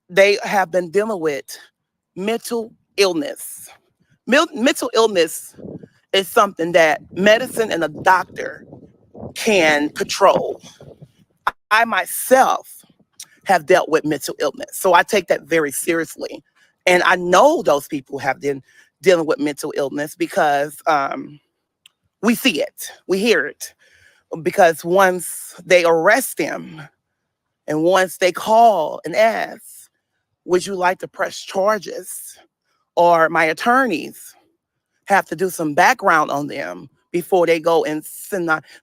they have been dealing with mental illness. Mental illness is something that medicine and a doctor can control. I myself have dealt with mental illness, so I take that very seriously. And I know those people have been dealing with mental illness because we see it, we hear it. Because once they arrest them and once they call and ask, would you like to press charges? Or my attorneys have to do some background on them before they go and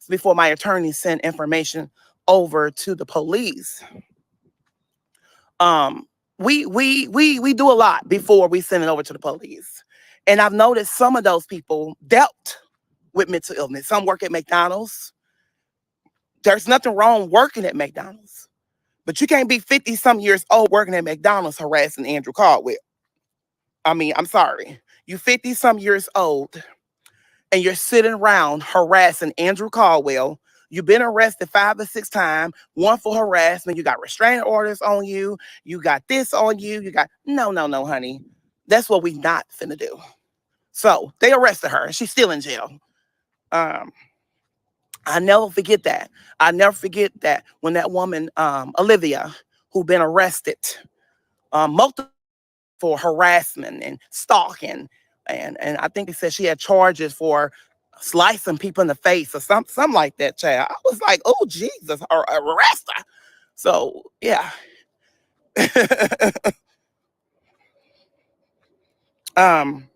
before my attorneys send information over to the police. Um, we do a lot before we send it over to the police. And I've noticed some of those people dealt with mental illness. Some work at McDonald's. There's nothing wrong working at McDonald's. But you can't be 50 some years old working at McDonald's harassing Andrew Caldwell. I mean, I'm sorry. You 50 some years old and you're sitting around harassing Andrew Caldwell. You've been arrested 5 or 6 times, one for harassment. You got restraining orders on you. You got this on you. You got, no, no, no, honey. That's what we not finna do. So they arrested her. She's still in jail. Um, I never forget that. I never forget that when that woman, Olivia, who been arrested multiple for harassment and stalking, and I think they said she had charges for slicing people in the face or something like that, child. I was like, oh Jesus, or arrest her. So yeah. um,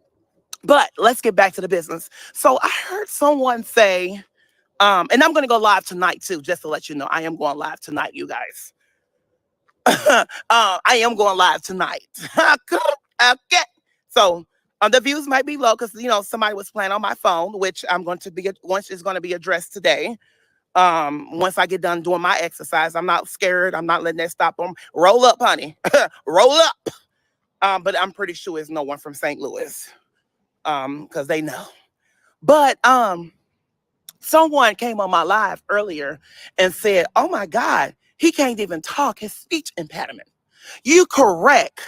but let's get back to the business. So I heard someone say, and I'm gonna go live tonight too, just to let you know. I am going live tonight, you guys. I am going live tonight. Okay. So the views might be low because somebody was playing on my phone, which I'm going to be once is going to be addressed today. Once I get done doing my exercise, I'm not scared. I'm not letting that stop them. Roll up, honey. Roll up. But I'm pretty sure it's no one from St. Louis. Because they know. But someone came on my live earlier and said, oh my God, he can't even talk, his speech impediment. You correct.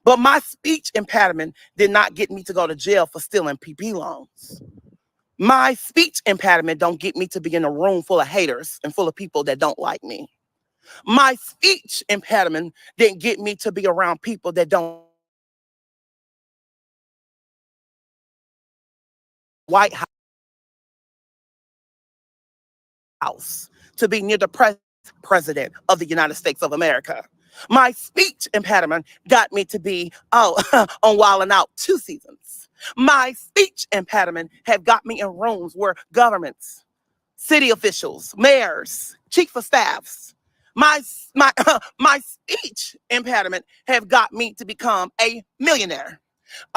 But my speech impediment did not get me to go to jail for stealing PP loans. My speech impediment don't get me to be in a room full of haters and full of people that don't like me. My speech impediment didn't get me to be around people that don't White House to be near the president of the United States of America. My speech impediment got me to be on Wild 'N Out 2 seasons. My speech impediment have got me in rooms where governments, city officials, mayors, chief of staffs, my my speech impediment have got me to become a millionaire.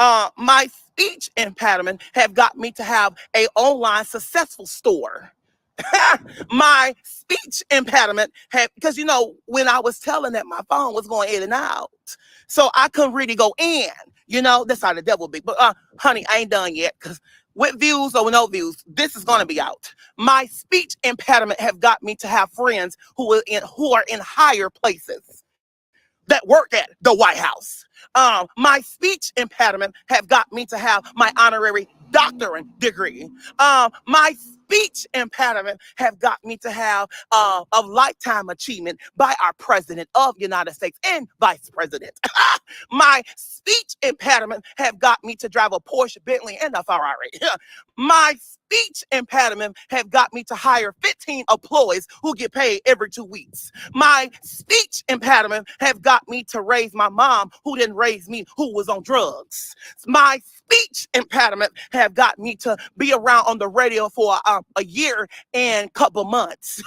My speech impediment have got me to have a online successful store. My speech impediment had, because when I was telling that my phone was going in and out, so I couldn't really go in. That's how the devil be. But honey, I ain't done yet, because with views or no views, this is gonna be out. My speech impediment have got me to have friends who are in higher places that work at the White House. My speech impediment have got me to have my honorary doctorate degree. My speech impediment have got me to have a lifetime achievement by our president of the United States and vice president. My speech impediment have got me to drive a Porsche, Bentley, and a Ferrari. My speech impediment have got me to hire 15 employees who get paid every 2 weeks. My speech impediment have got me to raise my mom, who didn't raise me, who was on drugs. My speech impediment have got me to be around on the radio for a year and couple months.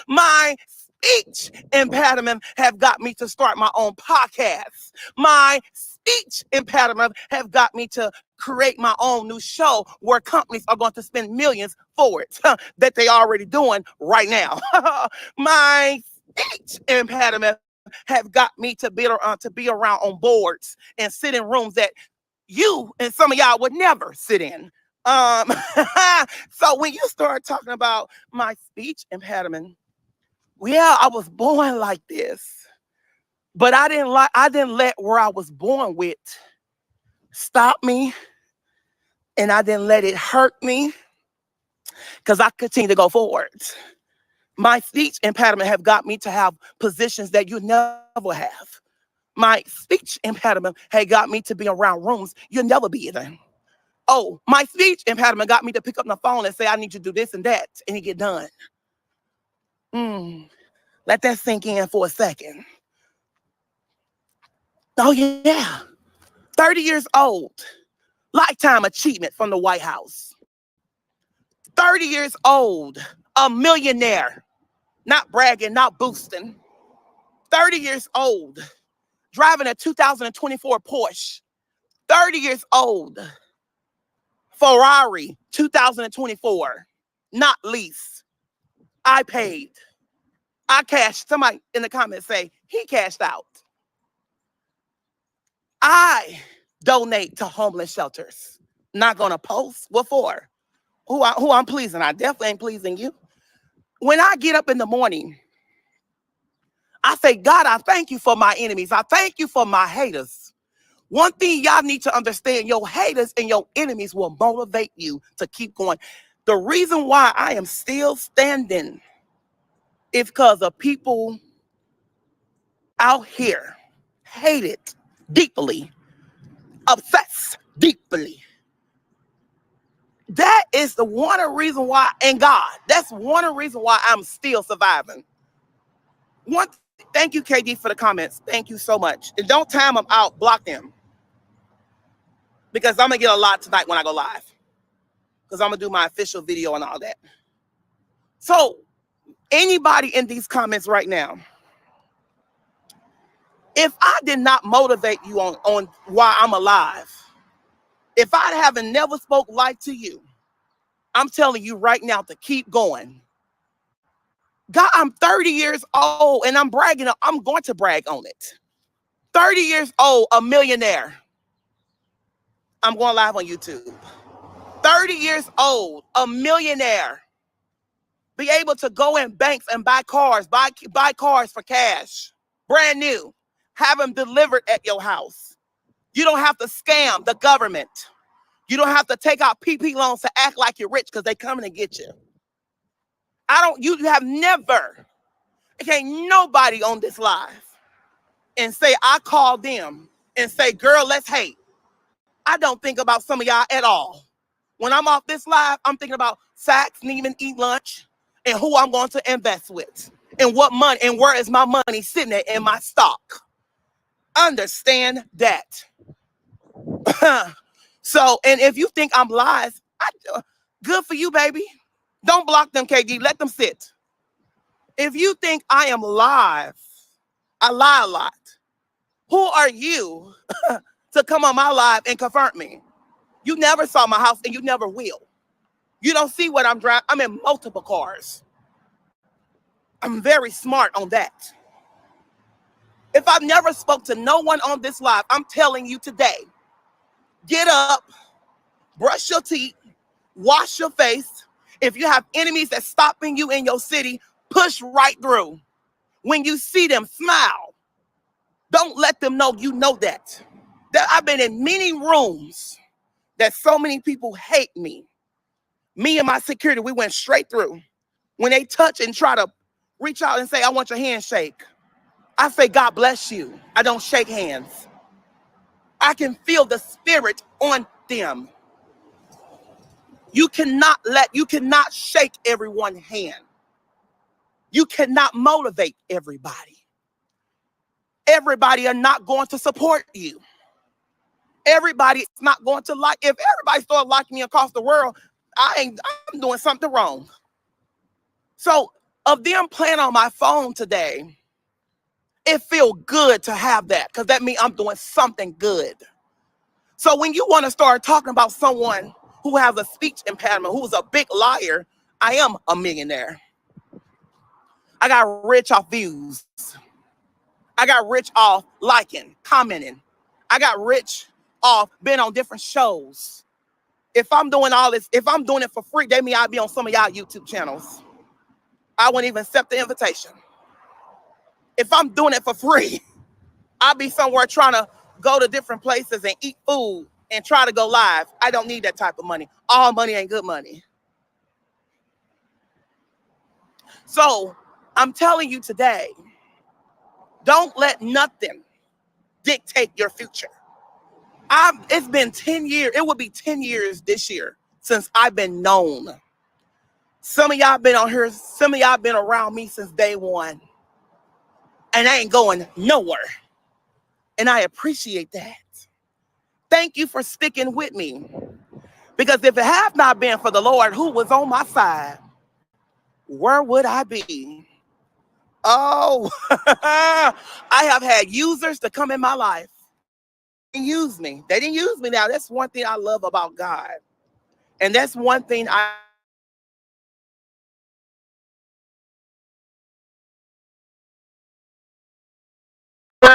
My speech impediment have got me to start my own podcast. My speech impediment have got me to create my own new show where companies are going to spend millions for it that they already doing right now. My speech impediment have got me to be around on boards and sit in rooms that you and some of y'all would never sit in. Um, so when you start talking about my speech impediment, yeah, I was born like this. But I didn't let where I was born with stop me, and I didn't let it hurt me because I continue to go forward. My speech impediment have got me to have positions that you never have. My speech impediment had got me to be around rooms you'll never be in. Oh, my speech impediment got me to pick up the phone and say, I need you to do this and that, and it get done. Let that sink in for a second. Oh, yeah. 30 years old. Lifetime achievement from the White House. 30 years old. A millionaire. Not bragging, not boosting. 30 years old. Driving a 2024 Porsche. 30 years old. Ferrari 2024. Not lease. I paid. I cashed. Somebody in the comments say, he cashed out. I donate to homeless shelters. Not gonna post. What for? Who I'm pleasing? I definitely ain't pleasing you. When I get up in the morning, I say, God, I thank you for my enemies. I thank you for my haters. One thing y'all need to understand, your haters and your enemies will motivate you to keep going. The reason why I am still standing is because of people out here hate it deeply, obsessed deeply. That is the one reason why, and God, that's one reason why I'm still surviving. Thank you, KD, for the comments. Thank you so much. And don't time them out, block them. Because I'm gonna get a lot tonight when I go live. Because I'm gonna do my official video and all that. So, anybody in these comments right now, if I did not motivate you on why I'm alive, if I haven't never spoke life to you, I'm telling you right now to keep going. God, I'm 30 years old and I'm bragging. I'm going to brag on it. 30 years old, a millionaire. I'm going live on YouTube. 30 years old, a millionaire. Be able to go in banks and buy cars, buy cars for cash, brand new. Have them delivered at your house. You don't have to scam the government. You don't have to take out PP loans to act like you're rich because they coming to get you. You have never, can't nobody on this live and say, I call them and say, girl, let's hate. I don't think about some of y'all at all. When I'm off this live, I'm thinking about Saks, Neiman, eat lunch, and who I'm going to invest with, and what money, and where is my money sitting at in my stock. Understand that. So, and if you think I'm lies, good for you, baby. Don't block them, KD. Let them sit. If you think I am live, I lie a lot. Who are you to come on my live and confront me? You never saw my house and you never will. You don't see what I'm driving. I'm in multiple cars. I'm very smart on that. If I've never spoke to no one on this live, I'm telling you today, get up, brush your teeth, wash your face. If you have enemies that's stopping you in your city, push right through. When you see them, smile. Don't let them know you know that. That I've been in many rooms that so many people hate me. Me and my security, we went straight through. When they touch and try to reach out and say, I want your handshake, I say, God bless you. I don't shake hands. I can feel the spirit on them. You cannot shake everyone's hand. You cannot motivate everybody. Everybody are not going to support you. Everybody's not going to like. If everybody started liking me across the world, I'm doing something wrong. So of them playing on my phone today, it feels good to have that because that means I'm doing something good. So when you want to start talking about someone who has a speech impediment, who's a big liar, I am a millionaire. I got rich off views. I got rich off liking, commenting. I got rich off being on different shows. If I'm doing all this, if I'm doing it for free, that means I'd be on some of y'all YouTube channels. I wouldn't even accept the invitation. If I'm doing it for free, I'll be somewhere trying to go to different places and eat food and try to go live. I don't need that type of money. All money ain't good money. So I'm telling you today, don't let nothing dictate your future. It's been 10 years. It will be 10 years this year since I've been known. Some of y'all been on here. Some of y'all been around me since day one. And I ain't going nowhere. And I appreciate that. Thank you for sticking with me. Because if it had not been for the Lord who was on my side, where would I be? Oh, I have had users to come in my life and use me. They didn't use me now. That's one thing I love about God. And that's one thing I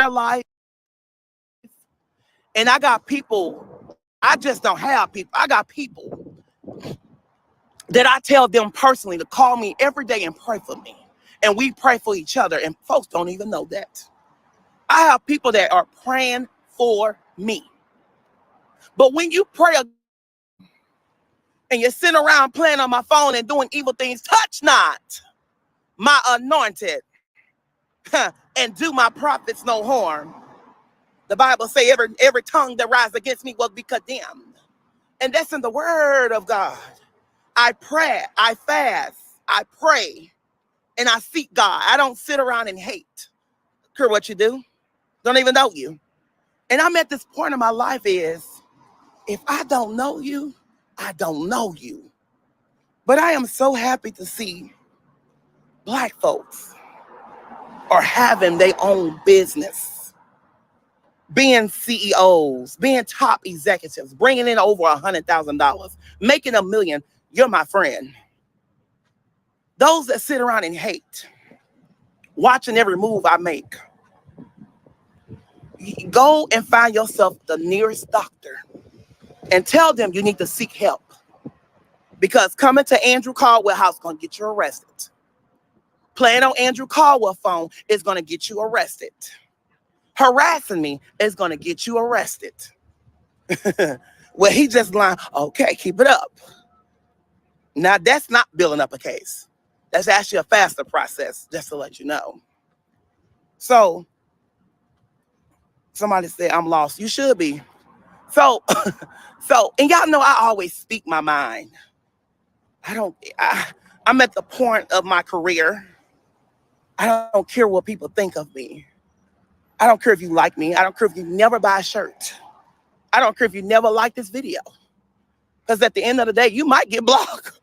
life. And I got people, I just don't have people. I got people that I tell them personally to call me every day and pray for me. And we pray for each other. And folks don't even know that. I have people that are praying for me. But when you pray and you're sitting around playing on my phone and doing evil things, touch not my anointed and do my prophets no harm. The Bible say every tongue that rises against me will be condemned. And that's in the word of God. I pray, I fast, I pray, and I seek God. I don't sit around and hate. Care what you do. Don't even know you. And I'm at this point in my life is, if I don't know you, I don't know you. But I am so happy to see Black folks are having their own business, being CEOs, being top executives, bringing in over $100,000, making $1 million. You're my friend. Those that sit around and hate, watching every move I make, go and find yourself the nearest doctor and tell them you need to seek help. Because coming to Andrew Caldwell house is going to get you arrested. Playing on Andrew Caldwell phone is going to get you arrested. Harassing me is going to get you arrested. Well, he just lying. Okay, keep it up. Now, that's not building up a case. That's actually a faster process, just to let you know. So, somebody said, I'm lost. You should be. So, and y'all know I always speak my mind. I'm at the point of my career. I don't care what people think of me. I don't care if you like me. I don't care if you never buy a shirt. I don't care if you never like this video. Because at the end of the day, you might get blocked.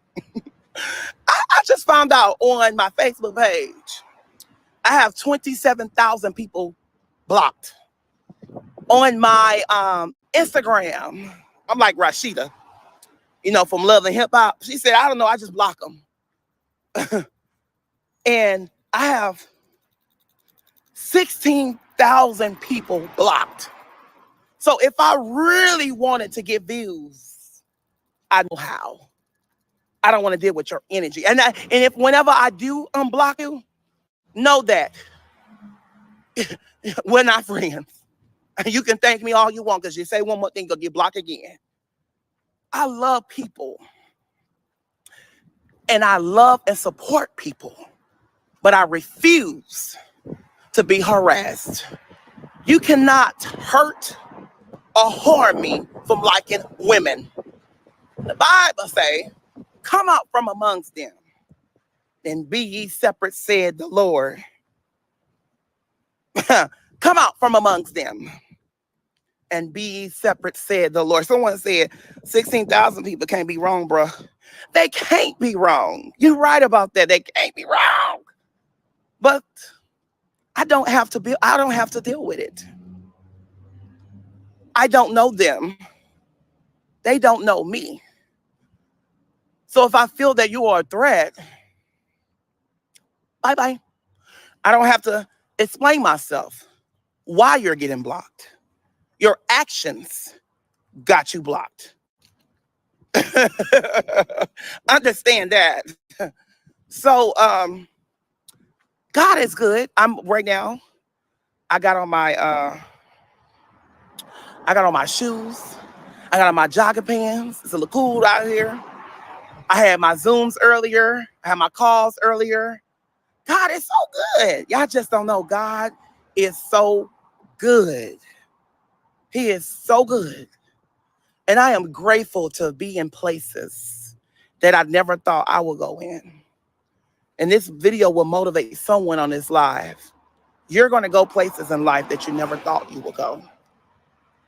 I just found out on my Facebook page, I have 27,000 people blocked. On my Instagram, I'm like Rashida, from Love and Hip Hop. She said, I don't know, I just block them. And I have 16,000 people blocked. So if I really wanted to get views, I know how. I don't want to deal with your energy. And if whenever I do unblock you, know that we're not friends. You can thank me all you want because you say one more thing, you'll get blocked again. I love people. And I love and support people. But I refuse to be harassed. You cannot hurt or harm me from liking women. The Bible say, come out from amongst them and be ye separate, said the Lord. Come out from amongst them and be ye separate, said the Lord. Someone said 16,000 people can't be wrong, bro. They can't be wrong. You're right about that. They can't be wrong. But I don't have to deal with it. I don't know them. They don't know me. So if I feel that you are a threat, bye-bye. I don't have to explain myself why you're getting blocked. Your actions got you blocked. Understand that. So God is good. I'm right now. I got on my shoes. I got on my jogging pants. It's a little cool out here. I had my Zooms earlier. I had my calls earlier. God is so good. Y'all just don't know. God is so good. He is so good. And I am grateful to be in places that I never thought I would go in. And this video will motivate someone on this live. You're going to go places in life that you never thought you would go.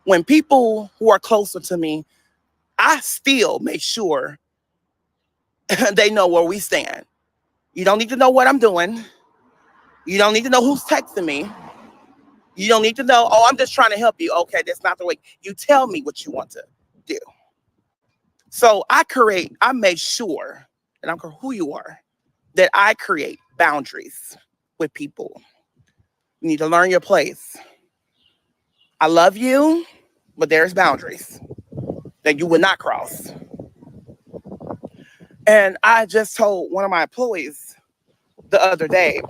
When people who are closer to me, I still make sure they know where we stand. You don't need to know what I'm doing. You don't need to know who's texting me. You don't need to know, oh, I'm just trying to help you. Okay, that's not the way. You tell me what you want to do. So I make sure, and I don't care who you are, that I create boundaries with people. You need to learn your place. I love you, but there's boundaries that you would not cross. And I just told one of my employees the other day,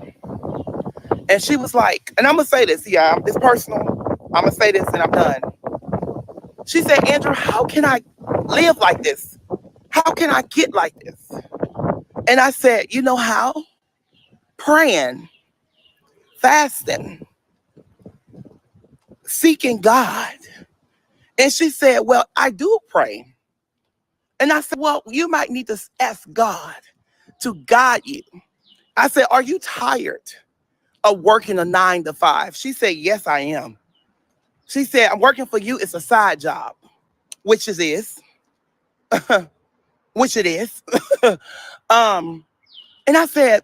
and she was like, and I'm going to say this, yeah, it's personal. I'm going to say this and I'm done. She said, Andrew, how can I live like this? How can I get like this? And I said, you know how? Praying, fasting, seeking God. And she said, well, I do pray. And I said, well, you might need to ask God to guide you. I said, are you tired of working a 9 to 5? She said, yes, I am. She said, I'm working for you. It's a side job, which it is, which it is. And I said,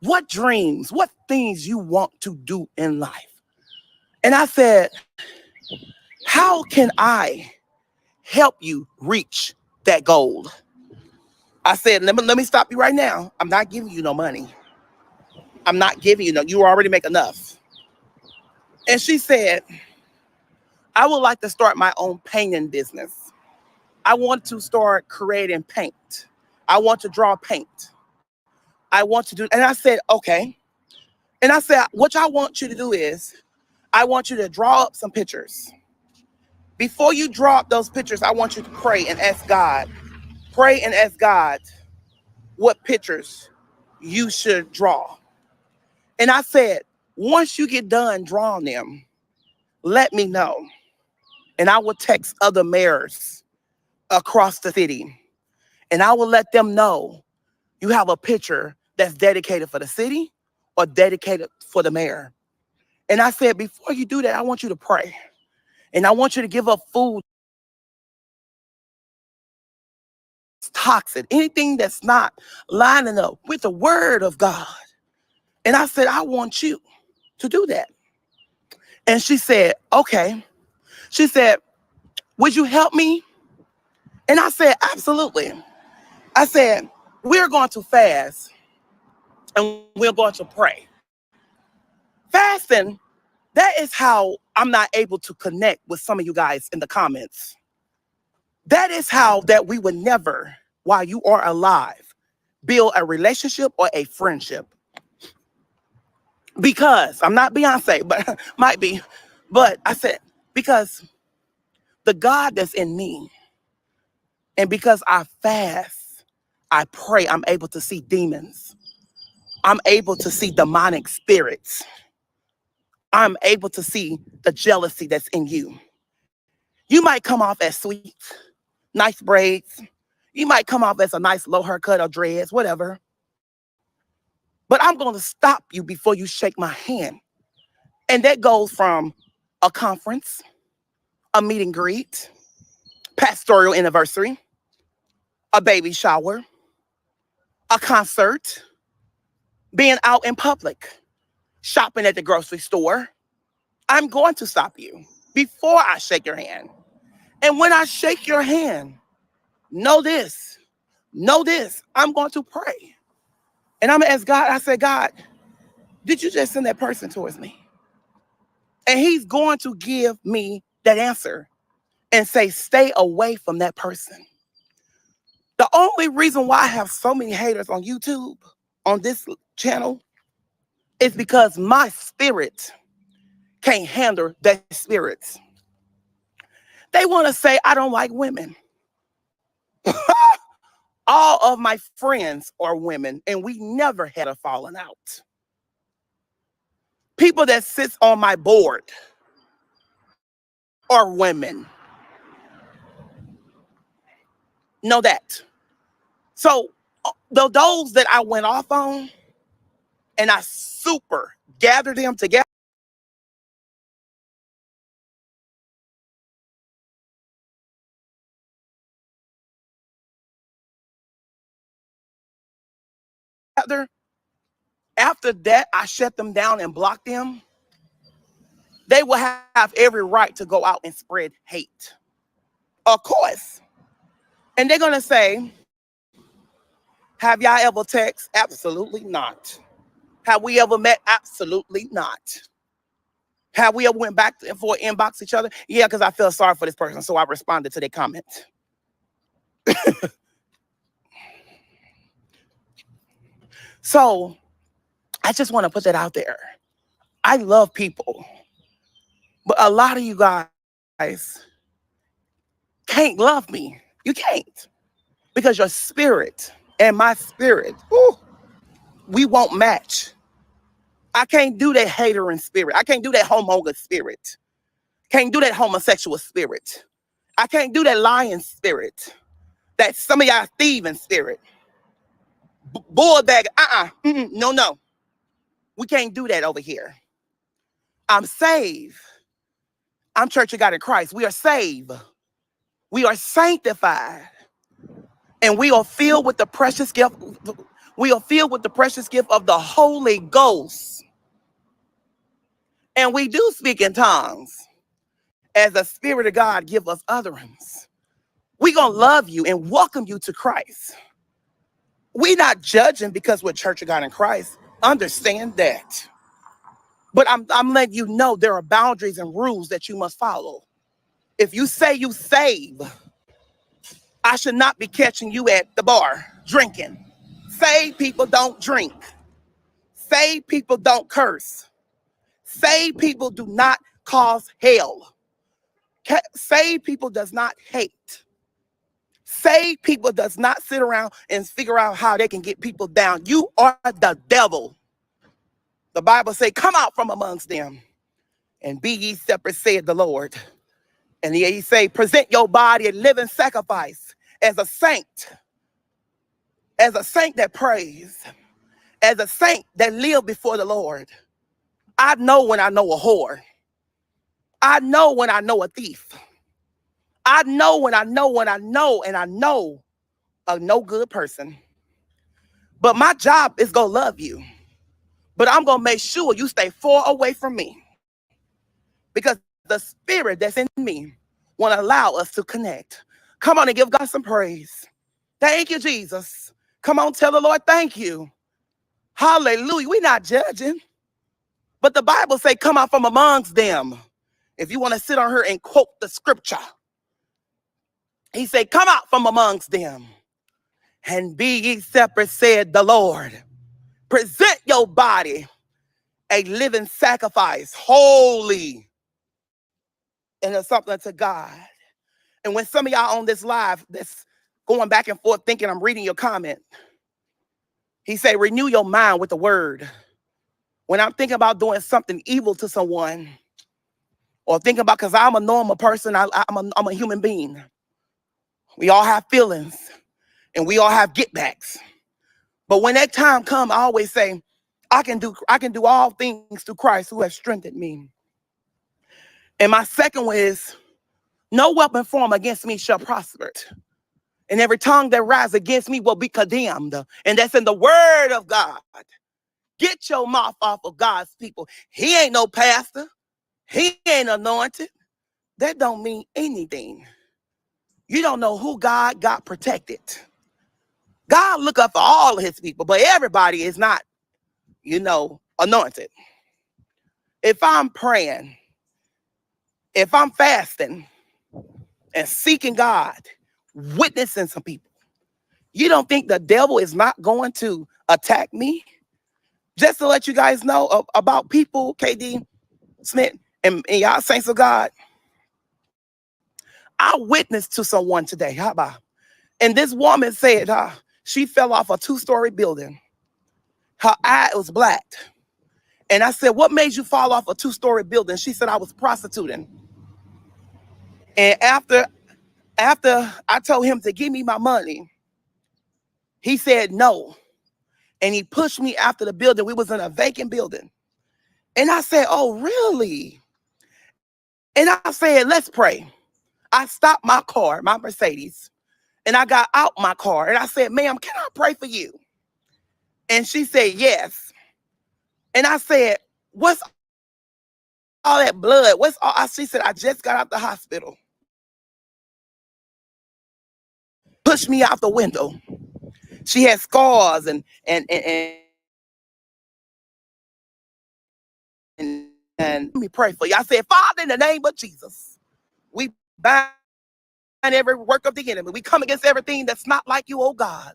what dreams, what things you want to do in life? And I said, how can I help you reach that goal? I said, let me stop you right now. I'm not giving you no money. I'm not giving you no, you already make enough. And she said, I would like to start my own painting business. I want to start creating paint. I want to draw paint. I want to do, and I said, okay. And I said, what I want you to do is, I want you to draw up some pictures. Before you draw up those pictures, I want you to pray and ask God. Pray and ask God what pictures you should draw. And I said, once you get done drawing them, let me know. And I will text other mayors across the city. And I will let them know you have a picture that's dedicated for the city or dedicated for the mayor. And I said, before you do that, I want you to pray. And I want you to give up food that's toxic, anything that's not lining up with the word of God. And I said, I want you to do that. And she said, okay. She said, would you help me? And I said, absolutely. I said, we're going to fast and we're going to pray. Fasting, that is how I'm not able to connect with some of you guys in the comments. That is how that we would never, while you are alive, build a relationship or a friendship. Because I'm not Beyonce, but might be. But I said, because the God that's in me, and because I fast, I pray, I'm able to see demons. I'm able to see demonic spirits. I'm able to see the jealousy that's in you. You might come off as sweet, nice braids. You might come off as a nice low haircut or dreads, whatever. But I'm going to stop you before you shake my hand. And that goes from a conference, a meet and greet, pastoral anniversary, a baby shower, a concert, being out in public, shopping at the grocery store. I'm going to stop you before I shake your hand. And when I shake your hand, know this, I'm going to pray. And I'm going to ask God, I said, God, did you just send that person towards me? And he's going to give me that answer and say, stay away from that person. The only reason why I have so many haters on YouTube, on this channel, is because my spirit can't handle their spirits. They want to say, I don't like women. All of my friends are women, and we never had a falling out. People that sits on my board are women. Know that. So those that I went off on, and I super gathered them together, after that, I shut them down and blocked them. They will have every right to go out and spread hate. Of course. And they're going to say, have y'all ever text? Absolutely not. Have we ever met? Absolutely not. Have we ever went back and forth, inbox each other? Yeah, because I feel sorry for this person, so I responded to their comments. So I just want to put that out there. I love people, but a lot of you guys can't love me. You can't, because your spirit and my spirit, whew, we won't match. I can't do that hater in spirit. I can't do that homoga spirit. Can't do that homosexual spirit. I can't do that lying spirit. That some of y'all thieving spirit. Bull bag. No. We can't do that over here. I'm saved. I'm Church of God in Christ. We are saved. We are sanctified. And we are filled with the precious gift. We are filled with the precious gift of the Holy Ghost. And we do speak in tongues as the Spirit of God give us utterance. We're going to love you and welcome you to Christ. We're not judging because we're Church of God in Christ. Understand that. But I'm letting you know there are boundaries and rules that you must follow. If you say you save, I should not be catching you at the bar drinking. Saved people don't drink. Saved people don't curse. Saved people do not cause hell. Saved people does not hate. Saved people does not sit around and figure out how they can get people down. You are the devil. The Bible say, come out from amongst them and be ye separate, said the Lord. And he say, present your body a living sacrifice as a saint that prays, as a saint that live before the Lord. I know when I know a whore. I know when I know a thief. I know when I know and I know a no good person. But my job is go love you. But I'm going to make sure you stay far away from me. Because the spirit that's in me won't allow us to connect. Come on and give God some praise. Thank you, Jesus. Come on, tell the Lord thank you. Hallelujah. We're not judging. But the Bible say, come out from amongst them. If you want to sit on here and quote the scripture, he said, come out from amongst them and be ye separate, said the Lord. Present your body a living sacrifice, holy, and it's something to God. And when some of y'all on this live that's going back and forth thinking I'm reading your comment, he said, renew your mind with the word. When I'm thinking about doing something evil to someone, or thinking about, because I'm a normal person, I'm a human being. We all have feelings and we all have get backs. But when that time comes, I always say, I can do all things through Christ who has strengthened me. And my second one is, no weapon formed against me shall prosper. And every tongue that rises against me will be condemned. And that's in the word of God. Get your mouth off of God's people. He ain't no pastor. He ain't anointed. That don't mean anything. You don't know who God got protected. God look up for all of his people, but everybody is not, anointed. If I'm praying, if I'm fasting and seeking God, witnessing some people, you don't think the devil is not going to attack me? Just to let you guys know about people, KD Smith, And y'all saints of God, I witnessed to someone today. How about? And this woman said she fell off a 2-story building. Her eye was black. And I said, what made you fall off a 2-story building? She said, I was prostituting. And after I told him to give me my money, he said no. And he pushed me after the building. We was in a vacant building. And I said, oh, really? And I said, let's pray. I stopped my car, my Mercedes, and I got out my car. And I said, ma'am, can I pray for you? And she said, yes. And I said, what's all that blood? What's all? She said, I just got out the hospital. Pushed me out the window. She had scars and let me pray for you. I said, Father, in the name of Jesus, we bind every work of the enemy. We come against everything that's not like you, oh God.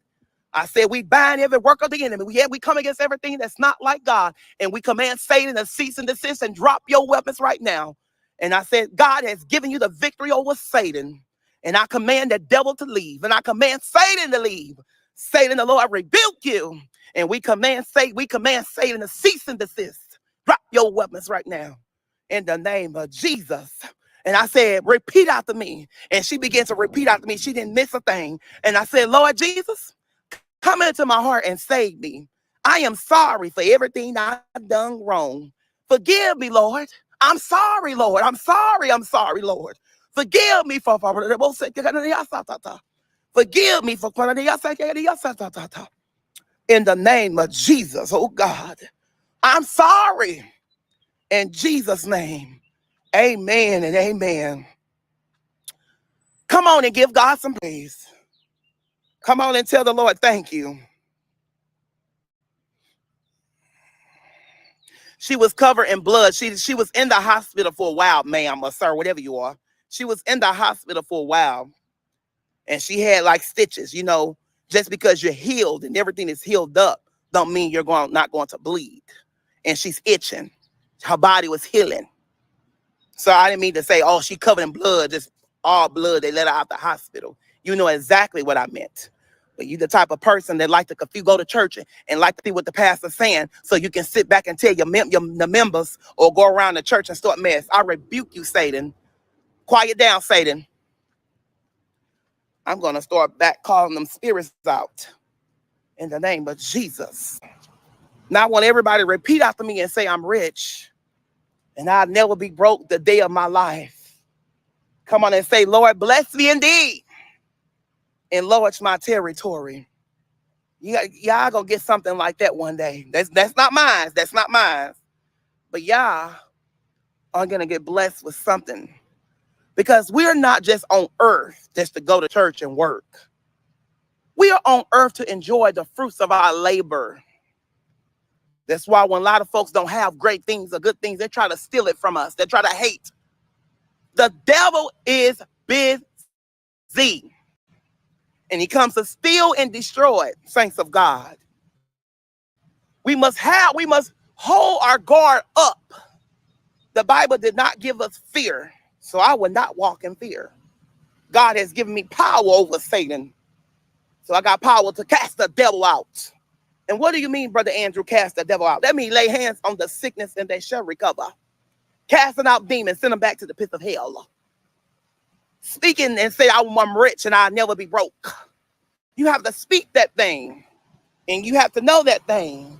I said, we bind every work of the enemy. We come against everything that's not like God. And we command Satan to cease and desist and drop your weapons right now. And I said, God has given you the victory over Satan. And I command the devil to leave. And I command Satan to leave. Satan, the Lord rebuke you. And we command Satan to cease and desist. Drop your weapons right now. In the name of Jesus. And I said, repeat after me. And she began to repeat after me. She didn't miss a thing. And I said, Lord Jesus, come into my heart and save me. I am sorry for everything I've done wrong. Forgive me, Lord. I'm sorry, Lord. I'm sorry, Lord. Forgive me for forgive me for in the name of Jesus, oh God. I'm sorry. In Jesus' name. Amen and amen. Come on and give God some praise. Come on and tell the Lord thank you. She was covered in blood. She was in the hospital for a while, ma'am or sir, whatever you are. She was in the hospital for a while. And she had like stitches, you know, just because you're healed and everything is healed up, don't mean you're not going to bleed. And she's itching. Her body was healing. So I didn't mean to say, oh, she covered in blood, just all blood. They let her out the hospital. You know exactly what I meant. But you the type of person that like to, if you go to church and like to see what the pastor's saying, so you can sit back and tell the members or go around the church and start mess. I rebuke you, Satan. Quiet down, Satan. I'm going to start back calling them spirits out in the name of Jesus. Now I want everybody to repeat after me and say, I'm rich and I'll never be broke the day of my life. Come on and say, Lord, bless me indeed. Enlarge my territory. Y'all gonna get something like that one day. That's not mine. That's not mine. But y'all are gonna get blessed with something. Because we're not just on earth just to go to church and work. We are on earth to enjoy the fruits of our labor. That's why when a lot of folks don't have great things or good things, they try to steal it from us. They try to hate. The devil is busy. And he comes to steal and destroy, saints of God. We must hold our guard up. The Bible did not give us fear, so I will not walk in fear. God has given me power over Satan. So I got power to cast the devil out. And what do you mean, Brother Andrew, cast the devil out? That means lay hands on the sickness and they shall recover. Casting out demons, send them back to the pit of hell. Speaking and say, I'm rich and I'll never be broke. You have to speak that thing. And you have to know that thing.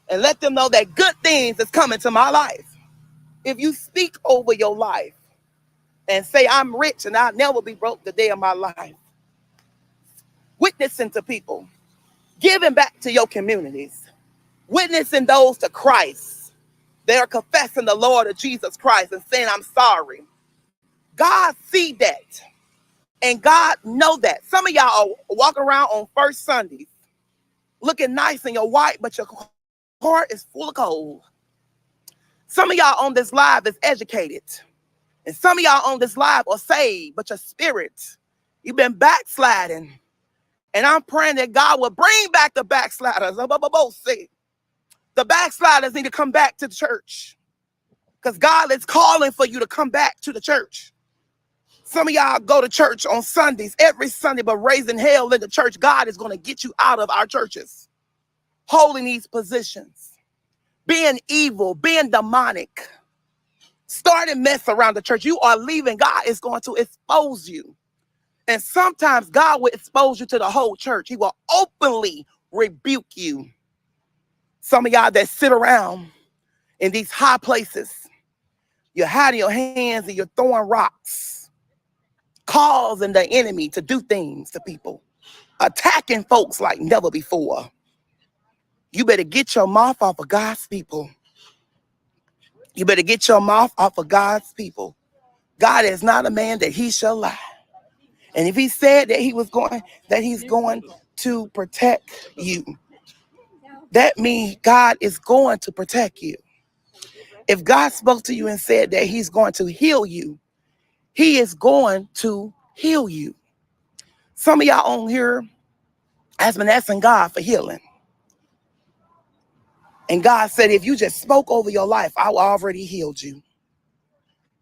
And let them know that good things is coming to my life. If you speak over your life and say, I'm rich and I'll never be broke the day of my life. Witnessing to people. Giving back to your communities. Witnessing those to Christ. They're confessing the Lord of Jesus Christ and saying, I'm sorry. God see that. And God know that. Some of y'all are walking around on first Sundays looking nice and you're white, but your heart is full of cold. Some of y'all on this live is educated. And some of y'all on this live are saved, but your spirit, you've been backsliding. And I'm praying that God will bring back the backsliders. The backsliders need to come back to the church. Because God is calling for you to come back to the church. Some of y'all go to church on Sundays, every Sunday, but raising hell in the church. God is going to get you out of our churches, holding these positions, being evil, being demonic, starting mess around the church. You are leaving. God is going to expose you. And sometimes God will expose you to the whole church. He will openly rebuke you. Some of y'all that sit around in these high places, you're hiding your hands and you're throwing rocks, causing the enemy to do things to people, attacking folks like never before. You better get your mouth off of God's people. You better get your mouth off of God's people. God is not a man that he shall lie. And if he said that he's going to protect you, that means God is going to protect you. If God spoke to you and said that he's going to heal you, he is going to heal you. Some of y'all on here has been asking God for healing. And God said, if you just spoke over your life, I already healed you.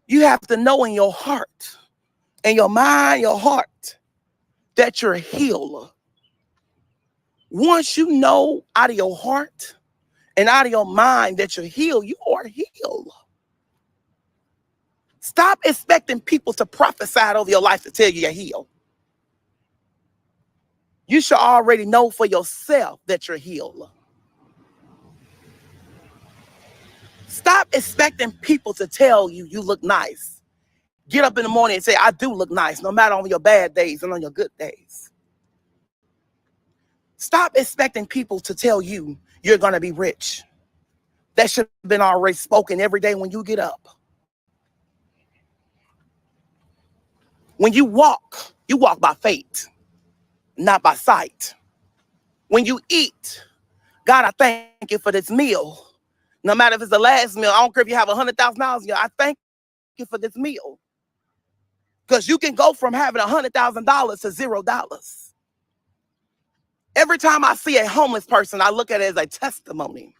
You have to know in your heart, in your mind, your heart, that you're a healer. Once you know out of your heart and out of your mind that you're healed, you are healed. Stop expecting people to prophesy over your life to tell you you're healed. You should already know for yourself that you're healed. Stop expecting people to tell you you look nice. Get up in the morning and say, I do look nice, no matter on your bad days and on your good days. Stop expecting people to tell you you're going to be rich. That should have been already spoken every day when you get up. When you walk by faith, not by sight. When you eat, God, I thank you for this meal. No matter if it's the last meal, I don't care if you have $100,000, I thank you for this meal. Because you can go from having $100,000 to $0. Every time I see a homeless person, I look at it as a testimony.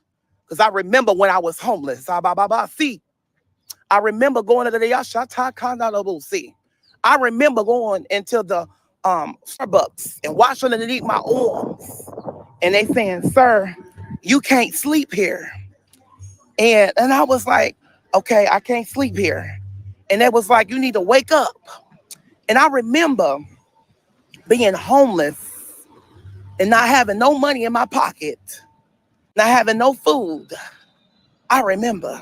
Because I remember when I was homeless. I remember going to the Yashata. I remember going into the Starbucks and washing underneath my arms. And they saying, sir, you can't sleep here. And I was like, okay, I can't sleep here. And they was like, you need to wake up. And I remember being homeless and not having no money in my pocket, not having no food. I remember.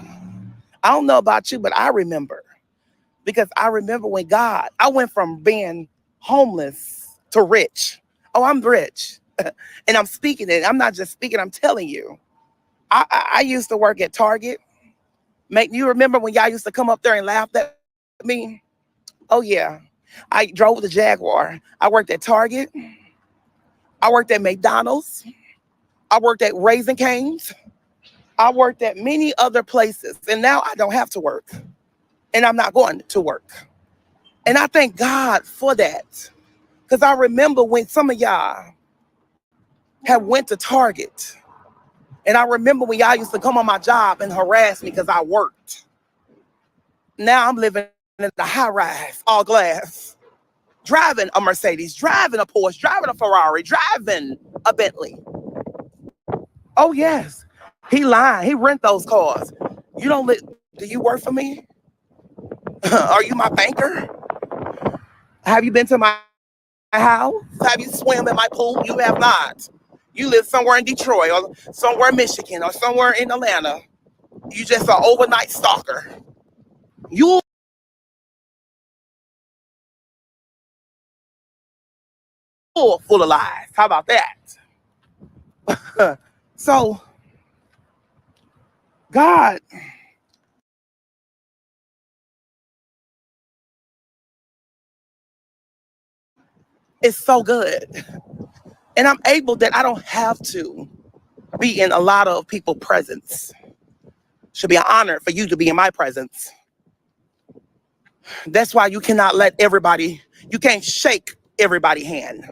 I don't know about you, but I remember. Because I remember when I went from being homeless to rich. Oh, I'm rich. And I'm speaking it. I'm not just speaking, I'm telling you. I used to work at Target. You remember when y'all used to come up there and laugh at me? Oh, yeah. I drove the Jaguar. I worked at Target. I worked at McDonald's. I worked at Raising Cane's. I worked at many other places. And now I don't have to work. And I'm not going to work. And I thank God for that. Because I remember when some of y'all have went to Target. And I remember when y'all used to come on my job and harass me because I worked. Now I'm living in the high rise, all glass, driving a Mercedes, driving a Porsche, driving a Ferrari, driving a Bentley. Oh, yes. He lying. He rent those cars. You don't do you work for me? Are you my banker? Have you been to my house? Have you swam in my pool? You have not. You live somewhere in Detroit or somewhere in Michigan or somewhere in Atlanta. You just an overnight stalker. You full of lies. How about that? So God is so good. And I'm able that I don't have to be in a lot of people's presence. Should be an honor for you to be in my presence. That's why you cannot you can't shake everybody's hand.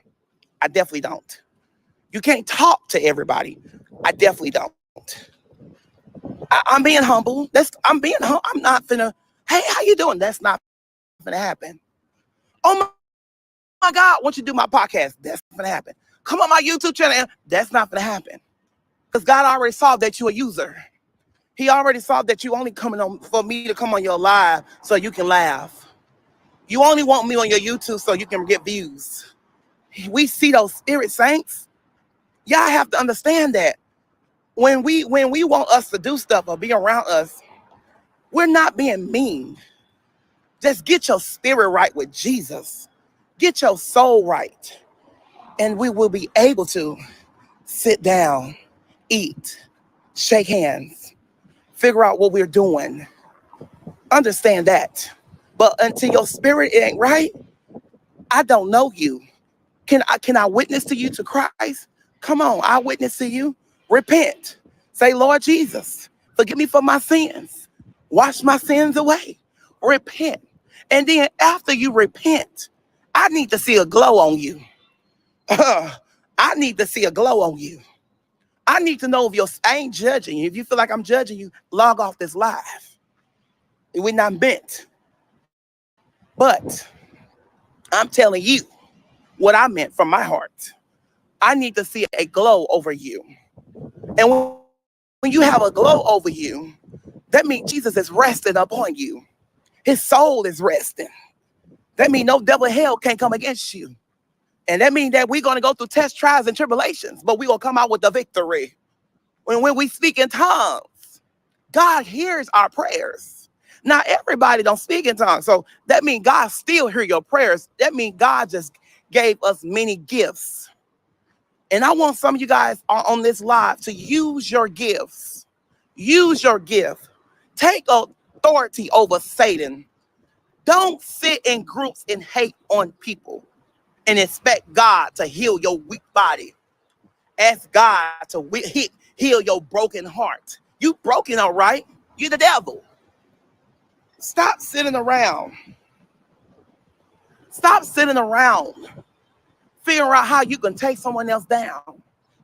I definitely don't. You can't talk to everybody. I definitely don't. I'm being humble. I'm being humble. I'm not finna, hey, how you doing? That's not finna happen. Oh my God, won't you do my podcast? That's not finna happen. Come on my YouTube channel. That's not finna happen. Because God already saw that you're a user. He already saw that you only coming on for me to come on your live so you can laugh. You only want me on your YouTube so you can get views. We see those spirit saints. Y'all have to understand that when we want us to do stuff or be around us, we're not being mean. Just get your spirit right with Jesus. Get your soul right. And we will be able to sit down, eat, shake hands, figure out what we're doing. Understand that. But until your spirit ain't right, I don't know you. Can I witness to you to Christ? Come on, I witness to you. Repent. Say, Lord Jesus, forgive me for my sins. Wash my sins away. Repent. And then after you repent, I need to see a glow on you. I need to see a glow on you. I need to know if I ain't judging you. If you feel like I'm judging you, log off this live. We're not meant. But I'm telling you what I meant from my heart. I need to see a glow over you. And when you have a glow over you, that means Jesus is resting upon you. His soul is resting. That means no devil in hell can't come against you. And that means that we're going to go through tests, trials, and tribulations, but we're going to come out with the victory. When we speak in tongues, God hears our prayers. Not everybody don't speak in tongues. So that means God still hear your prayers. That means God just gave us many gifts. And I want some of you guys on this live to use your gifts. Use your gift. Take authority over Satan. Don't sit in groups and hate on people and expect God to heal your weak body. Ask God to heal your broken heart. You broken, all right? You the devil. Stop sitting around. Stop sitting around figuring out how you can take someone else down.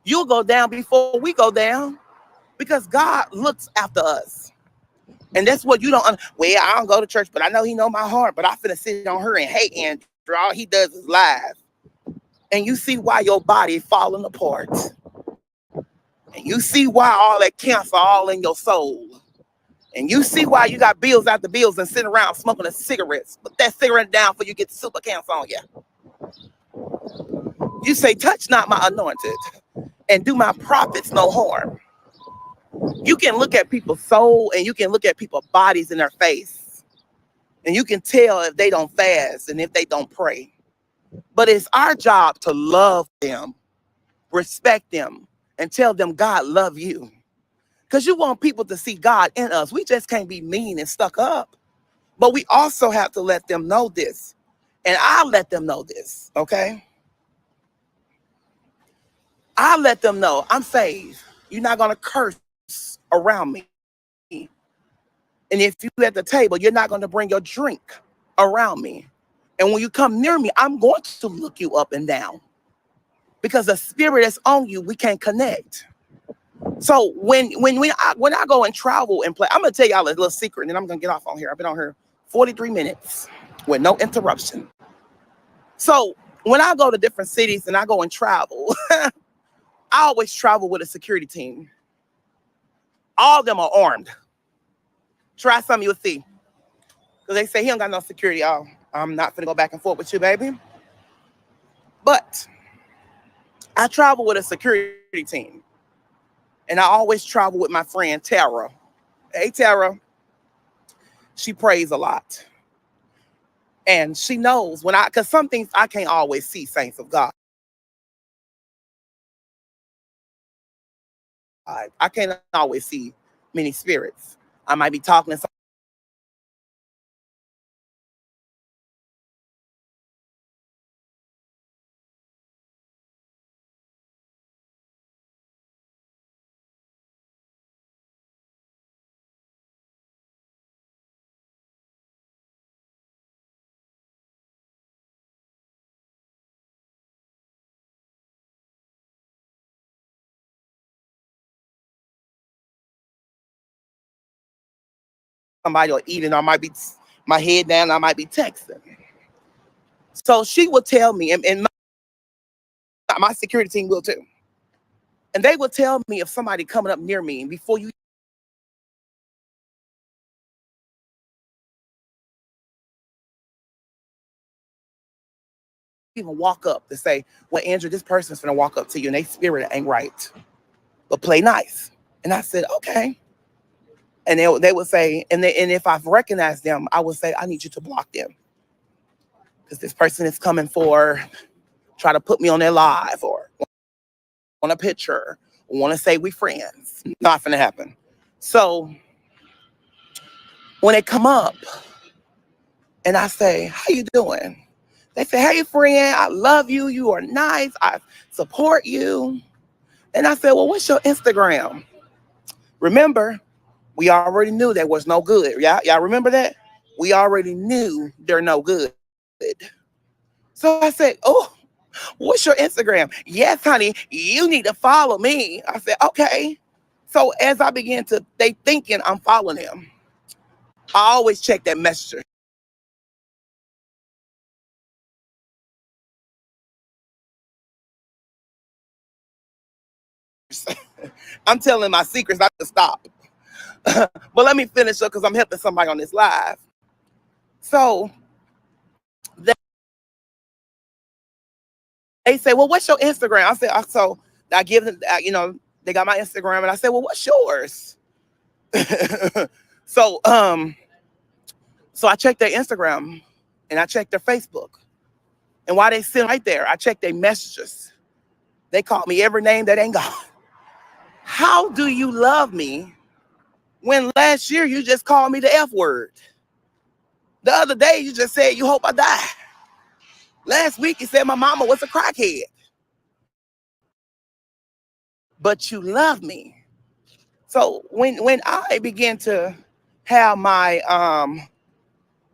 You'll go down before we go down because God looks after us. And that's what you don't. Well, I don't go to church, but I know he know my heart. But I finna sit on her and hate Andrew. All he does is lies. And you see why your body is falling apart. And you see why all that cancer all in your soul. And you see why you got bills after bills and sitting around smoking the cigarettes. Put that cigarette down before you get super cancer on you. You say, touch not my anointed and do my prophets no harm. You can look at people's soul and you can look at people's bodies in their face. And you can tell if they don't fast and if they don't pray. But it's our job to love them, respect them, and tell them God love you. Because you want people to see God in us. We just can't be mean and stuck up. But we also have to let them know this. And I'll let them know this, okay? I'll let them know I'm saved. You're not going to curse around me. And if you at the table, you're not going to bring your drink around me. And when you come near me, I'm going to look you up and down. Because the spirit that's on you, we can't connect. So when I go and travel and play, I'm gonna tell y'all a little secret, and then I'm gonna get off on here. I've been on here 43 minutes with no interruption. So when I go to different cities and I go and travel, I always travel with a security team. All of them are armed. Try some, you'll see. Because they say he don't got no security. Oh, I'm not gonna go back and forth with you, baby. But I travel with a security team. And I always travel with my friend Tara. Hey Tara. She prays a lot. And she knows because some things I can't always see, saints of God. I can't always see many spirits. I might be talking to somebody or eating. I might be my head down. I might be texting. So she would tell me, and my security team will too. And they will tell me if somebody coming up near me, and before you even walk up, to say, "Well, Andrew, this person's gonna walk up to you, and they spirit ain't right, but play nice." And I said, "Okay." And they would say, and if I've recognized them, I would say, "I need you to block them because this person is coming for try to put me on their live or on a picture, or want to say we friends." Not gonna happen. So when they come up and I say, "How you doing?" They say, "Hey, friend, I love you. You are nice. I support you." And I said, "Well, what's your Instagram?" Remember, we already knew there was no good. Y'all remember that? We already knew they're no good. So I said, "Oh, what's your Instagram?" "Yes, honey, you need to follow me." I said, "Okay." So as I began to, they thinking I'm following them, I always check that messenger. I'm telling my secrets not to stop. But let me finish up because I'm helping somebody on this live. So they say, "Well, what's your Instagram?" I said, so I give them, they got my Instagram, and I said, "Well, what's yours?" so, so I checked their Instagram, and I checked their Facebook, and while they sitting right there, I checked their messages. They called me every name that ain't God. How do you love me when last year you just called me the F word? The other day you just said you hope I die. Last week you said my mama was a crackhead. But you love me. So when I begin to have my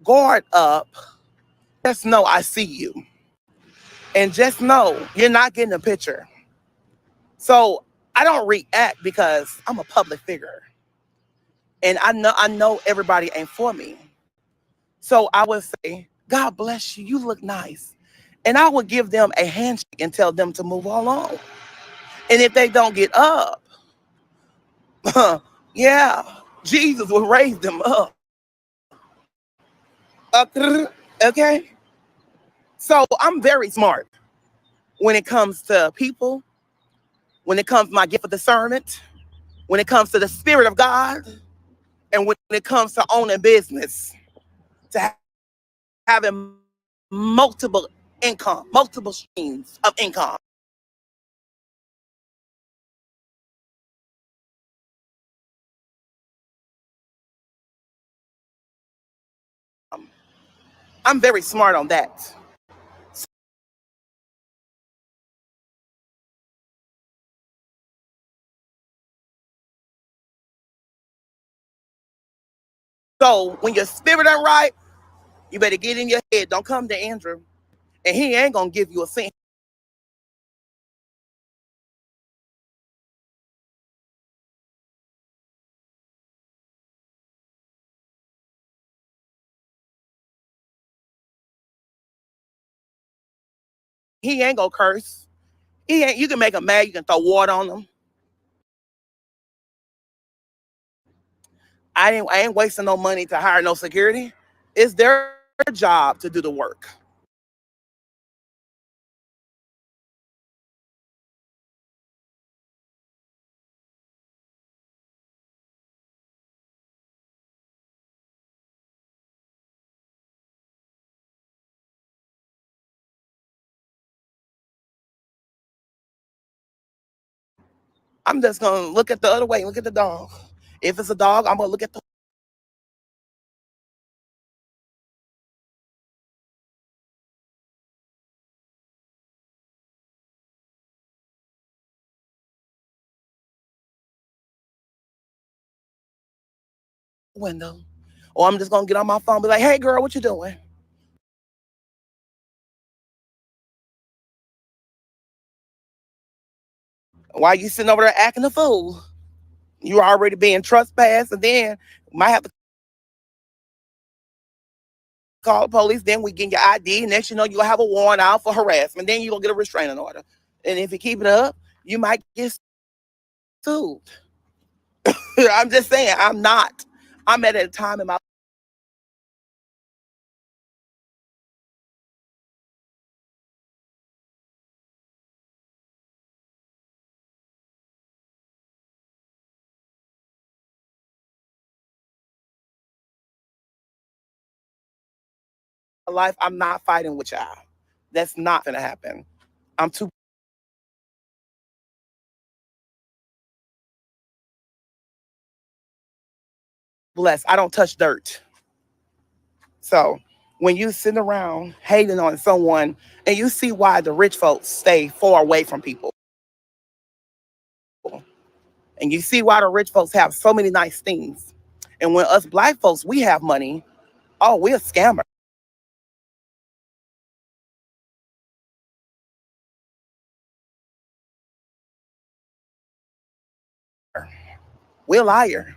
guard up, just know I see you. And just know you're not getting a picture. So I don't react because I'm a public figure. And I know everybody ain't for me. So I would say, "God bless you. You look nice." And I would give them a handshake and tell them to move along. And if they don't get up, yeah, Jesus will raise them up. Okay? So I'm very smart when it comes to people, when it comes to my gift of discernment, when it comes to the spirit of God, and when it comes to owning business, to having multiple income, multiple streams of income. I'm very smart on that. So when your spirit ain't right, you better get in your head. Don't come to Andrew, and he ain't gonna give you a cent. He ain't gonna curse. He ain't. You can make him mad. You can throw water on him. I ain't wasting no money to hire no security. It's their job to do the work. I'm just gonna look at the other way. Look at the dog. If it's a dog, I'm gonna look at the window, or I'm just gonna get on my phone, and be like, "Hey, girl, what you doing? Why you sitting over there acting a fool? You already being trespassed, and then might have to call the police. Then we get your ID. Next, you know, you'll have a warrant out for harassment. Then you'll get a restraining order. And if you keep it up, you might get sued. I'm just saying, I'm not. I'm at a time in my life, I'm not fighting with y'all. That's not gonna happen. I'm too blessed. I don't touch dirt. So when you sit around hating on someone and you see why the rich folks stay far away from people, and you see why the rich folks have so many nice things, and when us black folks we have money, oh, we're a scammer. We're a liar.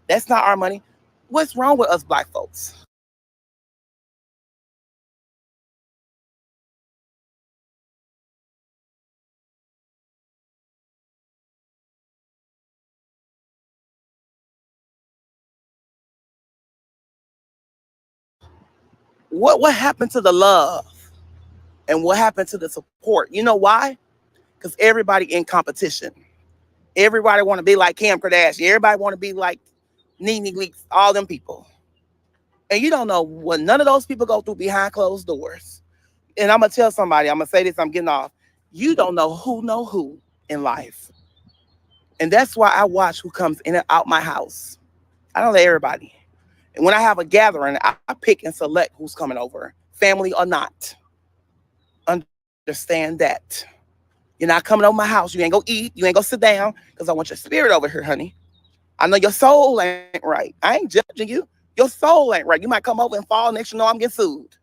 That's not our money. What's wrong with us black folks? What happened to the love and what happened to the support? You know why? Because everybody in competition. Everybody want to be like Kim Kardashian. Everybody want to be like Nene Leakes, all them people. And you don't know what none of those people go through behind closed doors. And I'm gonna tell somebody, I'm gonna say this, I'm getting off. You don't know who in life. And that's why I watch who comes in and out my house. I don't let everybody. And when I have a gathering, I pick and select who's coming over, family or not. Understand that. You're not coming over my house. You ain't gonna eat. You ain't gonna sit down because I want your spirit over here, honey. I know your soul ain't right. I ain't judging you. Your soul ain't right. You might come over and fall. Next you know I'm getting sued.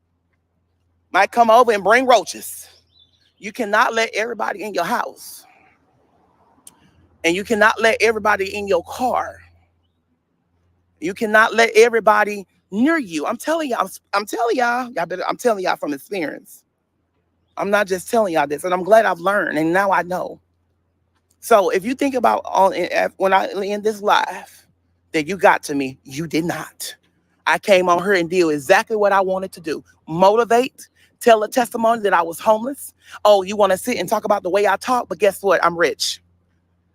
Might come over and bring roaches. You cannot let everybody in your house. And you cannot let everybody in your car. You cannot let everybody near you. I'm telling y'all, I'm telling y'all better, I'm telling y'all from experience. I'm not just telling y'all this, and I'm glad I've learned, and now I know. So if you think about when I end this live, that you got to me, you did not. I came on here and did exactly what I wanted to do: motivate, tell a testimony that I was homeless. Oh, you want to sit and talk about the way I talk, but guess what? I'm rich.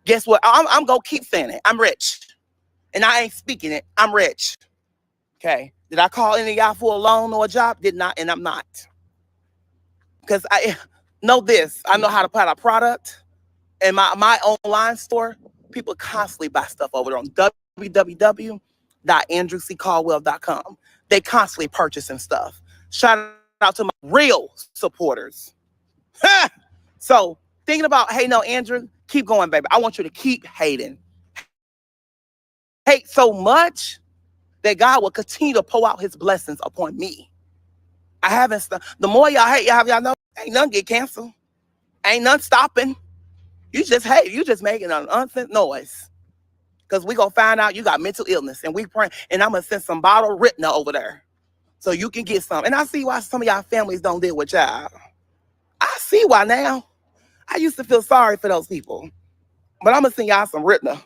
Guess what? I'm gonna keep saying it. I'm rich, and I ain't speaking it. I'm rich. Okay. Did I call any of y'all for a loan or a job? Did not, and I'm not. Because I know this. I know how to put a product in my online store. People constantly buy stuff over there on www.andrewccaldwell.com. They constantly purchasing stuff. Shout out to my real supporters. So thinking about, hey, no, Andrew, keep going, baby. I want you to keep hating. Hate so much that God will continue to pour out his blessings upon me. I haven't the more y'all hate, y'all know, ain't none get canceled. Ain't none stopping. You just hate. You just making an unsense noise. Because we gonna find out you got mental illness. And we pray, and I'm gonna send some bottle Ritna over there. So you can get some. And I see why some of y'all families don't deal with y'all. I see why now. I used to feel sorry for those people. But I'm gonna send y'all some Ritna.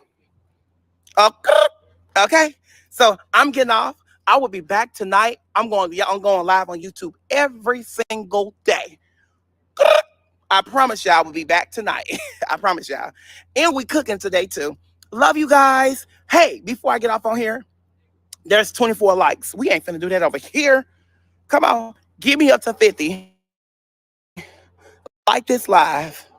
Okay. So I'm getting off. I will be back tonight. I'm going live on YouTube every single day. I promise y'all will be back tonight. I promise y'all. And we cooking today too. Love you guys. Hey, before I get off on here, there's 24 likes. We ain't finna do that over here. Come on. Give me up to 50. Like this live.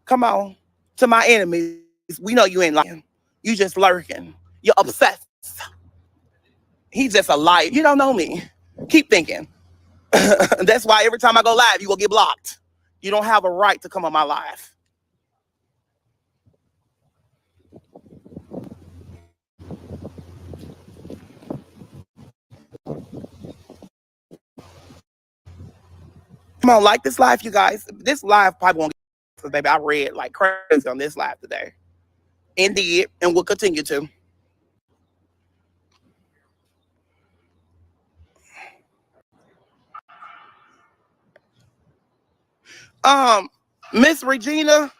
Come on. To my enemies, we know you ain't lying. You just lurking. You're obsessed. He's just a liar. You don't know me. Keep thinking. That's why every time I go live, you will get blocked. You don't have a right to come on my live. Come on, like this live, you guys. This live probably won't get, because baby, I read like crazy on this live today. Indeed, and will continue to. Miss Regina,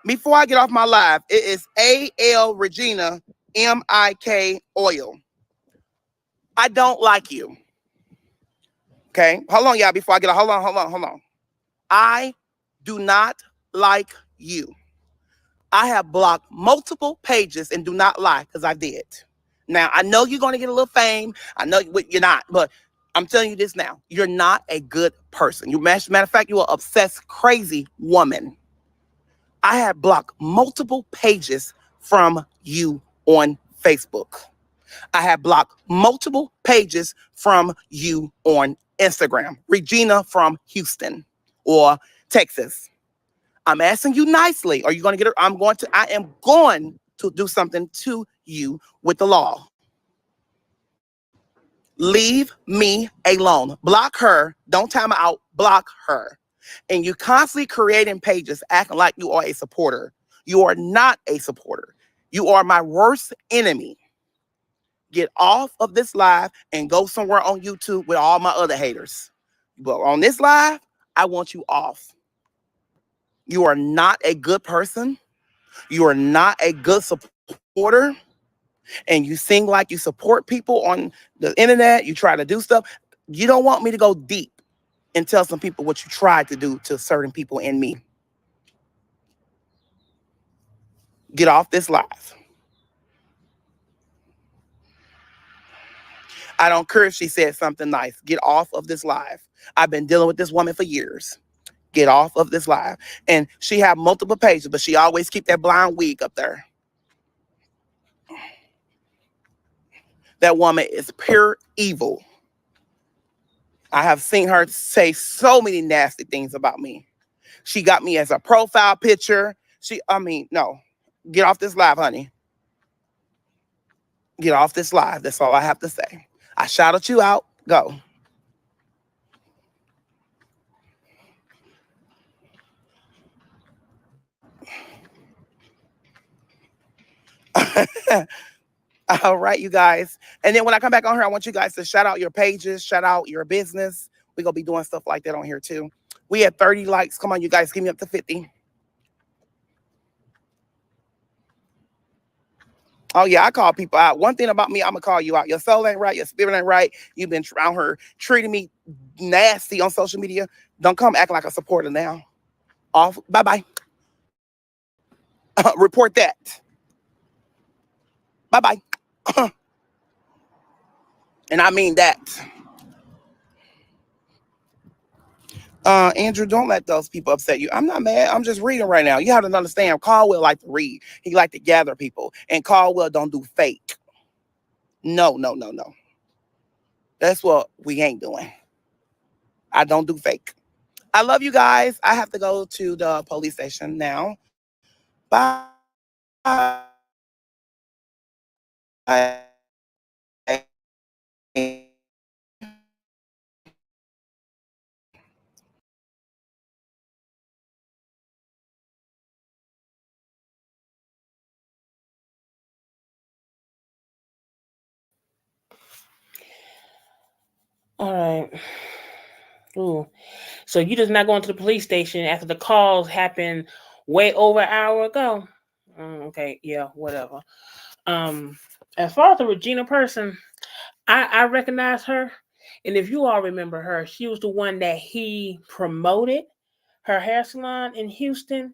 before I get off my live, it is A.L. Regina, M.I.K. Oil. I don't like you. Okay? Hold on, y'all, before I get off. Hold on. I do not like you. I have blocked multiple pages and do not lie because I did. Now, I know you're going to get a little fame. I know you're not, but I'm telling you this now. You're not a good person. Matter of fact, you're an obsessed, crazy woman. I have blocked multiple pages from you on Facebook. I have blocked multiple pages from you on Instagram. Regina from Houston or Texas. I'm asking you nicely. Are you going to get her? I am going to do something to you with the law. Leave me alone. Block her. Don't time out. Block her. And you constantly creating pages acting like you are a supporter. You are not a supporter. You are my worst enemy. Get off of this live and go somewhere on YouTube with all my other haters. But on this live, I want you off. You are not a good person. You are not a good supporter. And you sing like you support people on the internet. You try to do stuff. You don't want me to go deep and tell some people what you tried to do to certain people and me. Get off this live. I don't care if she said something nice. Get off of this live. I've been dealing with this woman for years. Get off of this live. And she have multiple pages, but she always keep that blind wig up there. That woman is pure evil. I have seen her say so many nasty things about me. She got me as a profile picture. No. Get off this live, honey. Get off this live. That's all I have to say. I shouted you out. Go. All right, you guys. And then when I come back on here, I want you guys to shout out your pages, shout out your business. We're going to be doing stuff like that on here too. We had 30 likes. Come on, you guys, give me up to 50. Oh, yeah, I call people out. One thing about me, I'm going to call you out. Your soul ain't right. Your spirit ain't right. You've been around her treating me nasty on social media. Don't come acting like a supporter now. Off. Bye-bye. Report that. Bye-bye. And I mean that. Andrew, don't let those people upset you. I'm not mad. I'm just reading right now. You have to understand, Caldwell like to read. He like to gather people. And Caldwell don't do fake. No. That's what we ain't doing. I don't do fake. I love you guys. I have to go to the police station now. Bye. All right. Ooh. So you just not going to the police station after the calls happened way over an hour ago? Okay, yeah, whatever. As far as the Regina person, I recognize her, and if you all remember her, she was the one that he promoted her hair salon in Houston,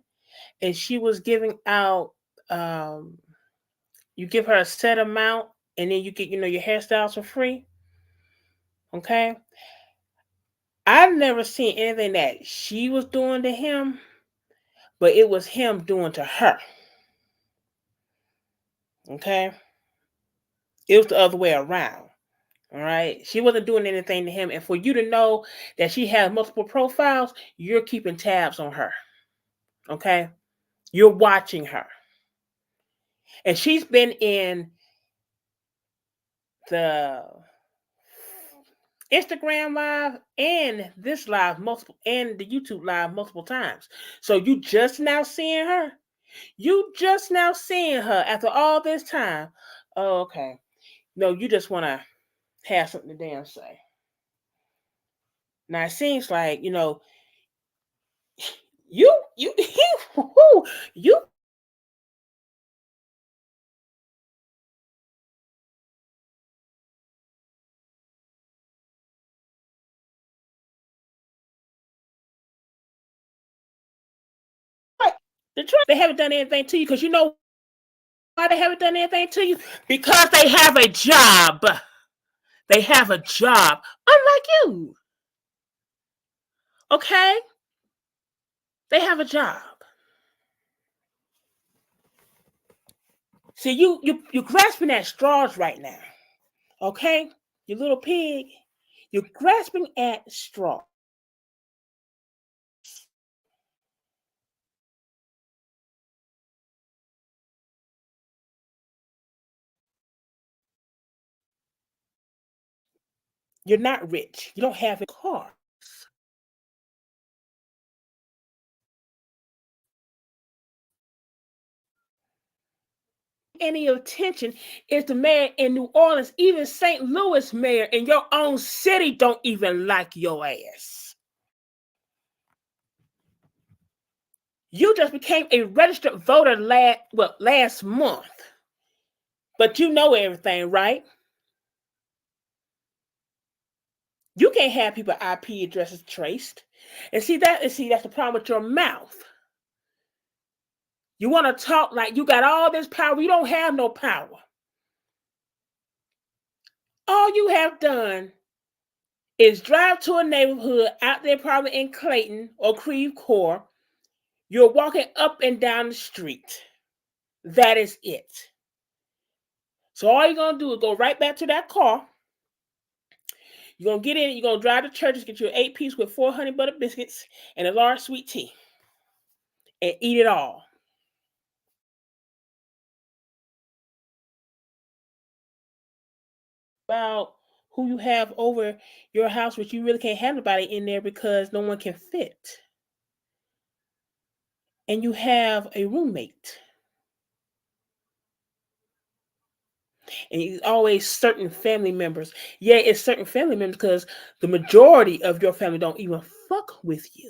and she was giving out. Um, you give her a set amount, and then you get your hairstyles for free. Okay, I've never seen anything that she was doing to him, but it was him doing to her. Okay, it was the other way around. All right, she wasn't doing anything to him, and for you to know that she has multiple profiles, you're keeping tabs on her. Okay, you're watching her, and she's been in the Instagram live and this live multiple and the YouTube live multiple times. So you just now seeing her. You just now seeing her after all this time. Oh, okay. No, you just want to have something to damn say. Now it seems like You you Detroit, they haven't done anything to you because you know why they haven't done anything to you? Because they have a job. They have a job. Unlike you. Okay? They have a job. See, you grasping at straws right now. Okay? You little pig. You're grasping at straws. You're not rich. You don't have a car. Any attention is the mayor in New Orleans, even St. Louis mayor in your own city don't even like your ass. You just became a registered voter last month. But you know everything, right? You can't have people IP addresses traced. That's the problem with your mouth. You want to talk like you got all this power. You don't have no power. All you have done is drive to a neighborhood out there, probably in Clayton or Creve Coeur. You're walking up and down the street. That is it. So all you're gonna do is go right back to that car. You're gonna get in, you're gonna drive to churches, get you an 8-piece with 4 honey butter biscuits and a large sweet tea. And eat it all. About who you have over your house, which you really can't have anybody in there because no one can fit. And you have a roommate. And it's always certain family members. Yeah, it's certain family members because the majority of your family don't even fuck with you.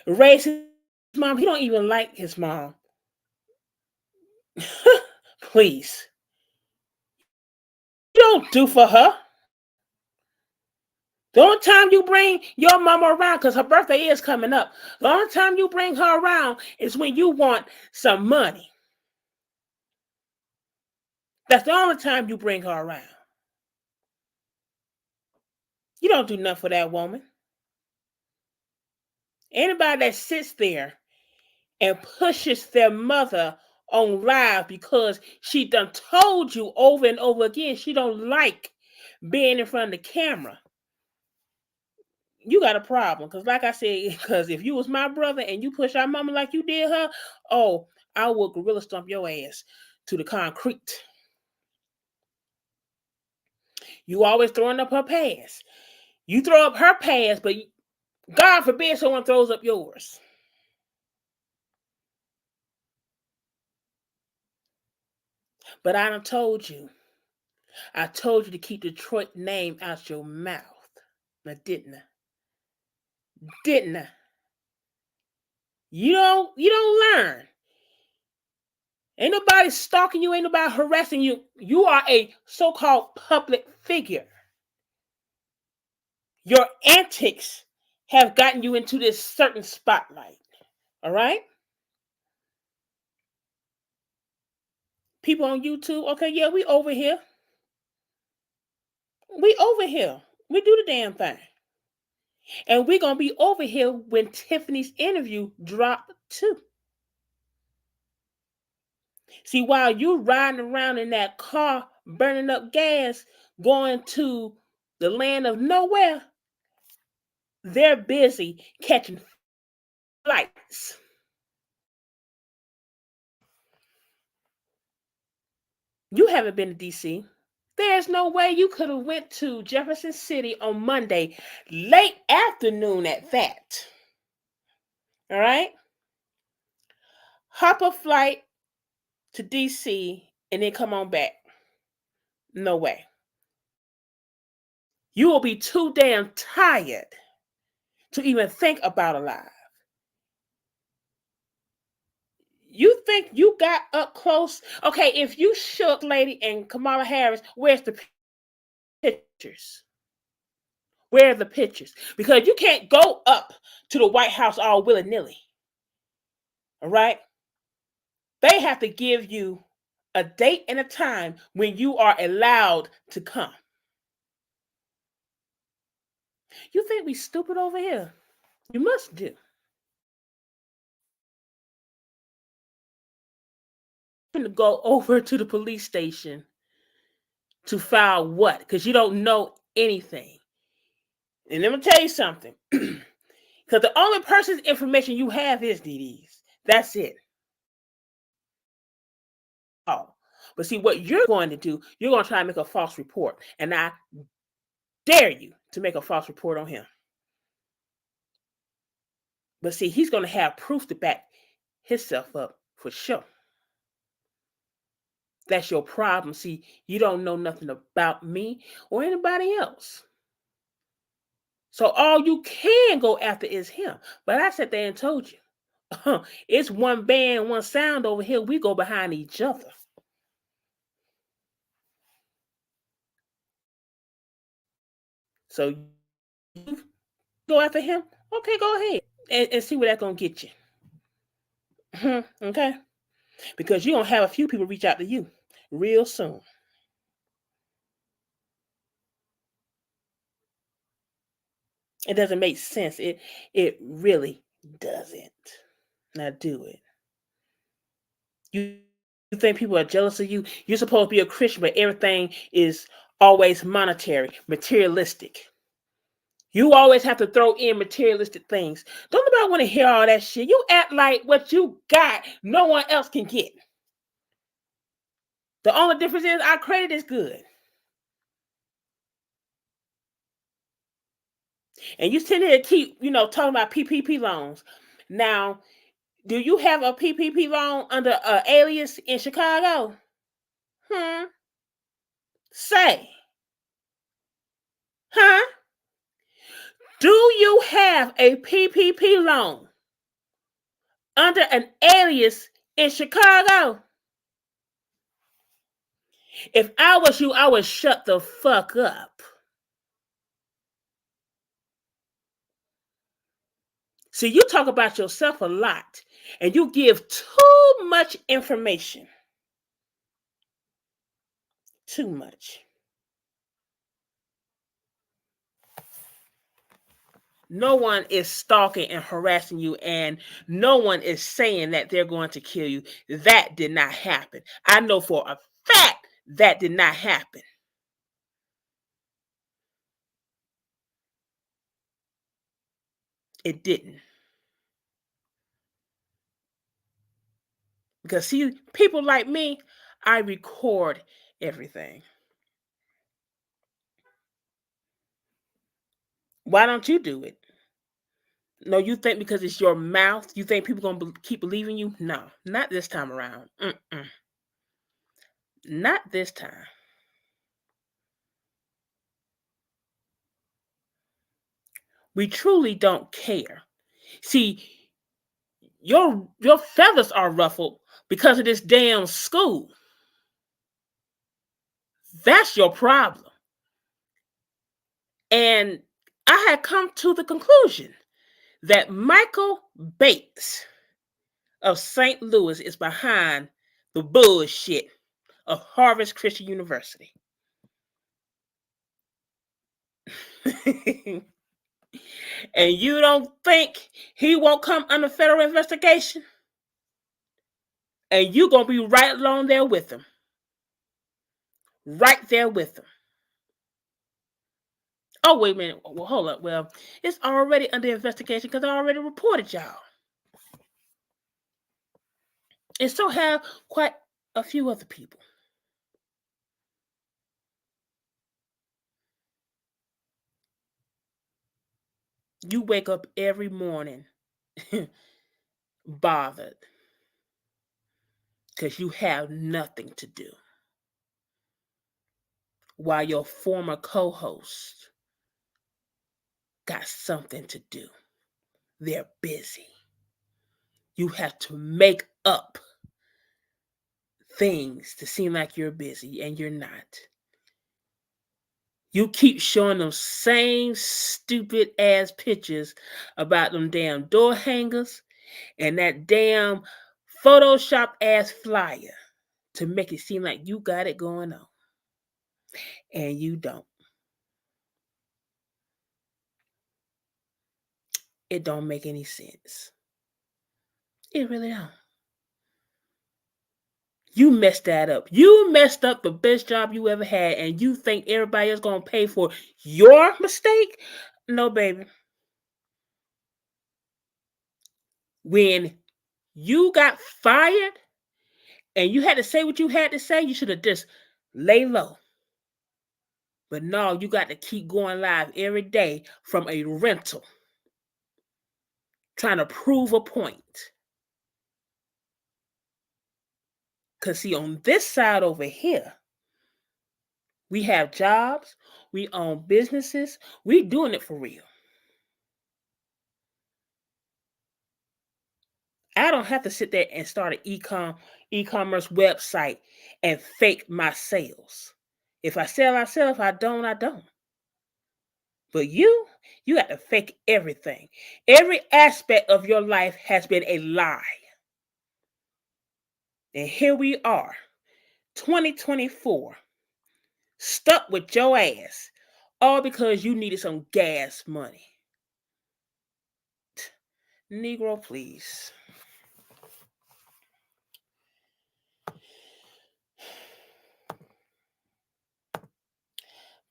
Raise his mom. He don't even like his mom. Please. You don't do for her. The only time you bring your mama around, because her birthday is coming up, the only time you bring her around is when you want some money. That's the only time you bring her around. You don't do nothing for that woman. Anybody that sits there and pushes their mother on live because she done told you over and over again she don't like being in front of the camera, you got a problem. Because like I said, because if you was my brother and you push our mama like you did her, oh, I will gorilla stomp your ass to the concrete. You always throwing up her past. You throw up her past, but God forbid someone throws up yours. But I done told you. I told you to keep Detroit name out your mouth. Now didn't I? Didn't I? You don't learn. Ain't nobody stalking you, ain't nobody harassing you. You are a so-called public figure. Your antics have gotten you into this certain spotlight. All right? People on YouTube, okay, yeah, we over here. We over here. We do the damn thing. And we're going to be over here when Tiffany's interview drop too. See, while you riding around in that car, burning up gas, going to the land of nowhere, they're busy catching flights. You haven't been to DC. There's no way you could have went to Jefferson City on Monday, late afternoon at that. All right? Hop a flight to DC and then come on back. No way. You will be too damn tired to even think about alive. You think you got up close? Okay, if you shook Lady and Kamala Harris, where's the pictures? Where are the pictures? Because you can't go up to the White House all willy-nilly. All right? They have to give you a date and a time when you are allowed to come. You think we stupid over here? You must do. To go over to the police station to file what? Because you don't know anything. And let me tell you something. Because the only person's information you have is DD's. That's it. Oh. But see, what you're going to do, you're going to try and make a false report. And I dare you to make a false report on him. But see, he's going to have proof to back himself up for sure. That's your problem. See, you don't know nothing about me or anybody else. So all you can go after is him. But I sat there and told you, it's one band, one sound over here. We go behind each other. So you go after him? Okay, go ahead and see where that's going to get you. Okay? Because you're going to have a few people reach out to you real soon. It doesn't make sense. It really doesn't. Now do it. You think people are jealous of you? You're supposed to be a Christian, but everything is always monetary, materialistic. You always have to throw in materialistic things. Don't nobody want to hear all that shit. You act like what you got, no one else can get. The only difference is our credit is good. And you sit here and keep, talking about PPP loans. Now, do you have a PPP loan under an alias in Chicago? Say. Huh? Do you have a PPP loan under an alias in Chicago? If I was you, I would shut the fuck up. See, you talk about yourself a lot, and you give too much information. Too much. No one is stalking and harassing you, and no one is saying that they're going to kill you. That did not happen. I know for a fact that did not happen. It didn't. Because see, people like me, I record everything. Why don't you do it? No, you think because it's your mouth, you think people gonna keep believing you? No, not this time around. Not this time. We truly don't care. See, your feathers are ruffled because of this damn school. That's your problem. And I had come to the conclusion that Michael Bates of St. Louis is behind the bullshit of Harvard Christian University. And you don't think he won't come under federal investigation? And you're going to be right along there with him. Right there with him. Oh, wait a minute. Well, hold up. Well, it's already under investigation because I already reported y'all. And so have quite a few other people. You wake up every morning bothered because you have nothing to do. While your former co-host got something to do. they're busy. You have to make up things to seem like you're busy and you're not. You keep showing them same stupid ass pictures about them damn door hangers and that damn Photoshop ass flyer to make it seem like you got it going on. And you don't. It don't make any sense. It really don't. You messed that up. You messed up the best job you ever had, and you think everybody else gonna pay for your mistake? No, baby. When you got fired and you had to say what you had to say, you should have just lay low. But no, you got to keep going live every day from a rental, trying to prove a point. Because, see, on this side over here, we have jobs, we own businesses, we doing it for real. I don't have to sit there and start an e-commerce website and fake my sales. If I sell, I sell. If I don't, I don't. But you got to fake everything. Every aspect of your life has been a lie. And here we are, 2024, stuck with your ass, all because you needed some gas money. Negro, please.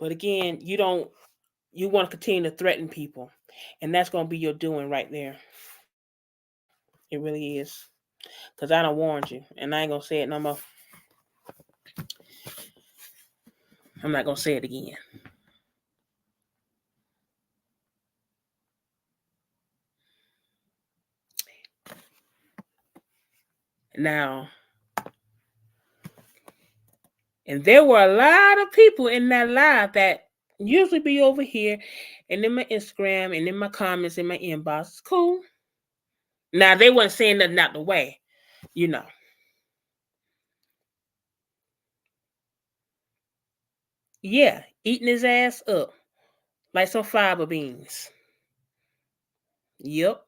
But again, you want to continue to threaten people. And that's going to be your doing right there. It really is. Because I done warned you. And I ain't going to say it no more. I'm not going to say it again. Now, and there were a lot of people in that live that usually be over here and in my Instagram and in my comments in my inbox. It's cool. Now, they weren't saying nothing out the way, you know. Yeah, eating his ass up like some fiber beans. Yep.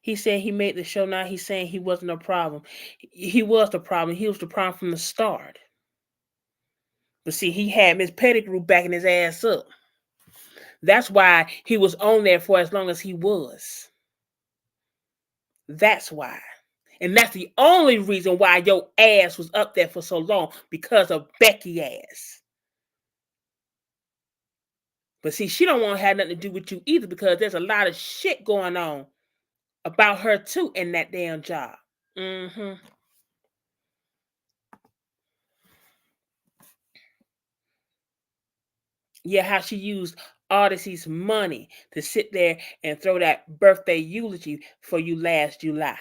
He said he made the show. Now he's saying he wasn't a problem. He was the problem. He was the problem from the start. But see, he had Miss Pettigrew backing his ass up. That's why he was on there for as long as he was. That's why. And that's the only reason why your ass was up there for so long, because of Becky ass. But see, she don't want to have nothing to do with you either, because there's a lot of shit going on about her too in that damn job. Mm-hmm. Yeah, how she used Odyssey's money to sit there and throw that birthday eulogy for you last July.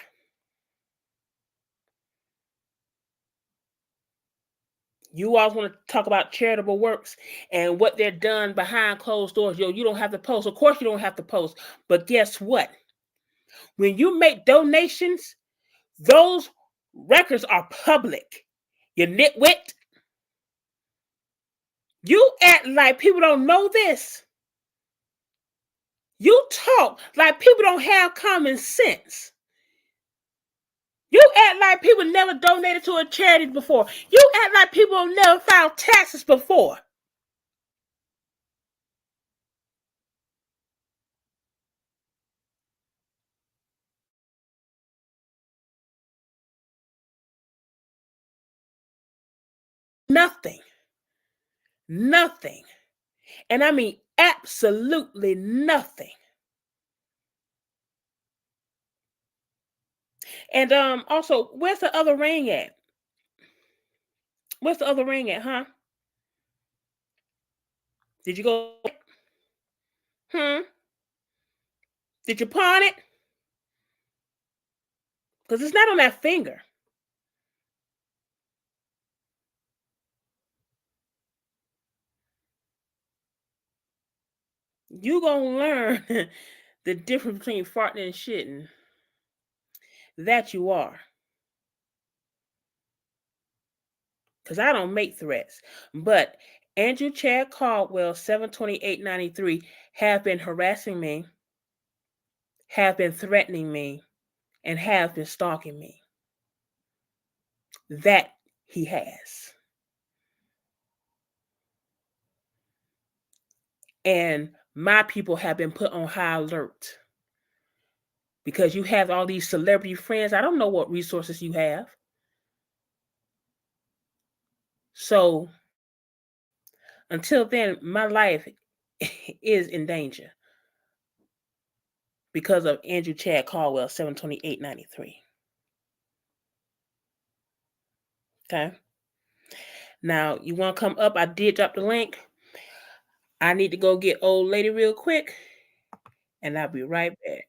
You always want to talk about charitable works and what they're done behind closed doors. Yo, you don't have to post. Of course you don't have to post. But guess what? When you make donations, those records are public. You nitwit. You act like people don't know this. You talk like people don't have common sense. You act like people never donated to a charity before. You act like people never filed taxes before. Nothing. Nothing. And I mean absolutely nothing. And also, where's the other ring at? Where's the other ring at, huh? Did you go? Did you pawn it? Because it's not on that finger. You gonna learn the difference between farting and shitting. That you are. Because I don't make threats. But Andrew Chad Caldwell, 72893, have been harassing me, have been threatening me, and have been stalking me. That he has. And my people have been put on high alert. Because you have all these celebrity friends. I don't know what resources you have. So until then, my life is in danger because of Andrew Chad Caldwell, 72893. Okay. Now, you want to come up? I did drop the link. I need to go get old lady real quick, and I'll be right back.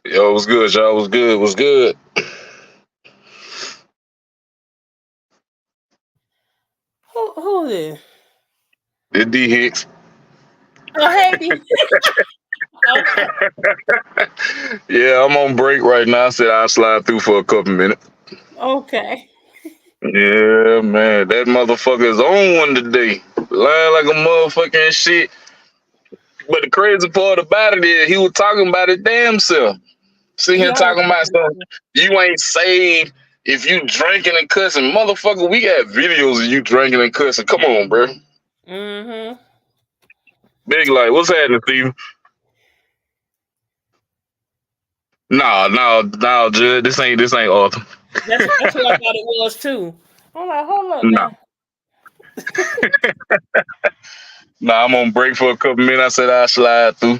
Yo, what's good, y'all? What's good? What's good? Who is this? It's D Hicks. Oh, hey, D. Okay. Yeah, I'm on break right now. I said I'll slide through for a couple minutes. Okay. Yeah, man. That motherfucker is on one today. Lying like a motherfucking shit. But the crazy part about it is he was talking about his damn self. See He him always talking about talking about something. You ain't saved if you drinking and cussing. Motherfucker, we got videos of you drinking and cussing. Come on, bro. it. Mm-hmm. Big like, what's happening, Steve? Nah, Jud. This ain't Arthur. That's what I thought it was too. I'm like, hold up Nah. now. Nah, I'm on break for a couple minutes. I said I'll slide through.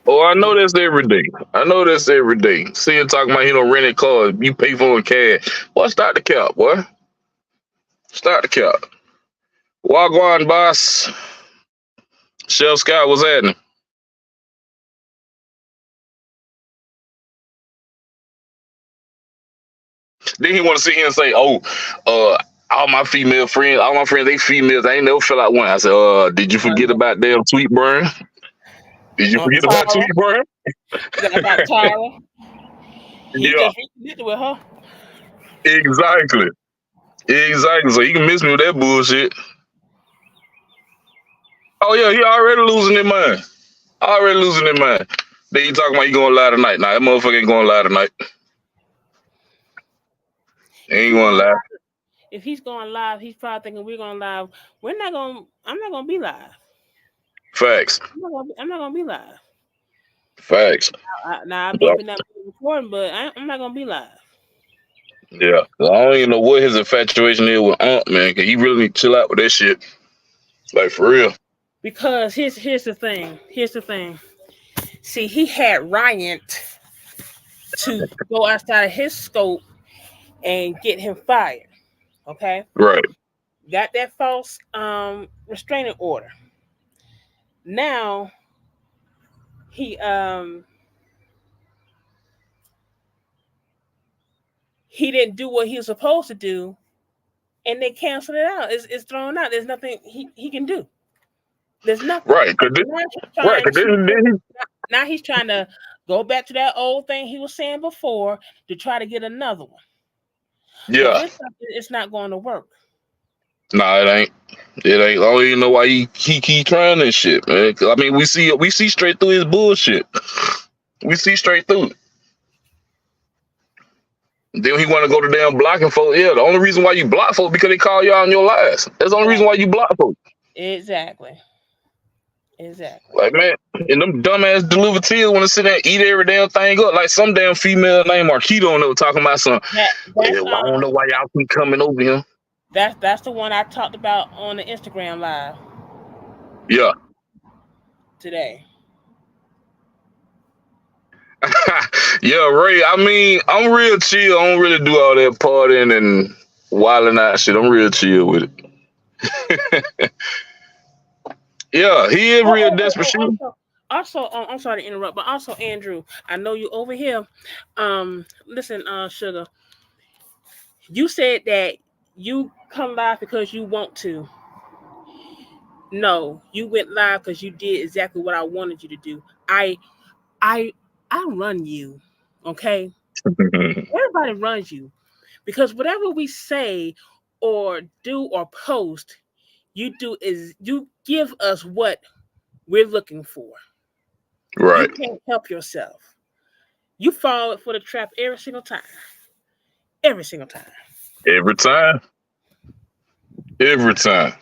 Oh, I know that's every day. I know that's every day. See him talking about he don't rent a car. You pay for a cash. Boy, start the cap, boy. Start the cap. Wagwan, boss. Chef Scott, what's happening? Then he want to sit here and say, oh, all my friends, they females. I ain't never feel like one. I said, did you forget about damn Sweet Burn? Did you forget about Tara. Sweet Burn? Forgot about Tara. He Yeah, just reconnected with her. exactly. Exactly. So he can miss me with that bullshit. Oh, yeah, he already losing his mind. Already losing his mind. Then you talking about you going live tonight. Nah, that motherfucker ain't going live tonight. He If ain't he's going going live. live, if he's going live, he's probably thinking we're going live. I'm not gonna be live. Facts. I'm not gonna be live. Facts. Now I'll be Yeah. up in that recording, but I'm not gonna be live. Yeah. I don't even know what his infatuation is with Aunt, man, because he really need to chill out with that shit. Like, for real. Because here's the thing. Here's the thing. See, he had Ryan to go outside of his scope and get him fired. Okay, Right. got that false restraining order. Now he he didn't do what he was supposed to do, and they canceled it out. It's thrown out. There's nothing he can do. There's nothing. Right. Cause Now he's right. trying Cause to then now he's trying to go back to that old thing he was saying before to try to get another one. But yeah. it's not going to work. Nah, it ain't. It ain't. I don't even know why he keep trying this shit, man. 'Cause, I mean, we see straight through his bullshit. We see straight through it. Then he want to go to damn blocking folks. Yeah, the only reason why you block folks because they call you out on your lies. That's the only reason why you block folks. Exactly. Exactly. Like, man, and them dumbass deliver tears want to sit there and eat every damn thing up. Like some damn female named Marquito and they were talking about some. That's Well, I don't know why y'all keep coming over here. that's the one I talked about on the Instagram live Yeah. today. Yeah, Ray. I mean, I'm real chill. I don't really do all that partying and wilding out shit. I'm real chill with it. Yeah, he is real desperate shit. Also, I'm sorry to interrupt, but also, Andrew, I know you over here. Listen, Sugar, you said that you come live because you want to. No, you went live because you did exactly what I wanted you to do. I run you, okay? Everybody runs you because whatever we say or do or post, you do is you give us what we're looking for. You Right. can't help yourself. You fall for the trap every single time. Every single time. Every time. Every time.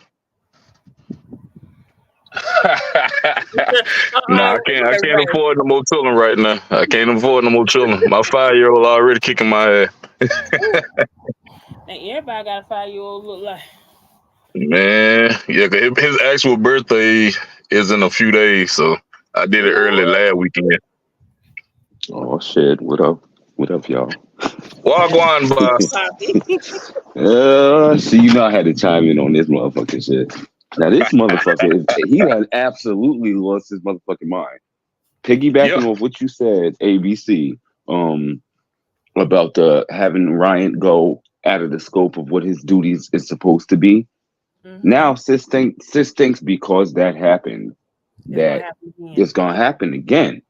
Nah, I can't Right. afford no more children right now. I can't afford no more children. My 5-year-old already kicking my ass. And everybody got a 5-year-old look like. Man, yeah, 'cause his actual birthday is in a few days, so I did it early last weekend. Oh shit! What up? What up, y'all? Wagwan, boss. See, you know I had to chime in on this motherfucking shit. Now this motherfucker, he has absolutely lost his motherfucking mind. Piggybacking Yeah. off what you said, ABC, about having Ryan go out of the scope of what his duties is supposed to be. Mm-hmm. Now sis thinks because that happened, that it's gonna happen again.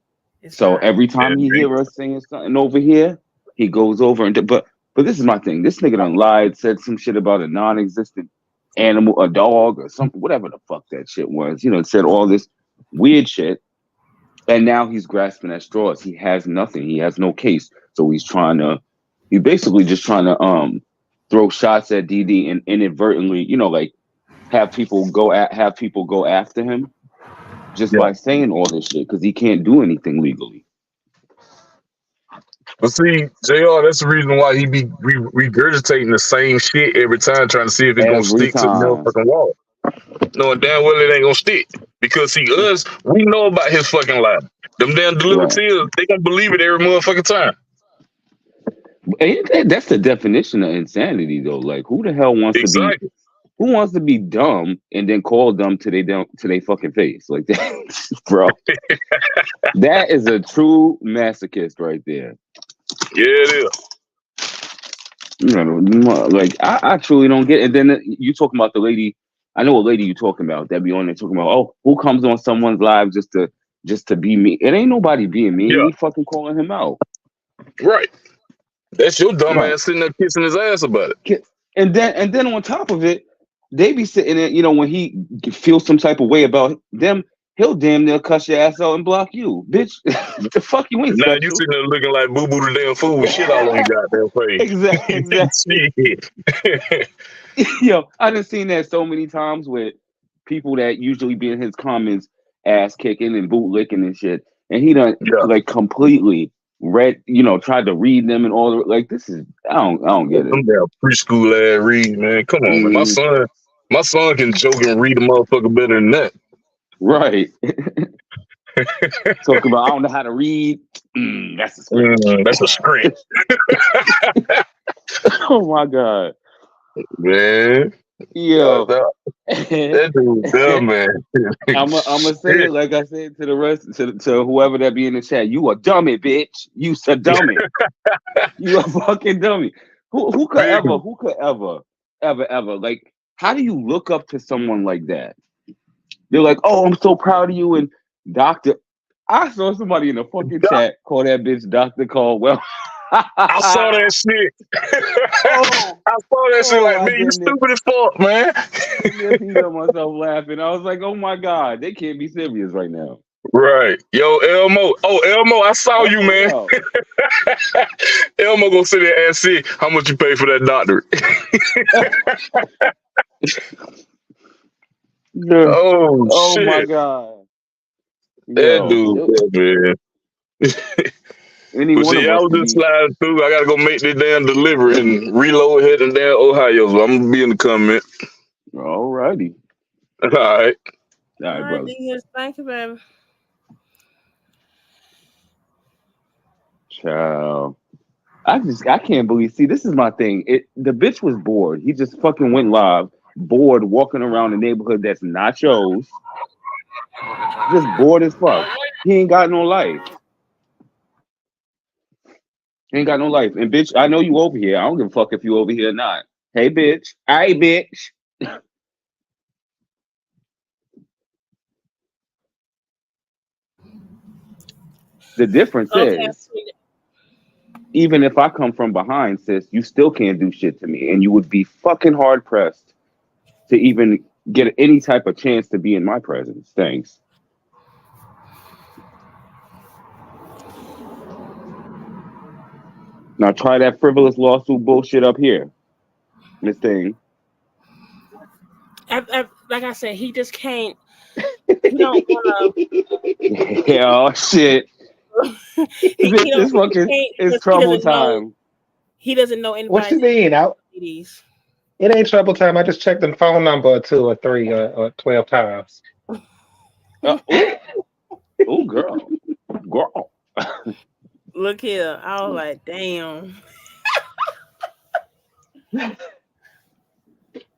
So every time he hear us saying something over here, he goes over and but this is my thing. This nigga done lied, said some shit about a non-existent animal, a dog or something, whatever the fuck that shit was. You know, said all this weird shit, and now he's grasping at straws. He has nothing. He has no case. So he's basically just trying to throw shots at DD and inadvertently, you know, like have people go after him just by saying all this shit because he can't do anything legally. But see, JR, that's the reason why he be regurgitating the same shit every time, trying to see if it's gonna Every stick to the time. motherfucking wall. Knowing damn well it ain't gonna stick. Because see, we know about his fucking lie. Them damn delivered tears, they gonna believe it every motherfucking time. That's the definition of insanity, though. Like, who the hell wants to be? Who wants to be dumb and then call dumb to their fucking face like that, bro? That is a true masochist right there. Yeah, it is. You know, like I truly don't get it. And then you talking about the lady. I know what lady you talking about that be on there talking about. Oh, who comes on someone's live just to be me? It ain't nobody being me. We fucking calling him out. Right. That's your dumb ass sitting there kissing his ass about it. And then on top of it, they be sitting there, you know, when he feels some type of way about them, he'll damn near cuss your ass out and block you. Bitch, the fuck you ain't now special. You sitting there looking like Boo Boo the damn fool with shit all on your goddamn face. Exactly. Yo, I done seen that so many times with people that usually be in his comments ass kicking and boot licking and shit. And he done like completely read, you know, tried to read them and all the like this is I don't get it. Them damn preschool ass read, man. Come on, man. My son can joke and read a motherfucker better than that. Right. Talk about I don't know how to read. That's a script. That's a script. Oh my god. Man. Yo. That dude dumb, man. I'm gonna say it like I said to the rest to whoever that be in the chat. You a dummy, bitch. You a dummy. You a fucking dummy. Who could ever like how do you look up to someone like that? They're like, oh, I'm so proud of you and Dr. I saw somebody in the fucking chat call that bitch Dr. Caldwell. I saw that shit. I saw that shit like, man, you stupid as fuck, man. I peed on myself laughing. I was like, oh my God, they can't be serious right now. Right. Yo, Elmo. Oh, Elmo, I saw you, man. Elmo gonna sit there and see how much you pay for that doctorate. Oh, shit. My God. That dude, man. But see, I was just sliding through. I gotta go make this damn delivery and reload here in damn Ohio. So I'm gonna be in the comment. All righty. All right. All right, brother. Thank you, baby. Ciao. I can't believe. See, this is my thing. The bitch was bored. He just fucking went live, bored, walking around the neighborhood that's not yours, just bored as fuck. He ain't got no life. He ain't got no life. And bitch, I know you over here. I don't give a fuck if you over here or not. Hey, bitch. Hey, bitch. The difference is, even if I come from behind, sis, you still can't do shit to me. And you would be fucking hard pressed to even get any type of chance to be in my presence. Thanks. Now try that frivolous lawsuit bullshit up here, Miss Thing. Like I said, he just can't. He don't want to. Yeah, shit. This fucking is trouble time. He doesn't know anybody. What you mean? It ain't trouble time. I just checked the phone number 2 or 3 or 12 times. Oh, girl. Look here. I was like, damn.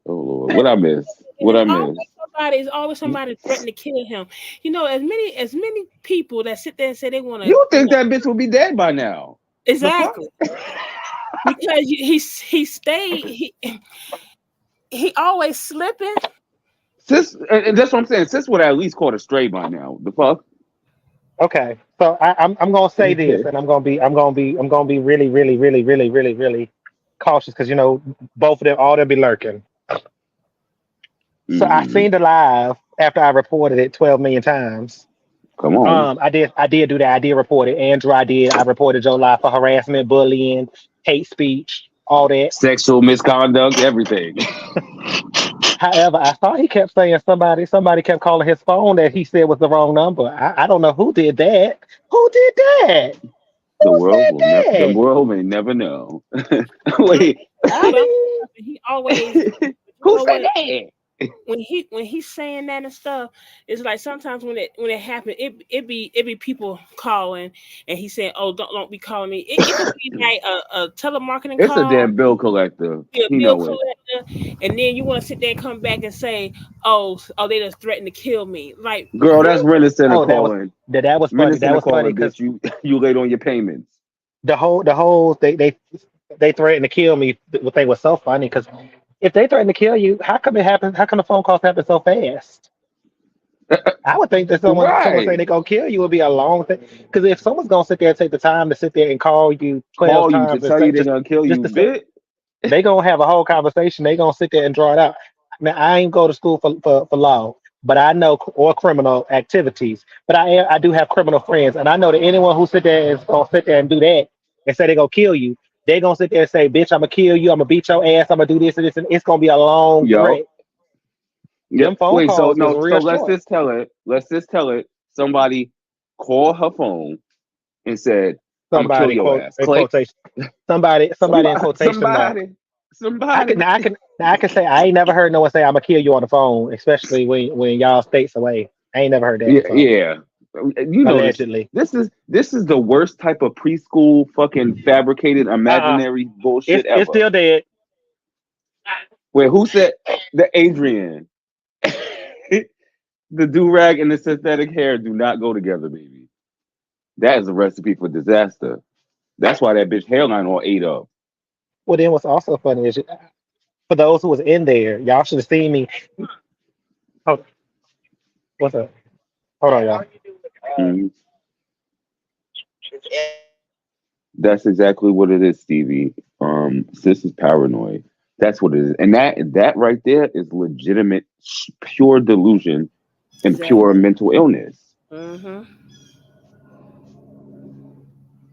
Oh, Lord. What I miss? It's always somebody threatening to kill him. You know, as many people that sit there and say they want to. You think that bitch will be dead by now? Exactly. Because he always slipping. Sis, and that's what I'm saying. Sis would at least caught a stray by now. The fuck? Okay, so I'm gonna say this, and I'm gonna be really, really, really, really, really, really cautious because both of them, all them be lurking. So I seen the live after I reported it 12 million times. Come on. I did do that. I did report it. Andrew, I reported Joe live for harassment, bullying, hate speech, all that. Sexual misconduct, everything. However, I thought he kept saying somebody kept calling his phone that he said was the wrong number. I don't know who did that. Who did that? The world may never know. Wait. He always who said that? When he's saying that and stuff, it's like sometimes when it happened, it be people calling and he's saying, "Oh, don't be calling me." It could be like a telemarketing call. It's a damn bill collector. And then you want to sit there and come back and say, "Oh, they just threatened to kill me." Like, girl, that's Renner Center calling. That was funny. That was funny because you late on your payments. The whole they threatened to kill me. The thing was so funny because. If they threaten to kill you, how come it happens? How come the phone calls happen so fast? I would think that someone saying they're gonna kill you would be a long thing. Because if someone's gonna sit there and take the time to sit there and call you 12 times to tell you they're gonna kill you, they gonna have a whole conversation. They gonna sit there and draw it out. Now I ain't go to school for law, but I know or criminal activities. But I do have criminal friends, and I know that anyone who sit there is gonna sit there and do that and say they're gonna kill you. They're going to sit there and say, bitch, I'm going to kill you. I'm going to beat your ass. I'm going to do this and this. And it's going to be a long threat. Yep. Wait, so let's just tell it. Somebody called her phone and said, I'm going to kill your ass. Somebody in quotation marks. Somebody. I can say, I ain't never heard no one say, I'm going to kill you on the phone, especially when y'all states away. I ain't never heard that. Yeah. You know, allegedly. This is the worst type of preschool fucking fabricated imaginary bullshit ever. It's still dead. Wait, who said the Adrian? The do-rag and the synthetic hair do not go together, baby. That is a recipe for disaster. That's why that bitch hairline all ate up. Well, then what's also funny is for those who was in there, y'all should have seen me. Oh, what's up? Hold on, y'all. Mm-hmm. That's exactly what it is, Stevie. Sis is paranoid. That's what it is, and that right there is legitimate, pure delusion and pure mental illness. Mm-hmm.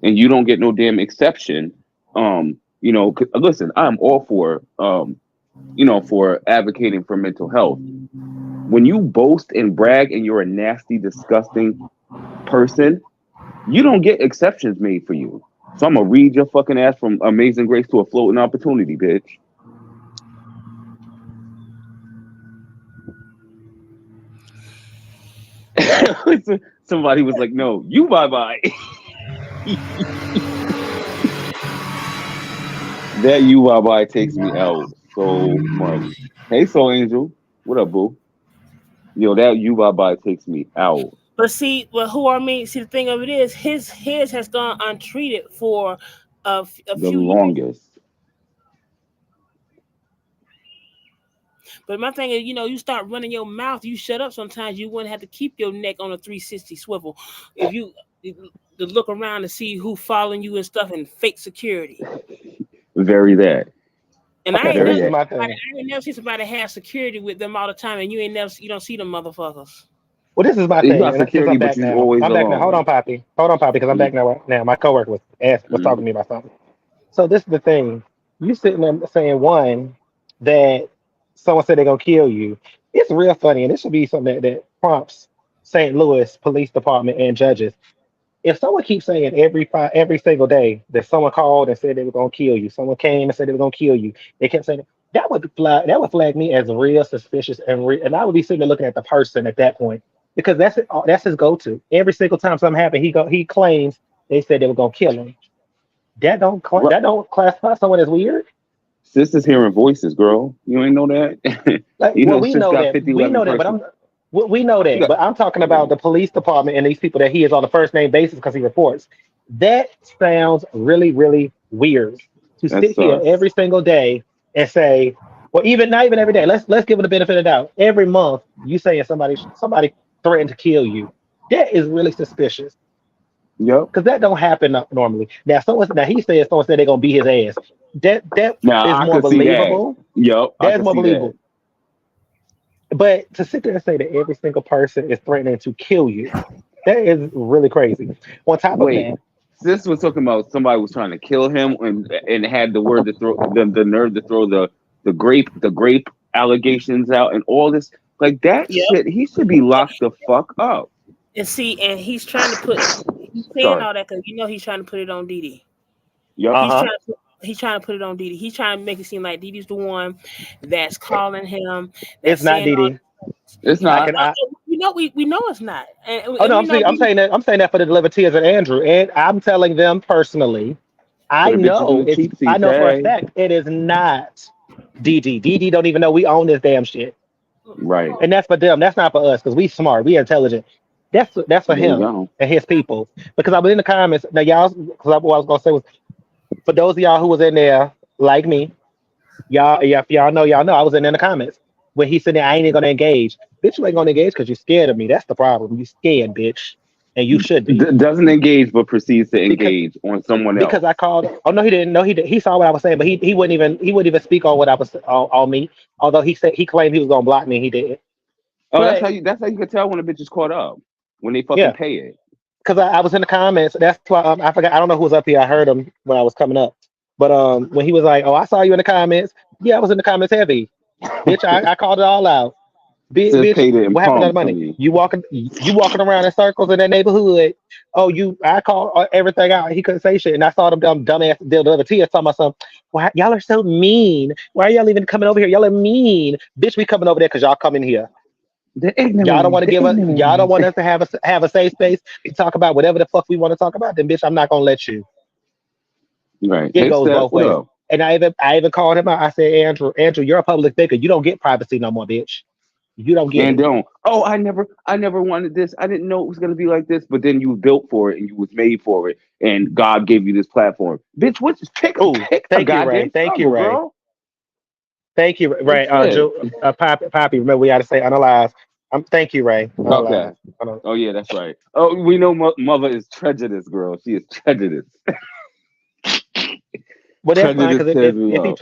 And you don't get no damn exception. Listen, I'm all for for advocating for mental health. When you boast and brag and you're a nasty, disgusting person, you don't get exceptions made for you. So I'm gonna read your fucking ass from Amazing Grace to a Floating Opportunity, bitch. Somebody was like, "No, you bye." That you takes me out so much. Hey, Soul Angel. What up, boo? Yo, that you takes me out. But see, well, who I mean, see, the thing of it is, his has gone untreated for a The few years. longest. But my thing is, you start running your mouth, you shut up. Sometimes you wouldn't have to keep your neck on a 360 swivel if you to look around to see who following you and stuff and fake security. Very that. And I Okay, ain't so Very never this is that. my I thing. ain't never seen somebody have security with them all the time, and you don't see them motherfuckers. Well, this is my You thing, got and since I'm security, but back you now, always I'm back now. alone. Hold on, Poppy, because I'm Mm-hmm. back now. Now, my coworker was talking to me about something. So this is the thing. You sitting there saying one that someone said they're gonna kill you. It's real funny, and it should be something that prompts St. Louis Police Department and judges. If someone keeps saying every single day that someone called and said they were gonna kill you, someone came and said they were gonna kill you, they kept saying that would flag me as real suspicious and I would be sitting there looking at the person at that point because that's his go-to. Every single time something happened, he claims they said they were gonna kill him. That don't classify someone as weird. Sister's hearing voices, girl. You ain't know that? Like, You well, know, sis got 50, we 11 know that, but person. we know She that. got, But I'm talking about yeah, the police department and these people that he is on a first name basis because he reports. That sounds really, really weird to that's sit here us. every single day and say, well, even not even every day. Let's give it the benefit of the doubt. Every month, you saying somebody threatened to kill you. That is really suspicious Yep. because that don't happen normally. Now he says someone said they're gonna beat his ass. That Now is I more could see that. believable. Yep, I That is could more see that. believable. But to sit there and say that every single person is threatening to kill you, that is really crazy. On top of Wait, that, sis was talking about somebody was trying to kill him and had the word to throw the nerve to throw the grape allegations out and all this like that Yep. shit. He should be locked the fuck up. And see, and he's saying Sorry. all that because he's trying to put it on Dee Dee. Yep. uh He's huh, trying to he's trying to put it on Dee Dee. He's trying to make it seem like Dee Dee's the one that's calling him, it's that's not saying all DD. this. It's I not. can. I We know it's not, Oh no, and we know I'm Dee Dee. saying that. I'm saying that for the delivered tears of Andrew, and I'm telling them personally. For I the bitches and know the it's. cheap I seats, know for a hey. fact it is not DD. DD don't even know we own this damn shit, Right. and that's for them. That's not for us because we smart, we intelligent. That's for There you him go. and his people. Because I was in the comments now, y'all. Because what I was gonna say was for those of y'all who was in there like me, y'all, yeah, if y'all know, I was in the comments when he said, I ain't even gonna engage. Bitch, you ain't gonna engage because you're scared of me. That's the problem. You scared, bitch. And you should be. Doesn't engage but proceeds to Because engage on someone because else. I called oh no, he didn't. No, he did. He saw what I was saying, but he wouldn't even speak on what I was on me. Although he claimed he was gonna block me, he didn't. Oh, But that's how you can tell when a bitch is caught up. When they fucking yeah, pay it. because I was in the comments. That's why I forgot. I don't know who was up here. I heard him when I was coming up. But when he was like, "Oh, I saw you in the comments," yeah, I was in the comments heavy. Bitch, I called it all out. Sis Bitch, paid it in what happened to the pumps, money? honey. You walking around in circles in that neighborhood. Oh, I called everything out. He couldn't say shit, and I saw them dumbass deal the other tears talking about something. Why y'all are so mean? Why are y'all even coming over here? Y'all are mean, bitch. We coming over there because y'all coming here. The Y'all don't ignorant, want to the give us. Y'all don't ignorant. want us to have a safe space to talk about whatever the fuck we want to talk about. Then, bitch, I'm not gonna let you. Right. It Hey, goes Steph, both what ways. up? And I even called him out. I said, Andrew, you're a public figure. You don't get privacy no more, bitch. You don't get And it. don't. Oh, I never wanted this. I didn't know it was gonna be like this. But then you was built for it and you was made for it, and God gave you this platform. Bitch, pick Oh, pick a thank you, Ray. goddamn Thank you, struggle, Ray. girl. Thank you, Like Ray. shit. Poppy. Remember, we got to say unalive. Thank you, Ray. Okay. Unalive. Oh yeah, that's right. Oh, we know mother is prejudiced, girl. She is prejudiced. Well, that's fine Prejudice because tears me up.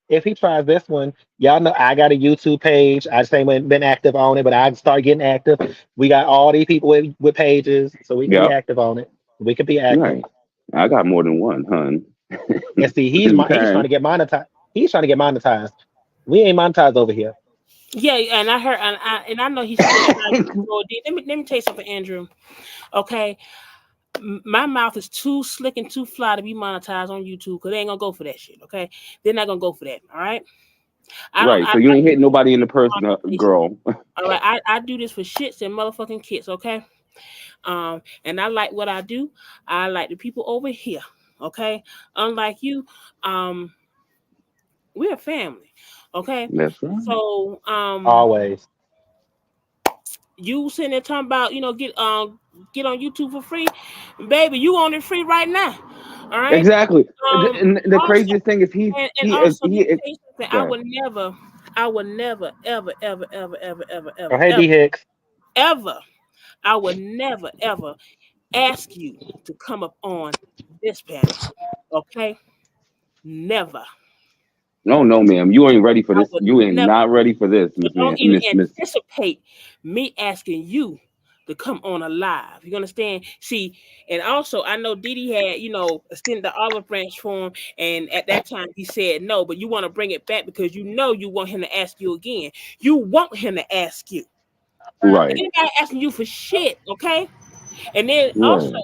if he tries this one, y'all know I got a YouTube page. I just ain't been active on it, but I can start getting active. We got all these people with pages, so we can be Yep. active on it. We can be active. Right. I got more than one, hun. And see, he's trying Okay. to get monetized. He's trying to get monetized. We ain't monetized over here. Yeah, and I heard, and I know he's still trying to go deep. Let me tell you something, Andrew. Okay, my mouth is too slick and too fly to be monetized on YouTube because they ain't gonna go for that shit. Okay, they're not gonna go for that. All right, I don't. Right. So you I ain't do hit this nobody in the for person, monetization. girl. All right, I do this for shits and motherfucking kits. Okay, and I like what I do. I like the people over here. Okay, unlike you, um. We're a family. Okay. That's right. So Always. you sitting there talking about, get on YouTube for free, baby. You on it free right now. All right. Exactly. Um. And the Also, craziest thing is and also, let me he tell you something. go ahead. I would never, ever, ever, ever, ever, ever, Oh, ever, hey, D ever, Hicks. ever. I would never, ever ask you to come up on this panel. Okay. Never. No, no, ma'am. You ain't ready for I this. would You ain't never. not ready for this, So Miss don't Man, even Miss. anticipate me asking you to come on a live. You understand? See, and also I know Didi had, extended the olive branch for him, and at that time he said no, but you want to bring it back because you want him to ask you again. You want him to ask you. Right, Anybody asking you for shit, okay? And then also right.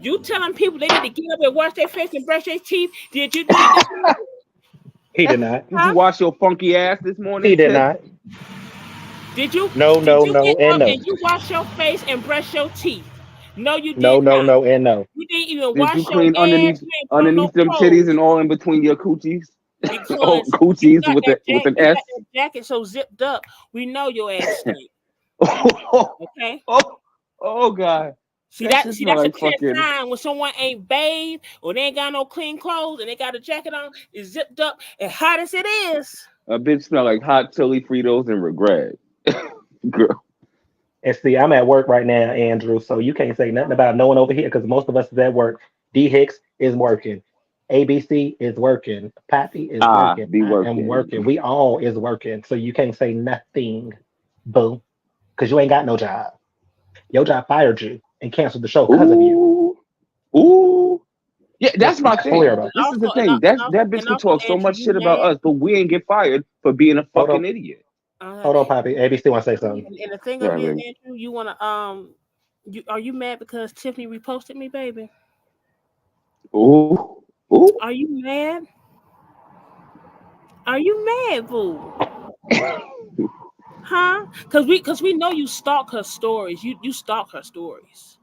you telling people they need to get up and wash their face and brush their teeth. Did you do it this morning? He did not. Did you Huh? wash your funky ass this morning, He did Tiff? not. Did you No, did no, you get no, and up no. and you wash your face and brush your teeth? No, you No, did no, not. no, and no. You didn't even Did you wash your clean ass. You ain't put on no underneath them titties and clothes all in between your coochies? Oh, because coochies with an you S. got that jacket so zipped up. We know your ass stink. oh, Okay. oh, God. That shit See smell that's a like clear fucking. sign when someone ain't bathed or they ain't got no clean clothes and they got a jacket on, it's zipped up and hot as it is. A bitch smell like hot chili Fritos and regret. Girl. And see, I'm at work right now, Andrew, so you can't say nothing about no one over here because most of us is at work. D Hicks is working. ABC is working. Pappy is working. Be I am working. working. We all is working. So you can't say nothing, boo, because you ain't got no job. Your job fired you and canceled the show because of you. Ooh. Ooh. Yeah, Let's that's be my clear thing. though. This is the thing. That bitch can talk so Andrew, much you shit about mad? us, but we ain't get fired for being a Hold fucking on. idiot. Hold on, Pappy. ABC want to say something. And the thing of Right, it is, baby. Andrew, you wanna are you mad because Tiffany reposted me, baby? Ooh. Ooh. Are you mad? Are you mad, boo? Huh? Cause we know you stalk her stories. You stalk her stories.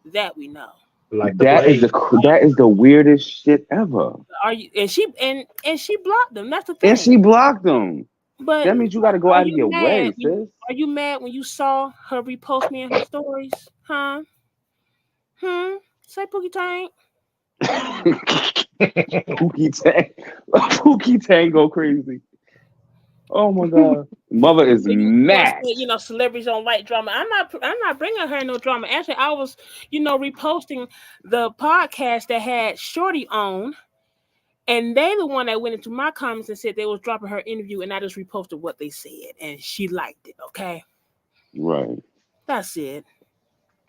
That we know. Like the plague. That is the weirdest shit ever. Are you and she blocked them. That's the And she thing. blocked them. But That means you got to go are out of you your mad way, when sis. are you mad when you saw her repost me in her stories? Huh? Say Pookie Tank. Pookie Tang, Pookie Tang go crazy. Oh my god, mother is You want to mad. say, celebrities don't like drama. I'm not bringing her no drama. Actually, I was, reposting the podcast that had Shorty on, and they the one that went into my comments and said they was dropping her interview, and I just reposted what they said, and she liked it. Okay, Right. that's it.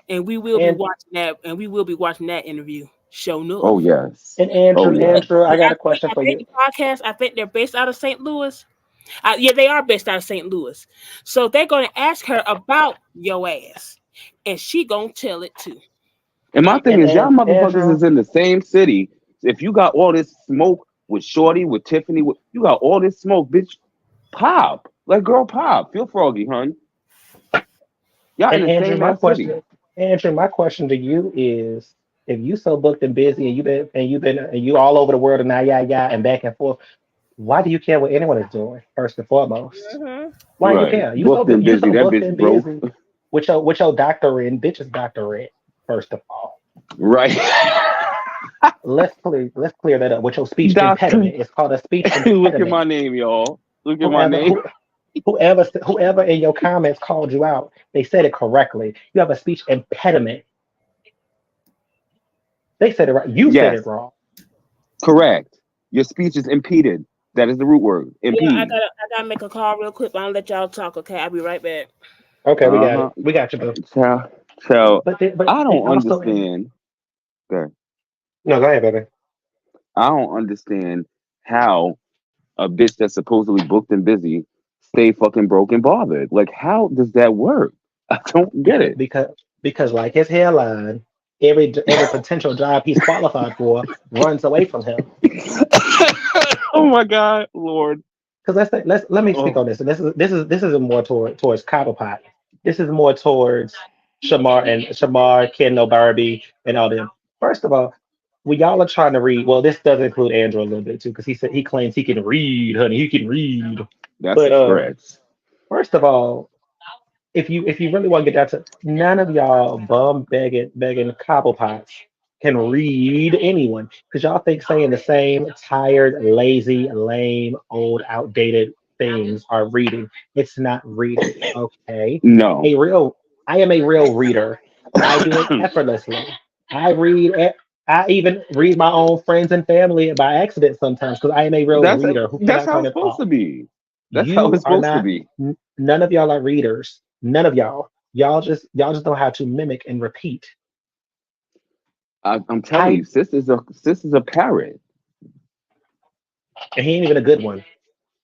And we will be and watching that, and we will be watching that interview. Show Oh enough. yes. and Oh Andrew, yes. Andrew, I got I a think, question I for think you. the podcast. I think they're based out of St. Louis. Yeah, they are based out of St. Louis. So they're going to ask her about your ass, and she gonna tell it too. And my thing And, is, y'all motherfuckers Andrew, is in the same city. If you got all this smoke with Shorty, with Tiffany, you got all this smoke, bitch. Pop, like girl, pop. Feel froggy, hun. Y'all in and the Andrew, same ass city. My question to you is, if you so booked and busy and you all over the world and now yeah and back and forth, why do you care what anyone is doing? First and foremost, Mm-hmm. why you Right. care? Booked and You busy. so That booked bitch and broke. busy with your doctorate, bitch's doctorate. First of all, Right. let's clear that up with your speech Doctor. impediment. It's called a speech Look at impediment. my name, y'all. Look at my Whoever name. who, whoever in your comments called you out, they said it correctly. You have a speech impediment. They said it right. You said Yes. it wrong. Correct. Your speech is impeded. That is the root word. Yeah, Impede. I gotta make a call real quick. But I'll let y'all talk. Okay, I'll be right back. Okay, we got Uh-huh. it. We got you, boo. So But I it don't also understand. Okay. no. Go ahead, baby. I don't understand how a bitch that's supposedly booked and busy stay fucking broke and bothered. Like, how does that work? I don't get Because it. because because like his hairline, every potential job he's qualified for runs away from him. Oh my God, Lord. Because let me speak Oh, on this. And this is more towards Cobblepot. This is more towards Shamar, Kendall, Barbie, and all them. First of all, Well, y'all are trying to read. Well, this does include Andrew a little bit too, because he said he claims he can read, honey. He can read. That's But a stretch. first of all, if you really want to get down to, none of y'all bum begging cobblepots can read anyone, because y'all think saying the same tired, lazy, lame, old, outdated things are reading. It's not reading. Okay, No. a real I am a real reader. I do it effortlessly. I read. I even read my own friends and family by accident sometimes because I am a real That's reader who that's cannot how turn it's it supposed off. to be. That's how You it's are supposed to not. be. None of y'all are readers. None of y'all. Y'all just know how to mimic and repeat. I'm telling I you, sis is a parrot. and he ain't even a good one.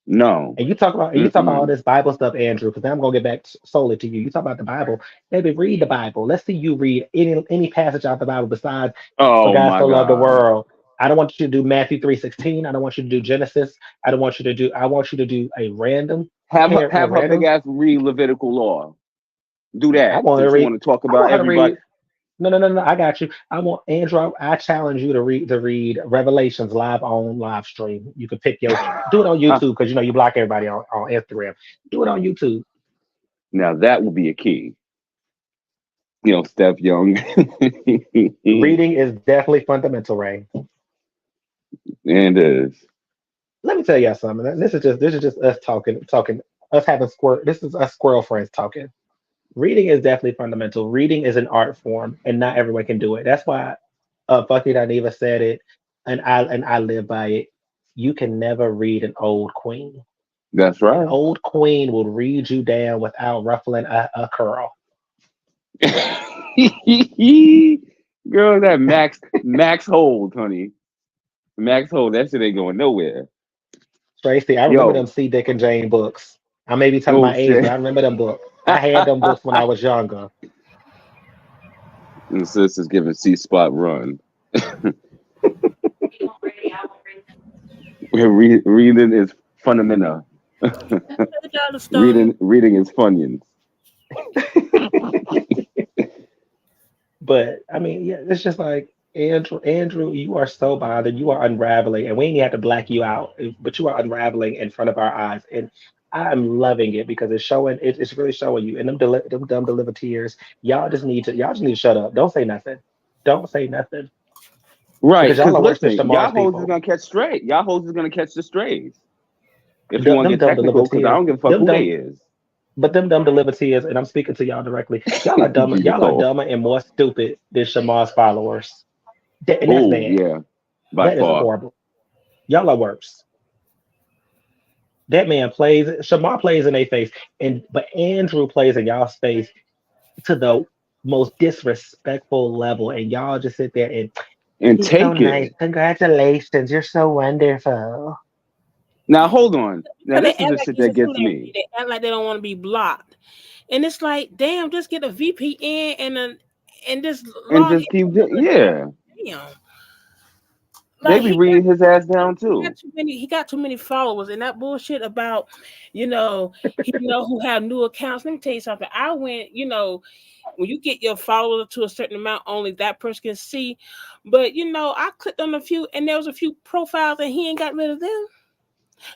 No. And you talk about all Mm-mm. this Bible stuff, Andrew, because I'm gonna get back solely to you. You talk about the Bible. Maybe read the Bible. Let's see you read any passage out the Bible besides "For Oh God my so loved the God. world." I don't want you to do Matthew 3:16. I don't want you to do Genesis. I don't want you to do. I want you to do a random a Have her big random. ass read Levitical law. Do I that want her to since you read. want to talk I about want her to everybody. read. No. I got you. I want Andrew. I challenge you to read Revelations live on live stream. You can pick your do it on Uh, YouTube because you know you block everybody on Instagram. Do it on YouTube. now that would be a key. Steph Young. Reading is definitely fundamental, Ray. And is. Let me tell y'all something. This is just us talking, us having squirrel. This is us squirrel friends talking. Reading is definitely fundamental. Reading is an art form, and not everyone can do it. That's why Bucky Dineva said it, and I live by it. You can never read an old queen. That's An right. old queen will read you down without ruffling a curl. Girl, that Max hold, honey. Max hold. That shit ain't going nowhere. Tracy, I remember them Yo. C. Dick and Jane books. I may be telling Oh my age, but shit. I remember them books. I had them books when I was younger. And sis is giving C spot run. Reading is fundamental. Y'all the stuff. Reading is funyuns. But I mean, yeah, it's just like Andrew, you are so bothered. You are unraveling, and we ain't have to black you out, but you are unraveling in front of our eyes, and I'm loving it because it's showing. It's really showing you. And them dumb deliver tears. Y'all just need to shut up. Don't say nothing. Don't say nothing Right, because y'all because are worse than listen, y'all Shamar's hoes is people. gonna catch straight. Y'all hoes is gonna catch the strays. If you want to Them get dumb deliver technical, because I tears. don't give a fuck Them who they dumb. is. But them dumb deliver tears, and I'm speaking to y'all directly. Y'all are dumber. Y'all are Yo. dumber and more stupid than Shamar's followers. And that's Oh bad. yeah, by That is far. horrible. Y'all are worse. That man plays. Shamar plays in their face, and but Andrew plays in y'all's face to the most disrespectful level, and y'all just sit there and And he's so take nice. it. Congratulations, you're so wonderful. Now hold on. Now Because they this is act the like shit it's that a gets celebrity. me. They act like they don't want to be blocked. And it's like, damn, just get a VPN and just And log in. just yeah. Damn. They Like be reading his ass down too. he got too many followers, and that bullshit about, you know, he know who have new accounts. Let me tell you something. I went, when you get your followers to a certain amount, only that person can see. But I clicked on a few, and there was a few profiles, and he ain't got rid of them.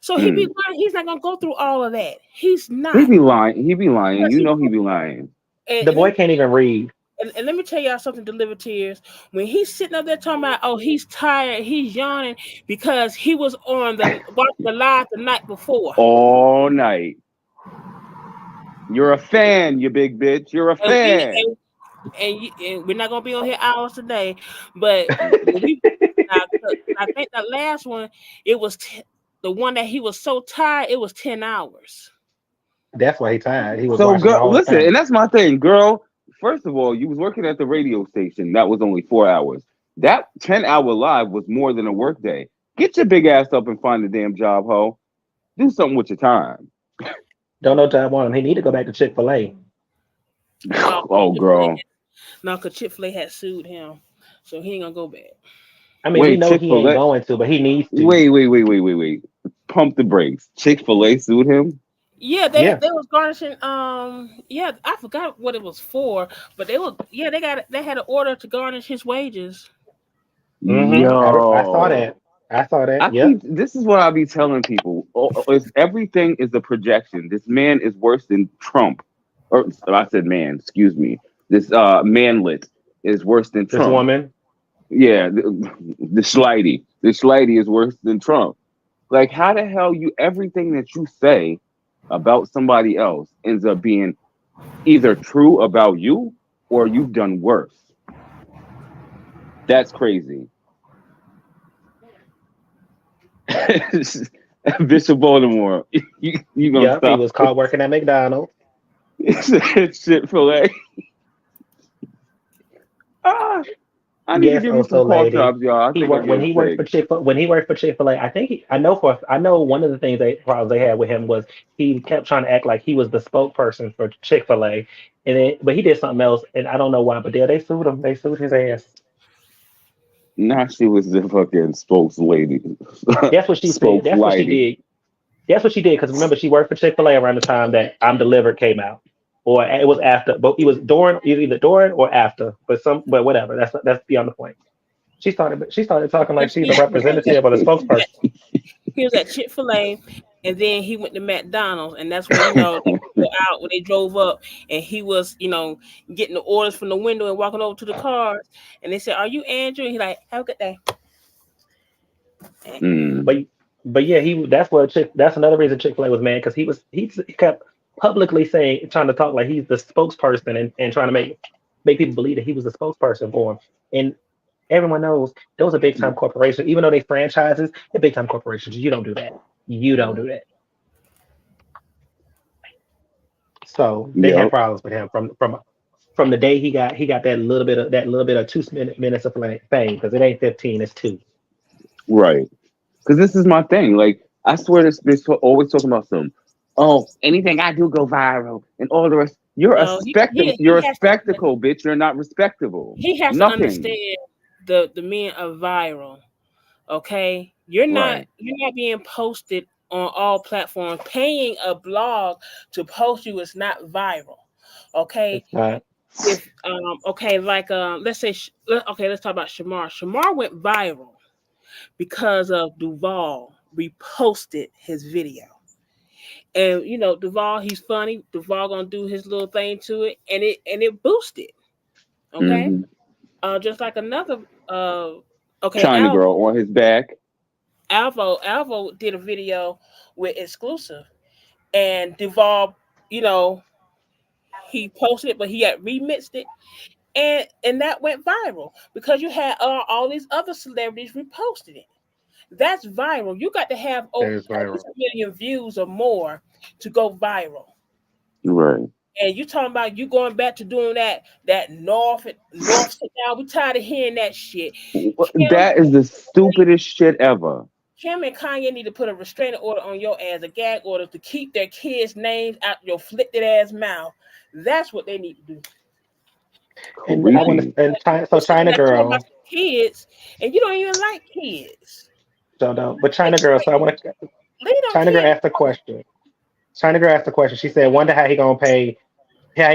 So he be Mm. lying. He's not gonna go through all of that. He's He not. be lying. He be lying. Because You know he be lying. and, The and, let boy me, can't even read. and let me tell y'all something. Deliver tears. When he's sitting up there talking about, oh, he's tired, he's yawning because he was on the watching the live the night before. All night. You're a fan, you big bitch. You're a And we fan. and we're not gonna be on here hours today, but when we I think that last one it was the one that he was so tired it was 10 hours. That's why he tired. He was So, watching the girl, whole listen, thing. and that's my thing, girl. First of all, you was working at the radio station. That was only 4 hours. That 10-hour live was more than a work day. Get your big ass up and find a damn job, ho. Do something with your time. Don't know time on him. He need to go back to Chick-fil-A. No, Oh, girl. no, because Chick-fil-A had sued him, so he ain't gonna go back. I mean, we Wait, know Chick he fil ain't A. going to, but he needs to. Wait. Pump the brakes. Chick fil A sued him? Yeah, they Yeah, they was garnishing. Yeah, I forgot what it was for, but they had an order to garnish his wages. I saw Yo. that. I saw that. Yep. This is what I be telling people. Everything is a projection. This man is worse than Trump. Or I said man, excuse me. This manlet is worse than This Trump. woman. Yeah, the Schleidy. The Schleidy is worse than Trump. Like, how the hell everything that you say about somebody else ends up being either true about you or you've done worse? That's crazy. Bishop Baltimore, you gonna Yep. He stop? was caught working at McDonald's. Shit fillet. Ah, I need to Yes, give you some also pork lady. chops, y'all. I He think I'm worked when getting he worked for sick. Chick-fil-A. I think I know one of the things problems they had with him was he kept trying to act like he was the spokesperson for Chick-fil-A, but he did something else, and I don't know why. But yeah, they sued him. They sued his ass. Now she was the fucking spokes lady, That's what she said. spokes That's what she lady. did. That's what she did. Because remember, she worked for Chick-fil-A around the time that I'm Delivered came out, or it was after. But it was either during or after. But whatever. That's beyond the point. She started talking like she's the representative or the spokesperson. He was at Chick-fil-A, and then he went to McDonald's, and that's when they go out when they drove up, and he was getting the orders from the window and walking over to the cars, and they said, "Are you Andrew?" And he's like, "Have a good day." Mm. But but yeah, that's another reason Chick-fil-A was mad because he kept publicly trying to talk like he's the spokesperson and trying to make people believe that he was the spokesperson for him. And everyone knows those are big time corporations, even though they franchises, they're big time corporations. You don't do that. You don't do that. So they had Yep. problems with him from the day he got that little bit of 2 minutes of fame because it ain't 15, it's 2. Right. Because this is my thing. Like, I swear this always talking about some. Oh, anything I do go viral, and all the rest. You're a No, spectacle. You're he a has to spectacle, bitch. You're not respectable. he has to Nothing. understand the men are viral. Okay, Right. you're not being posted on all platforms. Paying a blog to post you is not viral. Okay, It's not. if okay, like let's say okay, let's talk about Shamar. Shamar went viral because of Duval reposted his video. And Duval, he's funny. Duval gonna do his little thing to it, and it boosted. Okay, Mm-hmm. just like another okay, China girl on his back. Alvo did a video with Exclusive, and Duval, you know, he posted it, but he had remixed it, and that went viral because you had all these other celebrities reposted it. That's viral. You got to have That over is at viral. least 1 million views or more to go viral. Right. And you talking about you going back to doing that north sit down. We tired of hearing that shit. Kim, That is the stupidest shit ever. Kim and Kanye need to put a restraining order on your ass, a gag order to keep their kids' names out your flipped ass mouth. That's what they need to do. And I want to. Creepy. And You So sitting China there talking about girl. kids, and you don't even like kids. So no, but Like, China girl. So I want to. leave them China girl kids. asked a question. China girl asked a question. She said, "Wonder how he gonna pay? How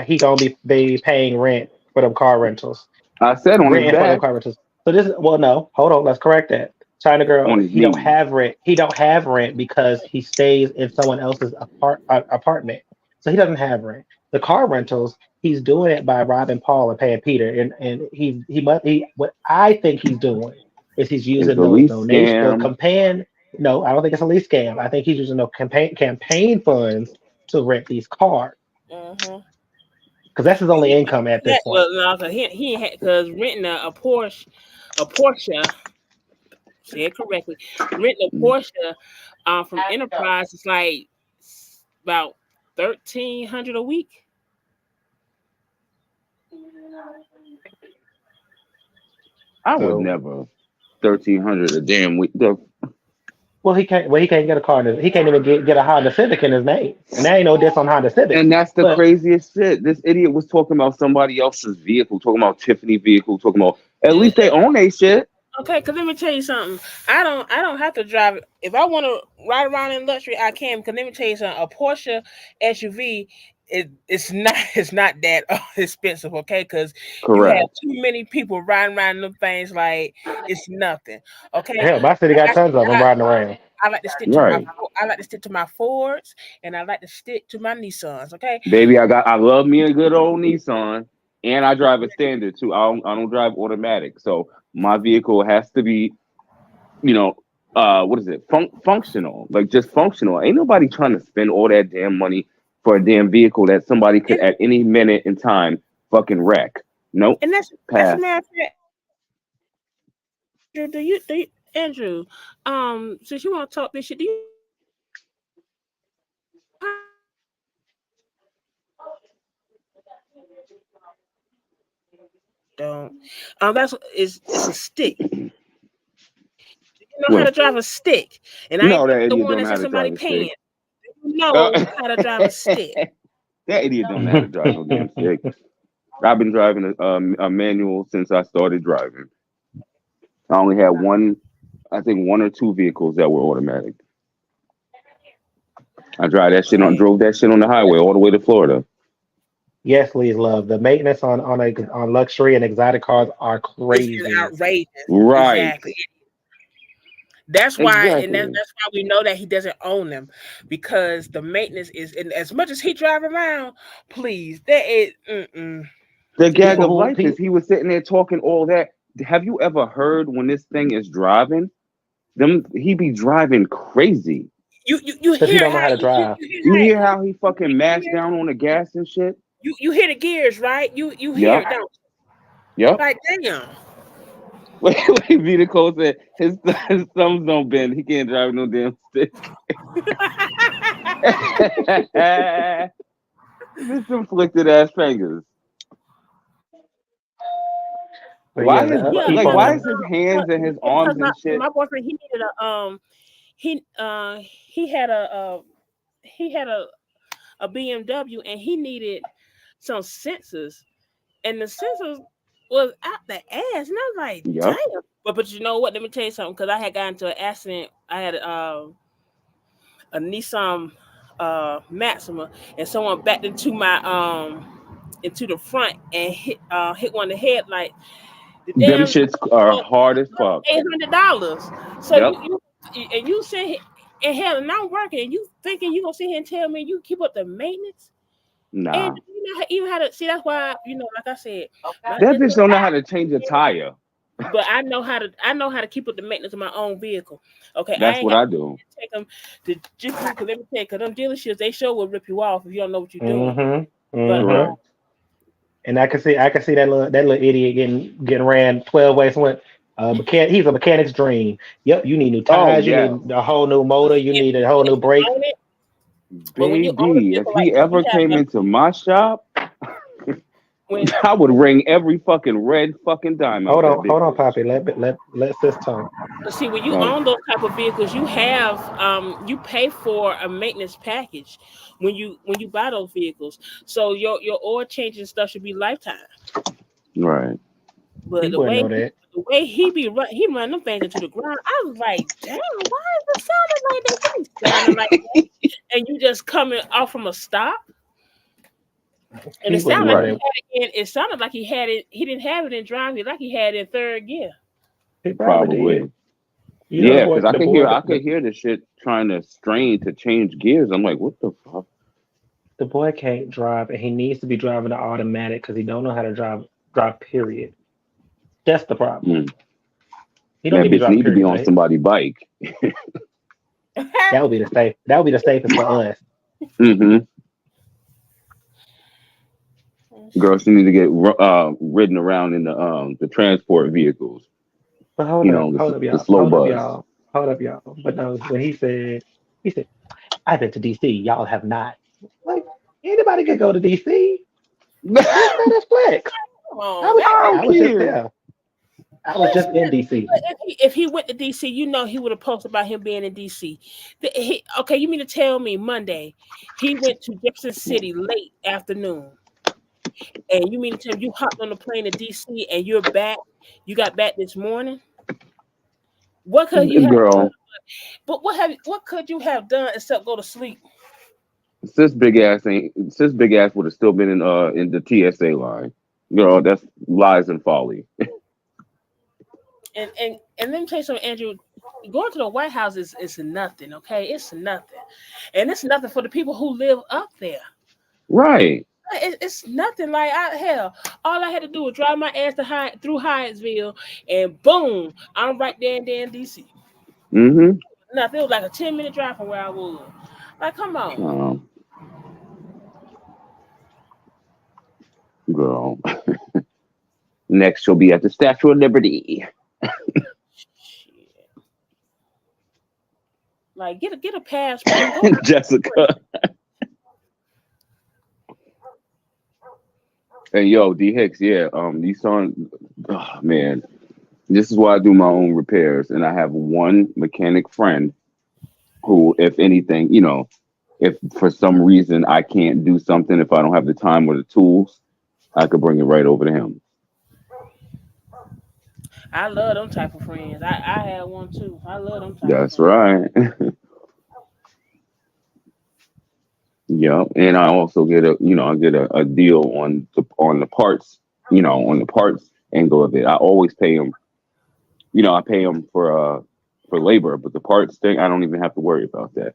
he gonna be paying rent for them car rentals? I said on his Renting for them back, car rentals." So this is well, no, hold on. Let's correct that. China girl. on his He don't knees. have rent. He don't have rent because he stays in someone else's apartment. So he doesn't have rent. The car rentals. He's doing it by robbing Paul and paying Peter, and what I think he's doing is he's It's using the those least donations, those scam. campaign. No, I don't think it's a lease scam. I think he's using those campaign funds to rent these cars Mm-hmm. because that's his only income at this point. Well, no, cause he had because renting a Porsche, say it correctly, renting a Porsche, from Enterprise is like about 1,300 a week. I would So, never 1,300 a damn week. well, he can't. Well, he can't get a car. He can't even get a Honda Civic in his name, and there ain't no diss on Honda Civics. And that's the But craziest shit. This idiot was talking about somebody else's vehicle, talking about Tiffany vehicle, talking about at And least they own their shit. okay, because let me tell you something. I don't have to drive it. If I want to ride around in luxury, I can. Because let me tell you something. A Porsche SUV it's not that expensive, okay? Because you have Correct. too many people riding around them things like it's nothing, okay? Hell, my city got tons of them riding around. I like to stick to Right. my Fords, and I like to stick to my Nissans, okay? Baby, I love me a good old Nissan, and I drive a standard too. I don't drive automatic, so my vehicle has to be, you know, what is it? Functional, like just functional. Ain't nobody trying to spend all that damn money for a damn vehicle that somebody could And, at any minute in time fucking wreck. Nope. and that's a Pass. matter of fact. Andrew, Andrew, since you want to talk this shit, do you don't? It's a stick. You know how to What? drive a stick, and I ain't No, that the idiot one don't know that's how in to drive somebody a stick. pants. You know how to drive a stick. That idiot don't know how to drive no damn stick. I've been driving a manual since I started driving. I only had I think one or two vehicles that were automatic. I Okay. drove that shit on the highway all the way to Florida. Yes, please, love. The maintenance on luxury and exotic cars are It's crazy. outrageous. Right. Exactly. That's why, and Exactly. that's why we know that he doesn't own them, because the maintenance is, and as much as he drive around, please, that is, The see, gag People of who life is he was sitting there talking all that. Have you ever heard when this thing is driving? He be driving crazy. you because he hear don't know how how to drive. You you hear how he fucking mashed hear down on the gas and shit? you hear the gears, right? You hear Yep. it, don't Yep. you? Like, damn. Wait, Vita Cole said his thumbs don't bend. He can't drive no damn stick. This inflicted ass fingers. But yeah, Yeah, because Why people. is his hands and his because arms and shit? my boyfriend, he needed he had he had a BMW, and he needed some sensors, and the sensors was out the ass, and I was like, damn. Yep. But you know what? Let me tell you something, because I had gotten into an accident. I had a Nissan Maxima, and someone backed into my into the front and hit one of the headlights. The Them damn shits are hard as fuck. $800. So Yep. you sit here and hell, and I'm working, and you thinking you gonna sit here and tell me you keep up the maintenance? And Nah. you know even how to see, that's why, like I said, my That business, bitch don't know how to change a tire. but I know how to keep up the maintenance of my own vehicle. Okay, I That's ain't what got I to do. take them to just, because let me tell you, because them dealerships, they sure will rip you off if you don't know what you're doing. Mm-hmm. But Mm-hmm. Correct. And I can see that little idiot getting ran 12 ways. Went he's a mechanic's dream. Yep, you need new Oh tires, you yeah. need a whole new motor, you if need a whole if new you brakes. own it, but when you own a Baby, if vehicle like he that, you ever have came the into my shop, when I would ring every fucking red fucking dime out that big Hold on, bitch. Poppy. Let sis talk. see, when you Oh, own those type of vehicles, you have you pay for a maintenance package when you buy those vehicles. So your oil change and stuff should be lifetime. right. But He wouldn't know that. the way he run them things into the ground, I was like, damn, why is it sounding like that? You ain't sounding like that, and you just coming off from a stop. And He wouldn't know that. it sounded like he had it. He didn't have it in driving, like he had it in third gear. He probably did. Probably. You know, Yeah, because the boy, I could hear the shit trying to strain to change gears. I'm like, what the fuck? the boy can't drive, and he needs to be driving the automatic because he don't know how to drive. Period. That's the problem. Mm. He don't That need to bitch drive. need to be Period. on Right? somebody's bike. That would be the safe. That would be the safest for us. Mm-hmm. Girl, she need to get ridden around in the transport vehicles. But You know, the y'all, slow bus. hold up, y'all. But no, when he said, I've been to DC. Y'all have not. Like anybody could go to DC. That's not a flex. Come I on, was that I I don't was just care. there. I was just in DC. if he went to DC, he would have posted about him being in DC. Okay, you mean to tell me Monday he went to Jefferson City late afternoon, and you mean to tell me you hopped on the plane to DC and you're back? You got back this morning. What could you have done? Girl, But what could you have done except go to sleep? Sis big ass would have still been in the TSA line. That's lies and folly. And let me tell you something, Andrew. Going to the White House is nothing, okay? It's nothing, and it's nothing for the people who live up there. Right. It's nothing. Like hell, all I had to do was drive my ass through Hyattsville, and boom, I'm right there in DC. Mm-hmm. Nothing. It was like a 10-minute drive from where I was. Like, come on. Girl. Next, she'll be at the Statue of Liberty. Shit. Like, get a passport. Jessica. Hey, yo, D Hicks, yeah. These songs, oh, man. This is why I do my own repairs, and I have one mechanic friend who, if anything, if for some reason I can't do something, if I don't have the time or the tools, I could bring it right over to him. I love them type of friends. I had one too. I love them type That's of right. Yeah, and I also get a deal on the parts, on the parts angle of it. I always pay him. I pay him for labor, but the parts thing, I don't even have to worry about that.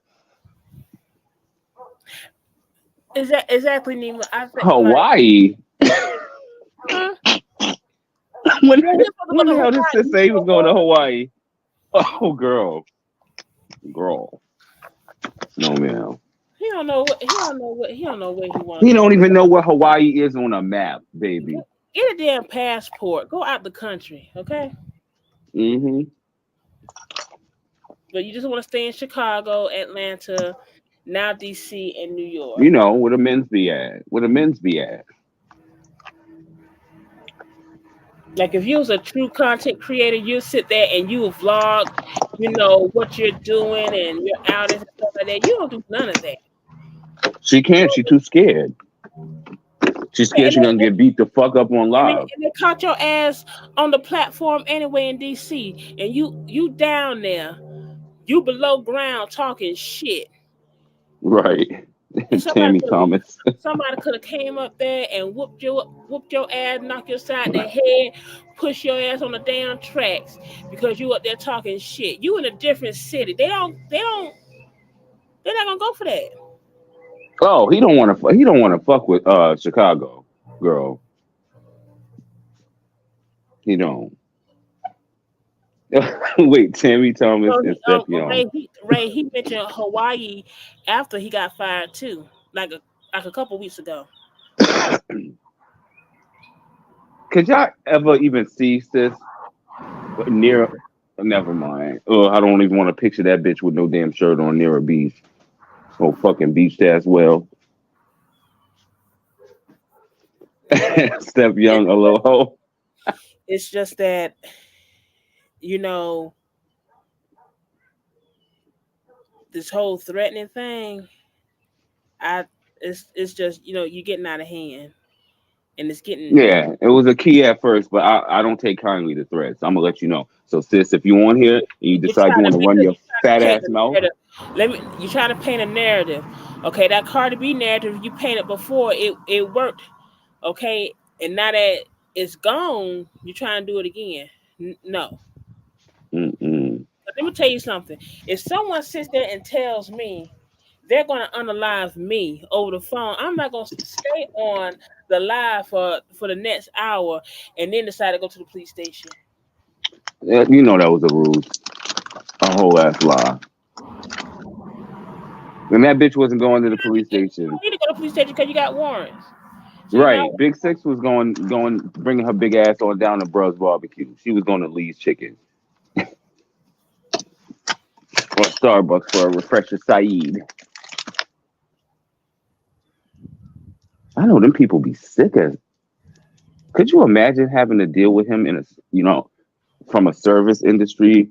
Is that exactly, Nima? I think Hawaii. When the hell did Sis say he was going to Hawaii? Oh, girl. No, man. He don't know where he wants. He don't even know where Hawaii is on a map, baby. Get a damn passport. Go out the country, okay? Mm-hmm. But you just want to stay in Chicago, Atlanta, now DC, and New York. Where the men's be at. Like, if you was a true content creator, you sit there and you vlog, what you're doing and your outings and stuff like that. You don't do none of that. She can't. She's too scared. She's scared she's gonna get beat the fuck up on live. And they caught your ass on the platform anyway in DC, and you down there, you below ground talking shit. Right. Tammy Thomas. Somebody could have came up there and whooped your ass, knock your side the head, push your ass on the damn tracks because you up there talking shit. You in a different city. They're not gonna go for that. Oh, he don't want to fuck with Chicago girl. He don't. Wait, Tammy Thomas and Steph Young. Ray, he mentioned Hawaii after he got fired too, like a couple weeks ago. Could y'all ever even see Sis near? Never mind. I don't even want to picture that bitch with no damn shirt on near a beach. Oh, fucking beach as well. Steph Young, aloha. It's just that, this whole threatening thing, it's just, you're getting out of hand. And it's getting... Yeah, it was a key at first, but I don't take kindly to threats. I'm going to let you know. So, Sis, if you on here and you decide you want to run your fat ass mouth... You're trying to paint a narrative. Okay, that Cardi B narrative you painted before, it worked. Okay, and now that it's gone, you're trying to do it again. No. But let me tell you something. If someone sits there and tells me they're going to unalive me over the phone, I'm not going to stay on the live for the next hour and then decide to go to the police station. Yeah, that was a ruse. A whole ass lie. And that bitch wasn't going to the police station. You need to go to the police station because you got warrants. So right. Big Six was going, bringing her big ass on down to Bruh's Barbecue. She was going to Lee's Chicken. Or Starbucks for a refresher Saeed. I know them people be sick as. Could you imagine having to deal with him in a, from a service industry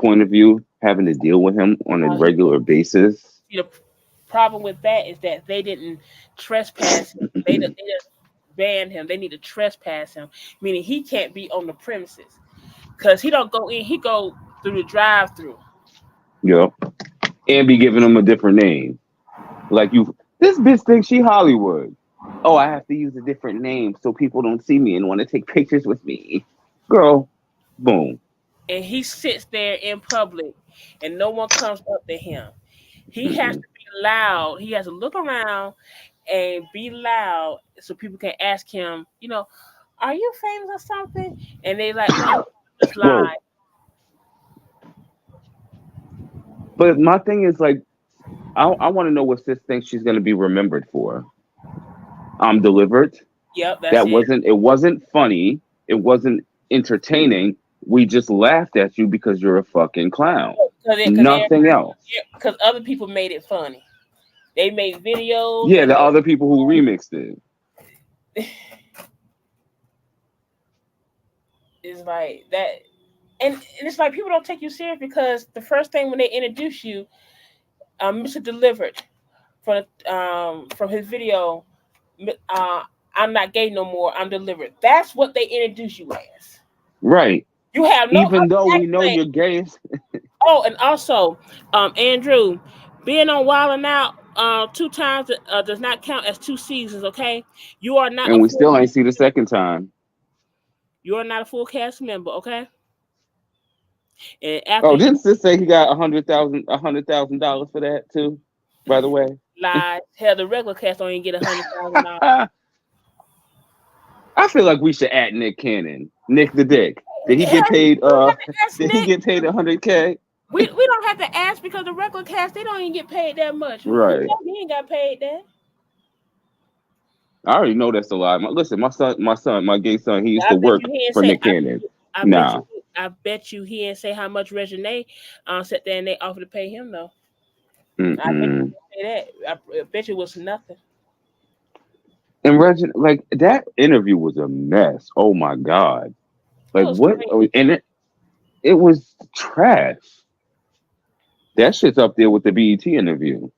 point of view, having to deal with him on a regular basis? The problem with that is that they didn't trespass him. They just banned him. They need to trespass him, meaning he can't be on the premises because he don't go in. He go through the drive-through. Yeah, and be giving them a different name. Like This bitch thinks she Hollywood. Oh, I have to use a different name so people don't see me and want to take pictures with me. Girl, boom. And he sits there in public, and no one comes up to him. He has to Mm-mm. be loud. He has to look around and be loud so people can ask him, are you famous or something? And they like, no, just Whoa. lie. But my thing is like, I want to know what sis thinks she's gonna be remembered for. I'm delivered. Yep, that's That it. wasn't. It wasn't funny. It wasn't entertaining. We just laughed at you because you're a fucking clown. Nothing else. Because other people made it funny. They made videos Yeah, and the other people who remixed it. it's like that. And it's like people don't take you serious because the first thing when they introduce you, Mr. Delivered from his video, uh, I'm not gay no more. I'm delivered. That's what they introduce you as. Right. You have no Even though other we know plan. you're gay. Oh, and also, Andrew, being on Wild and Out 2 times does not count as 2 seasons. Okay, you are not And a we full. still ain't see the second time. You are not a full cast member. Okay, and after Oh, you didn't sis say he got $100,000 for that too? By the way, lied, hell, the regular cast don't even get $100,000. I feel like we should add Nick Cannon, Nick the Dick. Did he Hell, get paid? you don't have to ask Did he Nick. get paid 100K? We don't have to ask because the regular cast they don't even get paid that much. We Right. know he ain't got paid that. I already know that's a lie. Listen, my gay son, he used I to bet work you he didn't for say. Nick Cannon. I bet Nah. you. I bet you he didn't say how much Regine sat there and they offered to pay him though. I bet you Mm-mm. he didn't say that. I bet you it was nothing. And Regin, like that interview was a mess. Oh my god! It Like was what? crazy. Oh, and it was trash. That shit's up there with the BET interview.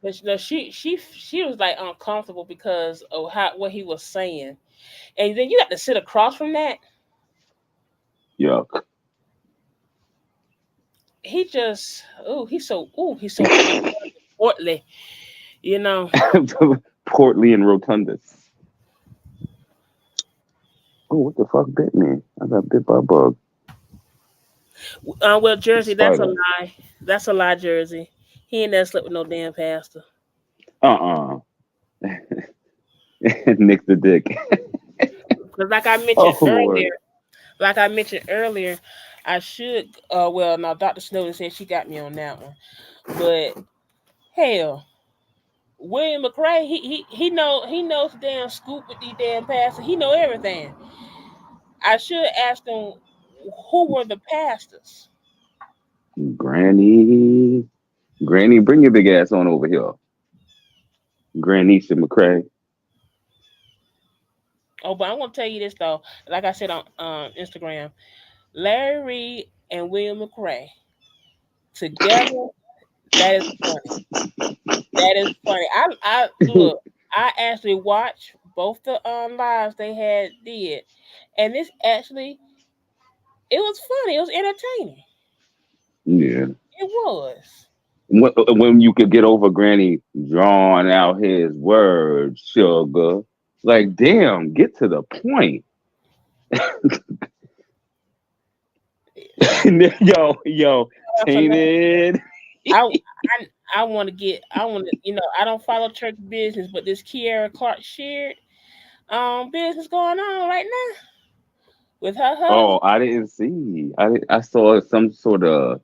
But she was like uncomfortable because of what he was saying, and then you got to sit across from that. Yuck. He's so portly, you know. Portly and rotundous. Oh, what the fuck bit me? I got bit by a bug. Well, A Jersey, that's a spider. lie. That's a lie, Jersey. He ain't never slept with no damn pastor. Uh-uh. Nick the Dick. Because Oh Lord. like I mentioned earlier, I should. Well, now Dr. Snowden said she got me on that one, but hell, William McRae, he knows the damn scoop with these damn pastors. He know everything. I should ask him who were the pastors. Granny. Granny, bring your big ass on over here. Grannisha McCrae. Oh, but I'm gonna tell you this though. Like I said on Instagram, Larry Reed and William McRae together. That is funny. That is funny. I look. I actually watched both the lives they had did, and this actually it was funny. It was entertaining. Yeah. It was. When you could get over Granny drawing out his words, sugar. Like, damn, get to the point. yo, tainted. I I want to get. I want to. I don't follow church business, but this Kiara Clark shared business going on right now with her Oh, husband. I didn't see. I saw some sort of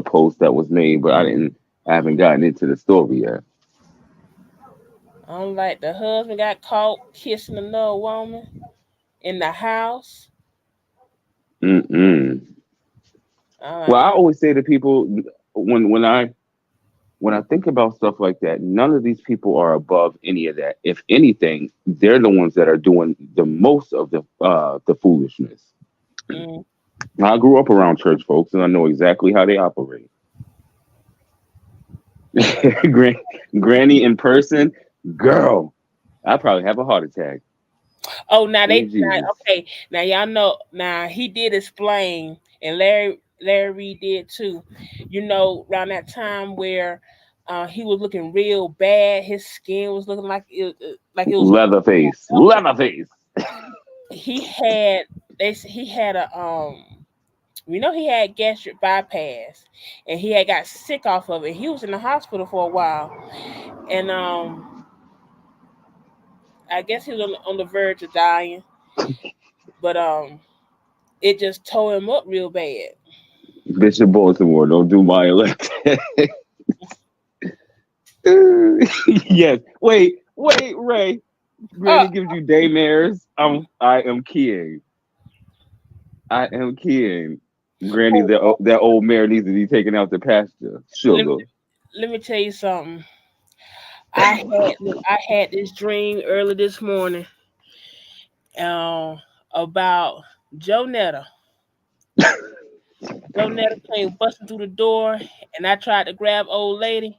post that was made, but I haven't gotten into the story yet. I'm like the husband got caught kissing another woman in the house. Mm-mm. I'm like, Well, I always say to people when I think about stuff like that, none of these people are above any of that. If anything, they're the ones that are doing the most of the foolishness. mm, I grew up around church folks, and I know exactly how they operate. Granny in person, girl, I probably have a heart attack. oh, now Sweet Jesus. okay. Now y'all know. Now he did explain, and Larry Reed did too. Around that time where He was looking real bad. His skin was looking like it was Leatherface. Leatherface. He had he had a we know he had gastric bypass, and he had got sick off of it. He was in the hospital for a while, and I guess he was on the verge of dying, but it just tore him up real bad. Bishop Baltimore, don't do my elect. Yes. Wait, Ray. Granny gives you daymares. I am keying. Granny, that old mare needs to be taken out to pasture. Sugar. Let me tell you something. I had this dream early this morning about Joe Netta. Joe Netta came busting through the door, and I tried to grab old lady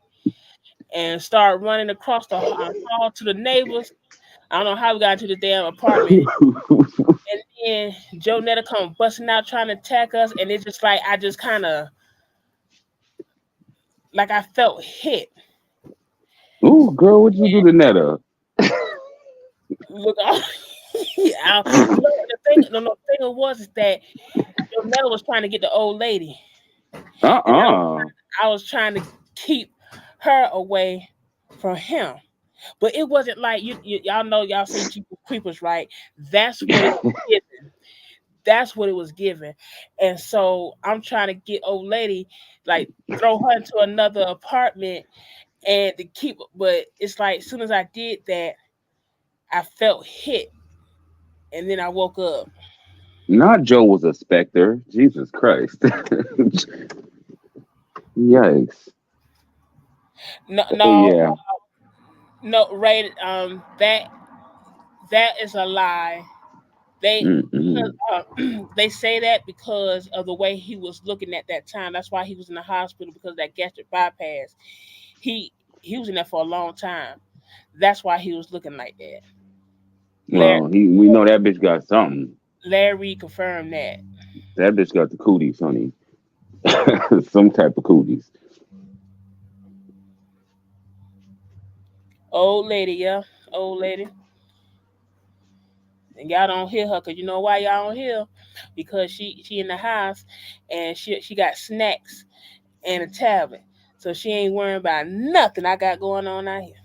and start running across the hall to the neighbors. I don't know how we got into the damn apartment. And then Joe Netta come busting out trying to attack us, and it's just like I just kind of like I felt hit. Ooh, girl, what you do to Netta? Look, the thing was is that Joe Netta was trying to get the old lady, and I was trying to keep her away from him. But it wasn't like y'all know, y'all seen Jeepers Creepers, right? That's what it was given. That's what it was given. And so I'm trying to get old lady, like throw her into another apartment and to keep, but it's like as soon as I did that, I felt hit. And then I woke up. Not Joe was a specter. Jesus Christ. Yikes. No, Yeah. no, Ray. That is a lie. They they say that because of the way he was looking at that time. That's why he was in the hospital, because of that gastric bypass. He was in there for a long time. That's why he was looking like that. Well, we know that bitch got something. Larry confirmed that. That bitch got the cooties, honey. Some type of cooties. Old lady, yeah, old lady. And y'all don't hear her, cause you know why y'all don't hear? Because she in the house, and she got snacks and a tablet, so she ain't worrying about nothing I got going on out here.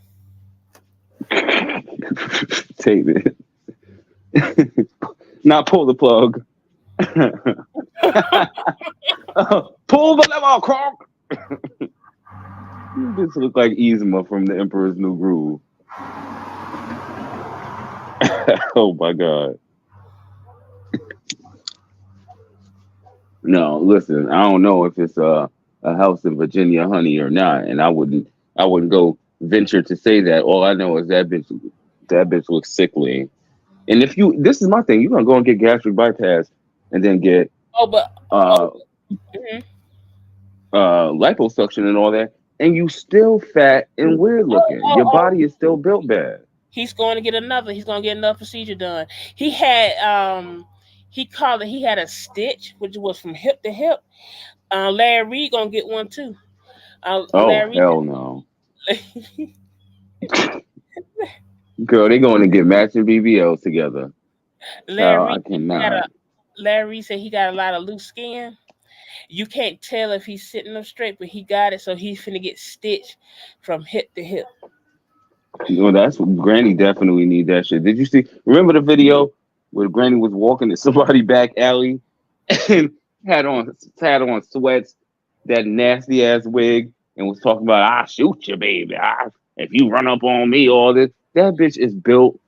Take it. Not pull the plug. Pull the lever, Croc. This looks like Yzma from The Emperor's New Groove. Oh my God. No, listen, I don't know if it's a house in Virginia, honey, or not, and I wouldn't go venture to say that. All I know is that bitch looks sickly. And if this is my thing, you're gonna go and get gastric bypass and then get liposuction and all that, and you still fat and weird looking. Your body is still built bad. He's going to get another procedure done. He had he called it, he had a stitch, which was from hip to hip. Larry Reed gonna get one too. Larry hell no. Girl, they going to get matching BBLs together. Larry, I cannot. Larry said he got a lot of loose skin. You can't tell if he's sitting up straight, but he got it, so he's finna get stitched from hip to hip. No, that's what Granny definitely need that shit. Did you see? Remember the video where Granny was walking to somebody back alley and had on sweats, that nasty ass wig, and was talking about "I'll shoot you, baby. If you run up on me, all this." That bitch is built.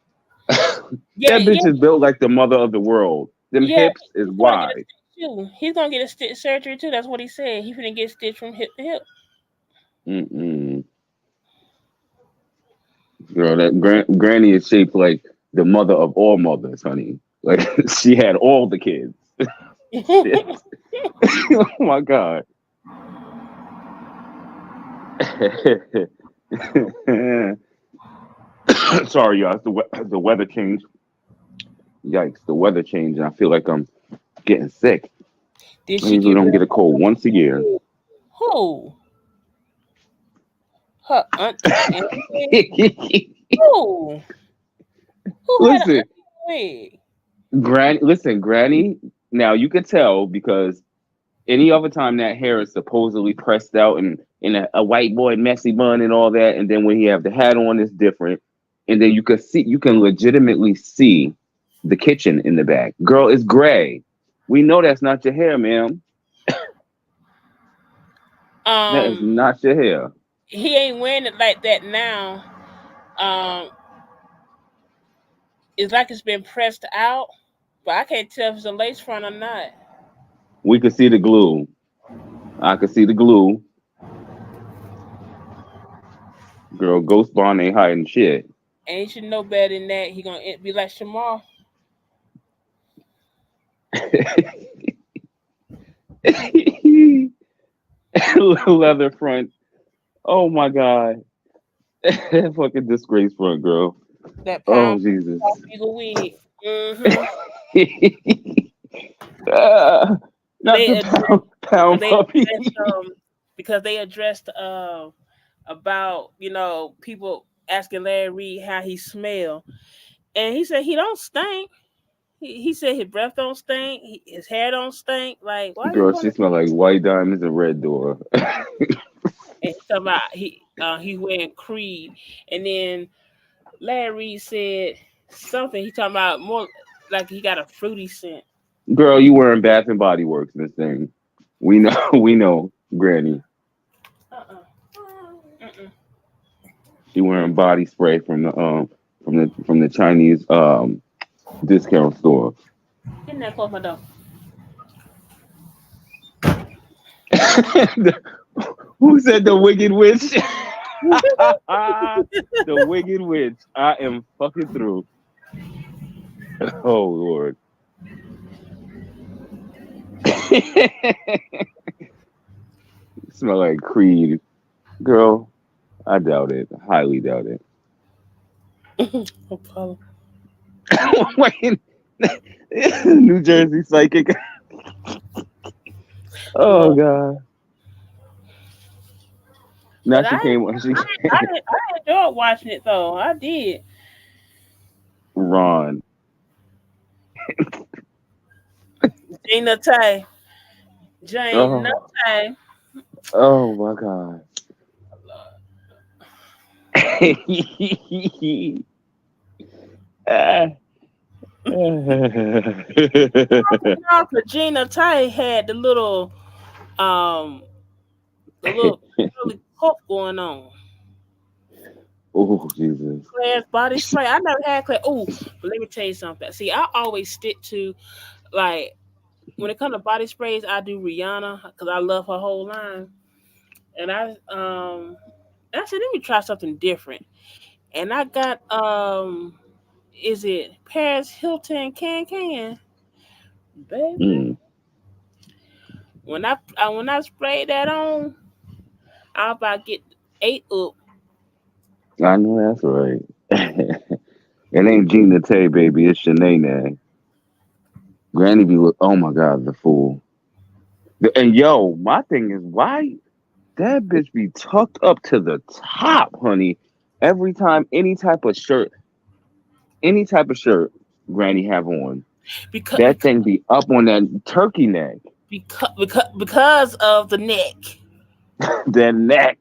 That bitch is built like the mother of the world. Them hips is wide. He's gonna get a stitch surgery too. That's what he said. He's gonna get stitched from hip to hip. Girl, that Granny is shaped like the mother of all mothers, honey. Like she had all the kids. Oh my God. Sorry, y'all. It's the weather change. Yikes, the weather change, and I feel like I'm getting sick. I usually don't get a cold once a year. Who? Her auntie. Who? Who had Listen, an wig? Granny. Now you could tell because any other time that hair is supposedly pressed out and in a white boy messy bun and all that, and then when he have the hat on, it's different. And then you can legitimately see the kitchen in the back. Girl, it's gray. We know that's not your hair, ma'am. That is not your hair. He ain't wearing it like that now. It's like it's been pressed out, but I can't tell if it's a lace front or not. We could see the glue. I could see the glue. Girl, Ghost Bond ain't hiding shit. And he should know better than that. He gonna be like Shamar. Leather front. Oh my god. Fucking disgrace front, girl. That Oh pound Jesus. eagle wig. Not the pound puppy. Because they addressed about people asking Larry Reed how he smell, and he said he don't stink. He said his breath don't stink, his hair don't stink. Like, why Girl, you want she smell like white diamonds and red door. And he's talking about he's wearing Creed, and then Larry Reed said something. He talking about more like he got a fruity scent. Girl, you wearing Bath and Body Works this thing. We know, Granny. She wearing body spray from the Chinese discount store. Get that close my door. Who said the Wicked Witch? The Wicked Witch. I am fucking through. Oh Lord. Smell like Creed. Girl, I doubt it. Highly doubt it. Wait. New Jersey psychic. Oh God. Now she came. I enjoyed watching it though. I did. Ron. Gina Tay. Jane Tay. Oh my God. Gina Tay had the little curly puff going on. Oh Jesus. Claire's body spray. I never had Claire. Oh, but let me tell you something. See, I always stick to like when it comes to body sprays, I do Rihanna because I love her whole line. And I said, let me try something different. And I got is it Paris Hilton Can? Baby. When I sprayed that on, I about get 8 up. I know that's right. It ain't Gina Tay, baby. It's Shanae. Granny be look. Oh my God, the fool. And yo, my thing is, why that bitch be tucked up to the top, honey? Every time, any type of shirt, Granny have on, that thing be up on that turkey neck. Because of the neck. The neck.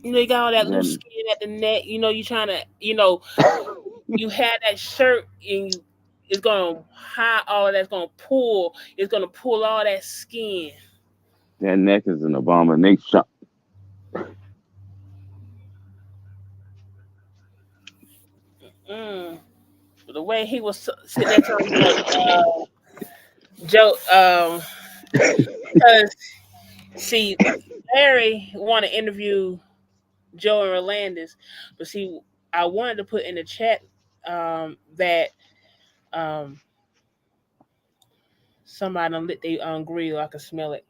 You got all that loose skin at the neck. You trying to, you had that shirt and it's gonna hide all that's gonna pull. It's gonna pull all that skin. That neck is an abomination. The way he was sitting there talking Joe, because see, Larry want to interview Joe and Rolandis, but see, I wanted to put in the chat that somebody done lit their grill. I can smell it.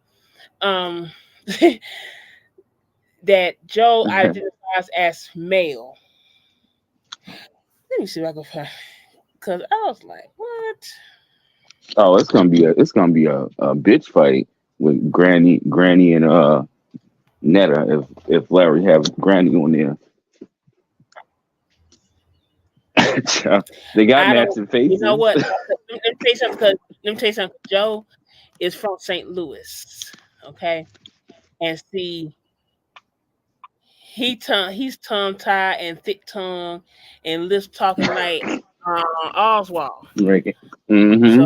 That Joe identifies as male. Let me see if I can find. Because I was like, what? Oh, it's gonna be a bitch fight with Granny and Netta if Larry have Granny on there. They got I don't. matching You know faces. what? Let me tell you something. Cause let me tell you something. Joe is from St. Louis. Okay, and see, he's tongue tied and thick tongue and lips talking like Oswald. Right. So Mm-hmm.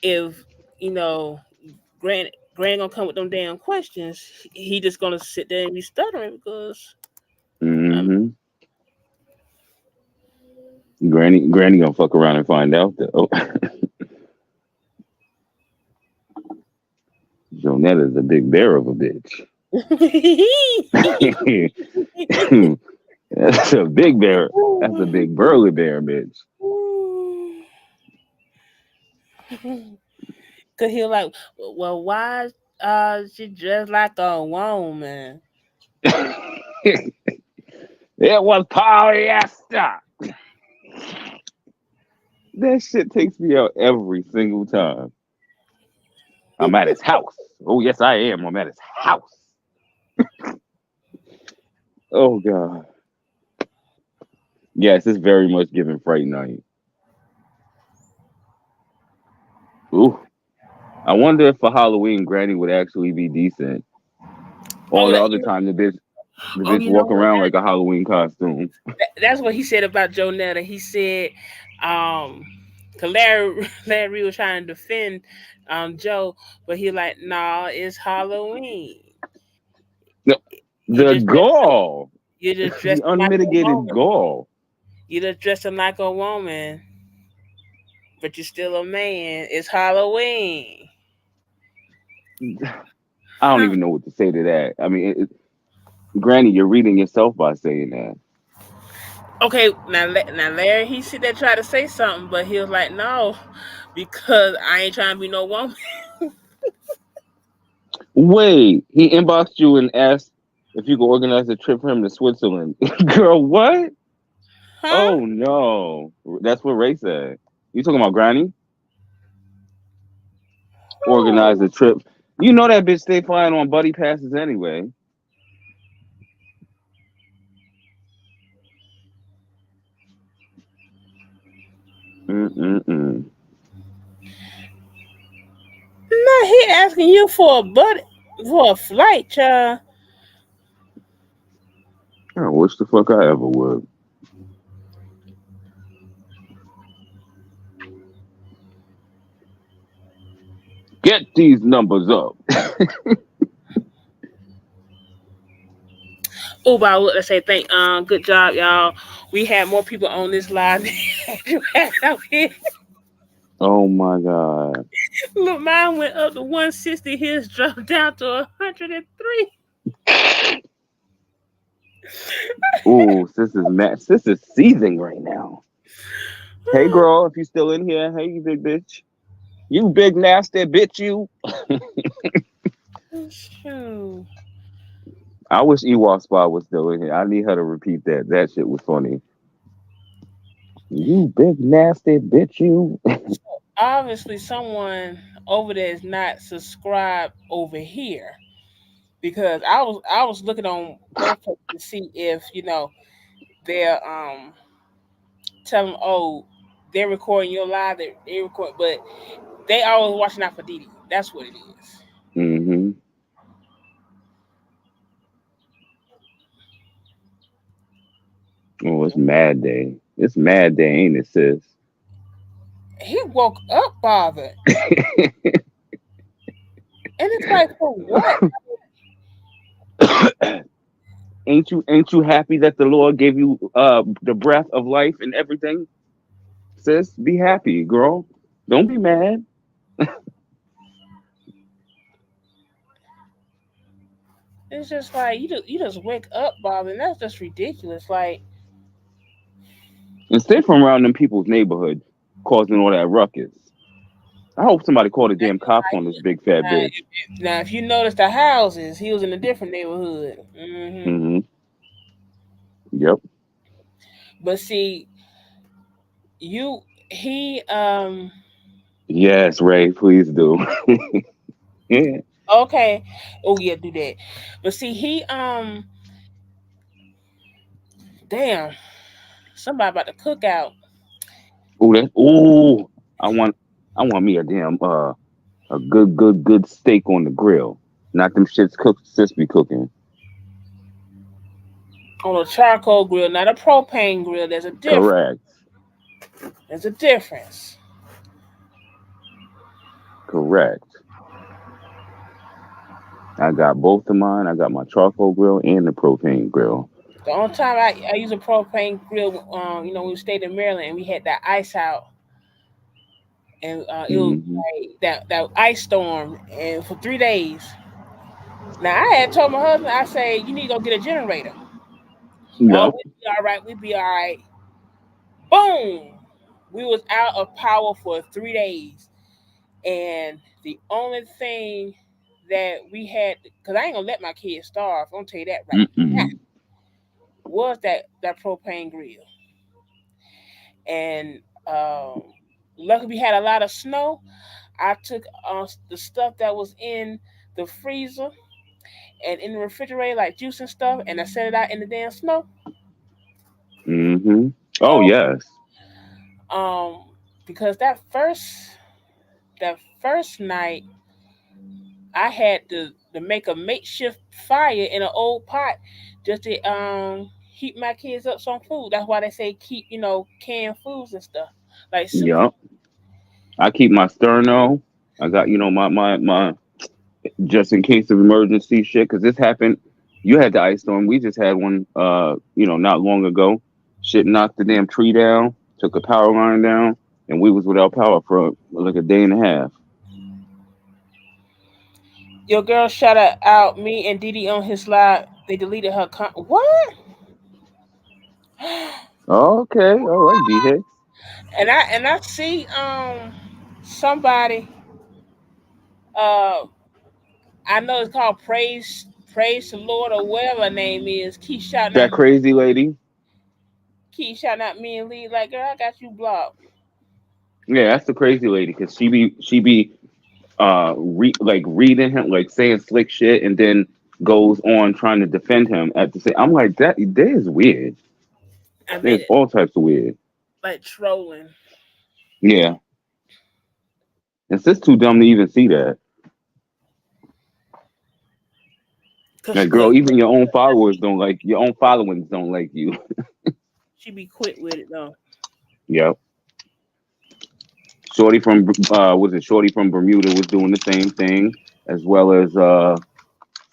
if you know Grant gonna come with them damn questions, he just gonna sit there and be stuttering because um, Mm-hmm. Granny gonna fuck around and find out though. Jonetta's a big bear of a bitch. That's a big bear. That's a big burly bear, bitch. Cause he like, well, why she dressed like a woman? It was polyester. That shit takes me out every single time. I'm at his house. Oh yes, I am. I'm at his house. Oh god. Yes, it's very much giving Fright Night. Ooh. I wonder if for Halloween Granny would actually be decent. All Oh, the other time the bitch you know walk what? around like a Halloween costume. That's what he said about Joe Netta. He said, cause Larry was trying to defend Joe, but he like, nah, it's Halloween. No, You the just dress, gall. you just The dressing like a unmitigated woman. gall. You just dressing like a woman, but you're still a man. It's Halloween. I don't even know what to say to that. I mean, Granny, you're reading yourself by saying that. Okay, now Larry, he sit there try to say something, but he was like, no, because I ain't trying to be no woman. Wait, he inboxed you and asked if you could organize a trip for him to Switzerland. Girl, what? Huh? Oh no, that's what Ray said. You talking about Granny? Organize Who? a trip. You know that bitch stay flying on buddy passes anyway. Mm-mm-mm. No, he asking you for a flight, child. I wish the fuck I ever would. Get these numbers up. Oh, but I would let's say good job, y'all. We had more people on this live than you had out here. Oh my god. Look, mine went up to 160. His dropped down to 103. Ooh, sis is mad. Sis is seething right now. Hey girl, if you still in here, hey you big bitch. You big nasty bitch, you. Shoot. I wish Ewok Spot was still in here. I need her to repeat that. That shit was funny. You big nasty bitch, you. Obviously, someone over there is not subscribed over here because I was looking on both places to see if they're telling oh they're recording your live they record, but they always watching out for Didi. That's what it is. Mm-hmm. Oh, it's Mad Day. It's Mad Day, ain't it, sis? He woke up bothered, and it's like for what? ain't you happy that the Lord gave you the breath of life and everything? Sis, be happy, girl. Don't be mad. It's just like you just wake up bothered, and that's just ridiculous. Like And stay from around them people's neighborhood causing all that ruckus. I hope somebody called the damn cops on this big fat now, bitch. if you notice the houses, he was in a different neighborhood. Mm-hmm. Yep. But see, you he Yes, Ray, please do. Yeah. Okay. Oh yeah, do that. But see, he damn, somebody about to cook out. Ooh, that ooh. I want I want me a damn a good steak on the grill. Not them shits cooked sis be cooking. On a charcoal grill, not a propane grill. There's a difference. Correct. There's a difference. Correct. I got both of mine. I got my charcoal grill and the propane grill. The only time I use a propane grill, when we stayed in Maryland and we had that ice out, and it was Hmm. like that ice storm, and for 3 days. Now I had told my husband, I say, you need to go get a generator. Oh, Yep. we'd be all right. We'd be all right. Boom! We was out of power for 3 days, and the only thing that we had, because I ain't gonna let my kids starve. I'm gonna tell you that right now, Mm-mm. was that propane grill, and luckily we had a lot of snow. I took the stuff that was in the freezer and in the refrigerator, like juice and stuff, and I set it out in the damn snow. Hmm. Oh Oh, yes. um, because that first night I had to make a makeshift fire in an old pot just to heat my kids up some food. That's why they say keep canned foods and stuff like soup. Yep. I keep my sterno. I got my just in case of emergency shit because this happened. You had the ice storm. We just had one. Not long ago. Shit knocked the damn tree down. Took a power line down, and we was without power for like a day and a half. Your girl shouted out me and Didi on his live. They deleted her what? Okay. All right. D Hicks. And I see somebody uh I know it's called Praise the Lord or whatever her name is. That crazy lady. Keep shouting out me and Lee like, girl, I got you blocked. Yeah, that's the crazy lady because she be reading him like saying slick shit and then goes on trying to defend him at the same. I'm like that is weird. I There's mean, all types of weird. like trolling. Yeah, it's just too dumb to even see that. Cause Like, she girl, quit. even your own followings don't like you. She be quick with it though. Yep. Shorty from was it Shorty from Bermuda was doing the same thing as well as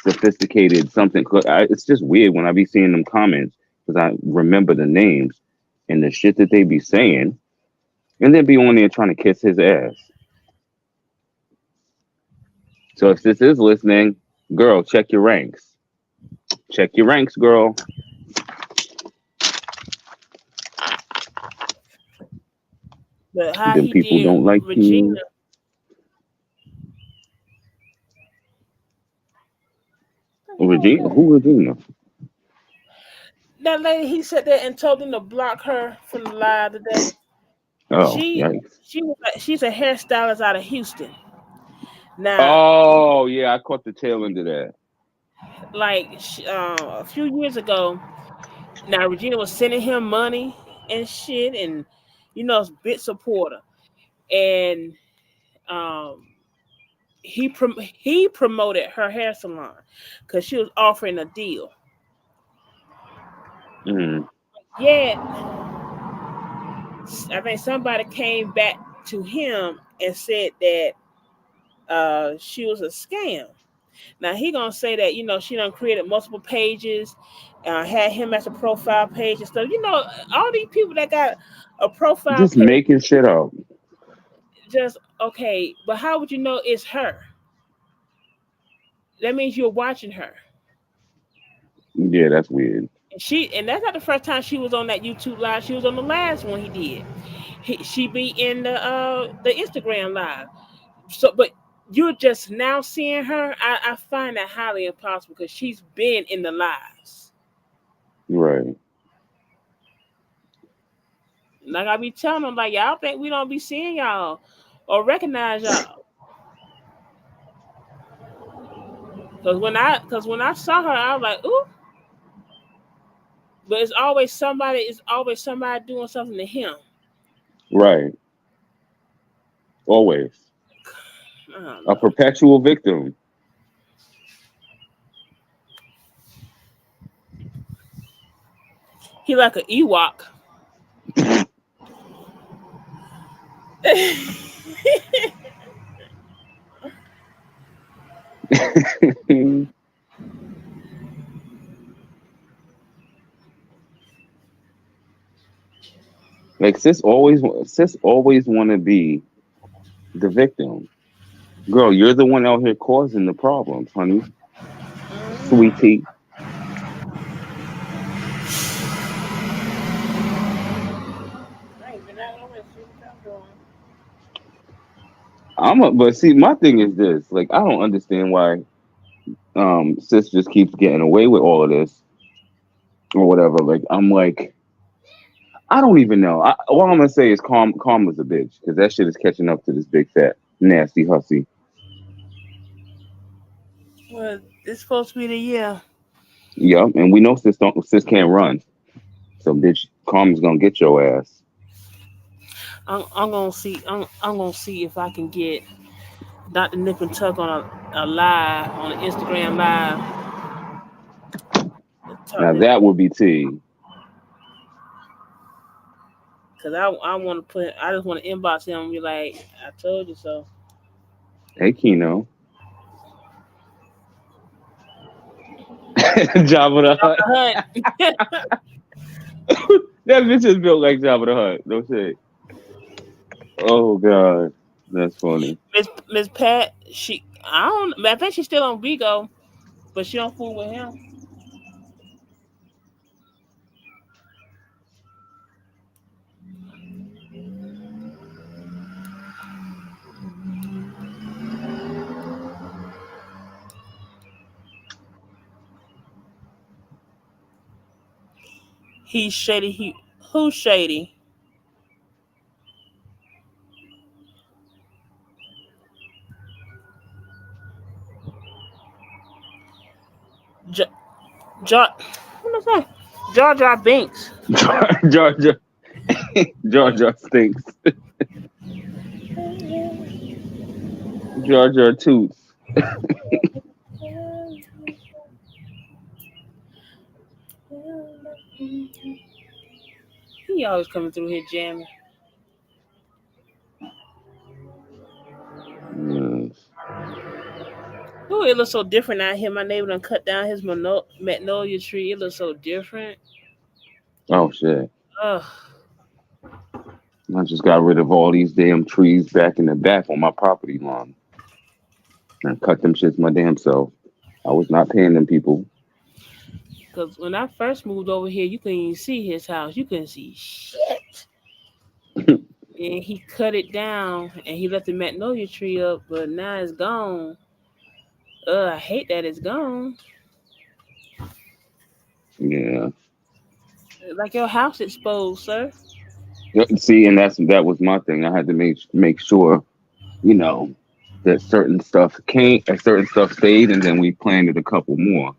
sophisticated something. It's just weird when I be seeing them comments because I remember the names and the shit that they be saying, and then be on there trying to kiss his ass. So if this is listening, girl, check your ranks. Check your ranks, girl. But how Them he people did don't like Regina, you. what the hell was Regina, that? who Regina? That lady, he sat there and told them to block her from the live today. Oh, She yikes. she's a hairstylist out of Houston. Now, Oh, yeah, I caught the tail end of that. like a few years ago, now Regina was sending him money and shit, and a big supporter. And um, he promoted her hair salon because she was offering a deal. Mm. Yet, I think somebody came back to him and said that she was a scam. Now he gonna say that she done created multiple pages, had him as a profile page and stuff. All these people that got a profile Just page, making shit up. just okay. But how would you know it's her? That means you're watching her. Yeah, that's weird. And that's not the first time she was on that YouTube live. She was on the last one he did. She be in the Instagram live. So, but you're just now seeing her. I find that highly impossible because she's been in the lives. Right. Like I be telling them, like y'all think we don't be seeing y'all or recognize y'all. Because when I saw her, I was like, ooh. But it's always somebody. It's always somebody doing something to him. Right. Always. I don't A know. perpetual victim. He like an Ewok. Like sis always want to be the victim. Girl, you're the one out here causing the problems, honey, sweetie. I ain't been out. I'm gonna see what y'all doing. But see, my thing is this: like, I don't understand why sis just keeps getting away with all of this or whatever. Like, I'm like, I don't even know. All I'm gonna say is calm as a bitch because that shit is catching up to this big fat nasty hussy. Well, it's supposed to be the year. Yup, and we know sis can't run, so bitch, calm is gonna get your ass. I'm gonna see. I'm gonna see if I can get Dr. Nip and Tuck on a live on an Instagram live. Talk Now this that would be tea. because I want to put. I just want to inbox him and be like, I told you so. Hey, Kino, Jabba the Hutt. Hunt. That bitch is built like Jabba the Hutt. No shit. Oh god, that's funny. Miss Pat. I don't. I think she's still on Vigo, but she don't fool with him. He's shady. Who's shady? J- Jar. What is that? Jar Jar Binks. Georgia, Georgia stinks. Georgia toots. He always coming through here jamming. Yes. Oh, it looks so different out here. My neighbor done cut down his magnolia tree. It looks so different. Oh shit. Ugh. I just got rid of all these damn trees back in the back on my property lawn. And cut them shits my damn self. I was not paying them people. Because when I first moved over here, you couldn't even see his house. You couldn't see shit. And he cut it down and he left the magnolia tree up, but now it's gone. I hate that it's gone. Yeah. Like your house exposed, sir. See, and that was my thing. I had to make sure, you know, that certain stuff came, and certain stuff stayed, and then we planted a couple more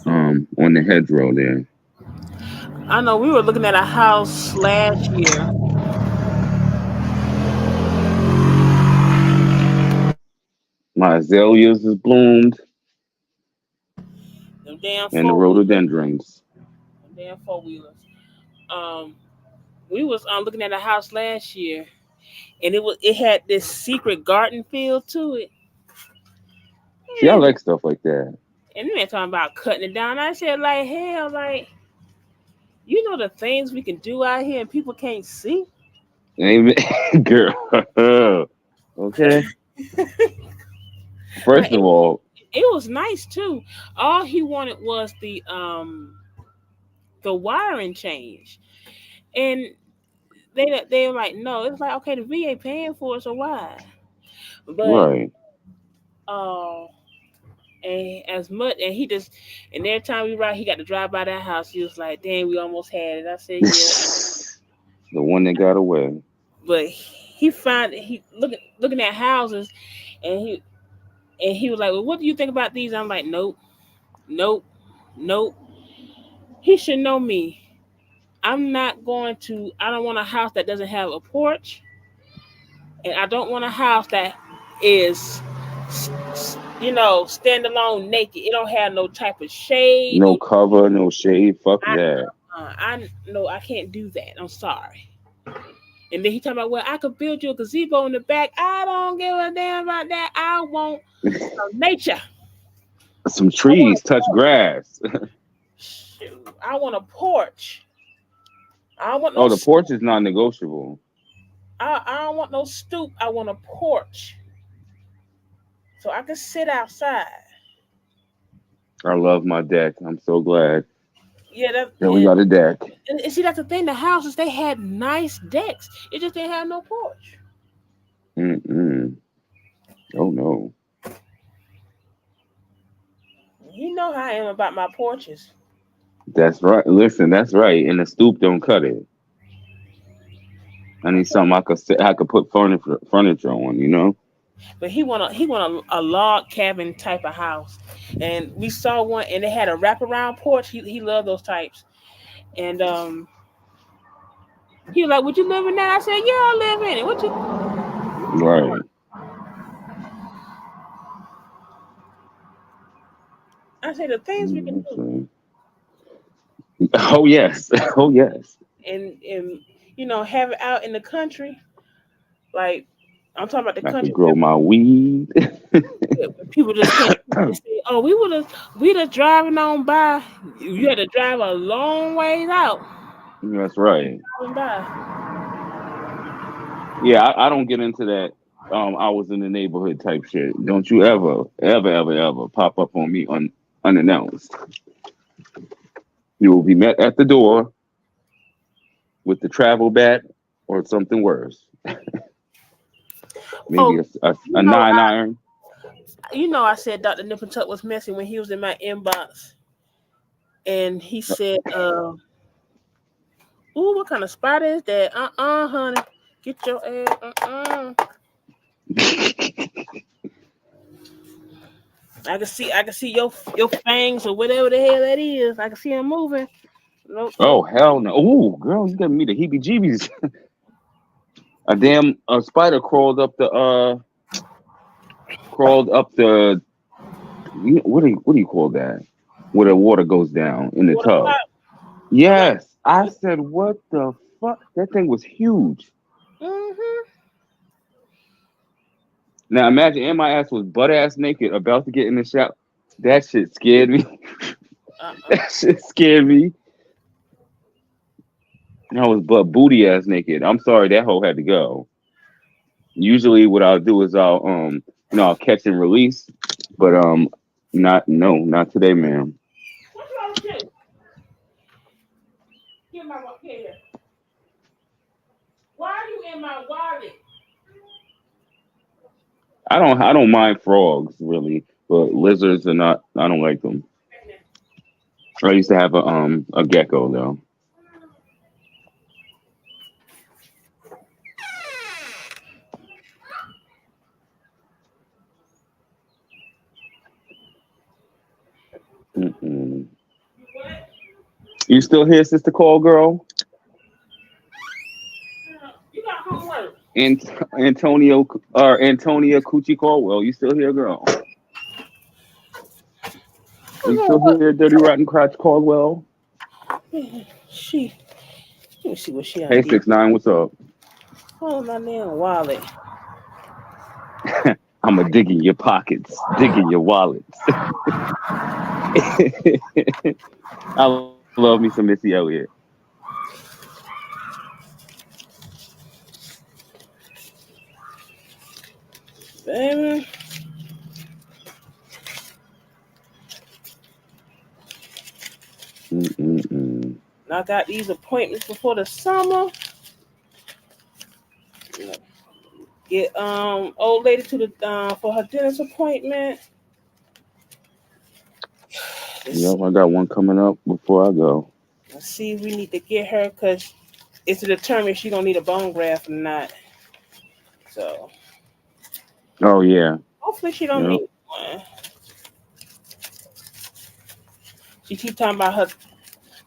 on the hedgerow there. I know we were looking at a house last year. My azaleas is bloomed, Them damn and the four wheelers. rhododendrons. Them damn four wheelers. Um, we was looking at a house last year, and it had this secret garden feel to it. See, I And like stuff like that. and then talking about cutting it down. I said, like, hell, like, you know the things we can do out here and people can't see. Amen, girl. Okay. First Like of all, it was nice too. All he wanted was the wiring change, and they were like, no. It's like, okay, the VA paying for it, so why? But right. uh, and as much, and he just, and every time we ride, he got to drive by that house. He was like, "Damn, we almost had it." I said, "Yeah," The one that got away. but he looking at houses, and And he was like, "Well, what do you think about these?" I'm like, "Nope, nope, nope." He should know me. I'm not going to. I don't want a house that doesn't have a porch, and I don't want a house that is, standalone naked. It don't have no type of shade. No No, cover, no shade. Fuck I, that. I no, I can't do that. I'm sorry. And then he talking about, well, I could build you a gazebo in the back. I don't give a damn about that. I want nature. Some I want trees, touch grass. shoot. I want a porch. I don't want no. Oh, the porch is non-negotiable. I don't want no stoop. I want a porch, so I can sit outside. I love my deck. I'm so glad Yeah, that we got a deck. and see that's the thing. The houses they had nice decks. It just didn't have no porch. Mm-mm. Oh no. You know how I am about my porches. That's right. Listen, that's right. And the stoop don't cut it. I need something I could put furniture on, you know? But he want a log cabin type of house, and we saw one, and it had a wraparound porch. He loved those types, and he was like, "Would you live in that?" I said, "Yeah, I'll live in it." What you? Right. I said the things we can do, Oh yes. Oh yes. and have it out in the country, like I'm talking about the I could country grow my weed. where people just can't just say, "Oh, we just driving on by." You had to drive a long ways out. That's right. Driving by. Yeah, I don't get into that. I was in the neighborhood type shit. Don't you ever pop up on me unannounced. You will be met at the door with the travel bat or something worse. Oh, Maybe a 9 iron. I said Dr. Nippentuck was messy when he was in my inbox, and he said, "Ooh, what kind of spider is that? Honey, get your ass. I can see your fangs or whatever the hell that is. I can see him moving. No, Oh no. hell no! Oh girl, you giving me the heebie-jeebies. A spider crawled up the what do you call that? Where the water goes down in the Water tub. slide. Yes, I said, what the fuck? That thing was huge. Mm-hmm. Now imagine, and my ass was butt ass naked, about to get in the shower. That shit scared me. That shit scared me. I was butt booty ass naked. I'm sorry, that hoe had to go. Usually, what I'll do is I'll catch and release, but not today, ma'am. What's wrong with you? Get my here. Why are you in my wallet? I don't mind frogs really, but lizards are not. I don't like them. I used to have a gecko though. Mm-mm. You still here, sister call girl? You got homework. Antonia Coochie Caldwell. You still here, girl? Are you still here, Dirty Rotten Crotch Caldwell? She. Let me see what she Hey, did. 6ix9ine, what's up? Oh, my damn wallet. I'm a dig in your pockets, dig in your wallets. I love me some Missy Elliott. Baby. Mm-mm-mm. I got these appointments before the summer. Get old lady to the for her dentist appointment. Yep, I got one coming up before I go. Let's see if we need to get her because it's to determine if she gonna need a bone graft or not. So Oh yeah. hopefully she don't Yep. need. She keep talking about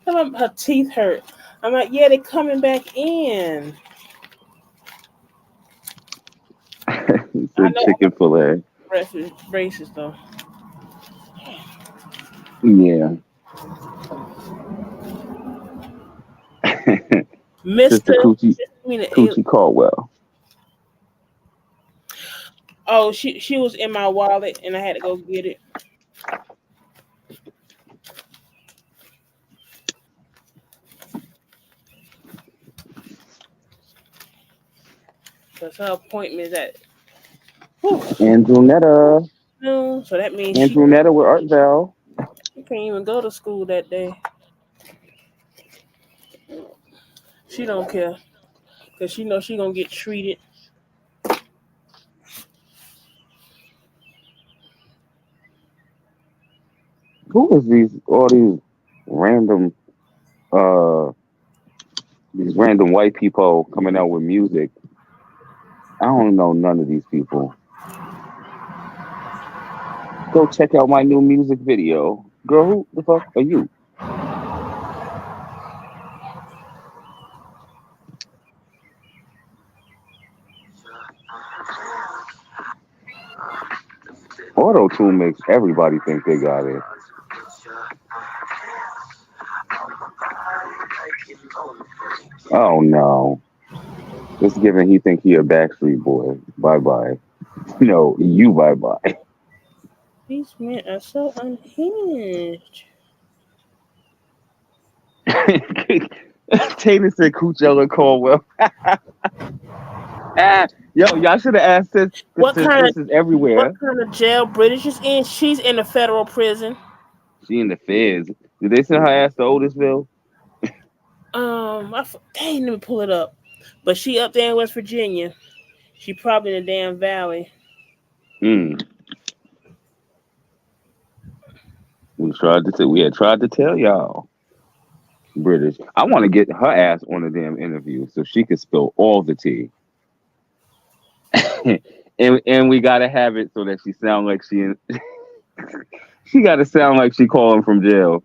her teeth hurt. I'm like, yeah, they coming back in. He I said know chicken fillet. braces though. Yeah. Mister, Sister Misdemeanor. Coochie Caldwell. Oh, she was in my wallet and I had to go get it. Because her appointment is at Andrew Netta. noon. So that means Andrew Netta with Art Bell. she can't even go to school that day. She don't care. Because she knows she going to get treated. Who is all random uh these random white people coming out with music? I don't know none of these people. Go check out my new music video. Girl, who the fuck are you? Auto tune makes everybody think they got it. Oh no. It's given he think he a Backstreet Boy. Bye bye. No, you bye bye. These men are so unhinged. Taylor said Coachella Caldwell. Yo, y'all should have asked this What since kind this of is everywhere. jail British is in? She's in a federal prison. She in the feds. Did they send her ass to Otisville? Dang, let me pull it up. But she up there in West Virginia. She probably in the damn valley. Mm. We had tried to tell y'all. British. I want to get her ass on a damn interview so she could spill all the tea. and we gotta have it so that she sound like she gotta sound like she calling from jail.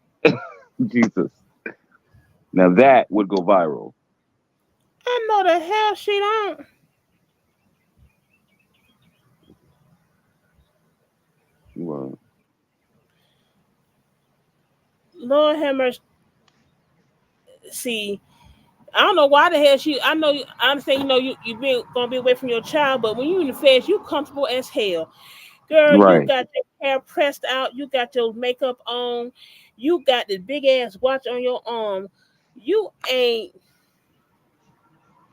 Jesus. Now that would go viral. I know the hell she don't. Well, Lord have mercy. See, I don't know why the hell she. I understand. You gonna be away from your child, but when you in the feds, you comfortable as hell, girl. You right. got your hair pressed out. You got your makeup on. You got the big ass watch on your arm. You ain't.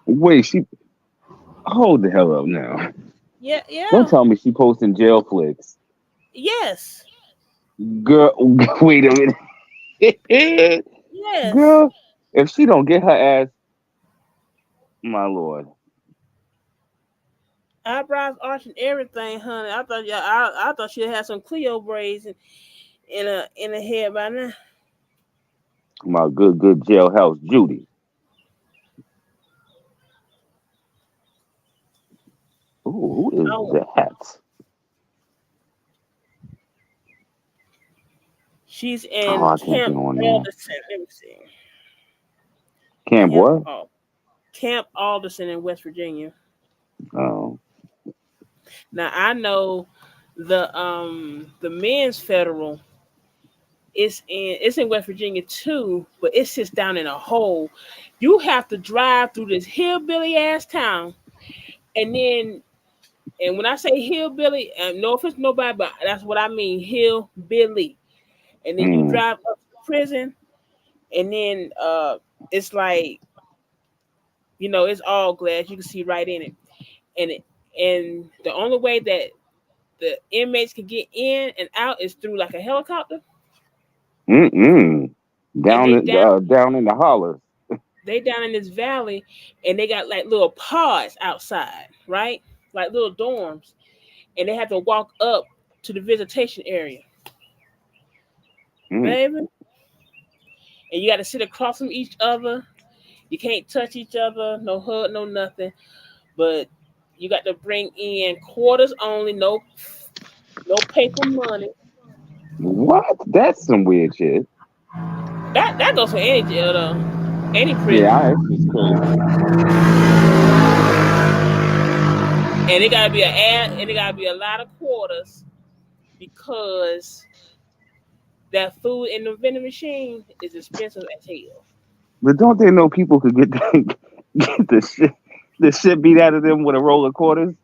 Wait, she hold the hell up now. Yeah, Don't yeah. tell me she posting jail flicks. Yes, Girl, wait a minute. yes. Girl, if she don't get her ass, my lord. Eyebrows arching everything, honey. I thought she had some Cleo braids in a head by now. My good jailhouse Judy. Ooh, who is Oh, that? she's Oh, in I can't get Camp on there. Alderson. Let me see. Camp Camp what? Al- Camp Alderson in West Virginia. Oh. Now I know the men's federal it's in West Virginia too, but it sits down in a hole. You have to drive through this hillbilly ass town, and then and when I say hillbilly, no offense to nobody, but that's what I mean, hillbilly. And then you Mm, drive up to prison, and then it's like it's all glass. You can see right in it, and the only way that the inmates can get in and out is through like a helicopter, mm. and Down in the hollers. they down in this valley, and they got like little pods outside, right? Like little dorms, and they have to walk up to the visitation area, Mm, baby. And you got to sit across from each other. You can't touch each other, no hug, no nothing. But you got to bring in quarters only, no No paper money. What? That's some weird shit. That goes for any jail though. Any prison. Yeah, it's just crazy. And it gotta be an ad and it gotta be a lot of quarters because that food in the vending machine is expensive as hell. But don't they know people could get get the shit beat out of them with a roll of quarters?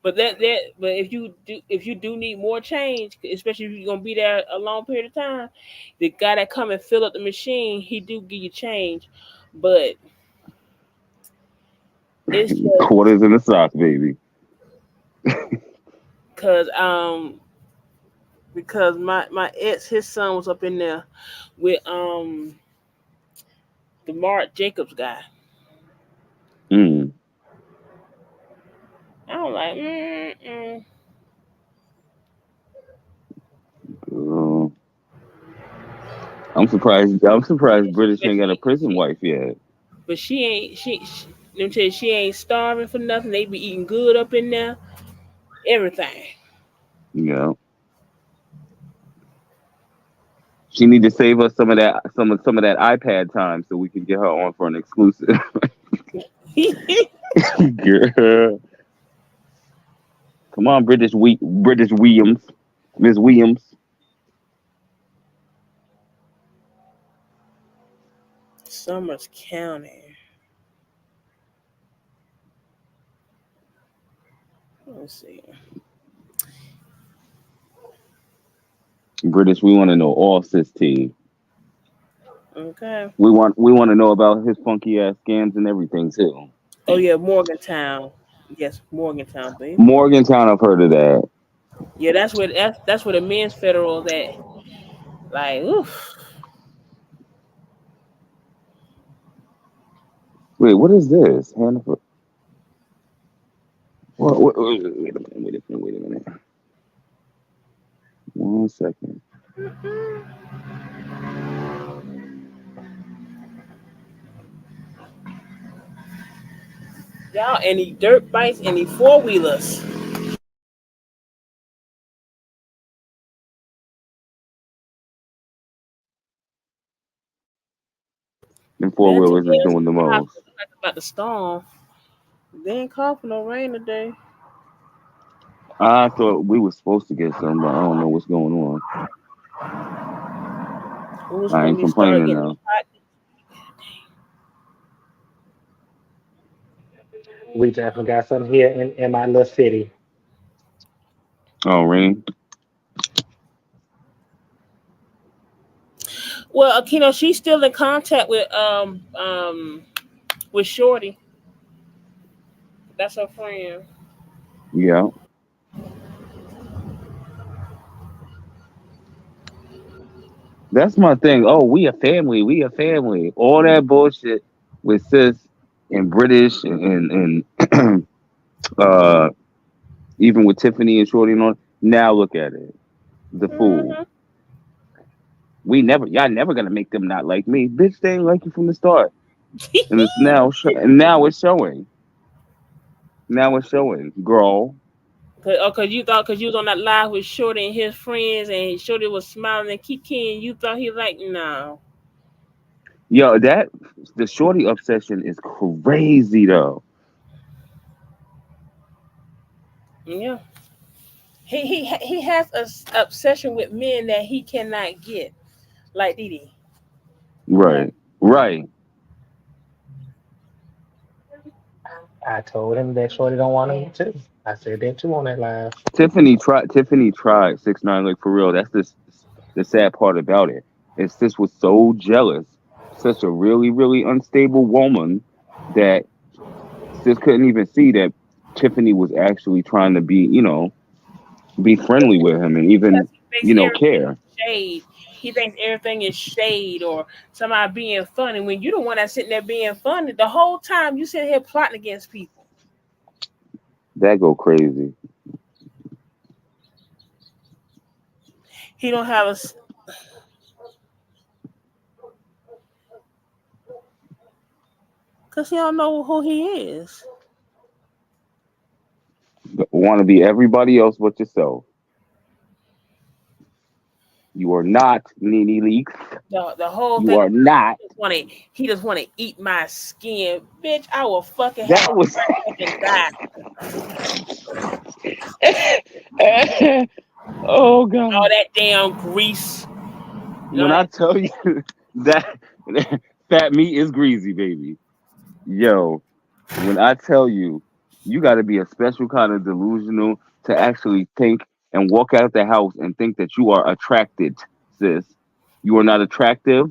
But but if you do need more change, especially if you're gonna be there a long period of time, the guy that come and fill up the machine, he do give you change. But it's just Quarters in the socks, baby. cause because my ex his son was up in there with the Mark Jacobs guy. Mm. I'm like, mm-mm. Uh, I'm surprised. I'm surprised British But ain't got a prison she wife yet. but she ain't let me tell you, she ain't starving for nothing. They be eating good up in there, everything. You know, she need to save us some of that iPad time so we can get her on for an exclusive. Girl, come on, British Williams, Miss Williams. Summers County. Let's see. British, we want to know all sis T. Okay. We want to know about his funky ass scams and everything too. Oh yeah, Morgantown. Yes, Morgantown, baby. Morgantown, I've heard of that. Yeah, that's where the men's federal is at. Like, oof. Wait, what is this? Hannaford. Wait a minute. Wait a minute. 1 second. Y'all any dirt bikes, any four wheelers. Them four Then wheelers is today's doing the most. about the storm. They ain't call for no rain today. I thought we were supposed to get some, but I don't know what's going on. It was I when ain't we started complaining getting though. hot. We definitely got some here in my little city. Oh, rain. Well, Akino, she's still in contact with Shorty. That's her friend. Yeah, that's my thing. Oh, we a family. We a family. All that bullshit with sis and British and uh even with Tiffany and Shorty and all. Now look at it. The fool. Hmm. Y'all never gonna make them not like me. Bitch, they ain't like you from the start. And it's now, and now it's showing. Now it's showing, girl. Cause you was on that live with Shorty and his friends, and Shorty was smiling and kicking, and you thought he like no. Yo, the Shorty obsession is crazy though. Yeah, he has a obsession with men that he cannot get, like Didi. Okay. Right, right. I told him that Shorty don't want him too. I said that too on that live. Tiffany tried. Tiffany tried 6ix9ine like for real. That's the sad part about it. Is sis was so jealous, such a really really unstable woman that sis couldn't even see that Tiffany was actually trying to be friendly with him and Because even he thinks everything care. is shade. He thinks everything is shade or somebody being funny. When you the one that's sitting there being funny the whole time, you sitting here plotting against people. That go crazy. He don't have a because he don't know who he is. want to be everybody else but yourself. You are not Nene Leaks. The whole You thing. are not. He just want to eat my skin, bitch. I will fucking have That was. fucking die. Oh God! All that damn grease. When I tell you that fat meat is greasy, baby. Yo, when I tell you, you got to be a special kind of delusional to actually think and walk out the house and think that you are attracted, sis. You are not attractive,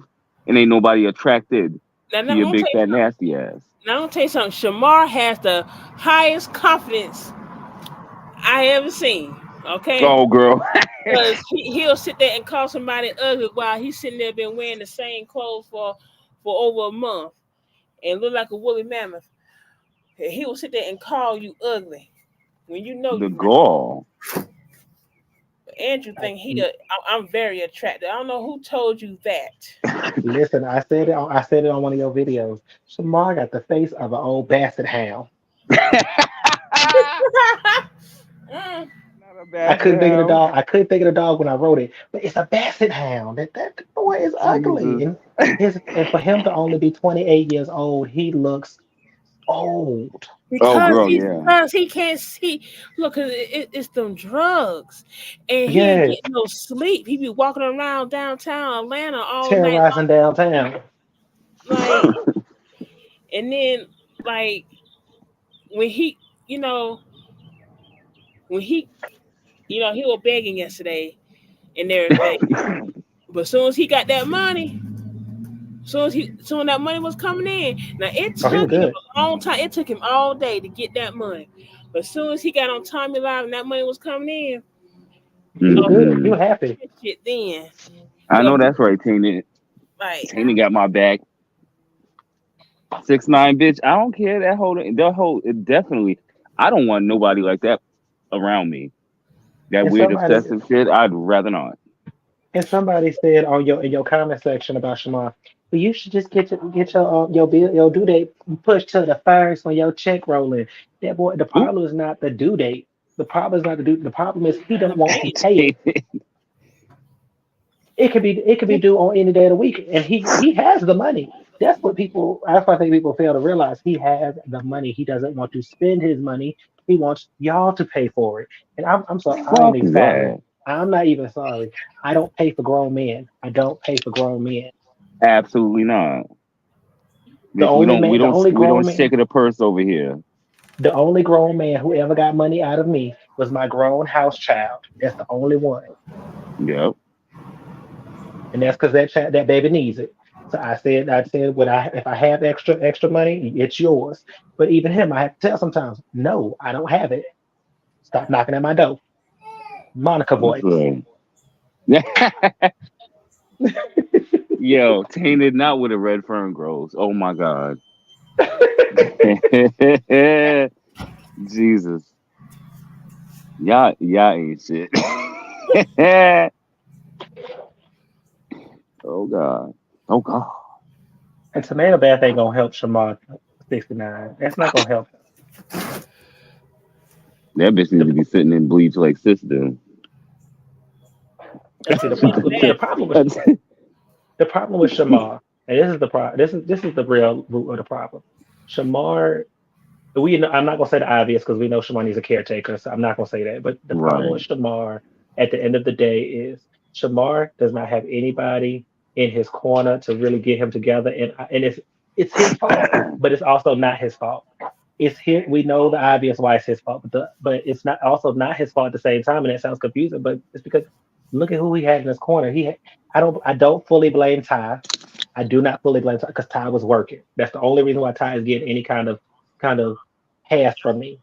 and ain't nobody attracted Now, to your big fat nasty ass. Now, I'm gonna tell you something. Shamar has the highest confidence I ever seen. Okay, Oh, girl. because he'll sit there and call somebody ugly while he's sitting there been wearing the same clothes for over a month and look like a woolly mammoth. He will sit there and call you ugly when you know The you not. gall. Andrew think I'm very attractive. I don't know who told you that. Listen, I said it on one of your videos. Shamar got the face of an old basset hound. Mm. Not a basset hound. I couldn't think of the dog when I wrote it, but it's a basset hound. That boy is ugly, Jesus. and for him to only be 28 years old, he looks old. Oh, Because girl, yeah. he can't see. Look, it's them drugs, and he ain't Yes, getting no sleep. He be walking around downtown Atlanta all night terrorizing downtown. long, like, and then like when he, you know, when he was begging yesterday and everything, but as soon as he got that money, soon that money was coming in. Now it Oh, he was took him good. a long time. It took him all day to get that money, but as soon as he got on Tommy Live and that money was coming in. He was Oh, good. He Mm-mm. was happy. shit then. I So know that's right, Tina. like Tina got my back. 6'9", bitch. I don't care. It definitely. I don't want nobody like that around me. That And weird somebody obsessive shit. I'd rather not. and somebody said on your in your comment section about Shamar, well, you should just get your bill your due date pushed to the first when your check rolling. That boy, the Oop. problem is not the due date. The problem is not the due. The problem is he don't want to pay. pay it. It could be due on any day of the week, and he has the money. That's what I think people fail to realize. He has the money. He doesn't want to spend his money. He wants y'all to pay for it. And I'm sorry. I ain't Fuck even sorry. that. I'm not even sorry. I don't pay for grown men. I don't pay for grown men. Absolutely not. The Bitch, we only don't we man, the don't only we grown don't man, shake of the purse over here. the only grown man who ever got money out of me was my grown house child. That's the only one. Yep. And that's because that baby needs it. So I said, when if I have extra money, it's yours. But even him, I have to tell sometimes, no, I don't have it. Stop knocking at my door. Monica That's voice. right. Yo, tainted not where the red fern grows. Oh my God. Jesus. Y'all ain't shit. Oh God. Oh God. And tomato bath ain't gonna help Shamar 69. That's not gonna help That bitch need to be sitting in bleach like sis do. And see the problem with Shamar, and this is the problem. This is the real root of the problem. Shamar, I'm not gonna say the obvious because we know Shamar needs a caretaker, so I'm not gonna say that. But the problem with Right. Shamar at the end of the day is Shamar does not have anybody in his corner to really get him together, and it's his fault, but it's also not his fault. It's here. We know the obvious why it's his fault, but it's not also not his fault at the same time, and it sounds confusing. But it's because look at who he had in his corner. I don't fully blame Ty. I do not fully blame Ty because Ty was working. That's the only reason why Ty is getting any kind of pass from me.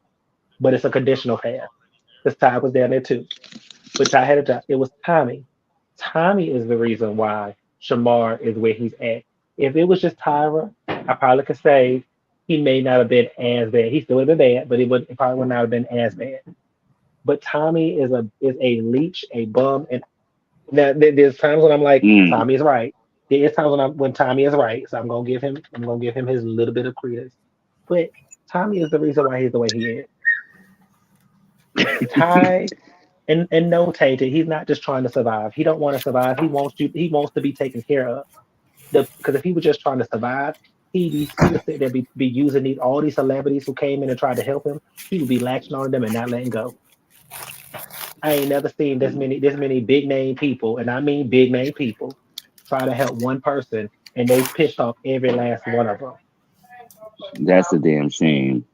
But it's a conditional pass because Ty was down there too. But Ty had a job. It was Tommy. Tommy is the reason why Shamar is where he's at. If it was just Tyra, I probably could say he may not have been as bad. He still would have been bad, but it probably would not have been as bad. But Tommy is a leech, a bum, and now there's times when I'm like, Mm. Tommy is right. There is times when Tommy is right, so I'm gonna give him his little bit of credence. But Tommy is the reason why he's the way he is. Ty and no tainted. He's not just trying to survive. He don't want to survive. He wants you. He wants to be taken care of. Because if he was just trying to survive, he would sit there be using all these celebrities who came in and tried to help him. He would be latching on them and not letting go. I ain't never seen this many big name people, and I mean big name people, try to help one person and they pissed off every last one of them. That's a damn shame.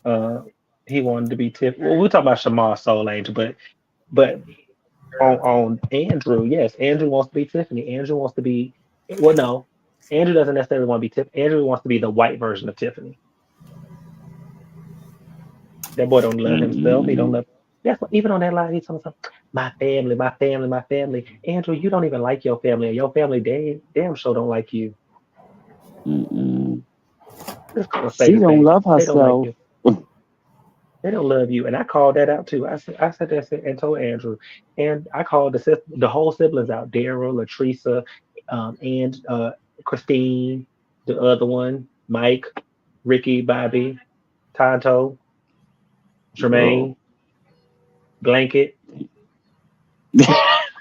Uh, he wanted to be Tiff. Well, we're talking about Shamar Soul Angel, but on Andrew, yes, Andrew wants to be Tiffany. Andrew wants to be well, no, Andrew doesn't necessarily want to be Tiffany. Andrew wants to be the white version of Tiffany. That boy don't love himself. He don't Mm-mm. love. That's what, even on that line, he's talking something. My family, my family, my family. Andrew, you don't even like your family. And your family, damn sure don't like you. Mm-mm. Just gonna say She the don't thing. love They don't like herself. you. They don't love you. And I called that out too. I said that and told Andrew. And I called the whole siblings out. Daryl, Latrice, and Christine, the other one, Mike, Ricky, Bobby, Tonto, Bro. Jermaine, Blanket.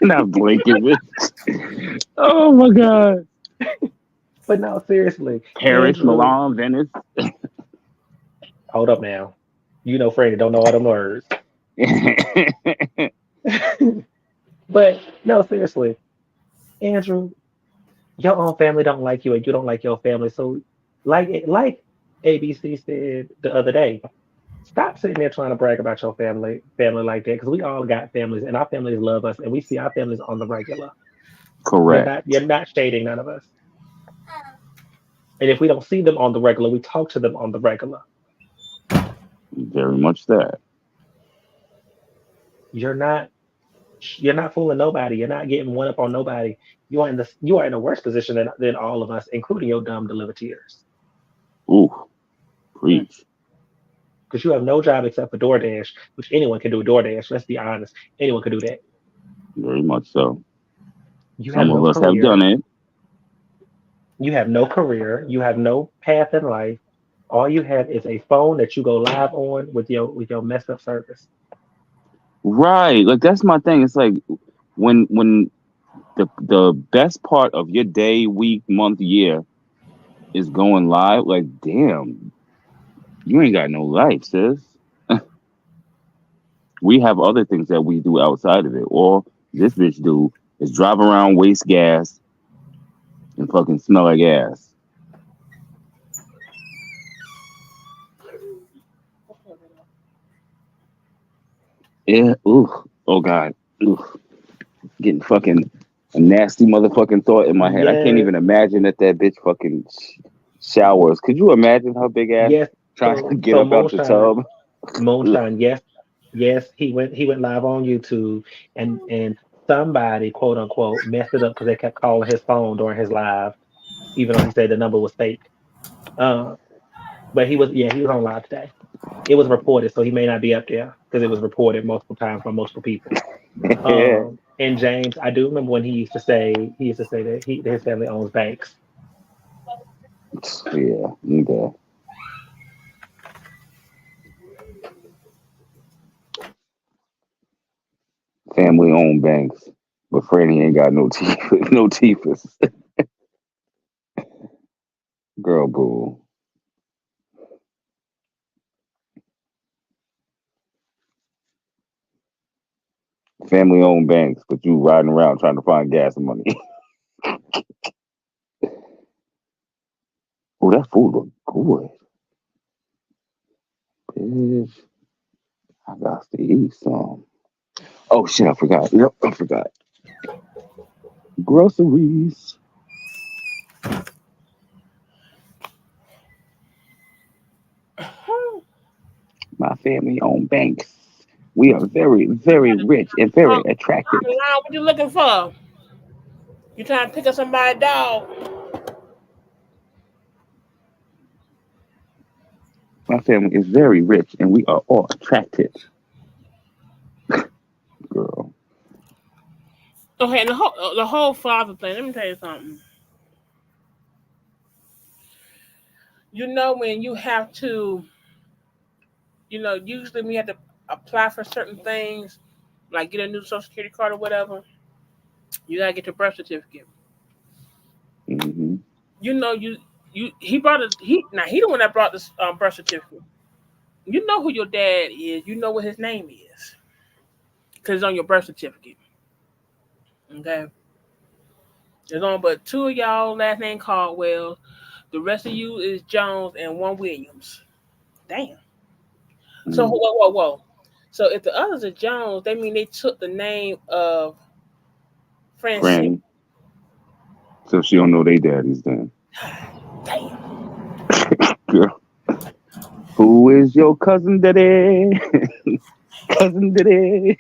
Not blinking, bitch. Oh my god. But no, seriously, Paris, Andrew, Milan, Venice. hold up now. You know Freddie don't know all them words. But no, seriously, Andrew, your own family don't like you and you don't like your family. So like ABC said the other day, stop sitting there trying to brag about your family like that, because we all got families and our families love us and we see our families on the regular. Correct. You're not shading none of us. And if we don't see them on the regular, we talk to them on the regular. Very much that. You're not you're not fooling nobody. You're not getting one up on nobody. You are in a worse position than all of us, including your dumb delivered tears. Ooh, preach. Because you have no job except for DoorDash, which anyone can do DoorDash. Let's be honest. Anyone can do that. Very much so. You have Some of no us have done career. it. You have no career. You have no path in life. All you have is a phone that you go live on with your messed up service. Right. Like that's my thing. It's like when the best part of your day, week, month, year is going live, like damn, you ain't got no life, sis. We have other things that we do outside of it. All this bitch do is drive around, waste gas, and fucking smell like ass. Yeah. Ooh. Oh god. Ooh. Getting fucking a nasty motherfucking thought in my head. I can't Yes, even imagine that bitch fucking showers. Could you imagine her big ass yes. trying to So get so up out the moonshine, tub? Ugh. moonshine. Yes, yes. He went live on YouTube, and somebody quote unquote messed it up because they kept calling his phone during his live, even though he said the number was fake. Uh, but he was on live today. It was reported, so he may not be up there because it was reported multiple times by multiple people. Yeah. And James, I do remember when he used to say that his family owns banks. Yeah. Okay. Family owned banks. But Franny ain't got no teeth. No teeth. Girl, boo. Family owned banks, but you riding around trying to find gas money. Oh, that food look good. Bitch, I got to eat some. Oh shit, I forgot. Yep, I forgot. Groceries. My family owned banks. We are very, very rich and Um, very attractive. what you looking for? You trying to pick up somebody's dog? My family is very rich and we are all attractive. Girl. Okay, and the whole father thing. Let me tell you something. when you have to, usually when you have to apply for certain things, like get a new social security card or whatever, you gotta get your birth certificate. Mm-hmm. He brought it. He the one that brought this birth certificate. You know who your dad is. You know what his name is because it's on your birth certificate. Okay, there's only but two of y'all last name Caldwell. The rest of you is Jones and one Williams. Damn. So Mm-hmm. whoa. So if the others are Jones, they mean they took the name of Francine. Franny. So she don't know they daddies then. Damn. Girl. Who is your cousin daddy? Cousin daddy.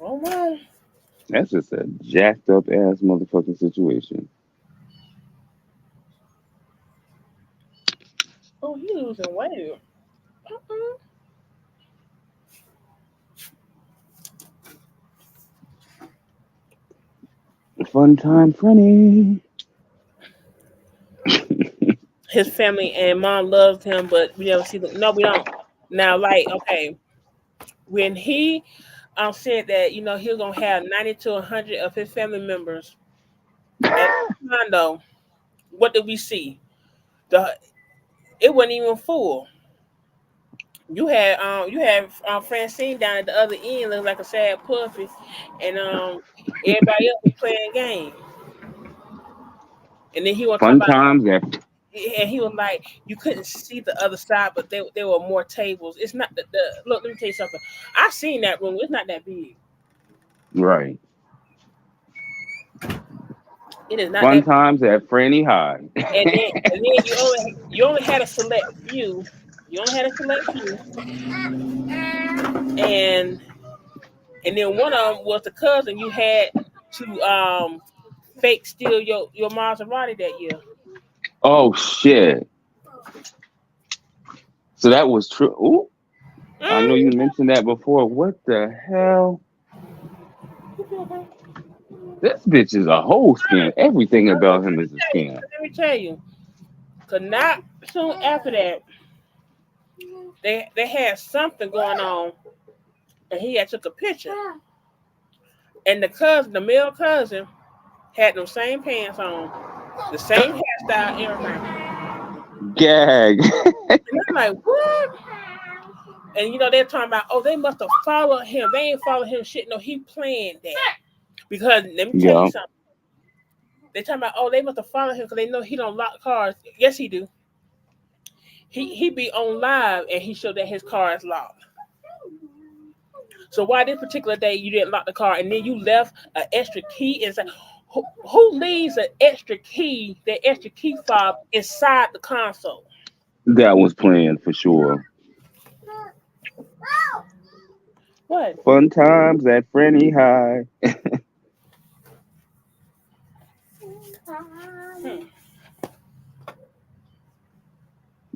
Oh my. That's just a jacked up ass motherfucking situation. Oh, he losing weight. Uh-uh. Fun time, Franny. His family and mom loves him, but we never see them. No, we don't. Now, like, okay, when he said that he was gonna have 90 to 100 of his family members at the condo, what did we see? The It wasn't even full. You had Francine down at the other end looking like a sad puppy, and everybody else was playing games. And then he was talking Fun about, times at and he was like, you couldn't see the other side, but there were more tables. It's not the look. Let me tell you something. I seen that room. It's not that big. right. It is not Fun that big. times at Franny High. And then you only had a select few. You only had a select few, and then one of them was the cousin you had to fake steal your Maserati that year. Oh shit. So that was true. Ooh, I know you Mm-hmm. mentioned that before. What the hell? This bitch is a whole scam. Everything about him is a scam. Let me tell you, cause not soon after that, they had something going on, and he had took a picture, and the male cousin, had those same pants on, the same hairstyle, everything. Gag. And I'm like, what? And they're talking about, oh, they must have followed him. They ain't followed him shit. No, he planned that. Because let me tell you Yeah. something. They talking about, oh, they must have followed him because they know he don't lock cars. Yes, he do. He be on live and he showed that his car is locked. So why this particular day you didn't lock the car and then you left an extra key inside? Who leaves an extra key, that extra key fob inside the console? That was planned for sure. What? Fun times at Franny High. Hmm.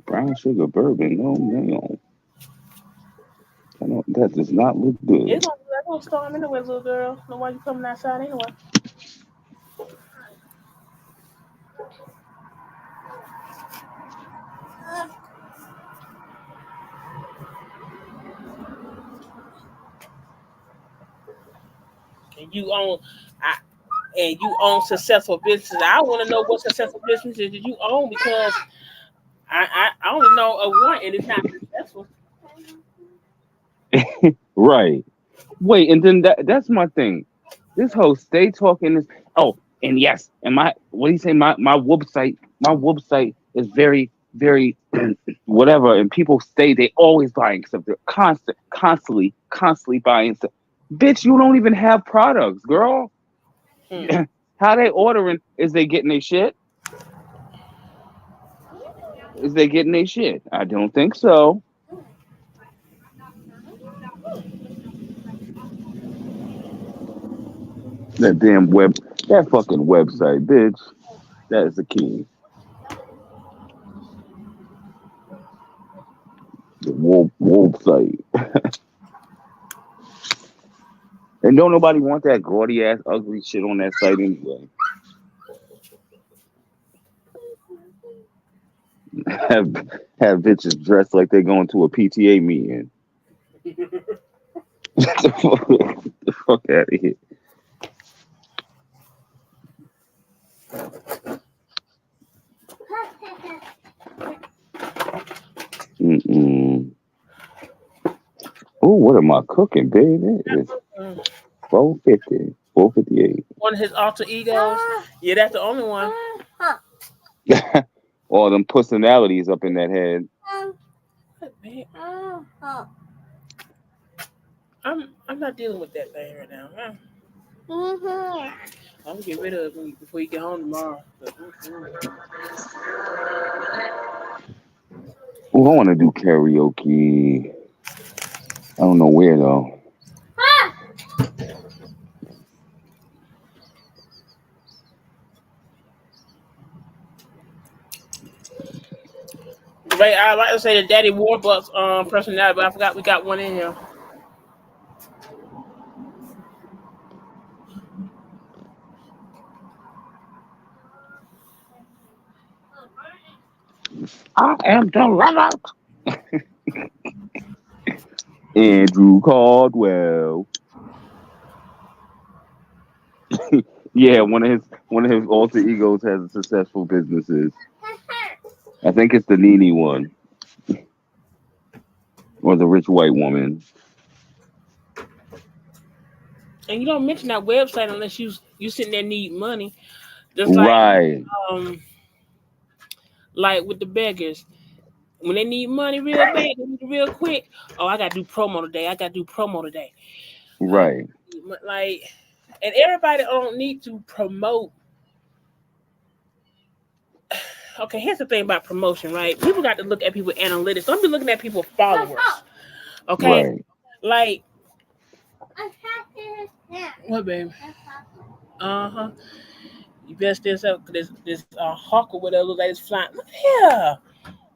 Brown sugar bourbon. No, man. That does not look good. It's gonna storm anyway, little girl. So why you coming outside anyway? And I, you own successful businesses. I want to know what successful businesses did you own because I only know of one and it's not successful. Right. Wait, and then that's my thing. This whole stay talking is and yes, and my what do you say? My website is very, very whatever, and people stay, they always buying stuff. They're constantly buying stuff. Bitch, you don't even have products, girl. Hmm. How they ordering? Is they getting their shit? Is they getting their shit? I don't think so. That damn that fucking website, bitch. That is the key. The wolf site. And don't nobody want that gaudy ass ugly shit on that site anyway. have have bitches dressed like they're going to a PTA meeting. Get the fuck out of here. Mm-mm. Oh, what am I cooking, baby? It's 4:50, 4:58. One of his alter egos. Yeah, that's the only one. All them personalities up in that head. I'm not dealing with that thing right now. I'm gonna get rid of it before you get home tomorrow. Oh, I want to do karaoke. I don't know where though. Right, I like to say the Daddy Warbucks personality, but I forgot we got one in here. I am the runner. Andrew Caldwell. Yeah, one of his alter egos has a successful businesses. I think it's the Nene one or the rich white woman. And you don't mention that website unless you sitting there need money. Just Right, um like with the beggars. When they need money real bad, they need it real quick. Oh, I gotta do promo today. I gotta do promo today. Uh, right. like, and everybody don't need to promote. Okay, here's the thing about promotion, right? People got to look at people's analytics. Don't be looking at people's followers. Okay, Right. like what, baby? Uh-huh. You best this up because this hawk or whatever looks like it's flying. Look here.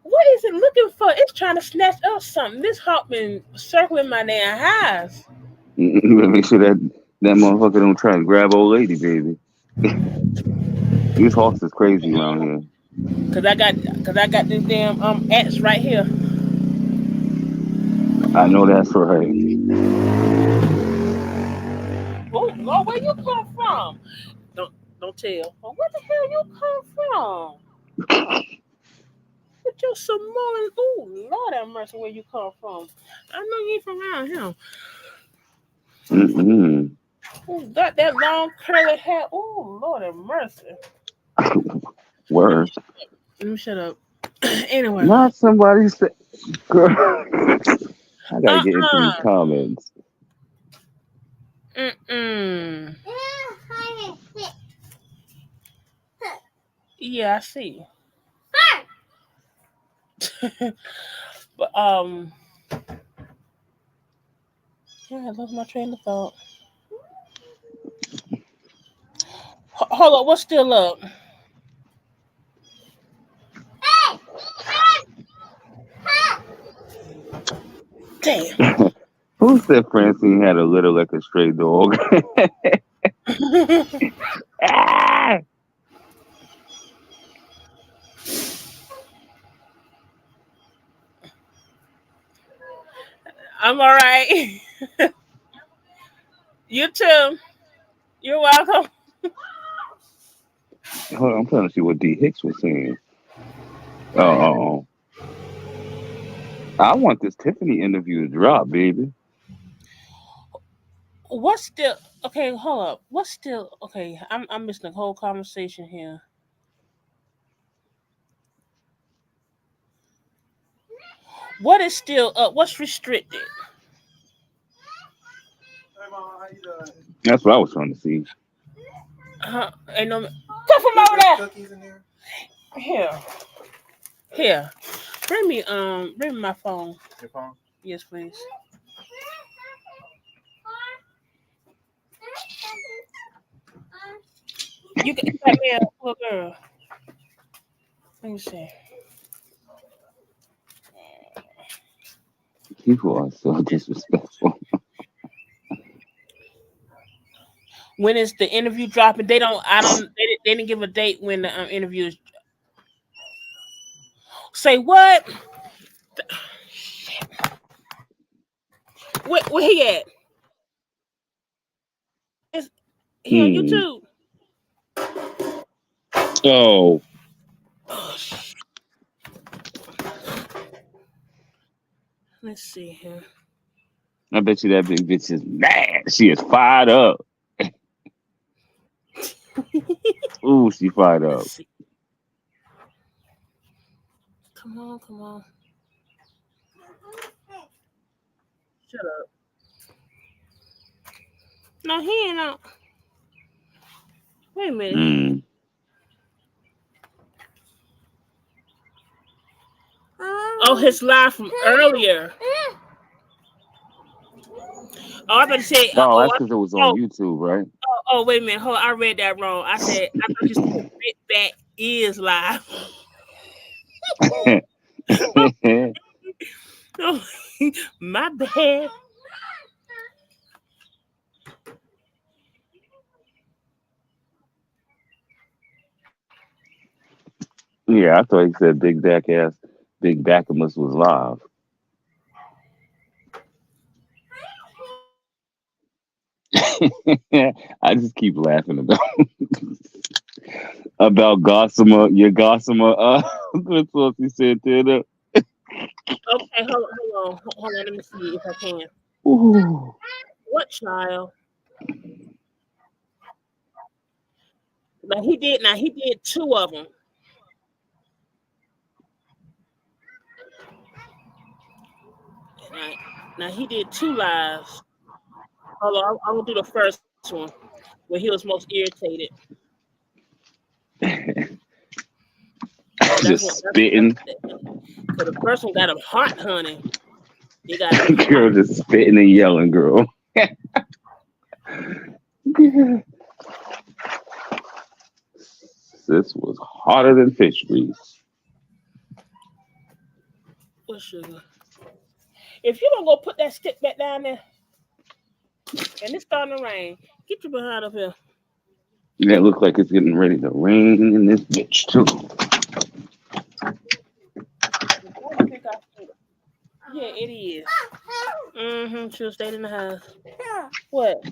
What is it looking for? It's trying to snatch up something. This hawk been circling my damn house. You better make sure that motherfucker don't try and grab old lady, baby. These hawks is crazy around here. Cause I got this damn axe right here. I know that's right. Oh Lord, where you come from? Don't tell. Oh, where the hell you come from? With your Samoan. Oh Lord have mercy, where you come from? I know you ain't from around here. Mm-mm. Who got that long curly hair? Oh Lord have mercy. Let me Word. let me shut up. Anyway. Not somebody say, girl. I gotta get into these Uh-uh. comments. Mm-mm. Yeah, I see. But yeah, I lost my train of thought. Hold up, what's still up? Damn. Who said Francine had a little like a stray dog? Ah! I'm all right. You too. You're welcome. Hold on, I'm trying to see what D Hicks was saying. Oh, I want this Tiffany interview to drop, baby. What's still okay? Hold up. What's still okay? I'm missing the whole conversation here. What is still up? What's restricted? That's what I was trying to see. Ain't no come from over there. Here, here. Bring me my phone. Your phone? Yes, please. You got me a little girl. Let me see. People are so disrespectful. When is the interview dropping? They don't. I don't. They didn't give a date when the interview is. Say what? Where he at? Is he on YouTube? Oh. Let's see here. I bet you that big bitch is mad. She is fired up. Ooh, she fired up. Come on. Shut up. No, he ain't out. Wait a minute. Oh, his live from earlier. Oh, I thought you said. Oh, that's because it was on YouTube, right? Oh, wait a minute. Hold on, I read that wrong. I thought you said Big Back is live. Oh, my bad. Yeah, I thought he said Big Backamus was live. I just keep laughing about Gossamer, your Gossamer. That's what he said there. Okay, hold on. Let me see if I can. Ooh. What child? Now he did 2 of them. Now he did 2 lives. Hold on, I'm gonna do the first one where he was most irritated. Just spitting. So the first one got him hot, honey. He got him girl just spitting and yelling, girl. This was hotter than fish grease. What sugar? If you don't go put that stick back down there, and it's starting to rain, get your behind up here. That looks like it's getting ready to rain in this bitch too. Yeah, it is. She'll stay in the house. What?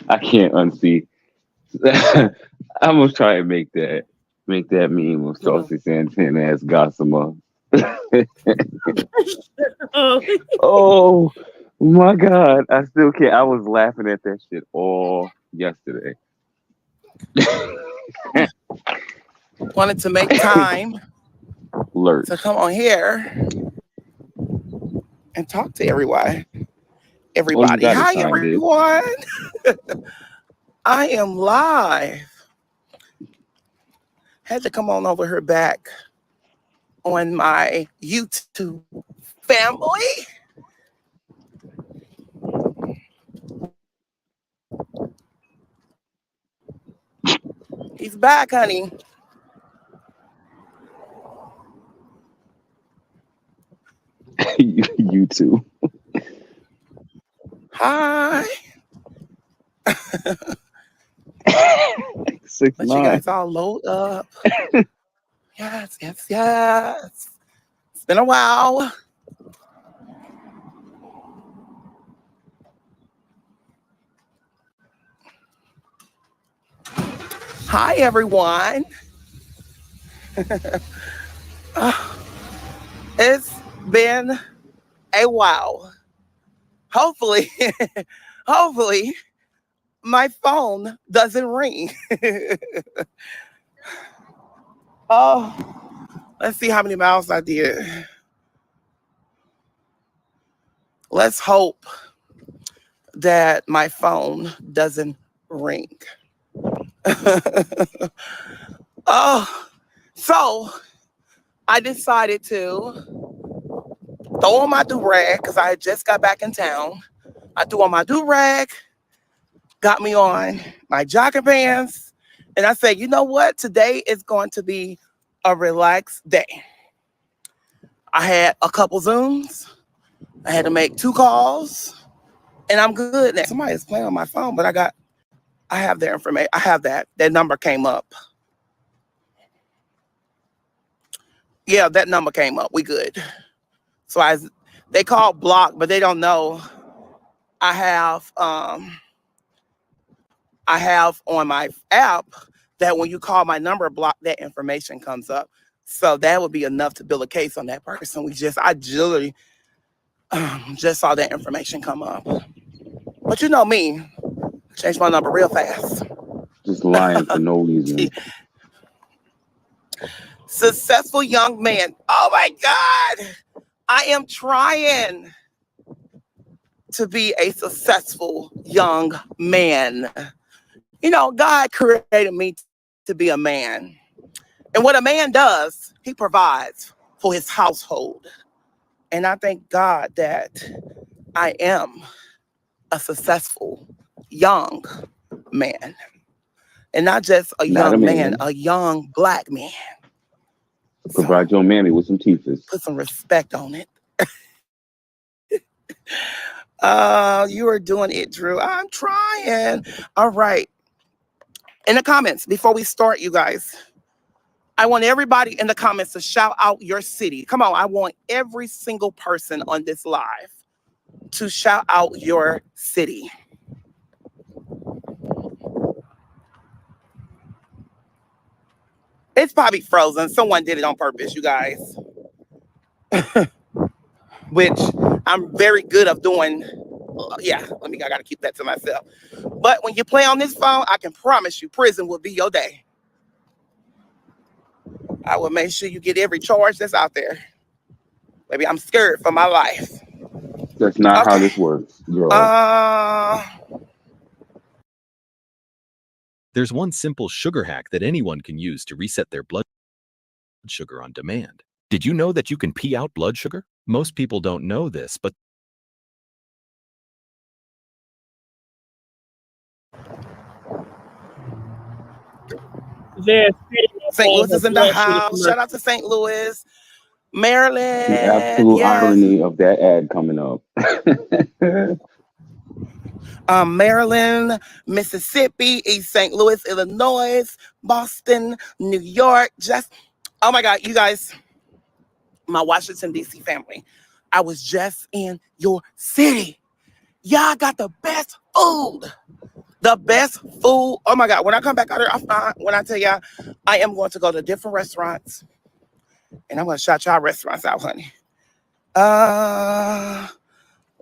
I can't unsee. I'm gonna try and make that meme with Saucy Santana as Gossamer. Oh my god, I still can't. I was laughing at that shit all yesterday. Wanted to make time to come on here and talk to everybody. Hi, everyone. I am live. Had to come on over here back on my YouTube family. He's back, honey. YouTube. Hi. 6'9". Let you guys all load up. Yes. It's been a while. Hi, everyone. It's been a while. Hopefully, my phone doesn't ring. Oh, let's see how many miles I did. Let's hope that my phone doesn't ring. Oh, so I decided to throw on my do-rag because I just got back in town. I threw on my do-rag, got me on my jogging pants, and I said, you know what? Today is going to be a relaxed day. I had a couple Zooms I had to make 2 calls, and I'm good now. Somebody is playing on my phone, but I have their information. I have that. That number came up. Yeah, that number came up. We good. So they call block, but they don't know. I have on my app that when you call my number block, that information comes up. So that would be enough to build a case on that person. I literally just saw that information come up. But you know me, change my number real fast. Just lying for no reason. Successful young man. Oh my God. I am trying to be a successful young man. You know, God created me to be a man. And what a man does, he provides for his household. And I thank God that I am a successful young man. And not just a Not a young man, man. a young Black man. Provide your mammy with some teeth. Put some respect on it. You are doing it, Drew. I'm trying. All right. In the comments, before we start, you guys, I want everybody in the comments to shout out your city. Come on, I want every single person on this live to shout out your city. It's probably frozen. Someone did it on purpose, you guys. Which I'm very good of doing. Yeah, I gotta keep that to myself. But when you play on this phone, I can promise you prison will be your day. I will make sure you get every charge that's out there. Maybe I'm scared for my life. That's not how this works, girl. There's one simple sugar hack that anyone can use to reset their blood sugar on demand. Did you know that you can pee out blood sugar? Most people don't know this, but St. Louis is in the house. Shout out to St. Louis, Maryland. The absolute irony of that ad coming up. Maryland, Mississippi, East St. Louis, Illinois, Boston, New York. Oh my God, you guys, my Washington, D.C. family. I was just in your city. Y'all got the best food. The best food. Oh my God. When I come back out here, when I tell y'all, I am going to go to different restaurants. And I'm going to shout y'all restaurants out, honey.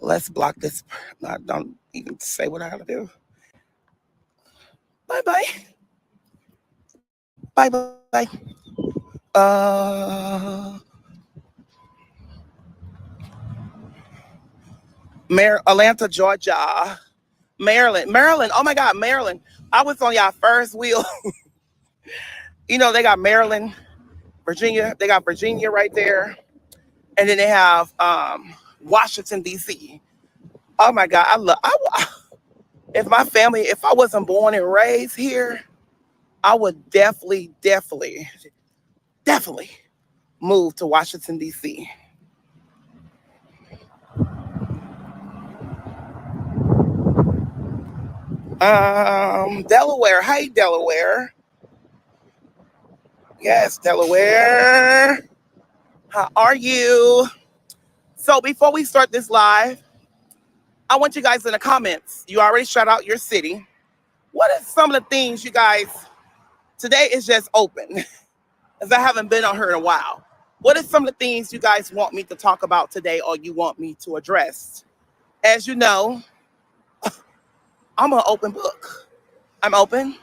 Let's block this. I don't even say what I got to do. Bye-bye. Bye-bye. Atlanta, Georgia. Maryland. Oh my God, Maryland. I was on y'all first wheel. You know, they got Maryland, Virginia. They got Virginia right there. And then they have Washington, D.C. Oh my God, if I wasn't born and raised here, I would definitely move to Washington, D.C. Delaware. Hey, Delaware. Yes, Delaware. How are you? So before we start this live, I want you guys in the comments. You already shout out your city. What are some of the things you guys, today is just open, as I haven't been on her in a while. What are some of the things you guys want me to talk about today or you want me to address? As you know, I'm an open book. I'm open.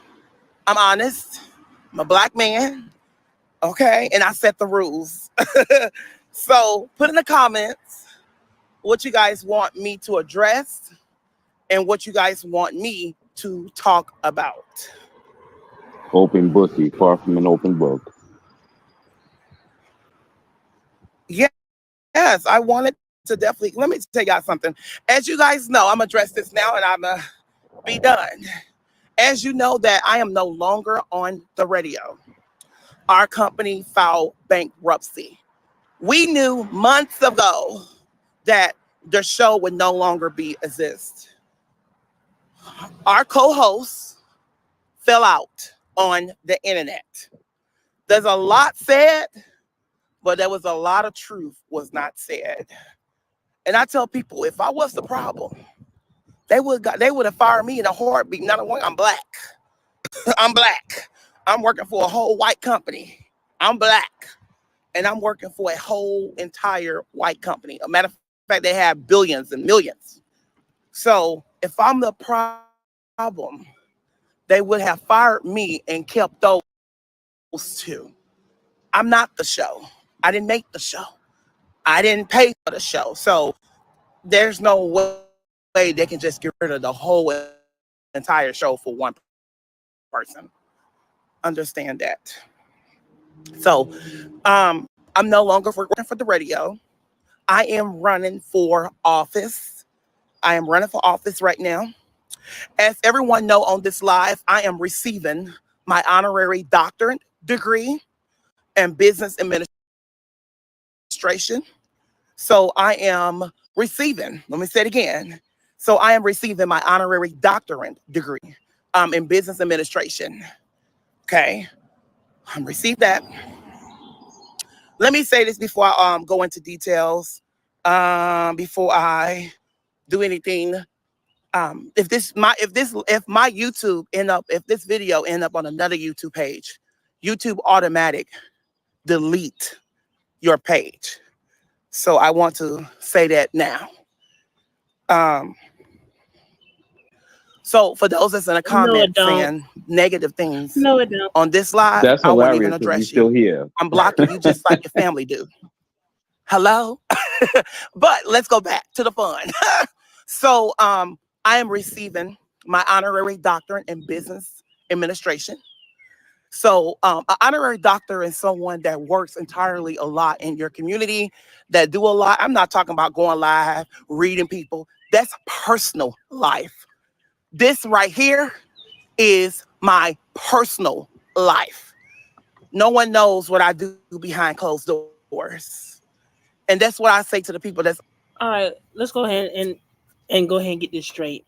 I'm honest. I'm a Black man. Okay. And I set the rules. So put in the comments what you guys want me to address and what you guys want me to talk about. Open bookie, far from an open book. Yes, I wanted to definitely, let me tell y'all something. As you guys know, I'm gonna address this now and I'm gonna be done. As you know that I am no longer on the radio. Our company filed bankruptcy. We knew months ago that the show would no longer exist. Our co-host fell out on the internet. There's a lot said, but there was a lot of truth was not said. And I tell people, if I was the problem, they would have fired me in a heartbeat. Not only I'm black. I'm black. I'm working for a whole white company. I'm black. And I'm working for a whole entire white company. A matter of fact, they have billions and millions. So if I'm the problem, they would have fired me and kept those two. I'm not the show. I didn't make the show. I didn't pay for the show. So there's no way they can just get rid of the whole entire show for one person. Understand that. So I'm no longer working for the radio. I am running for office. I am running for office right now. As everyone know on this live, I am receiving my honorary doctorate degree in business administration. So I am receiving, let me say it again. So I am receiving my honorary doctorate degree in business administration. Okay, I received that. Let me say this before I go into details. Before I do anything, if this video end up on another YouTube page, YouTube automatic delete your page. So I want to say that now. So for those that's in the comments saying negative things on this live, that's I won't even hilarious. address you. Still here. I'm blocking you just like your family do. Hello? But let's go back to the fun. So I am receiving my honorary doctorate in business administration. So an honorary doctor is someone that works entirely a lot in your community, that do a lot. I'm not talking about going live, reading people. That's personal life. This right here is my personal life. No one knows what I do behind closed doors. And that's what I say to the people that's... All right, let's go ahead and go ahead and get this straight.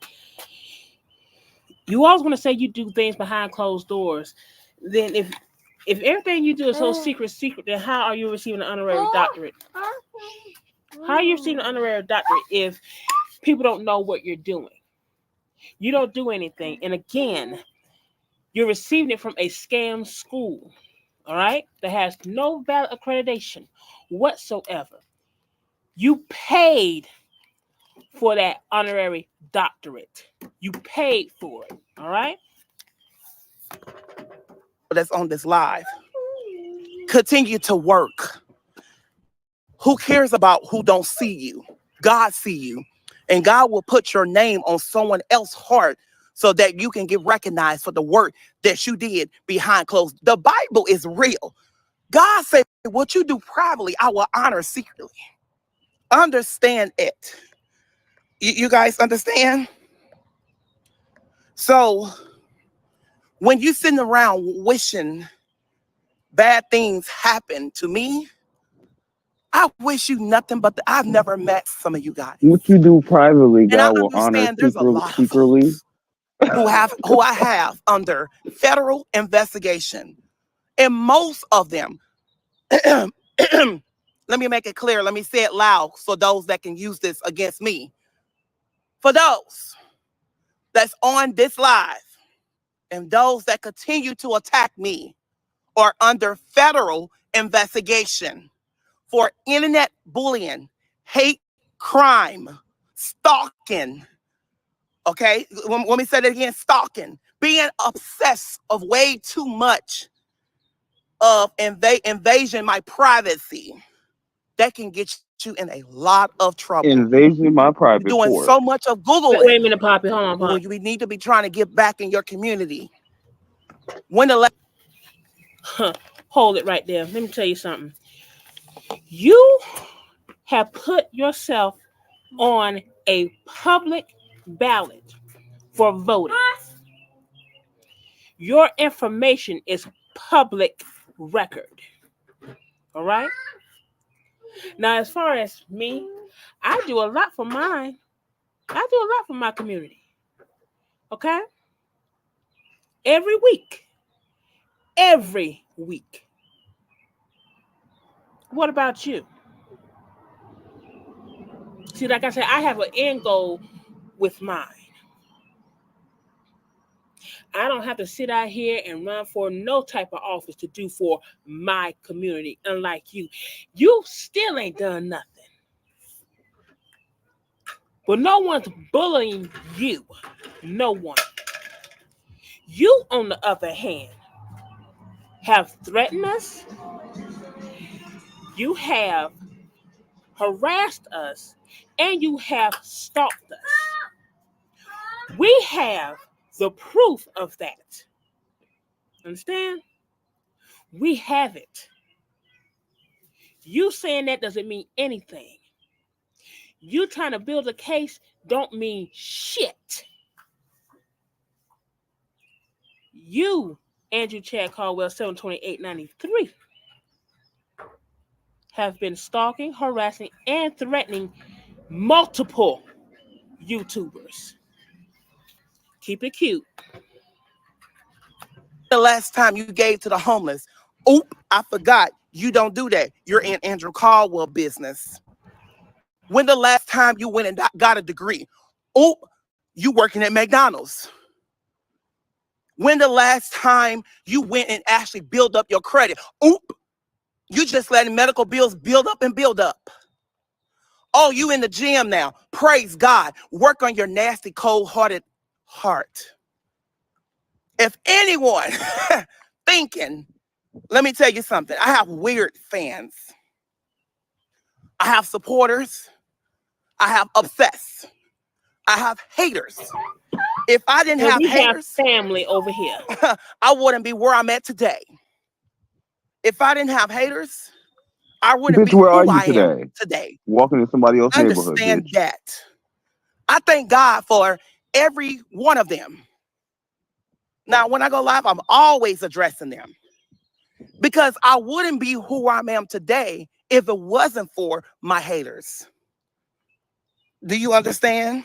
You always want to say you do things behind closed doors. Then if everything you do is so secret, then how are you receiving an honorary doctorate? How are you receiving an honorary doctorate if people don't know what you're doing? You don't do anything. And again, you're receiving it from a scam school, all right, that has no valid accreditation whatsoever. You paid for that honorary doctorate. You paid for it, all right? That's on this live. Continue to work. Who cares about who don't see you? God see you. And God will put your name on someone else's heart so that you can get recognized for the work that you did behind closed. The Bible is real. God said, what you do privately, I will honor secretly. Understand it. You guys understand? So when you sitting around wishing bad things happen to me, I wish you nothing but I've never met some of you guys. What you do privately, and God I will honor understand there's a lot secretly. Of who I have under federal investigation. And most of them, let me make it clear, let me say it loud so those that can use this against me. For those that's on this live and those that continue to attack me are under federal investigation for internet bullying, hate crime, stalking. Okay, let me say that again, stalking, being obsessed of way too much of invasion my privacy. That can get you in a lot of trouble. Invasion my private Doing port. so much of Googling. Wait a minute, Poppy, hold on, Poppy. When we need to be trying to get back in your community. When the last... Hold it right there. Let me tell you something. You have put yourself on a public ballot for voting. Your information is public record. All right? Now, as far as me, I do a lot for mine. I do a lot for my community. Okay? Every week. Every week. What about you? See, like I said, I have an end goal with mine. I don't have to sit out here and run for no type of office to do for my community, unlike you. You still ain't done nothing. But no one's bullying you. No one. You, on the other hand, have threatened us. You have harassed us. And you have stalked us. We have the proof of that. Understand? We have it. You saying that doesn't mean anything. You trying to build a case don't mean shit. You, Andrew Chad Caldwell, 72893, have been stalking, harassing, and threatening multiple YouTubers. Keep it cute. The last time you gave to the homeless? Oop, I forgot. You don't do that. You're in Andrew Caldwell business. When the last time you went and got a degree? Oop, you working at McDonald's. When the last time you went and actually build up your credit? Oop, you just letting medical bills build up and build up. Oh, you in the gym now. Praise God. Work on your nasty, cold-hearted heart. If anyone thinking, let me tell you something. I have weird fans. I have supporters. I have obsessed. I have haters. If I didn't have haters, have family over here. I wouldn't be where I'm at today. If I didn't have haters, I wouldn't be where who are you I today? am today. Walking in somebody else's neighborhood. Understand Bitch. that. I thank God for every one of them. Now, when I go live, I'm always addressing them because I wouldn't be who I am today if it wasn't for my haters. Do you understand?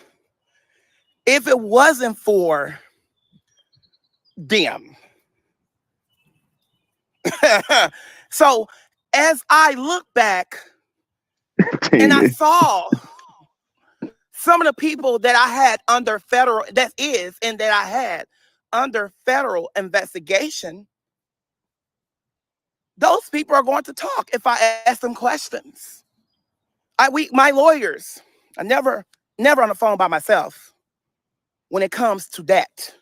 If it wasn't for them. So as I look back and I saw some of the people that I had under federal, that I had under federal investigation, those people are going to talk if I ask them questions. My lawyers, I never on the phone by myself when it comes to that.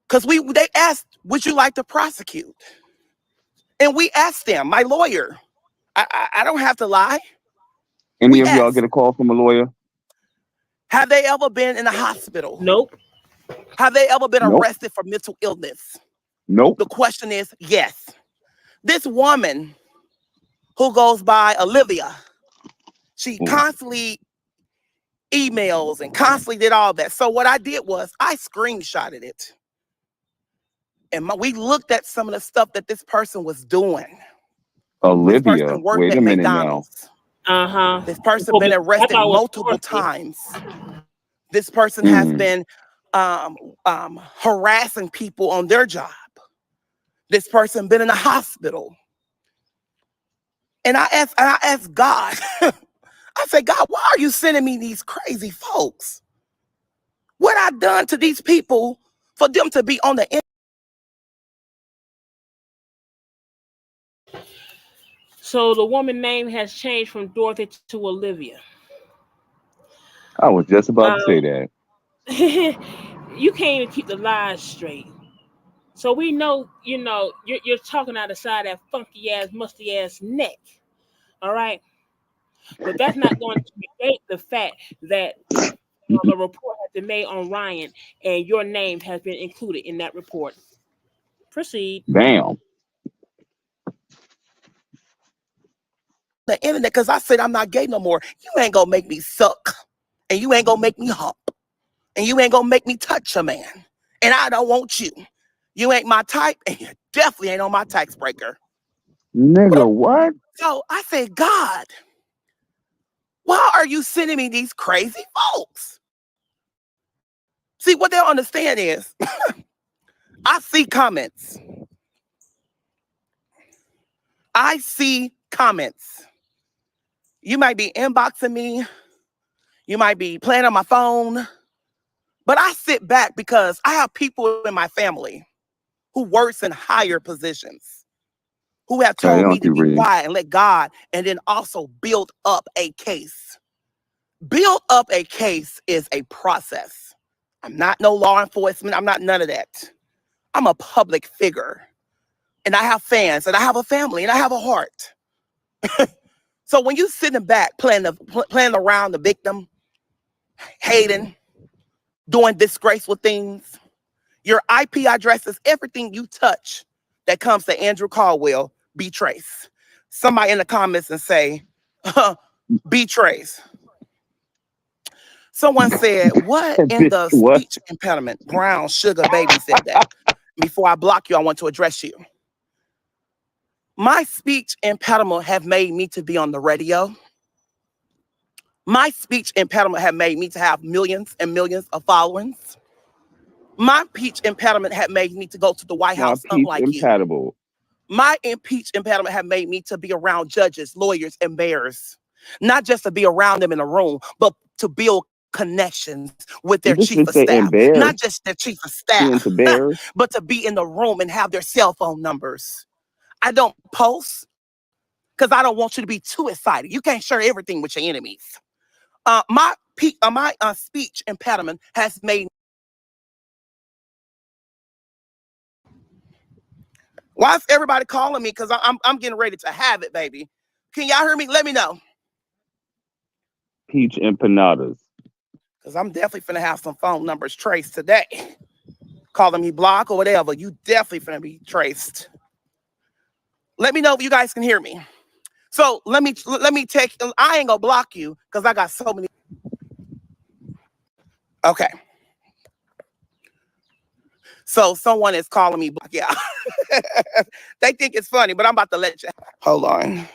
Because they asked, would you like to prosecute? And we asked them, my lawyer, I don't have to lie. Any of y'all get a call from a lawyer? Have they ever been in a hospital? Nope. Have they ever been arrested for mental illness? Nope. The question is, yes. This woman who goes by Olivia, she constantly emails and constantly did all that. So what I did was I screenshotted it. And we looked at some of the stuff that this person was doing. Olivia, this person worked wait at a minute McDonald's. now. This person been arrested multiple times. This person has been harassing people on their job. This person been in a hospital. And I asked God, I said, God, why are you sending me these crazy folks? What I done to these people for them to be on the end? So the woman name has changed from Dorothy to Olivia. I was just about to say that. You can't even keep the lies straight. So we know, you're talking out the side of that funky ass, musty ass neck. All right. But that's not going to negate the fact that a report has been made on Ryan and your name has been included in that report. Proceed. Damn. The internet, because I said I'm not gay no more. You ain't gonna make me suck, and you ain't gonna make me hump, and you ain't gonna make me touch a man, and I don't want you. You ain't my type, and you definitely ain't on my tax breaker. Nigga, what? So I said, God, why are you sending me these crazy folks? See, what they'll understand is I see comments. I see comments. You might be inboxing me. You might be playing on my phone. But I sit back because I have people in my family who works in higher positions, who have told me to be quiet and let God, and then also build up a case. Build up a case is a process. I'm not no law enforcement. I'm not none of that. I'm a public figure. And I have fans, and I have a family, and I have a heart. So when you sitting back playing around the victim, hating, doing disgraceful things, your IP addresses, everything you touch that comes to Andrew Caldwell, be traced. Somebody in the comments and say, be traced. Someone said, what in the speech impediment? Brown Sugar Baby said that. Before I block you, I want to address you. My speech impediment have made me to be on the radio. My speech impediment have made me to have millions and millions of followers. My speech impediment had made me to go to the White House, unlike you. My speech impediment have made me to be around judges, lawyers, and mayors. Not just to be around them in a room, but to build connections with their chief of staff. Not just their chief of staff, but to be in the room and have their cell phone numbers. I don't post because I don't want you to be too excited. You can't share everything with your enemies. My speech impediment has made. Why is everybody calling me? Because I'm getting ready to have it, baby. Can y'all hear me? Let me know. Peach empanadas. Because I'm definitely finna have some phone numbers traced today. Calling me block or whatever. You definitely finna be traced. Let me know if you guys can hear me. So let me take. I ain't gonna block you because I got so many. Okay. So someone is calling me block. Yeah. They think it's funny, but I'm about to let you. Hold on.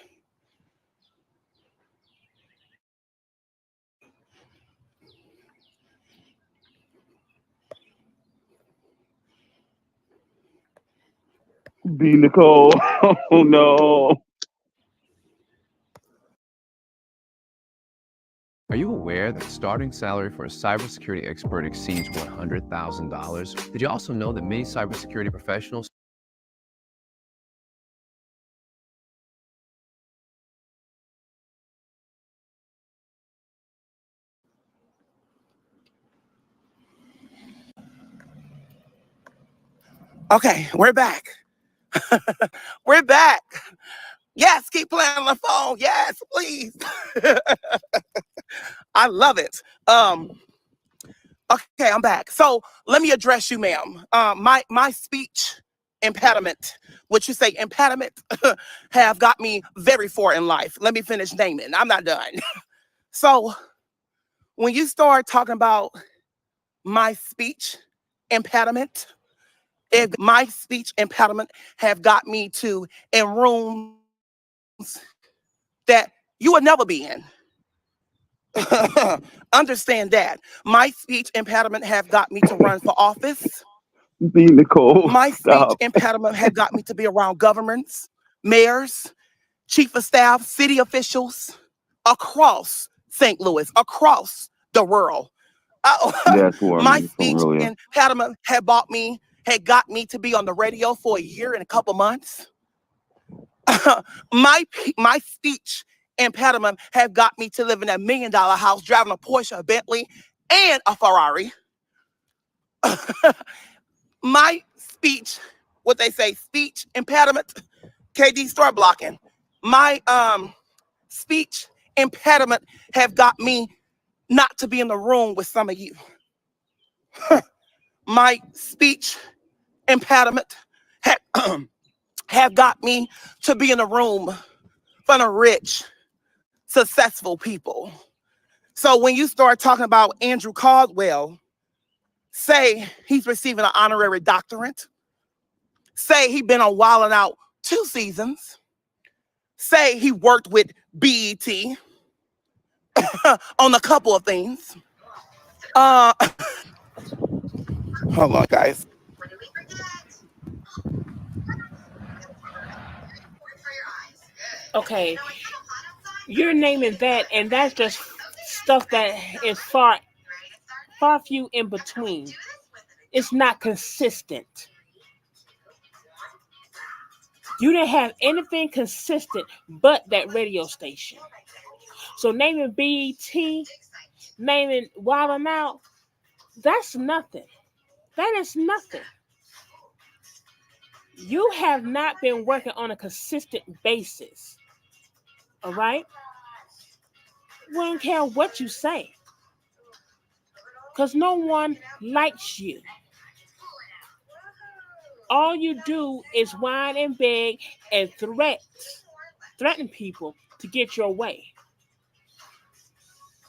B. Nicole. Oh no. Are you aware that the starting salary for a cybersecurity expert exceeds $100,000? Did you also know that many cybersecurity professionals Okay, we're back. We're back. Yes, keep playing on the phone. Yes, please. I love it. Okay, I'm back. So let me address you, ma'am. My speech impediment, what you say impediment, have got me very far in life. Let me finish naming. I'm not done. So when you start talking about my speech impediment, my speech impediment have got me to in rooms that you would never be in. Understand that. My speech impediment have got me to run for office. B. Nicole. My speech impediment have got me to be around governments, mayors, chief of staff, city officials across St. Louis, across the world. My speech impediment had got me to be on the radio for a year and a couple months. my speech impediment have got me to live in a $1 million house, driving a Porsche, a Bentley, and a Ferrari. My speech, what they say, speech impediment, KD, start blocking. My speech impediment have got me not to be in the room with some of you. My speech impediment have got me to be in a room full of rich, successful people. So when you start talking about Andrew Caldwell, say he's receiving an honorary doctorate, say he's been on Wild 'N Out 2 seasons, say he worked with BET on a couple of things. Uh, hold on, guys. Okay, you're naming that, and that's just stuff that is far few in between. It's not consistent. You didn't have anything consistent but that radio station. So naming BET, naming Wild 'N Out, that's nothing. That is nothing. You have not been working on a consistent basis. All right? We don't care what you say. Because no one likes you. All you do is whine and beg and threaten people to get your way.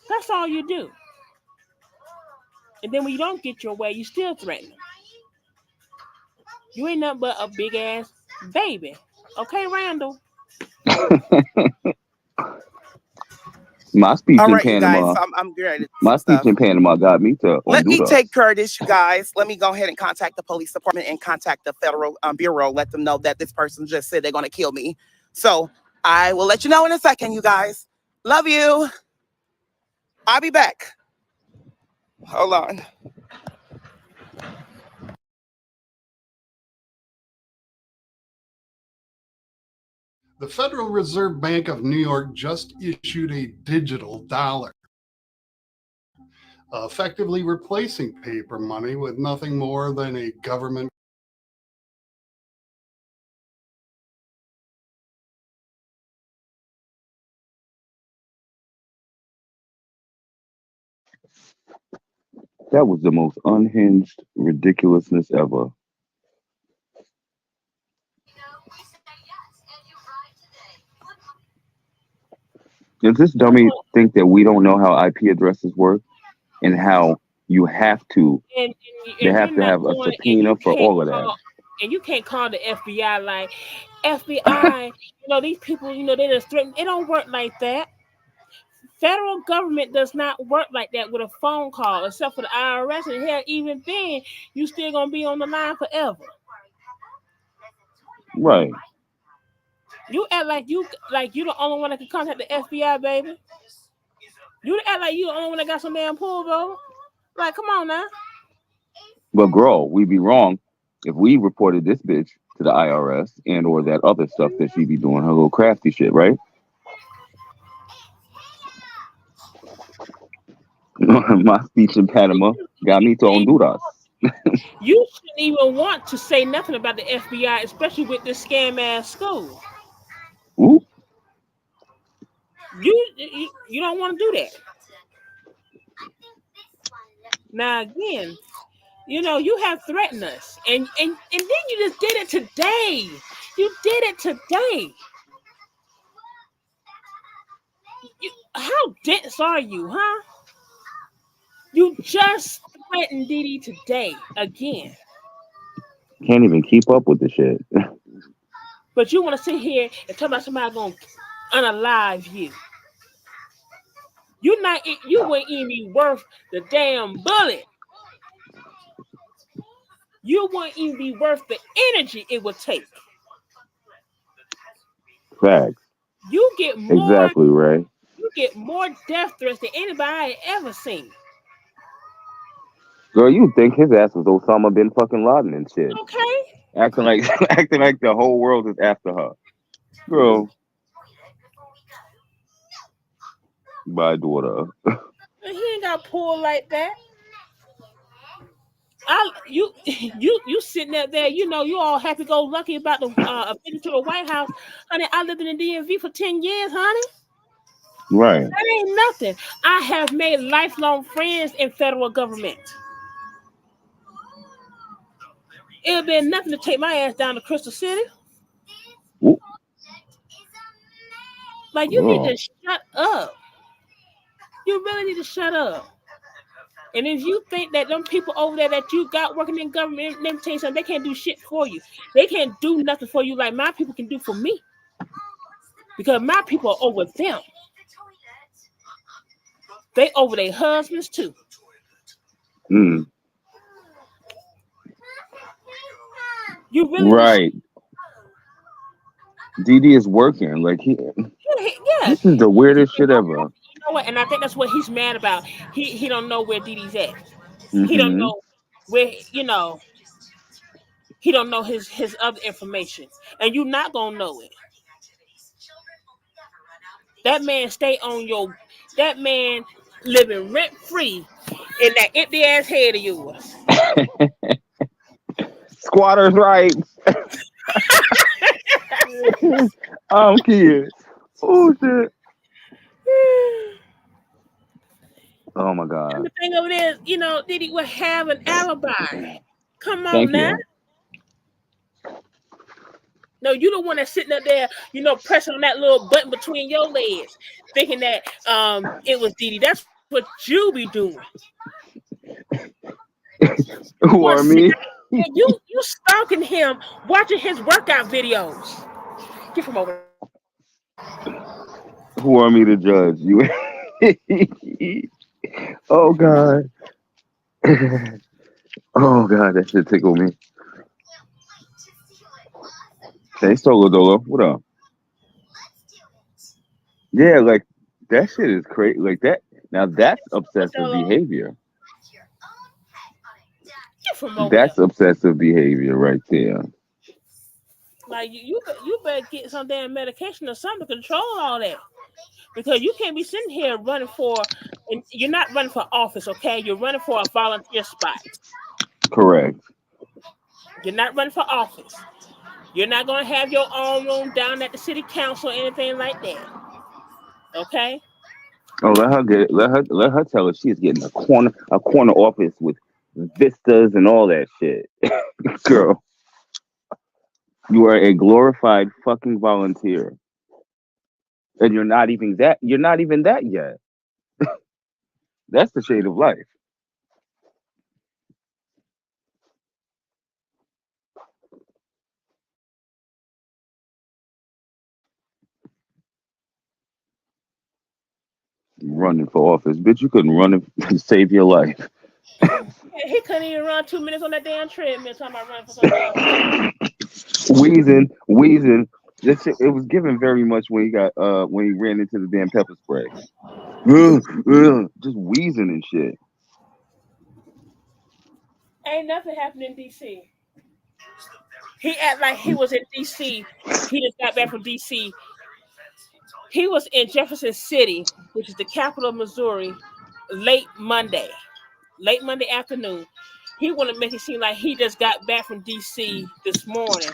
That's all you do. And then when you don't get your way, you still threaten them. You ain't nothing but a big ass baby. Okay, Randall? My speech All in right, you guys. Panama, So I'm ready to do my some speech stuff. in Panama got me to Let me Honduras. take care of this, you guys. Let me go ahead and contact the police department and contact the federal bureau. Let them know that this person just said they're going to kill me. So I will let you know in a second, you guys. Love you. I'll be back. Hold on. The Federal Reserve Bank of New York just issued a digital dollar, effectively replacing paper money with nothing more than a government. That was the most unhinged ridiculousness ever. Does this dummy think that we don't know how IP addresses work and how you have to? And, They and have you're to not have a going and subpoena for all of that. you can't call the FBI like FBI, these people, they just threaten. It don't work like that. Federal government does not work like that with a phone call, except for the IRS. And hell, even then, you still gonna be on the line forever. Right. You act like you the only one that can contact the FBI, baby. You act like you the only one that got some damn pull, bro. Like, come on now. But girl, we'd be wrong if we reported this bitch to the IRS and or that other stuff that she be doing, her little crafty shit, right? My speech in Panama got me to Honduras. You shouldn't even want to say nothing about the FBI, especially with this scam ass school. Ooh. You don't want to do that. Now again, you have threatened us, and then you just did it today. You did it today. How dense are you, huh? You just threatened Didi today again. Can't even keep up with the shit. But you want to sit here and talk about somebody going to unalive you. You wouldn't even be worth the damn bullet. You wouldn't even be worth the energy it would take. Facts. You get more. Exactly, Ray. You get more death threats than anybody I ever seen. Girl, you think his ass was Osama bin fucking Laden and shit. Okay. Acting like the whole world is after her. Girl. My daughter. He ain't got pulled like that. You sitting up there, you all happy go lucky about the visit to the White House, honey. I lived in the DMV for 10 years, honey. Right. That ain't nothing. I have made lifelong friends in federal government. It'll be nothing to take my ass down to Crystal City. Ooh. Like, you need to shut up. You really need to shut up. And if you think that them people over there that you got working in government, let me tell you something, they can't do shit for you. They can't do nothing for you like my people can do for me. because my people are over them. They over their husbands too. Mm. You really Right. Didi is working. Like yeah. This is the weirdest shit ever. You know what? And I think that's what he's mad about. He don't know where Didi's at. Mm-hmm. He don't know where, he don't know his other information. And you're not gonna know it. That man that man living rent free in that empty ass head of yours. Squatters' rights. I'm kidding. Oh shit. Oh my God. And the thing of it is, Didi will have an alibi. Come on. Thank now. You. No, you the one that's sitting up there, pressing on that little button between your legs, thinking that it was Didi. That's what you be doing. Who are me? You stalking him, watching his workout videos. Get from over there. Who are me to judge you? Oh God. Oh God, that shit tickled me. Hey, Solo Dolo, what up? Yeah, like that shit is crazy. Like that. Now that's obsessive behavior. Get from over That's there. obsessive behavior right there. Like you better get some damn medication or something to control all that. Because you can't be sitting here running and you're not running for office, okay? You're running for a volunteer spot. Correct. You're not running for office. You're not going to have your own room down at the city council or anything like that. Okay? Oh, let her tell her she's getting a corner office with vistas and all that shit. Girl, you are a glorified fucking volunteer. And you're not even that yet. That's the shade of life. Running for office. Bitch, you couldn't run to save your life. He couldn't even run 2 minutes on that damn treadmill talking about running for some damn Wheezing. This shit, it was given very much when he ran into the damn pepper spray. Just wheezing and shit. Ain't nothing happened in DC. He act like he was in DC. He just got back from DC. He was in Jefferson City, which is the capital of Missouri, late Monday afternoon. He want to make it seem like he just got back from DC this morning.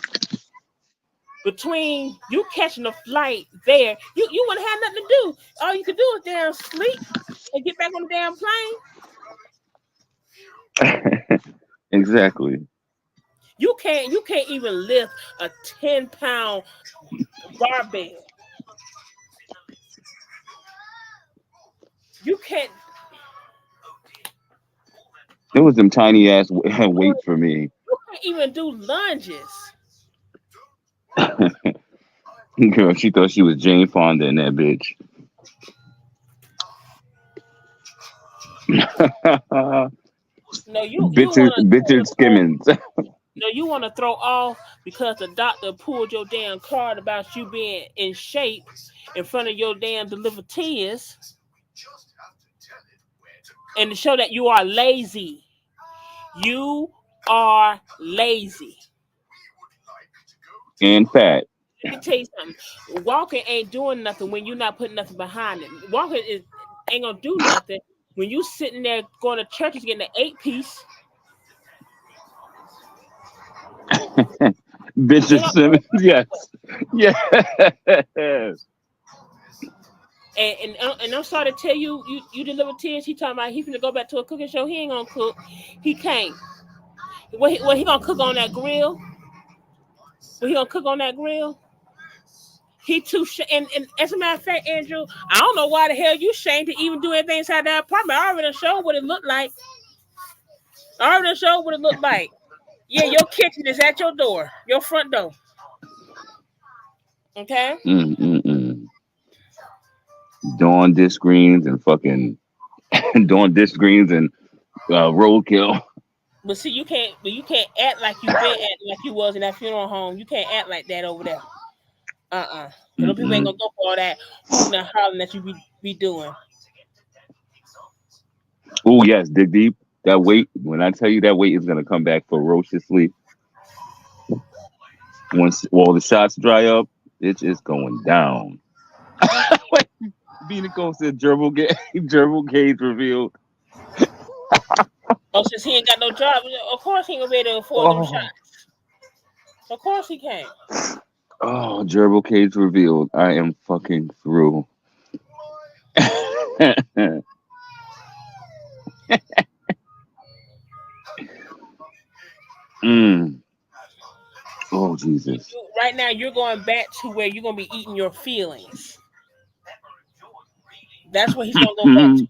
Between you catching a flight there, you wouldn't have nothing to do. All you could do is damn sleep and get back on the damn plane. Exactly. You can't even lift a 10-pound barbell. You can't. It was them tiny ass weights for me. You can't even do lunges. Girl, she thought she was Jane Fonda in that bitch. No, you bitches skimmings. No, you want to throw off because the doctor pulled your damn card about you being in shape in front of your damn delivetees, and to show that you are lazy. You are lazy. And fat. Let me tell you something. Walking ain't doing nothing when you're not putting nothing behind it. Walking ain't gonna do nothing when you sitting there going to churches getting an 8-piece. Bishop Simmons, yes. Yes. And I'm sorry to tell you deliver tears. He talking about he finna go back to a cooking show. He ain't gonna cook. He can't. What he gonna cook on that grill? What he gonna cook on that grill? He too and as a matter of fact, Andrew, I don't know why the hell you shamed to even do anything inside that apartment. I already showed what it looked like. Yeah, your kitchen is at your door, your front door. Okay. doing disc screens and fucking doing disc screens and roadkill. But see, you can't. But you can't act like you been acting like you was in that funeral home. You can't act like that over there. Cause those people ain't gonna go for all that hooting and hollering that you be doing. Oh yes, dig deep. That weight. When I tell you that weight is gonna come back ferociously once all the shots dry up, it's just going down. Being Beanico said gerbil gauge revealed. Oh, since he ain't got no job, of course he ain't gonna be able to afford them Oh, shots. Of course he can't. oh, gerbil cage revealed. I am fucking through. mm. Oh Jesus. Right now, you're going back to where you're gonna be eating your feelings. That's what he's gonna go back to.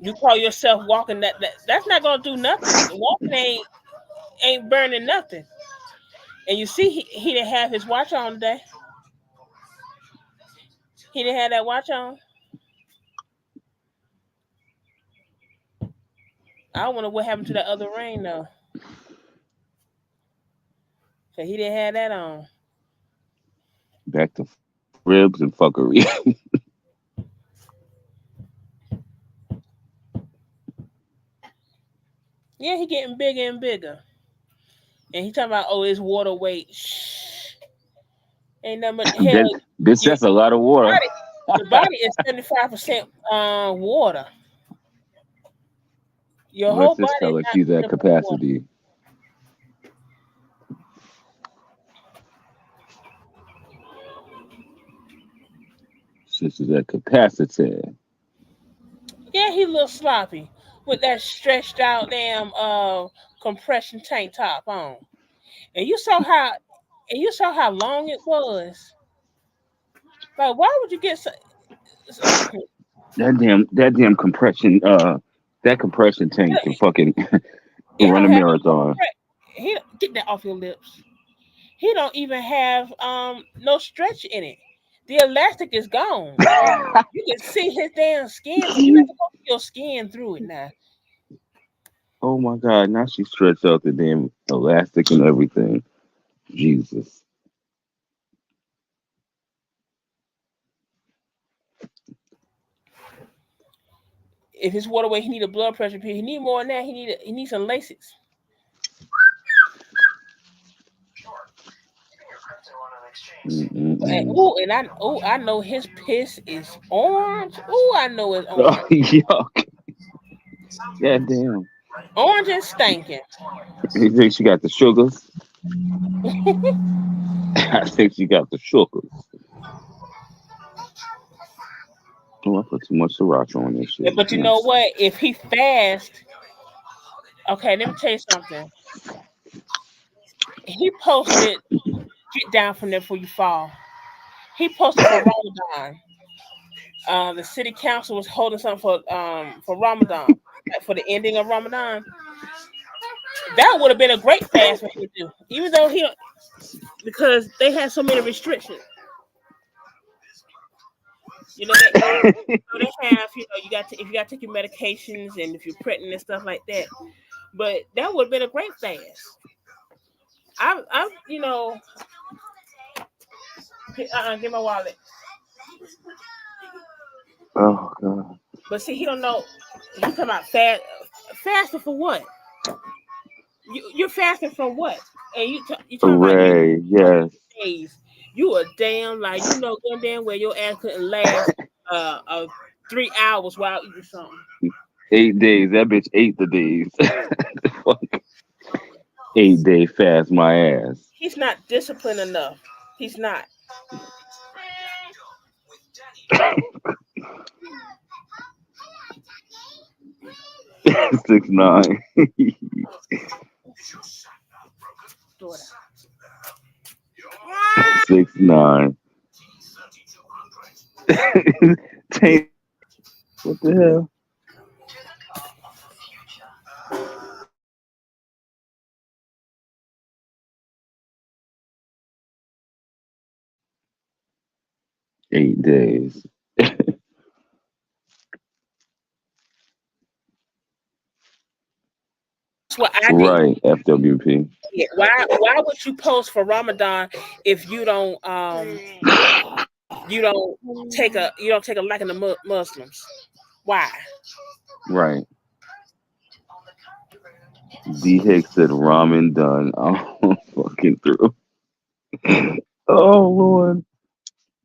You call yourself walking that's not gonna do nothing. Walking ain't burning nothing. And you see, he didn't have his watch on today. He didn't have that watch on. I don't wonder what happened to that other ring though. So he didn't have that on. Back to ribs and fuckery. Yeah, he getting bigger and bigger. And he talking about, oh, it's water weight. Shh. Ain't nothing but hell. This that's a lot of water. The body is 75% water. Your Let's whole just body tell is her not she's made at up of water. capacity. She's at capacity. Yeah, he a little sloppy with that stretched out damn compression tank top on. And you saw how long it was. Like, why would you get so That damn compression that compression tank can fucking it run don't a have no marathon. he get that off your lips. He don't even have no stretch in it. The elastic is gone. You can see his damn skin. You have to go through your skin through it now. Oh my god, now she stretched out the damn elastic and everything. Jesus. If his waterway, he need a blood pressure pill. He need more than that. He need some Lasix. I know his piss is orange. Ooh, I know it's Oh, orange. yuck. God damn. Orange and stinking. You think she got the sugars? I think she got the sugars. Oh, I put too much sriracha on this shit. But you know what? If he fast, okay, let me tell you something. He posted, get down from there before you fall. He posted for Ramadan. The city council was holding something for Ramadan, like for the ending of Ramadan. That would have been a great fast for him to do, even though because they had so many restrictions. You know that they have, you got to if you got to take your medications and if you're pregnant and stuff like that. But that would have been a great fast. Get my wallet. Oh god. But see, he don't know. He talking about fasting for what? You're fasting from what? And you talking about Hooray, yes. days. You a damn like good damn well your ass couldn't last 3 hours while eating something. 8 days. That bitch ate the days. Fuck. 8-day fast my ass. He's not disciplined enough. He's not. 6'9". 6'9". What the hell? 8 days. That's what I did. Right, FWP. Yeah. Why would you post for Ramadan if you don't take a liking to Muslims? Why? Right. D Hicks said ramen done. I'm fucking through. Oh Lord.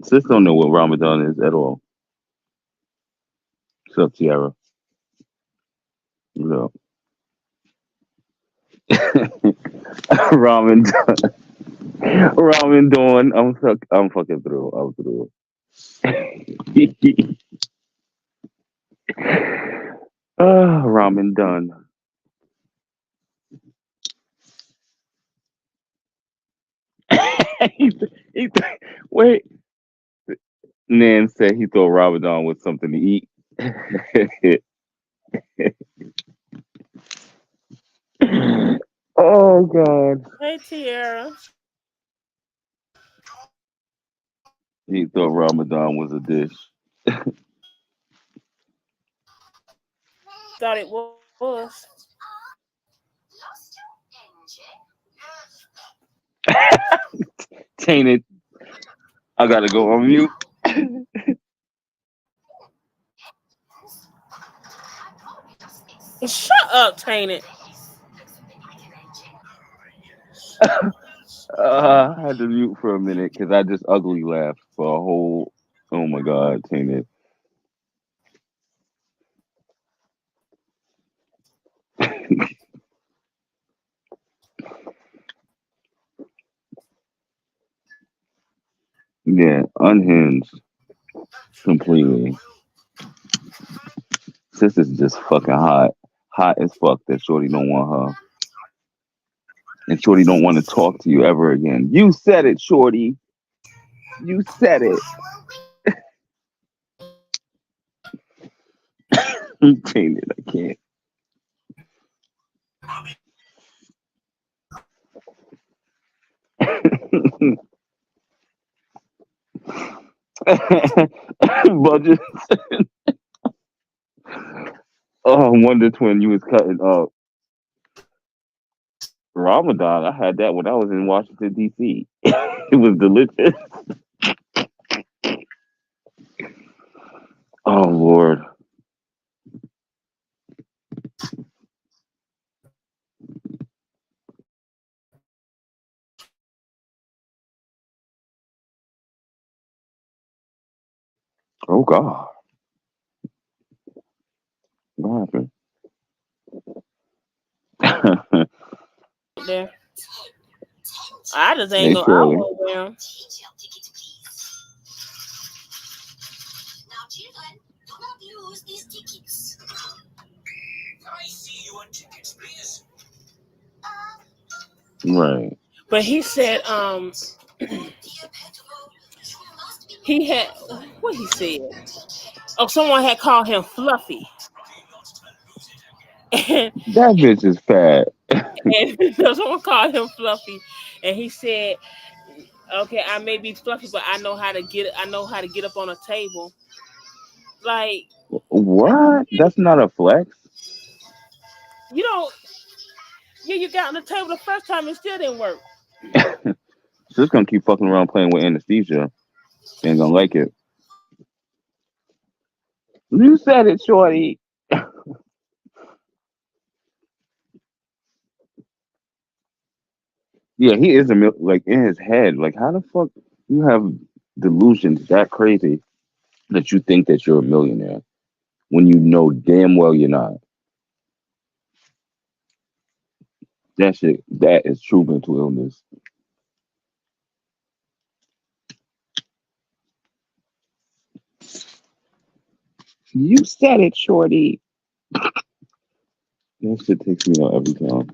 Sis don't know what Ramadan is at all. What's up, Tiara? No. Ramen done. Ramen dawn. I'm fucking through. I'm through. Ramen done. he, wait. Nan said he thought Ramadan was something to eat. Oh God. Hey, Tiara. He thought Ramadan was a dish. Thought it was. Tainted. I gotta go on mute. Shut up, Tainted. I had to mute for a minute because I just ugly laughed for a whole. Oh my God, Tainted. Yeah, unhinged completely. Sis is just fucking hot as fuck. That Shorty don't want her, and Shorty don't want to talk to you ever again. You said it, Shorty. You said it. Tainted. I can't. Budget. Oh, Wonder Twin, you was cutting up. Ramadan, I had that when I was in Washington D.C. It was delicious. Oh Lord. Oh God. What happened? There. I just ain't Hey, go. I Shirley. won't wear 'em. Right. But he said, he had what he said. Oh, someone had called him Fluffy. And That bitch is fat. someone called him Fluffy, and he said, "Okay, I may be fluffy, but I know how to get. I know how to get up on a table." Like, What? That's not a flex. you know, yeah, you got on the table the first time, it still didn't work. Just gonna keep fucking around playing with anesthesia. Ain't gonna like it. You said it, Shorty. Yeah, he is like in his head. Like, how the fuck you have delusions that crazy that you think that you're a millionaire when you know damn well you're not? That shit, that is true mental illness. You said it, Shorty. That shit takes me out every time.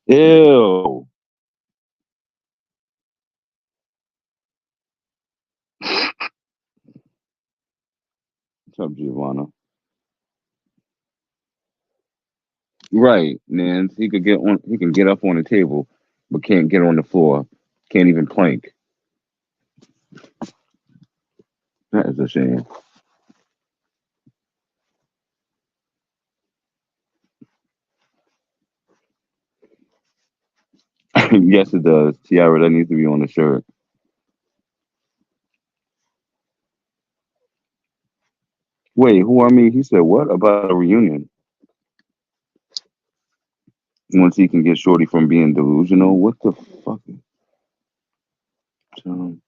Ew. What's up, Giovanna? Right, man. He could get on. He can get up on the table, but can't get on the floor. Can't even plank. That is a shame. Yes, it does. Tiara, that needs to be on the shirt. Wait, who are me? He said what about a reunion? Once he can get Shorty from being delusional. What the fuck? Um,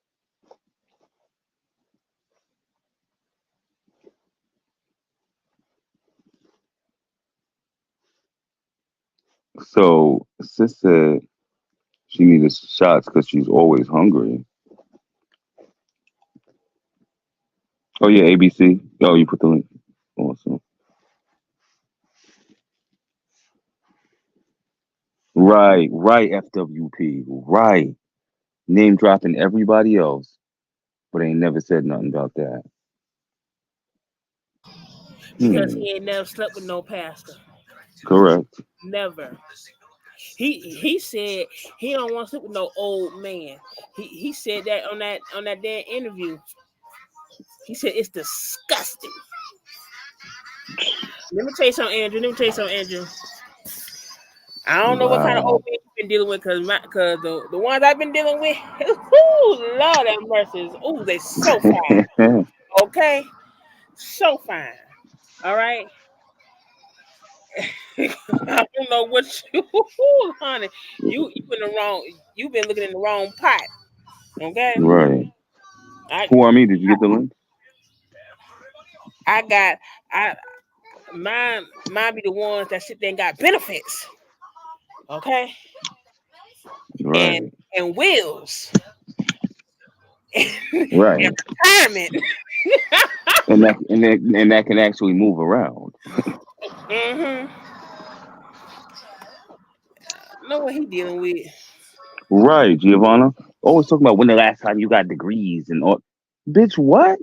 So, sis said she needed shots because she's always hungry. Oh yeah, ABC. Oh, you put the link. Awesome. Right, right. FWP. Right. Name dropping everybody else, but ain't never said nothing about that. Because Hmm. he ain't never slept with no pastor. Correct. Never. He said he don't want to sleep with no old man. He said that on that damn interview. He said it's disgusting. Let me tell you something, Andrew. Let me tell you something, Andrew. I don't know what kind of old Wow. man you've been dealing with, cause the ones I've been dealing with, ooh, Lord have mercy. Ooh, they so fine. Okay, so fine. All right. I don't know what you, honey. You in the wrong. You've been looking in the wrong pot. Okay. Right. I Who are me? Did you get the link? I got I mine be the ones that sit there and got benefits. Okay. And Right. and wills and Right. retirement. And that can actually move around. Mm-hmm. Know what he dealing with. Right, Giovanna. Always talking about when the last time you got degrees and all. Bitch, what?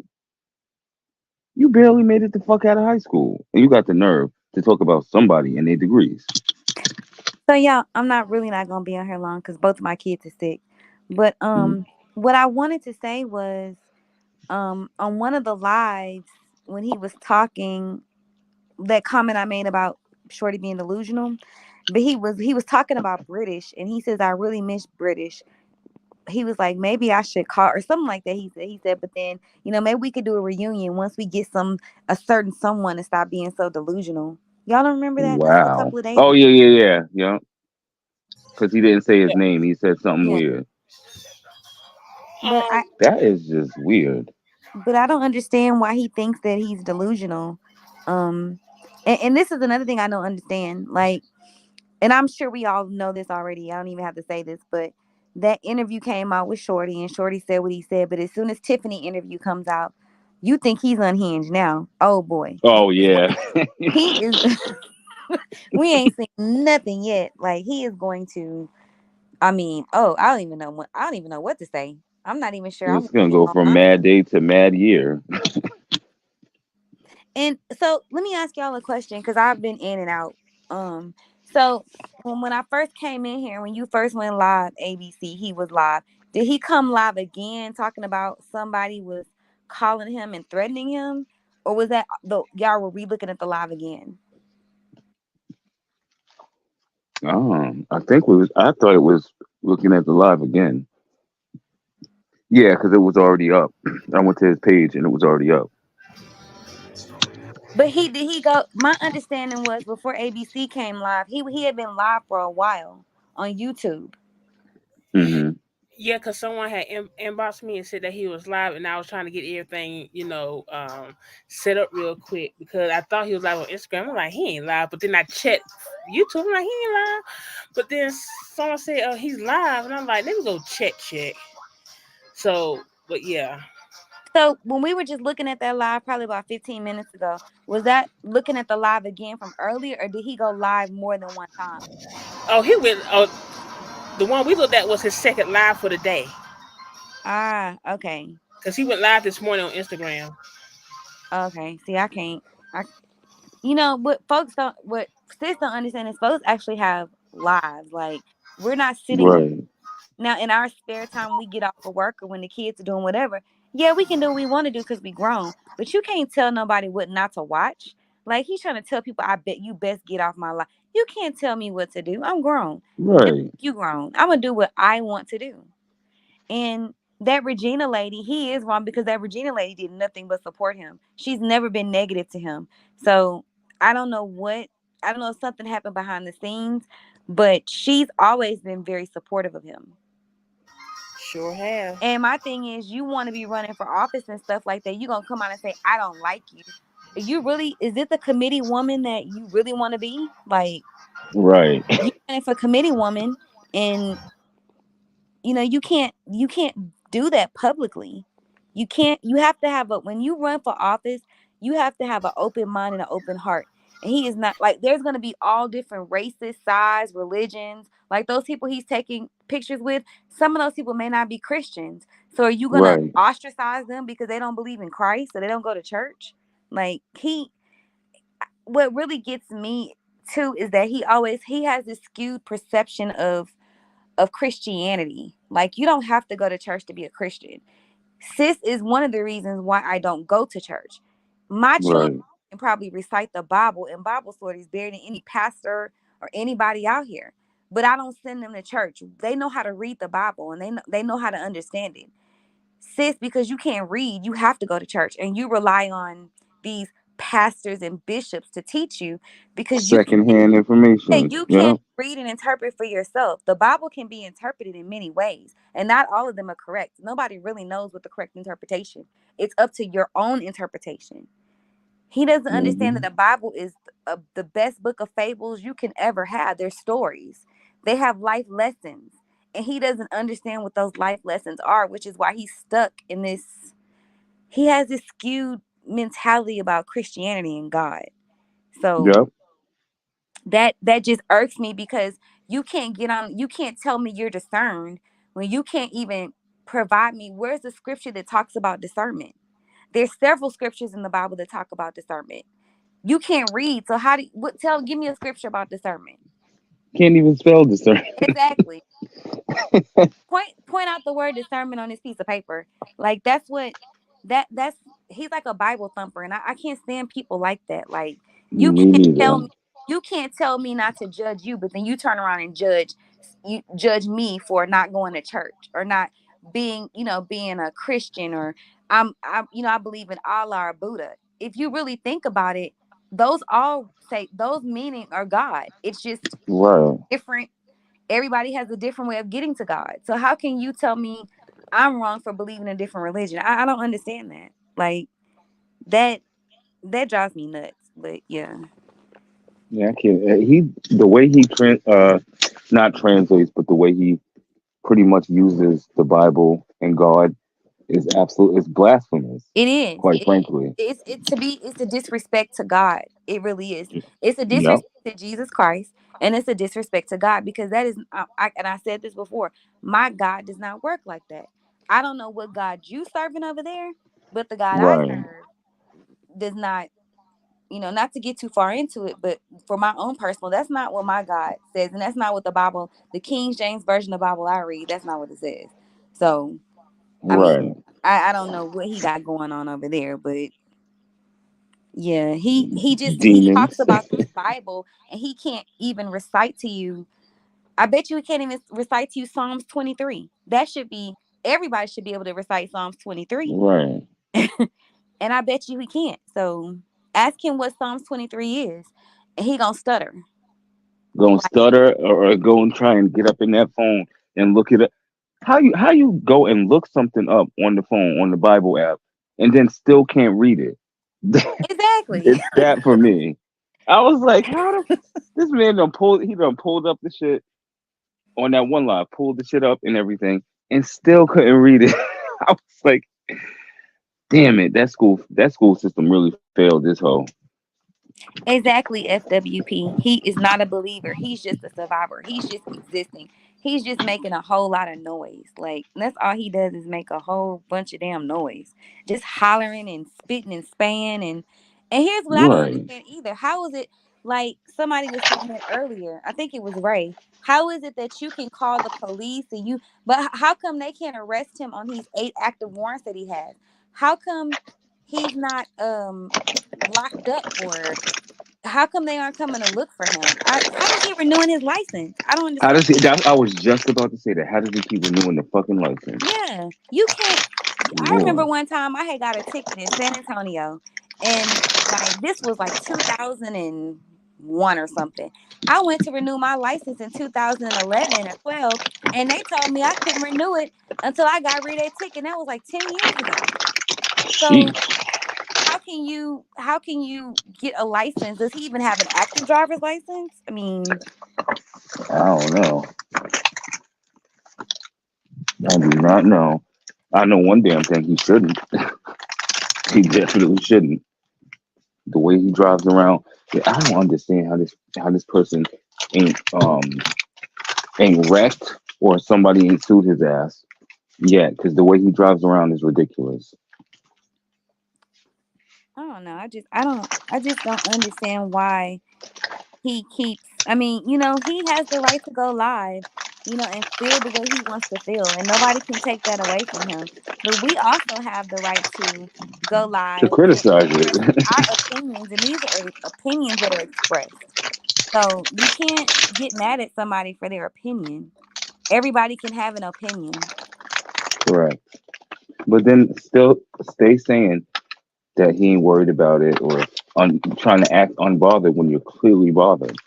You barely made it the fuck out of high school, and you got the nerve to talk about somebody and their degrees. So yeah, I'm not gonna be on here long because both of my kids are sick. But Mhm. what I wanted to say was on one of the lives when he was talking, that comment I made about Shorty being delusional, but he was talking about British, and he says I really miss British. He was like, maybe I should call or something like that. He said, but then maybe we could do a reunion once we get a certain someone to stop being so delusional. Y'all don't remember that? That was a Wow. couple of days Oh ago. yeah, yeah, yeah, yeah. Because he didn't say his Yeah. name. He said something Yeah, weird. but I That is just weird. but I don't understand why he thinks that he's delusional. Um, and this is another thing I don't understand. Like, and I'm sure we all know this already. I don't even have to say this, but that interview came out with Shorty, and Shorty said what he said. But as soon as Tiffany interview comes out, you think he's unhinged now. Oh boy, Oh yeah. he is. We ain't seen nothing yet. Like he is going to. I mean, oh, I don't even know what to say. I'm not even sure I It's want to gonna be go from online. mad day to mad year. And so let me ask y'all a question because I've been in and out. Um, so when I first came in here, when you first went live, ABC, he was live. Did he come live again talking about somebody was calling him and threatening him? Or was that the y'all were re-looking at the live again? I thought it was looking at the live again. Yeah, because it was already up. I went to his page and it was already up. But he go my understanding was before ABC came live, he had been live for a while on YouTube. Hmm. Yeah, because someone had inboxed me and said that he was live, and I was trying to get everything, set up real quick because I thought he was live on Instagram. I'm like, he ain't live, but then I checked YouTube. I'm like, he ain't live. But then someone said, oh, he's live, and I'm like, let me go check. So, but yeah. So when we were just looking at that live probably about 15 minutes ago, was that looking at the live again from earlier or did he go live more than one time? Oh, he went. Oh, the one we looked at was his second live for the day Ah, okay. because he went live this morning on Instagram. Okay. See, I can't. I what sis don't understand is folks actually have lives. Like we're not sitting here. Right. Now, in our spare time, we get off of work or when the kids are doing whatever. Yeah, we can do what we want to do because we grown. But you can't tell nobody what not to watch. Like he's trying to tell people, I bet you best get off my life. You can't tell me what to do. I'm grown. Just Right. like you grown. I'm gonna do what I want to do. And that Regina lady, he is wrong because that Regina lady did nothing but support him. She's never been negative to him. So I don't know what, I don't know if something happened behind the scenes, but she's always been very supportive of him. Sure have. And my thing is, you want to be running for office and stuff like that. You're going to come out and say, I don't like you. You really, is it the committee woman that you really want to be? Like, Right. you running for committee woman, and you can't do that publicly. You have to have when you run for office, you have to have an open mind and an open heart. And he is not, like, there's going to be all different races, size, religions. Like those people he's taking pictures with, some of those people may not be Christians. So are you going to Right. ostracize them because they don't believe in Christ or they don't go to church? Like what really gets me too is that he has this skewed perception of Christianity. Like, you don't have to go to church to be a Christian. Sis is one of the reasons why I don't go to church. My children Right. can probably recite the Bible and Bible stories better than any pastor or anybody out here. But I don't send them to church. They know how to read the Bible and they know how to understand it. Sis, because you can't read, you have to go to church and you rely on these pastors and bishops to teach you because Secondhand information. you Yeah. can't read and interpret for yourself. The Bible can be interpreted in many ways, and not all of them are correct. Nobody really knows what the correct interpretation. It's up to your own interpretation. He doesn't understand that Hmm. the Bible is the best book of fables you can ever have. They're stories. They have life lessons, and he doesn't understand what those life lessons are, which is why he's stuck in this. He has this skewed mentality about Christianity and God. So Yep. that just irks me because you can't tell me you're discerned when you can't even provide me where's the scripture that talks about discernment. There's several scriptures in the Bible that talk about discernment. You can't read, so how do give me a scripture about discernment. Can't even spell discern. Exactly. Point out the word discernment on this piece of paper. Like that's what that's he's like a Bible thumper, and I can't stand people like that. Like you Me can't neither. tell me you can't tell me not to judge you, but then you turn around and judge me for not going to church or not being a Christian, or I believe in Allah or Buddha. If you really think about it, those all say those meaning are God. It's just Right. different. Everybody has a different way of getting to God. So how can you tell me I'm wrong for believing a different religion? I don't understand that. Like that that drives me nuts. But yeah. Yeah, I can't. The way he not translates, but the way he pretty much uses the Bible and God is absolute. It's blasphemous, It is. quite frankly. It's a disrespect to God. It really is. It's a Yep. disrespect to Jesus Christ, and it's a disrespect to God because that is and I said this before. My God does not work like that. I don't know what God you serving over there, but the God I Right. serve does not. Not to get too far into it, but for my own personal, that's not what my God says, and that's not what the Bible, the King James version of the Bible I read, that's not what it says. So, I mean, Right. I don't know what he got going on over there, but yeah, he talks Demons. about this Bible and he can't even recite to you. I bet you he can't even recite to you Psalms 23. That should be everybody should be able to recite Psalms 23. Right. And I bet you he can't. So ask him what Psalms 23 is, and he gonna stutter. Gonna Like, stutter or go and try and get up in that phone and look it up. How you go and look something up on the phone on the Bible app and then still can't read it? exactly. It's that for me. I was like, this man done pulled up the shit on that one line, pulled the shit up and everything, and still couldn't read it. I was like, damn it, that school system really failed this whole. Exactly, FWP. He is not a believer. He's just a survivor. He's just existing. He's just making a whole lot of noise. Like, that's all he does is make a whole bunch of damn noise. Just hollering and spitting and spanning. And here's what I don't Right. understand either. How is it? Like somebody was saying that earlier. I think it was Ray. How is it that you can call the police and but how come they can't arrest him on these 8 active warrants that he has? How come he's not locked up, or how come they aren't coming to look for him? How is he renewing his license? I don't How understand. does he? I was just about to say that. How does he keep renewing the fucking license? Yeah, you can't. I remember Lord. one time I had got a ticket in San Antonio, and like this was like 2001 or something. I went to renew my license in 2011 or 12, and they told me I couldn't renew it until I got rid of that ticket. That was like 10 years ago. So Sheesh. how can you get a license? Does he even have an active driver's license? I mean, I don't know. I do not know. I know one damn thing. He shouldn't. He definitely shouldn't. The way he drives around, I don't understand how this person ain't wrecked or somebody ain't sued his ass yet. Because the way he drives around is ridiculous. I don't know. I just don't understand why he keeps, I mean, he has the right to go live, and feel the way he wants to feel, and nobody can take that away from him. But we also have the right to go To live and criticize express it. our opinions, and these are opinions that are expressed. So you can't get mad at somebody for their opinion. Everybody can have an opinion. Correct. But then still stay saying that he ain't worried about it or trying to act unbothered when you're clearly bothered.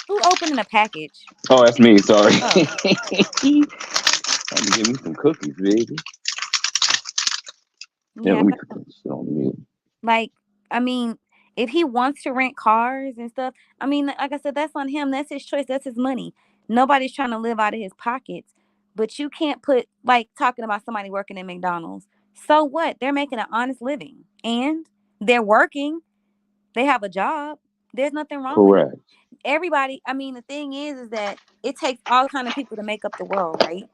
Who opening a package? Oh, that's me. Sorry. Oh, Give me some cookies, baby. Yeah, yeah. let me put this shit on mute. Like, I mean, if he wants to rent cars and stuff, I mean, like I said, that's on him. That's his choice. That's his money. Nobody's trying to live out of his pockets. But you can't put, like, talking about somebody working at McDonald's. So what? They're making an honest living and they're working. They have a job. There's nothing wrong with it. Correct. Everybody, I mean, the thing is that it takes all kind of people to make up the world, right?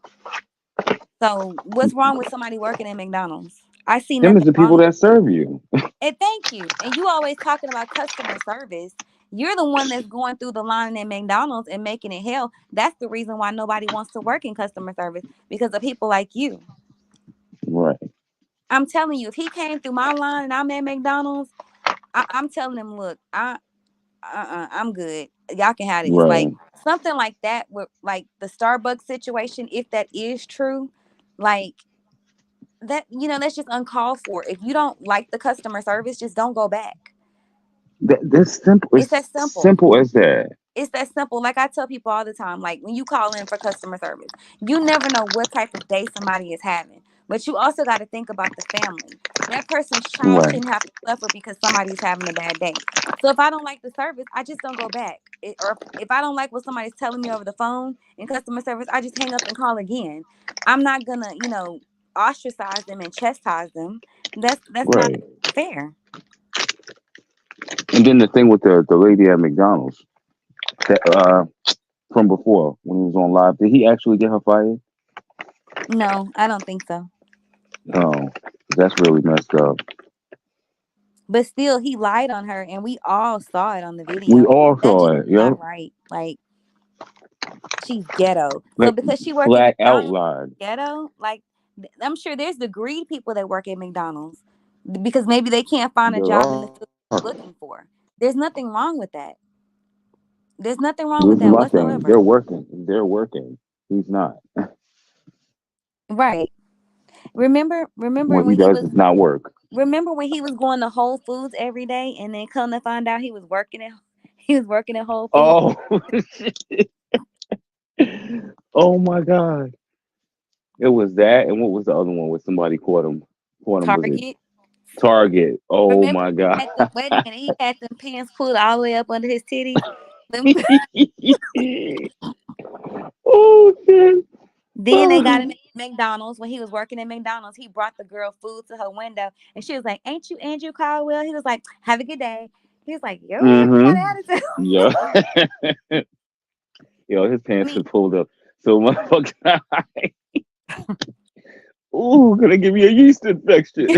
So what's wrong with somebody working at McDonald's? I see Them is nothing the wrong people with that serve you. and thank you. And you always talking about customer service. You're the one that's going through the line at McDonald's and making it hell. That's the reason why nobody wants to work in customer service, because of people like you. Right. I'm telling you, if he came through my line and I'm at McDonald's, I'm telling him, look, I'm good. Y'all can have this. Like Right. something like that with like the Starbucks situation, if that is true, like that, that's just uncalled for. If you don't like the customer service, just don't go back. That's simple. It's It's that simple. simple as that. It's that simple. Like I tell people all the time, like when you call in for customer service, you never know what type of day somebody is having. But you also got to think about the family. That person's child Right. shouldn't have to suffer because somebody's having a bad day. So if I don't like the service, I just don't go back. Or if I don't like what somebody's telling me over the phone in customer service, I just hang up and call again. I'm not gonna, ostracize them and chastise them. That's not Right. fair. And then the thing with the lady at McDonald's that from before when he was on live, did he actually get her fired? No, I don't think so. No. That's really messed up. But still, he lied on her, and we all saw it on the We video. all That's saw just it, yep. not right. Like, she's ghetto. So Like because she work at flat out McDonald's, lied. ghetto, like I'm sure there's the greed people that work at McDonald's because maybe they can't find a There job in the are. field they're looking for. There's nothing wrong with that. There's nothing wrong This with is that my thing. whatsoever. They're working. They're working. He's not. Right. Remember What he when he does was is not work. remember when he was going to Whole Foods every day, and then come to find out he was working at Whole Foods. Oh, oh my God. It was that, and what was the other one where somebody caught him? Was it Target. Target? Oh Remember, my God. wait a minute, he had them pants pulled all the way up under his titties. Them- Oh shit. then they got him at McDonald's. When he was working at McDonald's, he brought the girl food to her window, and she was like, "Ain't you Andrew Caldwell?" He was like, "Have a good day." He was like, "Yo, you got Mm-hmm. attitude." Yeah. Yo, his I pants mean, are pulled up. So motherfucker. Ooh, gonna give me a yeast infection.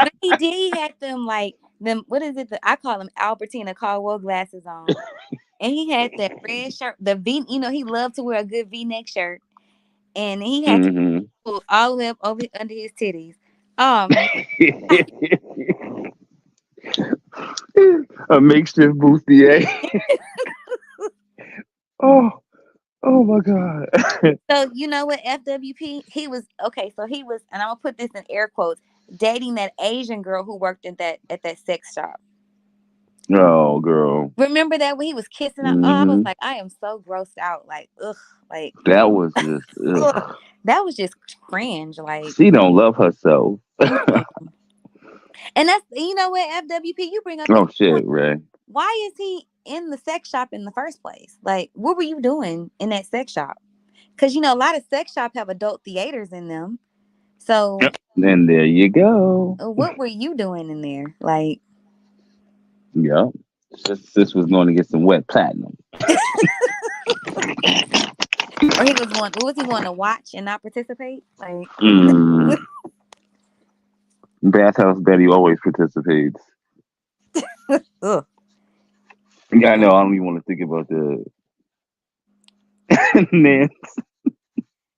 But he did. He had them like them. What is it? I call them Albertina Caldwell glasses on, and he had that red shirt. The V. You know, he loved to wear a good V-neck shirt, and he had to Hmm. pull all the way up over under his titties. Man. A makeshift bustier. Oh, oh my God. So you know what, FWP? He was okay. So he was, and I'm gonna put this in air quotes, dating that Asian girl who worked at that sex shop. Oh, girl. Remember that when he was kissing her? Oh, I was Hmm. like, I am so grossed out. Like, ugh, like That was just, ugh. ugh. That was just cringe. Like, She don't love herself. mm-mm. And that's, you know what, FWP, you bring up a Oh good point. shit, Ray. Why is he in the sex shop in the first place? Like, what were you doing in that sex shop? Because you know a lot of sex shops have adult theaters in them. So, And there you go. what were you doing in there? Like, Yep. Sis was going to get some wet platinum. or he was going? What was he going to watch and not participate? Like, Mm. Bathhouse Betty always participates. ugh. Yeah, I know. I don't even want to think about the Nance.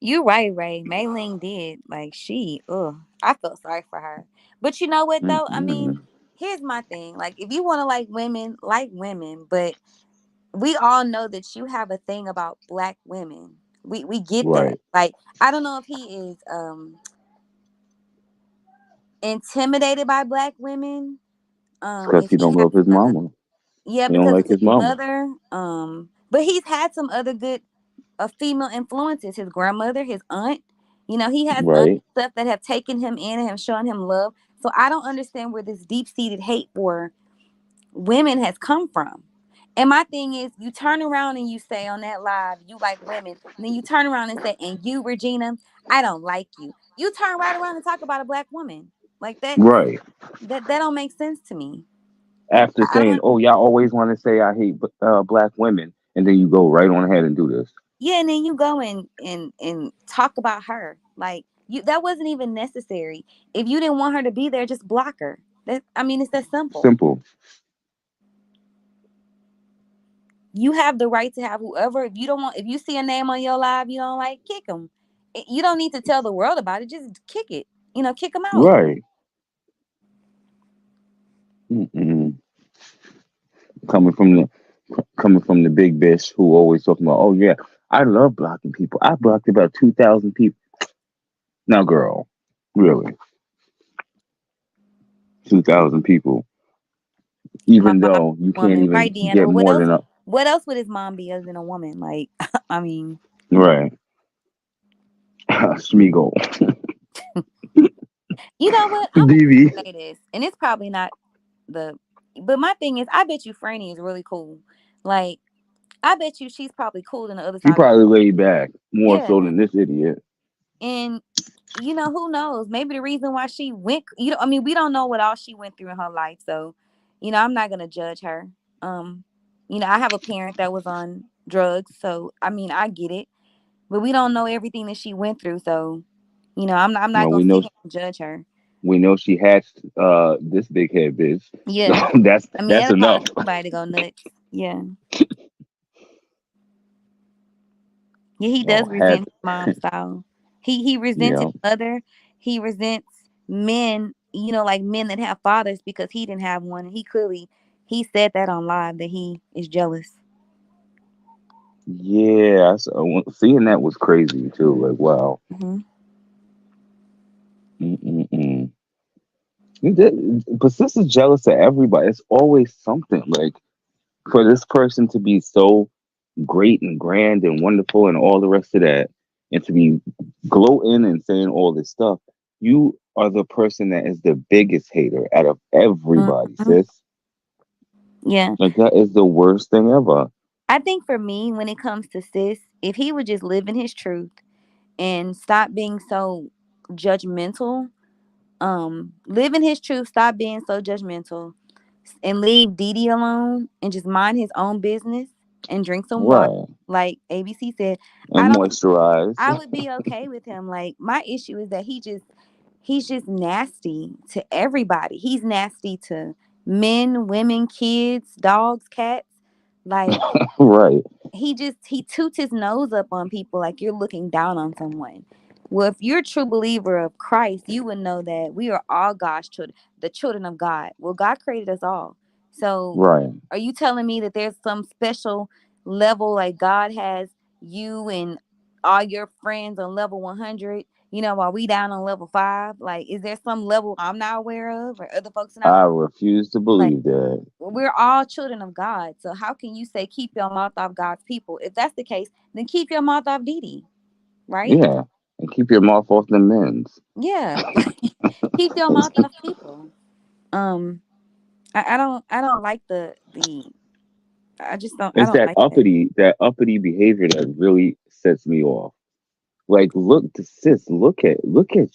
You right, Ray. Mei Ling did. Like she, ugh. I felt sorry for her. But you know what though? I mean, Mm-mm. here's my thing. Like if you want to like women, but we all know that you have a thing about black women. We get that. Right. Like I don't know if he is intimidated by black women. It's because If he he don't has love his mama. yeah, He don't because like of his his mama. mother. But he's had some other good female influences. His grandmother, his aunt. You know, he has aunt Right. stuff that have taken him in and have shown him love. So I don't understand where this deep seated hate for women has come from. And my thing is, you turn around and you say on that live, you like women. And then you turn around and say, and you, Regina, I don't like you. You turn right around and talk about a black woman like that. Right. That don't make sense to me. After I saying, don't. "Oh, y'all always want to say I hate black women," and then you go right on ahead and do this. Yeah, and then you go and talk about her. Like you that wasn't even necessary. If you didn't want her to be there, just block her. That I mean, it's that simple. Simple. You have the right to have whoever. If you see a name on your live you don't like, kick them. You don't need to tell the world about it. Just kick it. You know, kick them out. Right. Mm-mm. Coming from the big bitch who always talking about, "Oh yeah, I love blocking people. I blocked about 2,000 people." Now, girl, really, 2,000 people. My Even mom, though you can't woman, right, even Deanna? get But what more else? than a What else would his mom be other than a woman? Like, I mean, right. Smeagol, you know what? I'm gonna DV. say this, and it's probably not the. But my thing is, I bet you Franny is really cool. Like, I bet you she's probably cool on the other She side of probably laid back more yeah. so than this idiot. And you know, who knows? Maybe the reason why she went, I mean, we don't know what all she went through in her life. So, I'm not gonna judge her. Um, I have a parent that was on drugs, so I mean I get it. But we don't know everything that she went through, so I'm not Well, gonna sit here and judge her. we know she hatched this big head bitch. Yeah. So that's I mean that's that'll enough. cause somebody to go nuts. Yeah. Yeah, he does Oh, had resent his mom's style. He resents his yeah, mother. He resents men, like men that have fathers because he didn't have one. He said that on live that he is jealous. yeah. So, seeing that was crazy too. Like, wow. Hmm. Mm-mm-mm. But sis is jealous of everybody. It's always something. Like for this person to be so great and grand and wonderful and all the rest of that, and to be gloating and saying all this stuff, you are the person that is the biggest hater out of everybody, Hmm. sis. Yeah. Like that is the worst thing ever. I think for me, when it comes to sis, if he would just live in his truth and stop being so judgmental, live in his truth, stop being so judgmental, and leave Didi alone and just mind his own business and drink some water. Right. Like ABC said, And moisturize. I would be okay with him. Like my issue is that he's just nasty to everybody. He's nasty to men, women, kids, dogs, cats. Like Right. he toots his nose up on people like you're looking down on someone. Well, if you're a true believer of Christ, you would know that we are all God's children, the children of God. Well, God created us all. So Right. are you telling me that there's some special level like God has you and all your friends on level 100, while we down on level 5? Like, is there some level I'm not aware of or other folks not I aware of? refuse to Like, believe that. we're all children of God. So how can you say keep your mouth off God's people? If that's the case, then keep your mouth off Didi, right? Yeah. And keep your mouth off the men's. Yeah. Keep your mouth off people. Um, I don't like the I just don't I It's don't like that. that uppity behavior that really sets me off. Like, look, sis, look at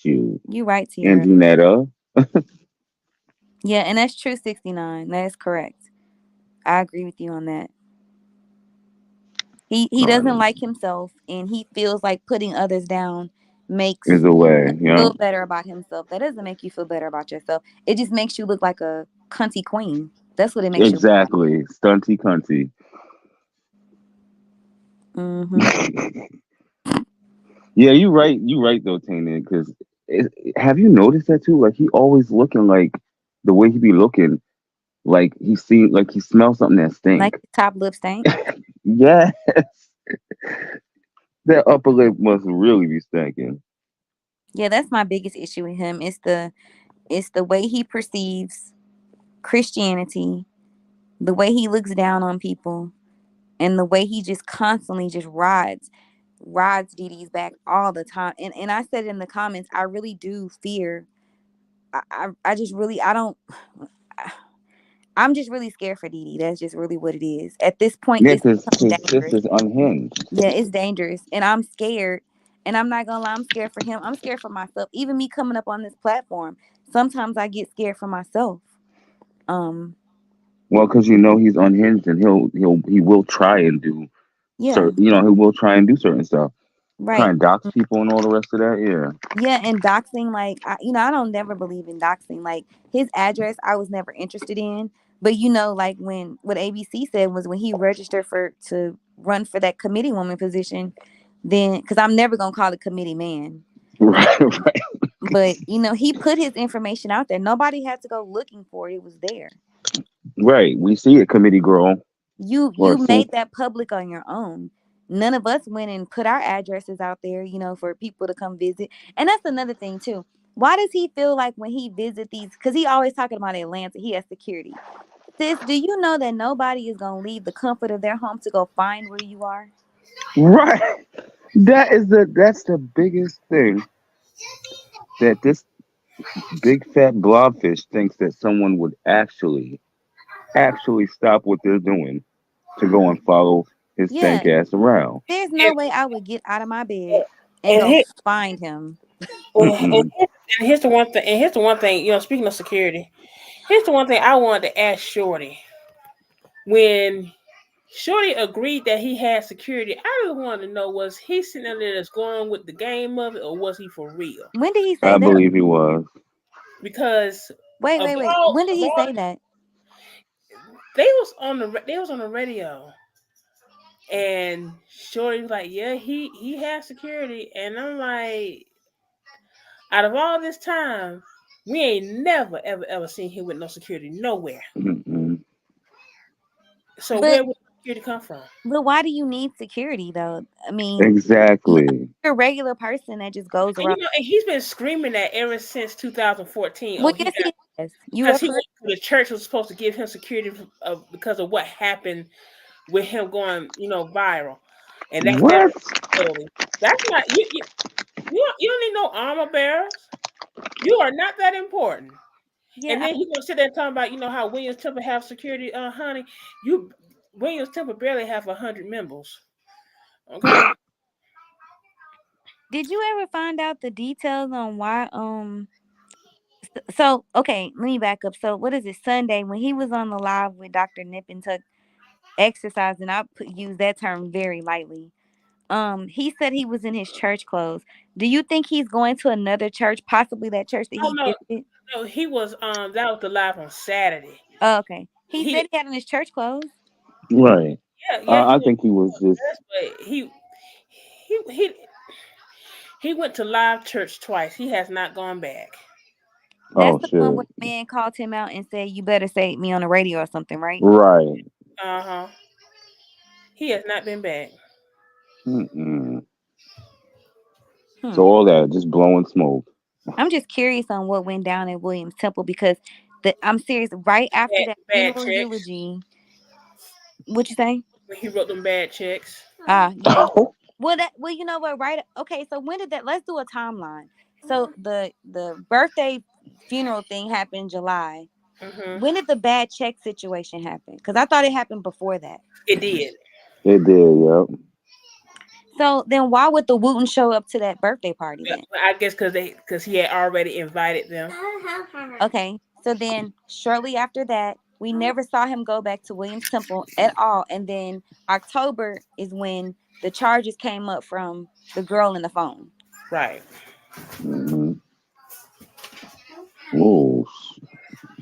you, You right, Tierra. Andrunetta. Yeah, and that's true 69. That is correct. I agree with you on that. He doesn't like himself and he feels like putting others down Is makes a way, yeah. feel better about himself. That doesn't make you feel better about yourself. It just makes you look like a cunty queen. That's what it makes you look like. Exactly. Stunty cunty. Mm-hmm. Yeah, you right. You right though, Tana. Because have you noticed that too? Like he always looking like the way he be looking, like he smells something that Like stink. top lip stink. Yes, that upper lip must really be stinking. Yeah, that's my biggest issue with him. It's the way he perceives Christianity, the way he looks down on people, and the way he just constantly just rides Didi's back all the time. And I said in the comments, I really do fear. I just really I don't. I'm just really scared for Didi. That's just really what it is. At this point, Yeah, it's because becoming sis dangerous. is unhinged. Yeah, it's dangerous, and I'm scared. And I'm not gonna lie, I'm scared for him. I'm scared for myself. Even me coming up on this platform, sometimes I get scared for myself. Um, Well, because you know he's unhinged and he will try and do yeah, he will try and do certain stuff. Try right. and dox people and all the rest of that. Yeah. Yeah, and doxing, like I don't never believe in doxing. Like his address, I was never interested in. But like when what ABC said was when he registered to run for that committee woman position, then because I'm never gonna call it committee man. Right. Right. But he put his information out there. Nobody had to go looking for it. It was there. Right. We see it, committee girl. Or You swoop. made that public on your own. None of us went and put our addresses out there, for people to come visit. And that's another thing too. Why does he feel like when he visit these, because he always talking about Atlanta, he has security. Sis, do you know that nobody is gonna leave the comfort of their home to go find where you are? Right. That's the biggest thing that this big fat blobfish thinks that someone would actually stop what they're doing to go and follow his Yeah, stank ass around. there's no And, way I would get out of my bed and and go here, find him. and Mm-mm. here's the one thing. And here's the one thing. Speaking of security, here's the one thing I wanted to ask Shorty. When Shorty agreed that he had security, I just wanted to know, was he sitting there just going with the game of it, or was he for real? When did he say I that? believe he was. Because Wait, of wait, wait. all, When did of he all say that? they was on the radio, and Shorty was like, "Yeah, he has security," and I'm like, out of all this time, we ain't never ever ever seen him with no security nowhere. Mm-mm. So But where would security come from? but why do you need security though? I mean, Exactly. you're a regular person that just goes And around. and he's been screaming that ever since 2014. Well, Oh, he yes, got he has. You are because correct. the church was supposed to give him security because of what happened with him going, viral, and that's What? story. That's not you don't need no armor bearers. You are not that important. And Yeah, then he gonna sit there and talk about how Williams Temple have security, honey. You Williams Temple barely have 100 members. Okay. did you ever find out the details on why? So okay, let me back up. So what is it? Sunday when he was on the live with Dr. Nip and Tuck exercising. I use that term very lightly. he said he was in his church clothes. Do you think he's going to another church, possibly that church that Oh he no, visited? no, he was that was the live on Saturday. Oh, okay. He He said he had on his church clothes. Right. yeah he I was think he was just. but he he he went to live church twice. He has not gone back. That's Oh the one where shit. the man called him out and said, "You better say me on the radio or something," right? Right. Uh-huh. He has not been back. Mm-mm. So Hmm. all that just blowing smoke. I'm just curious on what went down at Williams Temple because I'm serious. Right after that Bad funeral checks. eulogy, what you say? When he wrote them bad checks. Yeah. Well, you know what? Right. Okay. So when did that? Let's do a timeline. So the birthday funeral thing happened in July. Mm-hmm. When did the bad check situation happen? Because I thought it happened before that. It did. It did. Yep. So then why would the Wooten show up to that birthday party then? I guess because he had already invited them. Okay. So then shortly after that, we never saw him go back to Williams Temple at all. And then October is when the charges came up from the girl in the phone. Right. Mm-hmm. Oh.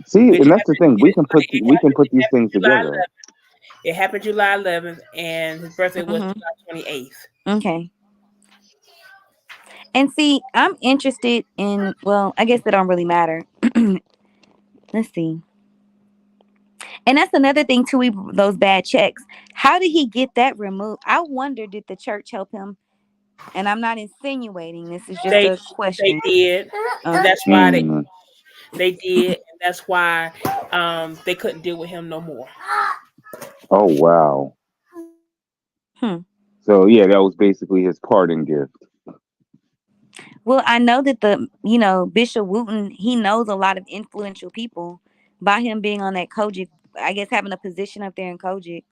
See, Which and that's the happened. thing. We can put these things July together. 11th. It happened July 11th, and his birthday was Mm-hmm. July 28th. Okay. And see, I'm interested in, well, I guess it don't really matter. Let's see. And that's another thing too, those bad checks. How did he get that removed? I wonder, did the church help him? And I'm not insinuating. This is just They a they question. did, and Okay. that's why Mm. they did, and that's why they couldn't deal with him no more. Oh wow. Hmm. So yeah, that was basically his parting gift. Well, I know that Bishop Wooten, he knows a lot of influential people by him being on that Kojic, I guess having a position up there in Kojic.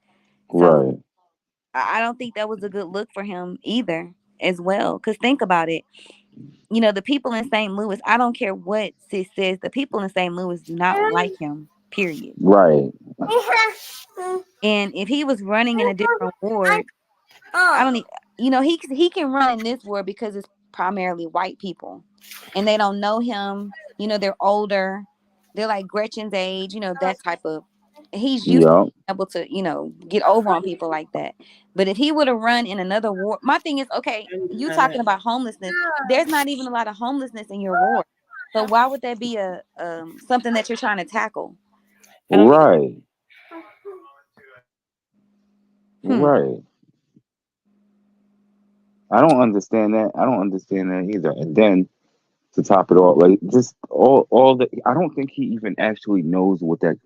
So Right. I don't think that was a good look for him either, as well. Because think about it. The people in St. Louis, I don't care what sis says, the people in St. Louis do not like him, period. Right. And if he was running in a different ward, I don't need, he can run in this ward because it's primarily white people and they don't know him. They're older. They're like Gretchen's age, that type of, he's used to Yep. being able to, get over on people like that. But if he would have run in another ward, my thing is, okay, you talking about homelessness. There's not even a lot of homelessness in your ward. So why would that be a something that you're trying to tackle? I don't either. Right. Hmm. Right. I don't understand that. I don't understand that either. And then to top it all, like just all the I don't think he even actually knows what that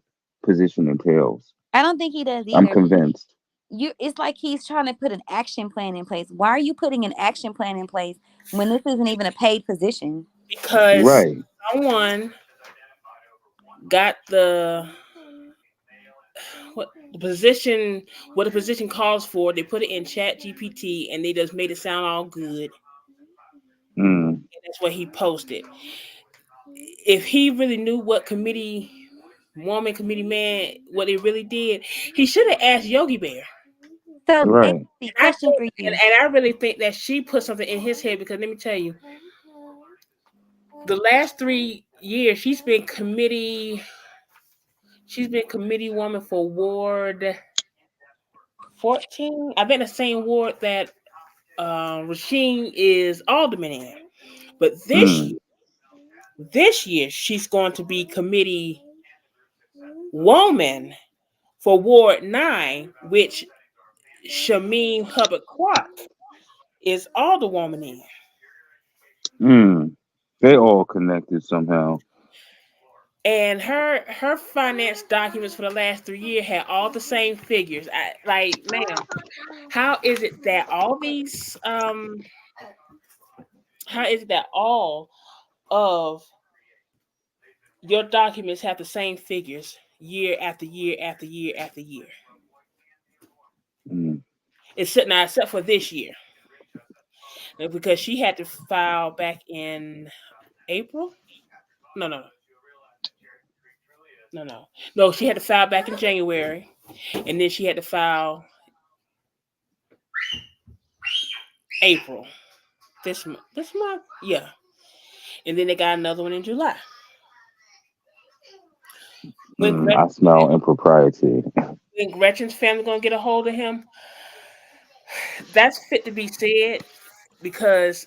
position entails. I don't think he does I'm either. convinced. It's like he's trying to put an action plan in place. Why are you putting an action plan in place when this isn't even a paid position? Because Right. someone got what the position calls for. They put it in Chat GPT, and they just made it sound all good. Mm. And that's what he posted. If he really knew what committee committee man, what he really did, he should have asked Yogi Bear. So, Right. question for you. And I really think that she put something in his head because let me tell you, the last 3 years she's been committee woman for Ward 14. I've been the same ward that Rasheen is alderman in. But Mm. this year she's going to be committee woman for Ward 9, which Shameen Hubbard Clark is alderwoman in. Mm. They all connected somehow. And her finance documents for the last 3 years had all the same figures. Man, how is it that all of your documents have the same figures year after year after year after year? Mm. Except for this year, because she had to file back in April. No. She had to file back in January, and then she had to file April. This month, yeah. And then they got another one in July. I smell impropriety. When Gretchen's family gonna get a hold of him, that's fit to be said because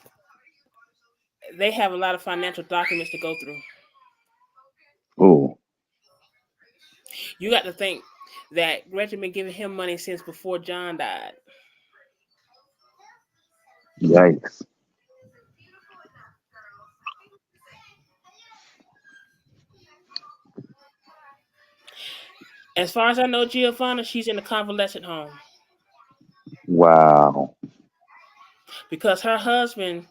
they have a lot of financial documents to go through. Oh, You got to think that Gretchen been giving him money since before John died. yikes. As far as I know, Giovanna, she's in a convalescent home Wow. because her husband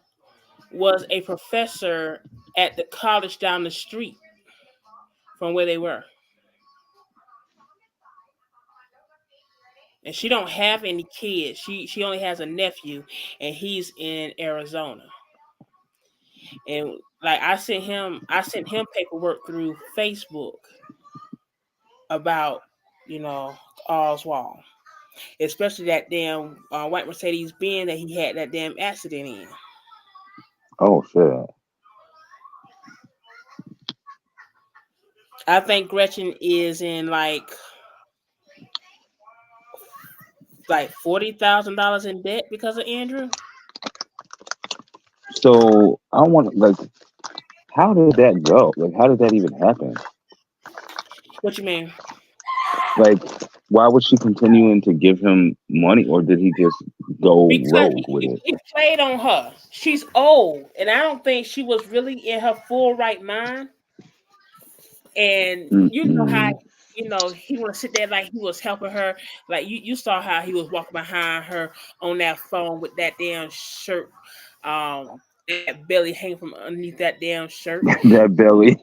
was a professor at the college down the street from where they were. And she don't have any kids. She only has a nephew, and he's in Arizona. And like I sent him paperwork through Facebook about Oswald, especially that damn white Mercedes Benz that he had that damn accident in. Oh shit. I think Gretchen is in like $40,000 in debt because of Andrew. So I want like, how did that go? Like, how did that even happen? What you mean? Like, why was she continuing to give him money, or did he just go Because rogue with it? he played on her. She's old, and I don't think she was really in her full right mind. And you know how Mm-mm. he want to sit there like he was helping her. Like you saw how he was walking behind her on that phone with that damn shirt, that belly hanging from underneath that damn shirt. That belly.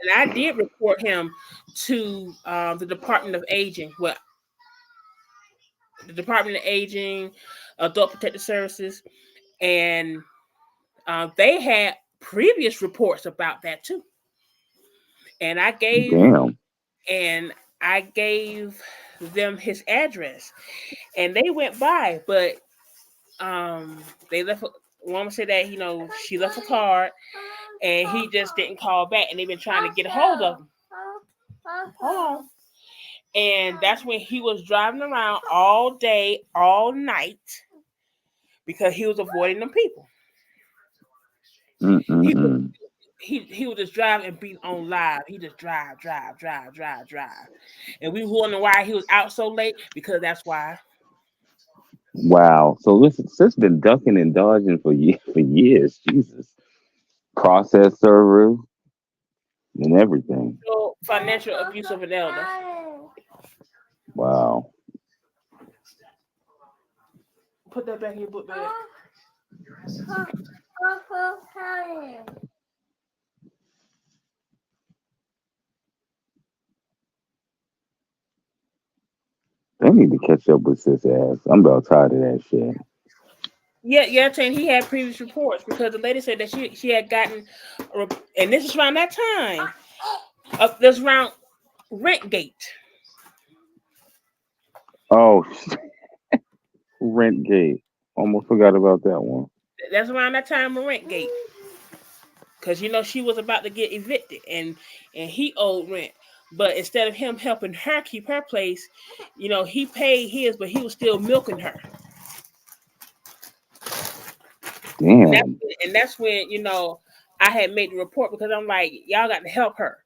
And I did report him to the Department of Aging. Well, the Department of Aging, Adult Protective Services, and they had previous reports about that too. And Damn. I gave them his address, and they went by, but they left. Woman said that she left a card, and he just didn't call back, and they've been trying to get a hold of him. Hold on. And that's when he was driving around all day, all night, because he was avoiding them people. He was Mm-mm-mm. he would just drive and be on live. He just drive. And we wondering why he was out so late, because that's why. Wow. So listen, sis been ducking and dodging for years. Jesus. Process servers and everything. So financial abuse of an elder. Wow. Put that back in your book bag. They need to catch up with sis ass. I'm about tired of that shit. Yeah, saying he had previous reports because the lady said that she had gotten, and this is around that time. This around Rentgate. Oh, Rentgate. Almost forgot about that one. That's around that time of Rentgate. Because she was about to get evicted, and he owed rent. But instead of him helping her keep her place, he paid his, but he was still milking her. Damn. And that's when I had made the report, because I'm like, y'all got to help her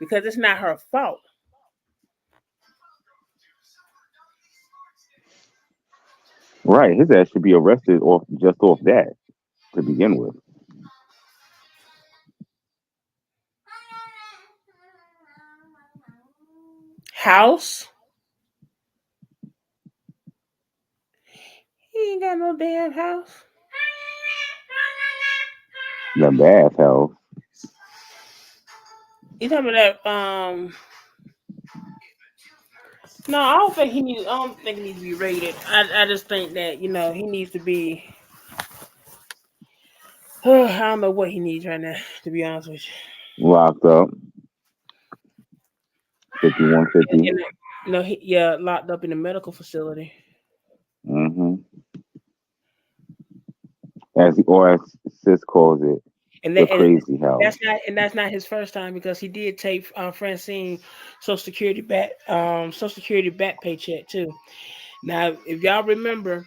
because it's not her fault. Right. His ass should be arrested off that to begin with. House. He ain't got no damn house. The bathhouse. You talking about that? No, I don't think he needs. I don't think he needs to be rated. I just think that he needs to be. I don't know what he needs right now, to be honest with you. Locked up. 5150. No, locked up in a medical facility. Mm-hmm. as Sis calls it, And the that and crazy house. that's not his first time because he did take Francine Social Security back paycheck too. Now, if y'all remember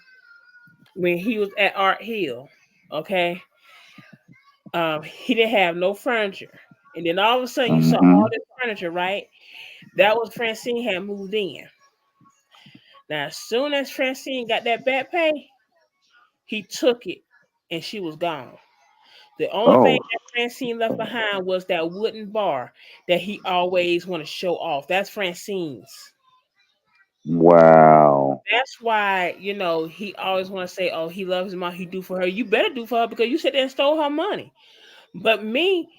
when he was at Art Hill, okay, he didn't have no furniture, and then all of a sudden you saw Hmm. all this furniture, right? That was Francine had moved in. Now, as soon as Francine got that back pay, he took it, and she was gone. The only thing Oh, that Francine left behind was that wooden bar that he always want to show off. That's Francine's. wow. That's why he always want to say, "Oh, he loves his mom. He do for her. You better do for her because you sit there and stole her money." But me,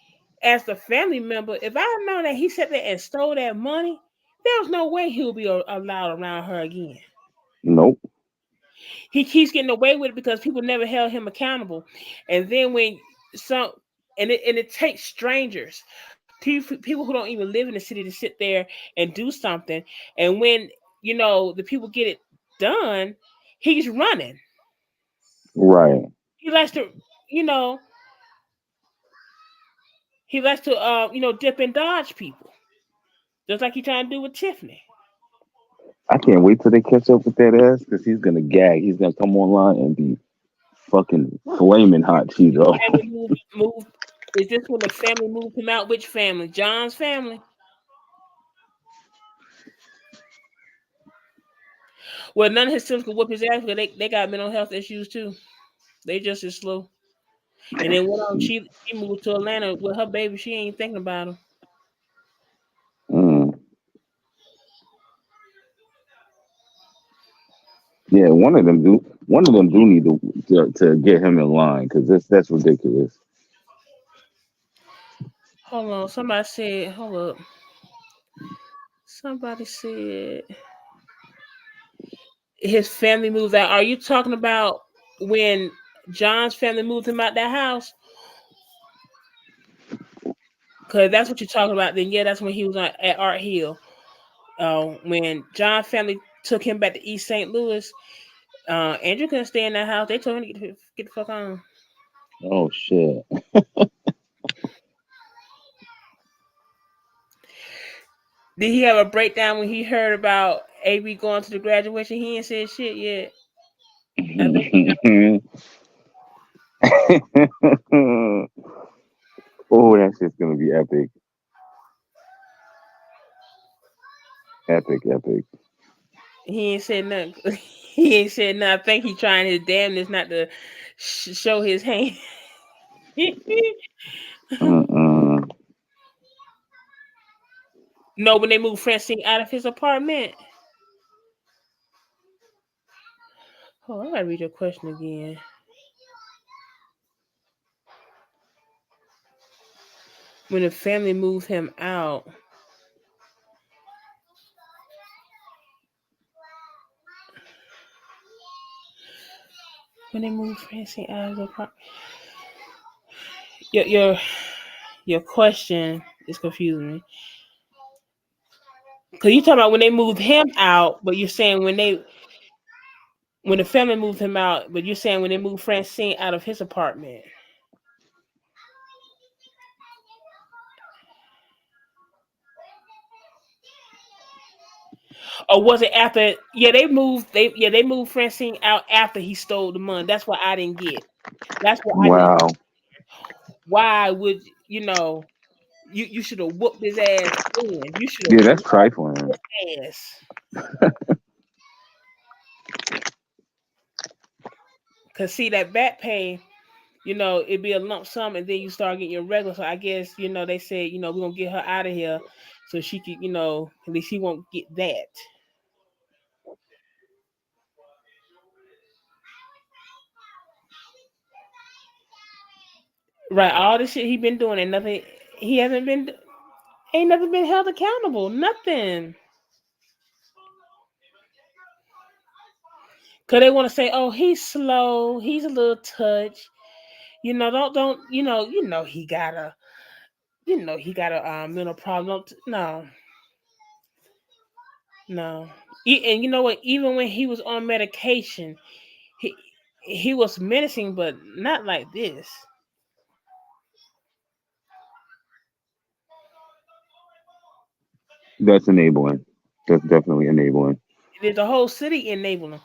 as the family member, if I had known that he sat there and stole that money, there was no way he would be allowed around her again. Nope. He keeps getting away with it because people never held him accountable. And then when some and it takes strangers, people who don't even live in the city to sit there and do something. And when the people get it done, he's running. Right. He likes to, you know, dip and dodge people, just like he trying to do with Tiffany. I can't wait till they catch up with that ass because he's gonna gag. He's gonna come online and be fucking flaming hot Cheeto. Family move. Is this when the family moved him out? Which family? John's family. Well, none of his siblings could whoop his ass because they got mental health issues too. They just as slow. And then one of them, she moved to Atlanta with her baby. She ain't thinking about him. Mm. Yeah, one of them do. One of them do need to get him in line because that's ridiculous. Hold on. Somebody said, hold up. Somebody said his family moved out. Are you talking about when John's family moved him out that house? Because that's what you're talking about. Then yeah, that's when he was at Art Hill. When John family took him back to East St. Louis, Andrew couldn't stay in that house. They told him to get the fuck on. Oh shit. Did he have a breakdown when he heard about AB going to the graduation? He ain't said shit yet. I think he Oh, that shit's gonna be epic. Epic, epic. he ain't said nothing. He ain't said nothing. I think he trying his damnness not to show his hand. Mm-mm. No, when they moved Francine out of his apartment. Oh, I gotta read your question again. When the family moved him out, when they moved Francine out of the apartment, your your your question is confusing me. Cause you talking about when they moved him out, but you're saying when the family moved him out, but you're saying when they moved Francine out of his apartment. Or was it after? Yeah, they moved Francine out after he stole the money. That's what I didn't get. That's what I didn't. Wow. Why would you should have whooped his ass then? You should have Yeah, that's whooped trifling. his ass. Cause see that back pay, it'd be a lump sum, and then you start getting your regular. So I guess they said we're gonna get her out of here, so she could at least he won't get that. Right, all this shit he been doing and nothing. He hasn't been. Ain't never been held accountable. Nothing. Cause they want to say, "Oh, he's slow. He's a little touch." Don't. He got a mental problem. No, no. And you know what? Even when he was on medication, he he was menacing, but not like this. That's enabling. That's definitely enabling. There's the whole city enabling him.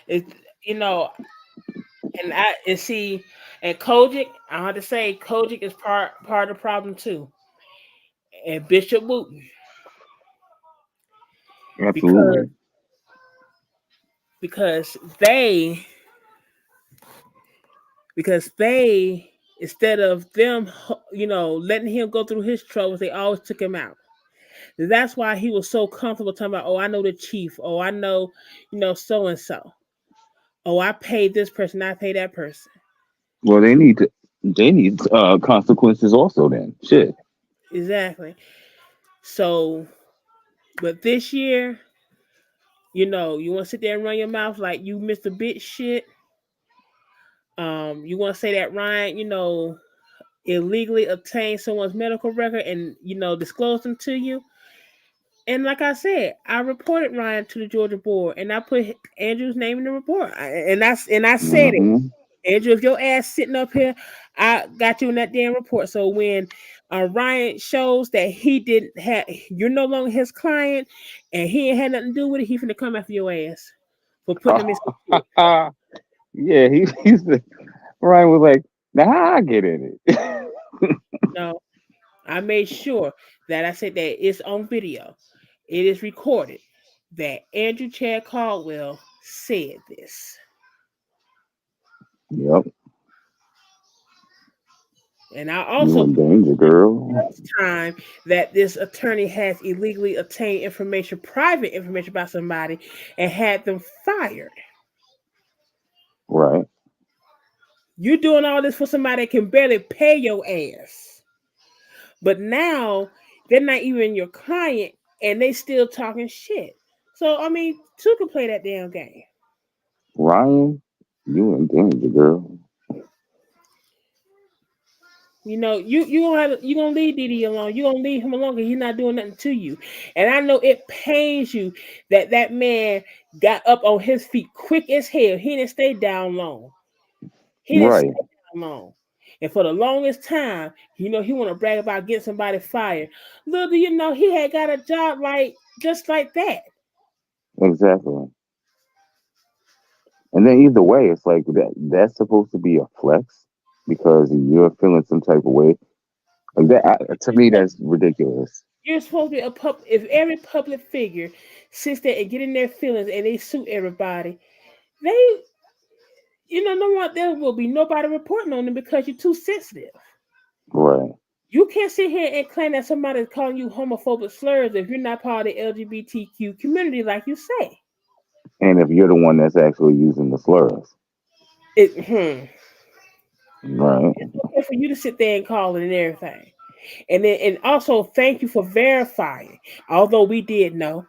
It, you know, and see, and Kojic, I have to say, Kojic is part of the problem too, and Bishop Wooten, because Absolutely. because they because they instead of them, letting him go through his troubles, they always took him out. That's why he was so comfortable talking about, oh, I know the chief, oh, I know, so and so. Oh, I paid this person, I pay that person. Well, they need consequences also. Then shit. Exactly. So, but this year, you want to sit there and run your mouth like you Mr. Bitch shit. You want to say that Ryan, illegally obtained someone's medical record and disclose them to you. And like I said, I reported Ryan to the Georgia board, and I put Andrew's name in the report. I said it, Mm-hmm. Andrew. If your ass sitting up here, I got you in that damn report. So when Ryan shows that he didn't have, you're no longer his client, and he ain't had nothing to do with it, he's gonna come after your ass for putting him in some shit. Yeah, he's Ryan was like, "Nah, I get in it." No, I made sure that I said that it's on video. It is recorded that Andrew Chad Caldwell said this. Yep, And I you also in danger, girl. first time that this attorney has illegally obtained information, private information about somebody, and had them fired. Right. You're doing all this for somebody that can barely pay your ass. But now they're not even your client and they still talking shit. So I mean, two can play that damn game. Ryan, you in danger, girl. You gonna leave Diddy alone. You gonna leave him alone because he's not doing nothing to you. And I know it pains you that man got up on his feet quick as hell. He didn't stay down long. He didn't stay Right. down long. And for the longest time, he want to brag about getting somebody fired. Little do you know, he had got a job just like that. Exactly. And then either way, it's like that's supposed to be a flex because you're feeling some type of way. Like that to me, that's ridiculous. You're supposed to be a pup. If every public figure sits there and get in their feelings and they sue everybody, they, no one there will be nobody reporting on them because you're too sensitive. Right. You can't sit here and claim that somebody's calling you homophobic slurs if you're not part of the LGBTQ community, like you say. And if you're the one that's actually using the slurs, right? It's okay for you to sit there and call it and everything. And also thank you for verifying. Although we did know,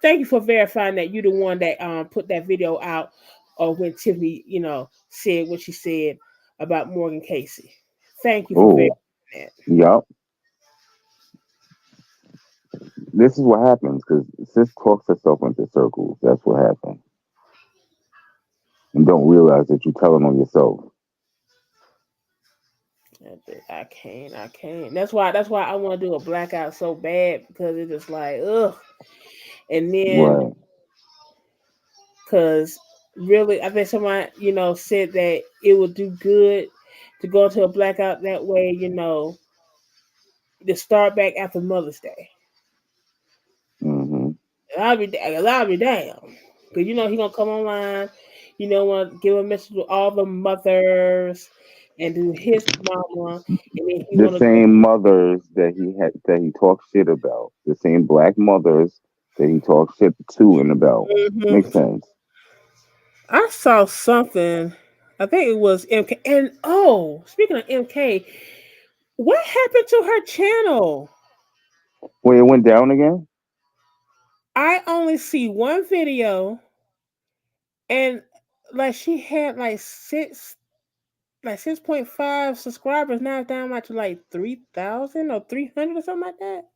thank you for verifying that you're the one that put that video out or when Tiffany, said what she said about Morgan Casey. Thank you for verifying Oh, that. yup. This is what happens because sis talks herself into circles. That's what happens, and don't realize that you're telling on yourself. I can't. I can't. That's why I want to do a blackout so bad because it's just like ugh. And then Right. because really, I think someone said that it would do good to go into a blackout that way. To start back after Mother's Day. Mm-hmm. I'll be damn. Because he gonna come online, want to give a message to all the mothers and to his mama, and then he The wanna go. same mothers that he talks shit about, the same black mothers that he talks shit to and about. Mhm. Makes sense. I saw something. I think it was MK. And speaking of MK, what happened to her channel? Wait, it went down again? I only see one video, and like she had like 6.5 subscribers. Now it's down like to like 3,000 or 300 or something like that.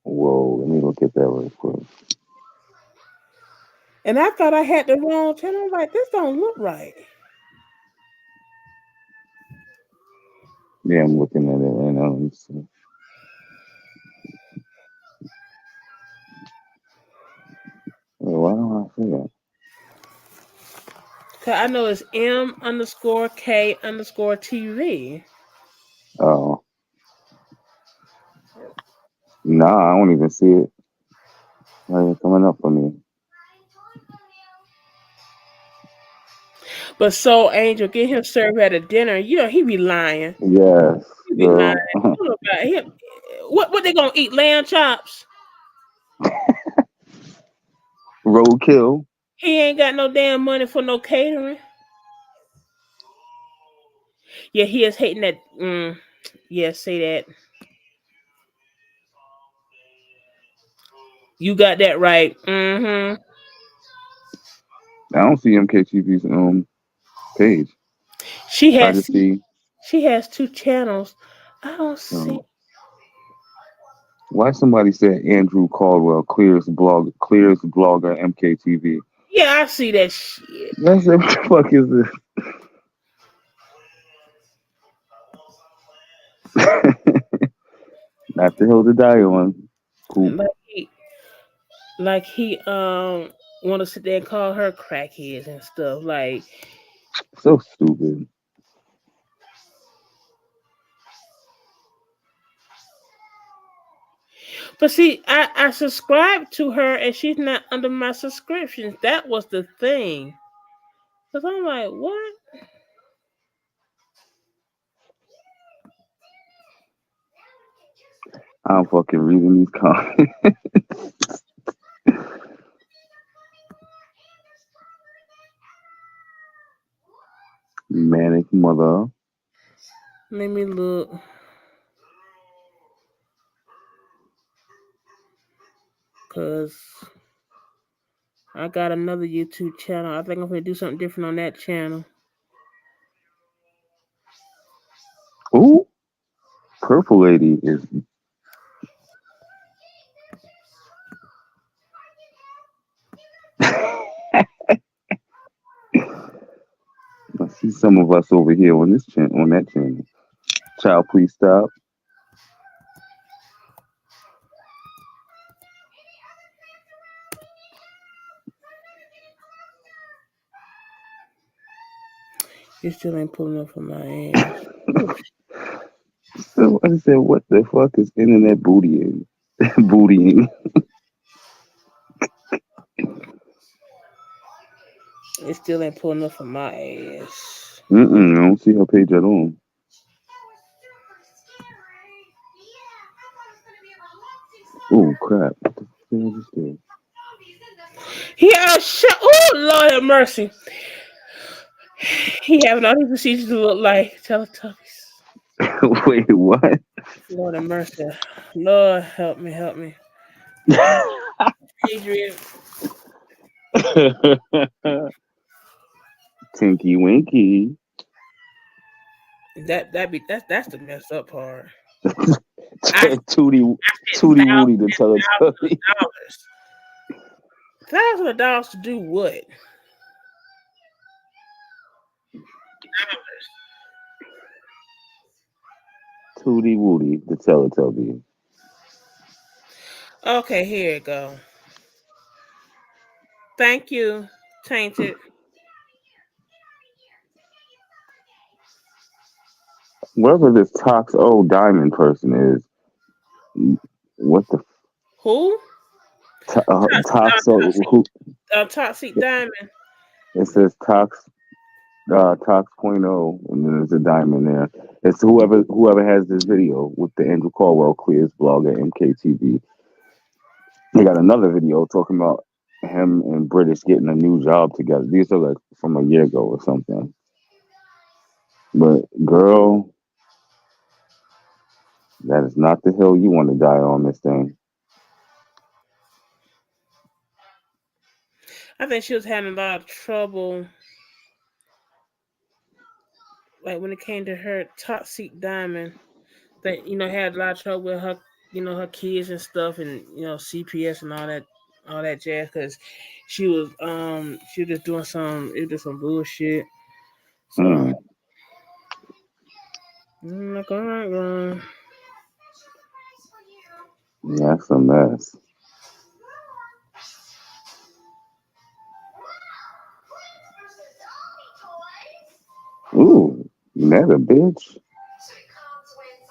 Whoa, let me look at that real quick. And I thought I had the wrong channel. I'm like, this don't look right. Yeah, I'm looking at it right now. Let me see. Wait, why don't I see that? Cause I know it's M_K_TV. Oh, nah, I don't even see it. Why is it coming up for me? But so Angel get him served at a dinner. You know he be lying. Yes, He be lying. girl. You know about him. What they gonna eat? Lamb chops. Roadkill. He ain't got no damn money for no catering. Yeah, he is hating that. Yeah, say that. You got that right. Mm-hmm. I don't see MKTV's page. She I has just see. she has 2 channels. I don't see. Why somebody said Andrew Caldwell clears blogger MKTV? Yeah, I see that shit. That's what the fuck is this? Not the hill to die on. Poop. Like he want to sit there and call her crackheads and stuff. Like, So stupid. but see, I subscribed to her and she's not under my subscriptions. That was the thing. Cause I'm like, what? I'm fucking reading these comments. Manic mother. Let me look. Cause I got another YouTube channel. I think I'm gonna do something different on that channel. Ooh, Purple Lady is. I see some of us over here on this channel, on that channel. Child, please stop. You still ain't pulling up for my ass. So I said, what the fuck is internet bootying? Bootying. It still ain't pulling up for my ass. I don't see her page at all. Oh crap! What the fuck did I just do? Yeah, oh Lord have mercy. He having all these procedures to look like Teletubbies. Wait, what? Lord have mercy. Lord help me, help me. Adrian. Tinky Winky. That's the messed up part. Tootie Woody to Teletubby. $1,000 to do what? Tootie Woody the Teletubby. Okay, here you go. Thank you, Tainted. Whoever this Diamond person is, what the Who? Toxo? Who? Toxic Diamond. It says Tox point oh, and then there's a diamond there. It's whoever has this video with the Andrew Caldwell clears blog at MKTV. They got another video talking about him and British getting a new job together. These are like from a year ago or something. But girl, that is not the hill you want to die on, this thing. I think she was having a lot of trouble. Like when it came to her Toxic Diamond, that had a lot of trouble with her, her kids and stuff, and CPS and all that jazz, because she was just doing some bullshit. So I'm like, all right, girl. That's a mess. Ooh, that a bitch.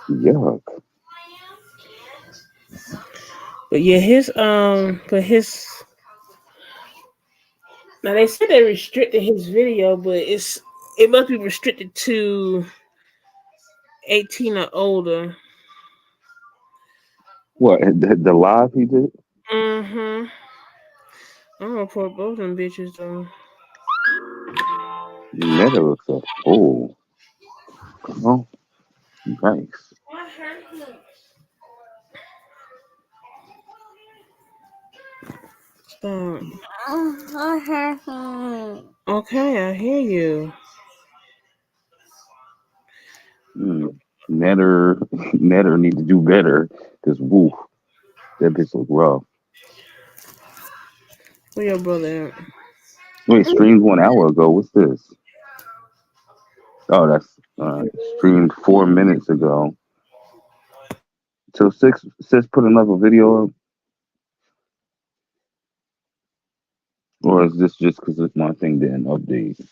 Yuck. But yeah, now they said they restricted his video, but it must be restricted to 18 or older. What, the live he did? Mm-hmm. I'm gonna report both of them bitches though. Meta looks a fool. Oh, nice. Stop. Okay, I hear you. Netter need to do better. Cause woo, that bitch look rough. Where your brother at? Wait, streamed 1 hour ago. What's this? Oh, that's streamed 4 minutes ago. So sis put another video up, or is this just because it's my thing didn't update?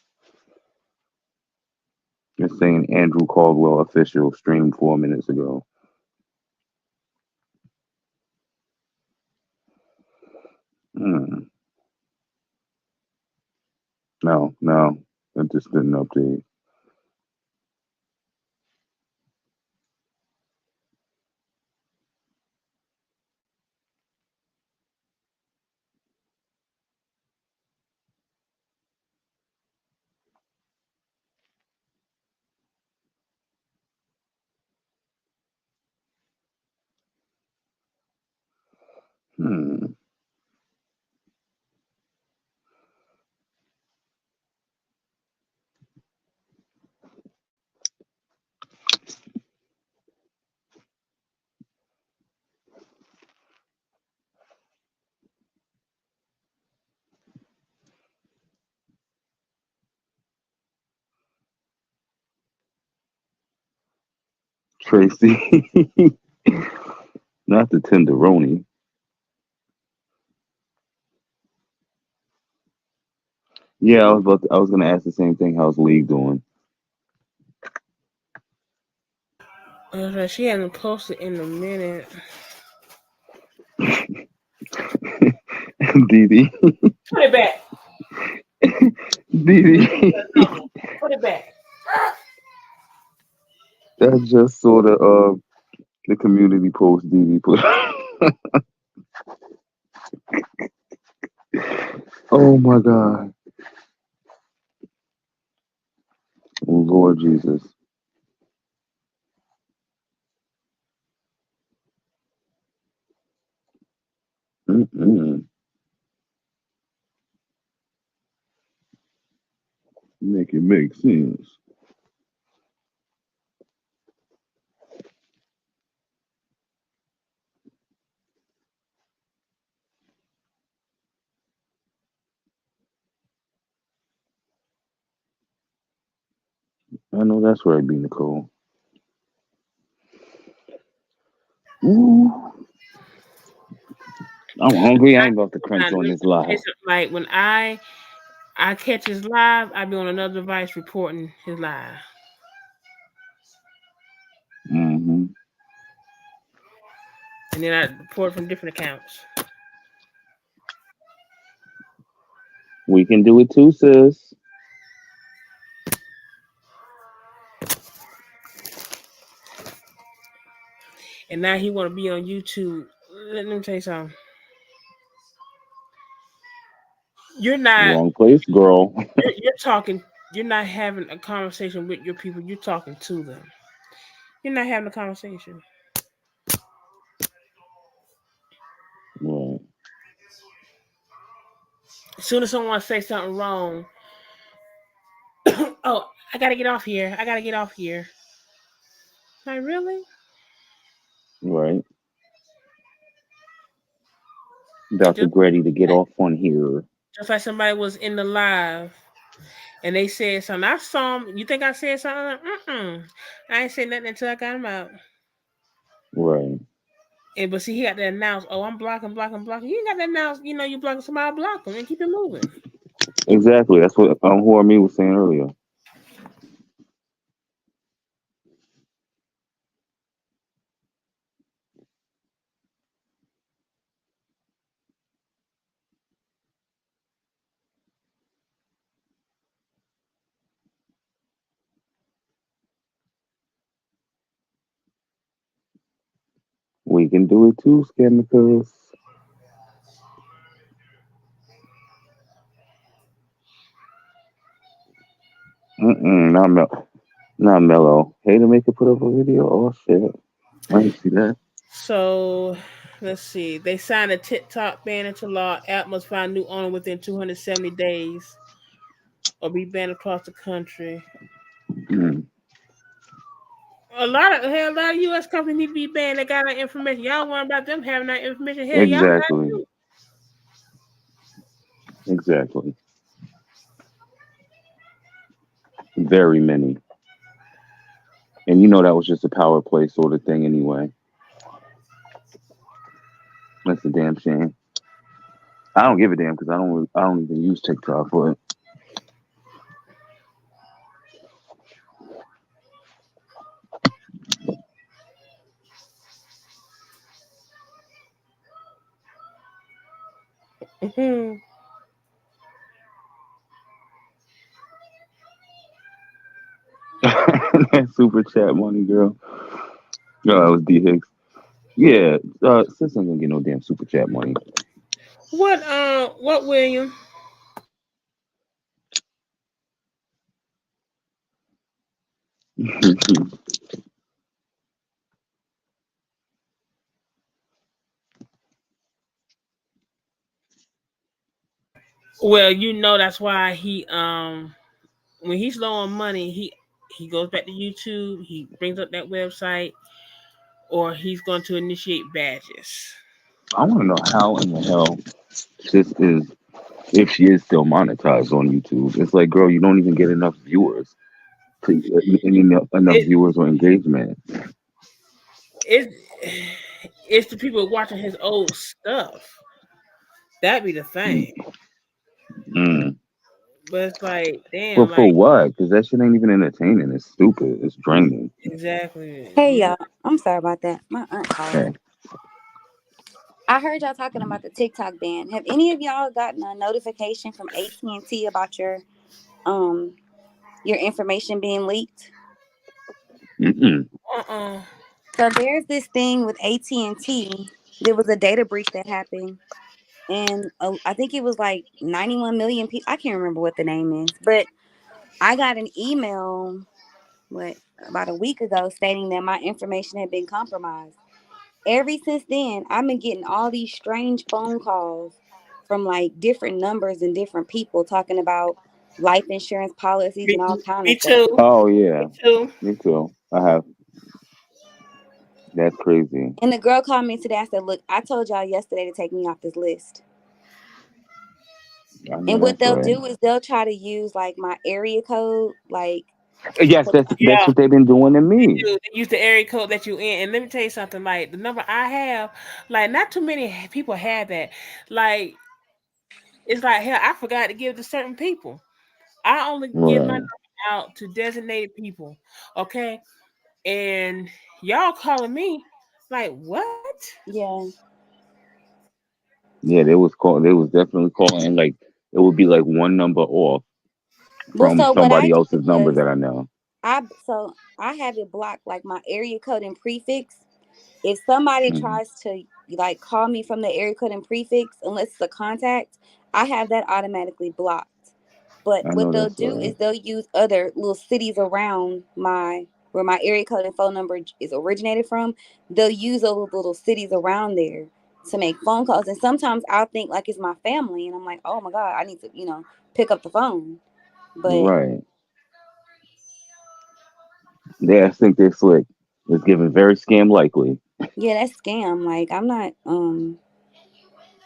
It's saying Andrew Caldwell official streamed 4 minutes ago. Hmm. No, it just didn't update. Hmm. Tracy, not the tenderoni. Yeah, I was gonna ask the same thing. How's League doing? She hasn't posted in a minute. Dee Put it back. Dee. Put it back. That's just sort of the community post Dee put. Oh my God. Oh, Lord Jesus. Mm-mm. Make it make sense. I know that's right, B Nicole. Ooh. I'm hungry. I ain't about to crunch on this live. Like when I catch his live, I be on another device reporting his live. Mm-hmm. And then I report from different accounts. We can do it too, sis. And now he want to be on YouTube. Let me tell you something. You're not Wrong place, girl. you're talking. You're not having a conversation with your people. You're talking to them. You're not having a conversation. Right. As soon as someone says something wrong, oh, I gotta get off here. I gotta get off here. Like really? Right. Dr. Just, Grady to get off on here. just like somebody was in the live And they said something. I saw him. You think I said something? I ain't said nothing until I got him out. Right. And but see, he got to announce, "Oh, I'm blocking. You ain't got to announce, you blocking somebody, block them and keep it moving." Exactly. That's what who me was saying earlier. We can do it too, Scammicus. Not mellow. Hey, to make it put up a video. Oh shit, I didn't see that. So let's see. They signed a TikTok ban into law. App must find new owner within 270 days or be banned across the country. Mm. A lot of U.S. companies need to be banned. They got that information. Y'all worry about them having that information. Hell, y'all got it Exactly. too. Exactly. Very many. And you know that was just a power play sort of thing anyway. That's a damn shame. I don't give a damn because I don't even use TikTok for it. Mhm. That super chat money, girl. No, that was D Hicks. Yeah, sis ain't gonna get no damn super chat money. What William? Well, that's why he when he's low on money, he goes back to YouTube, he brings up that website, or he's going to initiate badges. I want to know how in the hell sis is, if she is still monetized on YouTube. It's like, girl, you don't even get enough viewers enough It viewers or engagement. it it's the people watching his old stuff. That'd be the Mm. thing. Mm. But it's like, damn, But for like what? Because that shit ain't even entertaining. It's stupid. It's draining. exactly. Hey y'all, I'm sorry about that. My aunt called. Okay. I heard y'all talking about the TikTok ban. Have any of y'all gotten a notification from AT&T about your information being leaked? Mm-mm. So there's this thing with AT&T. There was a data breach that happened, and I think it was like 91 million people. I can't remember what the name is, but I got an email about a week ago stating that my information had been compromised. Ever since then, I've been getting all these strange phone calls from like different numbers and different people talking about life insurance policies Me, and all kind of me stuff. too. Oh Me yeah, too. me too. I have. That's crazy. And the girl called me today. I said, "Look, I told y'all yesterday to take me off this list." I know And what that's they'll right. do is they'll try to use like my area code, like Yes, that's Yeah, what they've been doing to they me. do. They use the area code that you in. And let me tell you something. Like the number I have, like not too many people have that. Like it's like hell. I forgot to give it to certain people. I only give my Right. number out to designated people. Okay, and y'all calling me like what? yeah. Yeah, they was call. They was definitely calling. Like it would be like one number off Well, from so what I somebody did else's number was that I know. I have it blocked like my area code and prefix. If somebody Hmm. tries to like call me from the area code and prefix, unless it's a contact, I have that automatically blocked. But I what know they'll that's do right. is they'll use other little cities around where my area code and phone number is originated from. They'll use those little cities around there to make phone calls. And sometimes I'll think like it's my family, and I'm like, oh my god, I need to pick up the phone. But Right. They I think they're slick. It's given very scam likely. yeah, that's scam. Like I'm not.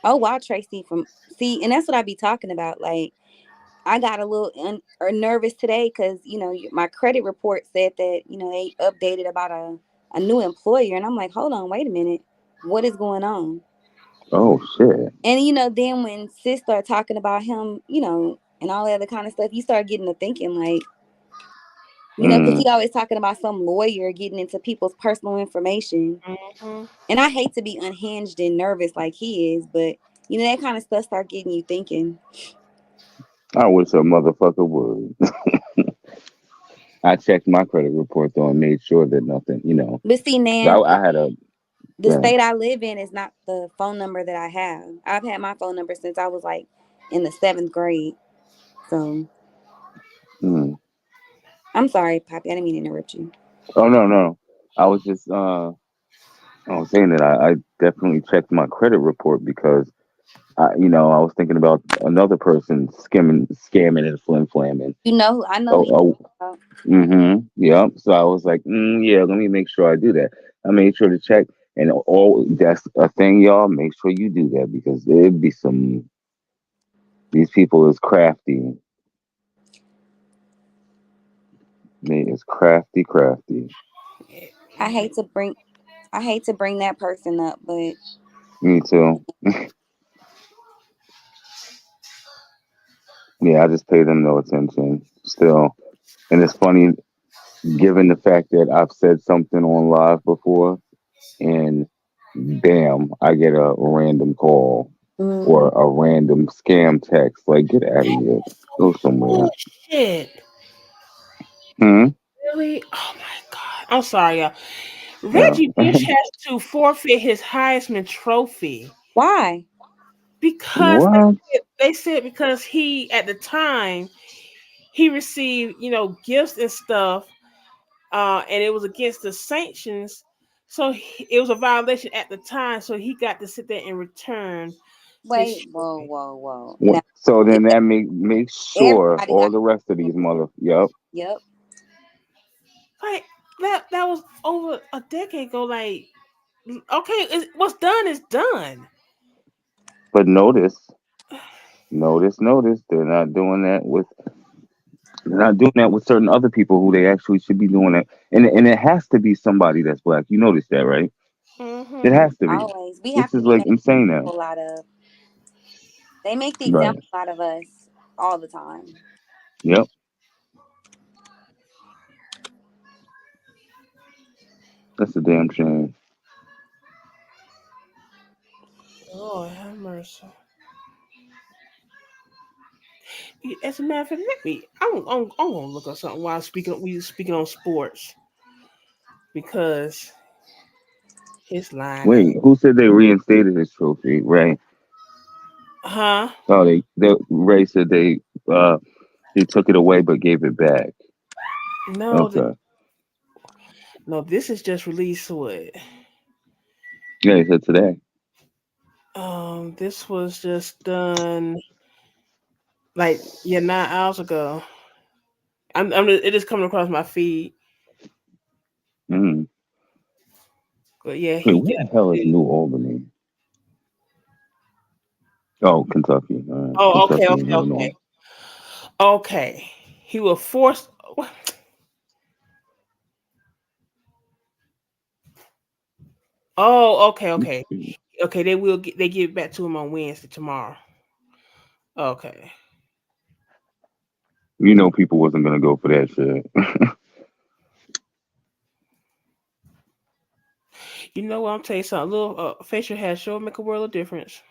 Oh wow, Tracy from see, and that's what I be talking about. Like I got a little nervous today because my credit report said that they updated about a new employer, and I'm like, hold on, wait a minute, what is going on? Oh shit! And then when sis started talking about him, and all that other kind of stuff, you start getting to thinking like, because he always talking about some lawyer getting into people's personal information, and I hate to be unhinged and nervous like he is, but that kind of stuff start getting you thinking. I wish a motherfucker would. I checked my credit report though and made sure that nothing, But see, I, Nan, I had a the state I live in is not the phone number that I have. I've had my phone number since I was like in the 7th grade. So I'm sorry, Poppy. I didn't mean to interrupt you. Oh no. I was just I was saying that I definitely checked my credit report because I was thinking about another person scamming and flim flamming. I know who Oh, about. Yep. So I was like, yeah, let me make sure I do that. I made sure to check, and all that's a thing, y'all. Make sure you do that because there'd be some. These people is crafty. They is crafty. I hate to bring that person up, but Me too. Yeah, I just pay them no attention still, and it's funny given the fact that I've said something on live before, and bam, I get a random call or a random scam text. Like, get out of here, go somewhere. Shit. Hmm. Really? Oh my god. I'm sorry, y'all. Yeah. Reggie Bush has to forfeit his Heisman Trophy. why? Because What? they said because he at the time he received, gifts and stuff, and it was against the sanctions. So it was a violation at the time. So he got to sit there and return his Wait, whoa, trophy. whoa, whoa. Now, So then that makes sure everybody all got. the rest of these mother. Yep. Yep. Like that was over a decade ago. Like, okay, what's done is done. But notice, they're not doing that with certain other people who they actually should be doing it. And it has to be somebody that's black. You notice that, right? It Mm-hmm. has to be. Always. We This have to is be like made insane now. a lot of. They make the Right. example out of us all the time. Yep. That's a damn shame. Oh, have mercy. As a matter of fact, let me. I'm gonna look up something while we speaking on sports because his line is Wait, who said they reinstated his trophy? Ray. huh? Oh, Ray said he took it away but gave it back. No, Okay. no. This is just released. What? Yeah, he said today. This was just done like 9 hours ago. It is coming across my feed, Mm. but yeah, Wait, he where the hell is got. New Albany? Oh, Kentucky. Oh, okay, Kentucky and okay, Illinois. okay, okay. He will force. Oh, okay, okay, okay. They give it back to him on Wednesday tomorrow. Okay. You know, people wasn't gonna go for that shit. You know what? I'm tell you something. A little facial hair sure make a world of difference.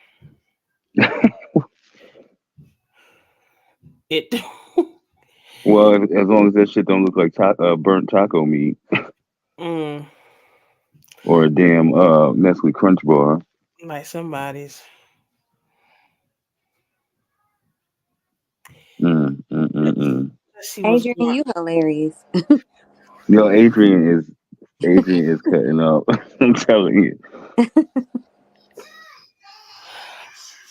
It. Well, as long as that shit don't look like burnt taco meat mm, or a damn Nestle Crunch bar. like somebody's. Let's see what's Adrian, going. you hilarious. Yo, Adrian is cutting up. I'm telling you.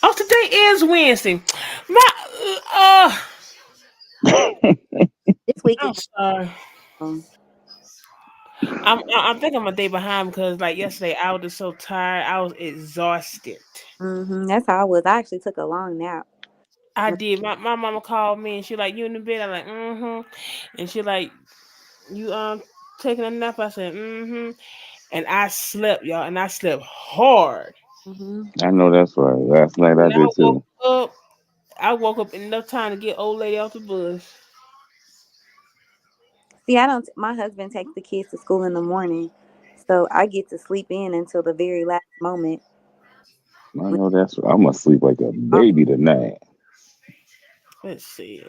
Oh, today is Wednesday. My, uh, This week I'm is sorry. long. I think I'm a day behind because like yesterday I was just so tired. I was exhausted. That's how I was. I actually took a long nap. I did. My mama called me and she like, you in the bed? I'm like, mm-hmm. And she like, you taking a nap? I said, mm-hmm. And I slept, y'all, and I slept hard. Mm-hmm. I know that's right. Last night I When did too. I woke up in enough time to get old lady off the bus. See, I don't. My husband takes the kids to school in the morning, so I get to sleep in until the very last moment. I When know that's right. I'm gonna sleep like a off. baby tonight. Let's see.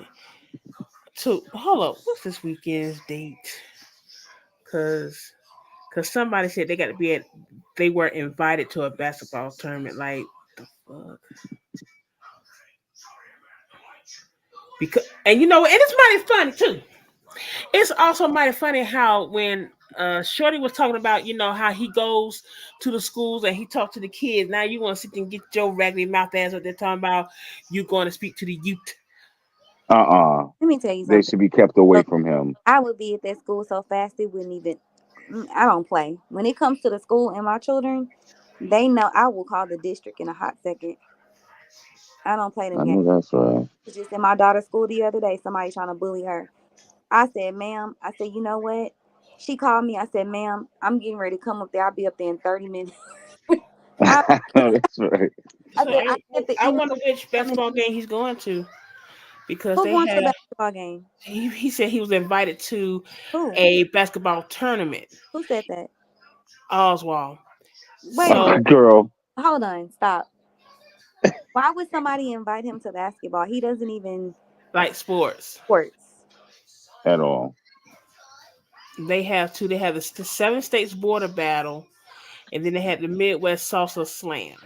So hold up, what's this weekend's date? Cause Cause somebody said they got to be at, they were invited to a basketball tournament. Like the fuck. Because and you know, and it's mighty funny too. It's also mighty funny how when Shorty was talking about, you know, how he goes to the schools and he talks to the kids. Now you want to sit there and get your raggedy mouth ass what they're talking about. You going to speak to the youth. Let me tell you They something. should be kept away So from him. I would be at that school so fast it wouldn't even. I don't play. When it comes to the school and my children, they know I will call the district in a hot second. I don't play them I games. know that's right. I was just in my daughter's school the other day. Somebody trying to bully her. I said, "Ma'am," I said, "You know what?" She called me. I said, "Ma'am, I'm getting ready to come up there. I'll be up there in 30 minutes." I, I know that's right. I So said, "I get the I email." wonder which Coming. basketball game he's going to because Who they going to the have. basketball game? He said he was invited to Who? a basketball tournament. Who said that? Oswald. Wait a minute. So Girl, Hold on. Stop. Why would somebody invite him to basketball? He doesn't even like sports. sports. at all. They have two. They have the seven states border battle, and then they had the Midwest Salsa Slam.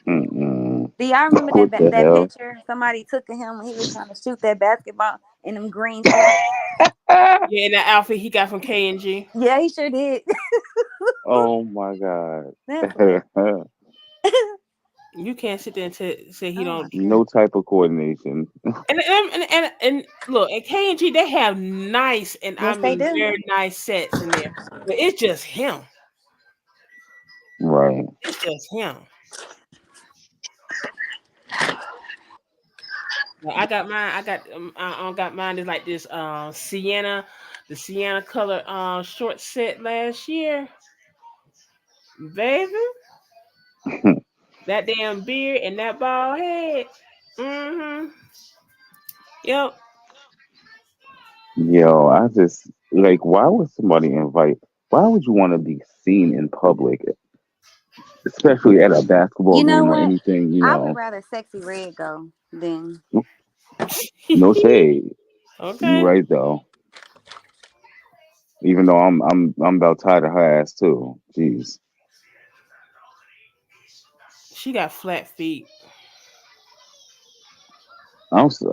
Mm-mm. Do y'all remember What the that hell? picture somebody took of him when he was trying to shoot that basketball in them green shorts? Yeah, and that outfit he got from K&G. Yeah, he sure did. Oh my god. That's hilarious. You can't sit there and say he Oh my don't. god. No type of coordination. And look, at K&G they have nice and I Yes, they mean do. very nice sets in there, but it's just him. Right. It's just him. Well, I got mine. I got mine is like this sienna, the sienna color short set last year, baby. That damn beard and that bald head. Mm-hmm. Yep. Yo, I just like why would somebody invite why would you want to be seen in public, especially at a basketball You know game or what? anything, I would rather Sexy Red go than No shade. You Okay. right though. Even though I'm about tired of her ass too. Jeez. She got flat feet.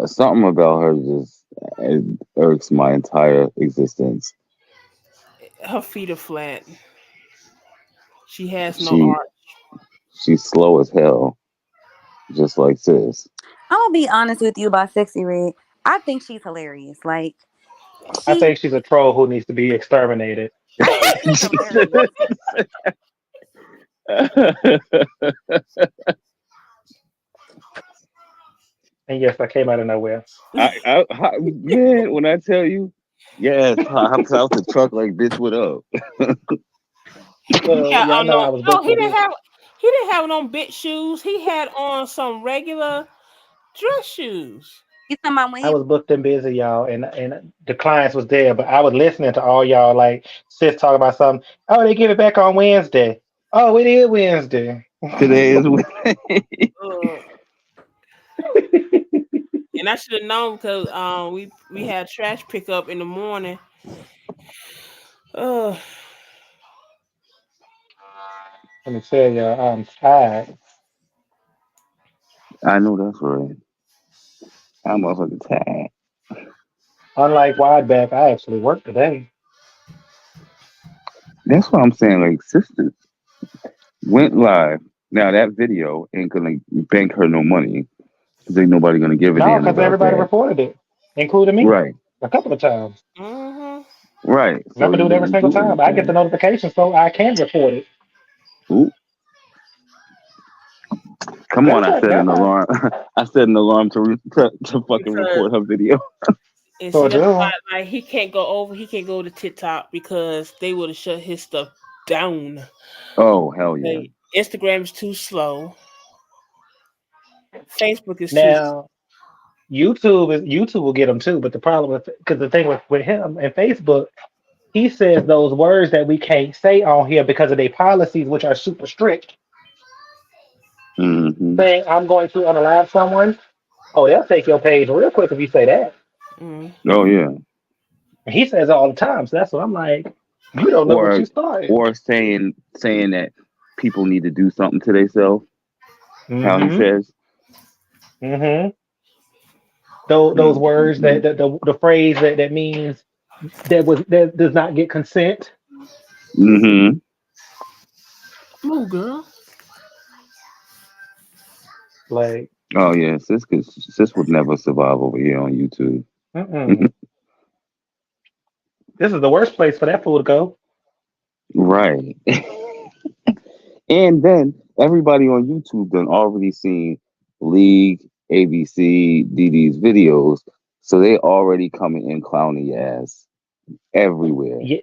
Something about her just it irks my entire existence. Her feet are flat. She has no She arch. she's slow as hell, just like sis. I'm gonna be honest with you about Sexy Red. I think she's hilarious. Like I she think she's a troll who needs to be exterminated. I think she's hilarious. And yes, I came out of nowhere. Man, when I tell you, yes, I hopped out the truck like bitch, what up? Well, Yeah, y'all oh know I no, was no, booked in business. he didn't have on bit shoes. He had on some regular dress shoes. You talking about when I he was booked and busy, y'all, and the clients was there, but I was listening to all y'all like sis talk about something. Oh, they give it back on Wednesday. Oh, it is Wednesday. Today is Uh, and I should have known because we had trash pickup in the morning. Uh, Let me tell y'all, I'm tired. I know that's right. I'm motherfucking tired. Unlike Wideback, I actually worked today. That's what I'm saying. Like, sister went live. Now that video ain't gonna bank her no money because ain't nobody gonna give a No, damn because about everybody that. reported it, including me, Right, a couple of times. mm-hmm. right. And I'm So gonna it do it every didn't single do time. I get the anything. notification so I can report it. Ooh, Come on, I set an alarm. I set an alarm to fucking report her video. And see, that's why, like, he can't go to TikTok because they would have shut his stuff down. Oh, hell yeah. Instagram is too slow. Facebook is now YouTube will get them too, but the problem with because the thing with him and Facebook, he says those words that we can't say on here because of their policies, which are super strict. Saying I'm going to unalive someone, oh, they'll take your page real quick if you say that. Oh yeah. And he says it all the time, so that's what I'm like. You don't know what you started. Or saying that people need to do something to themselves. How he says. Those words that the phrase that means that does not get consent. Move, girl. Like, oh yeah, sis would never survive over here on YouTube. This is the worst place for that fool to go. Right. And then everybody on YouTube done already seen League, ABC, DD's videos, so they already coming in clowning your ass everywhere. Yeah,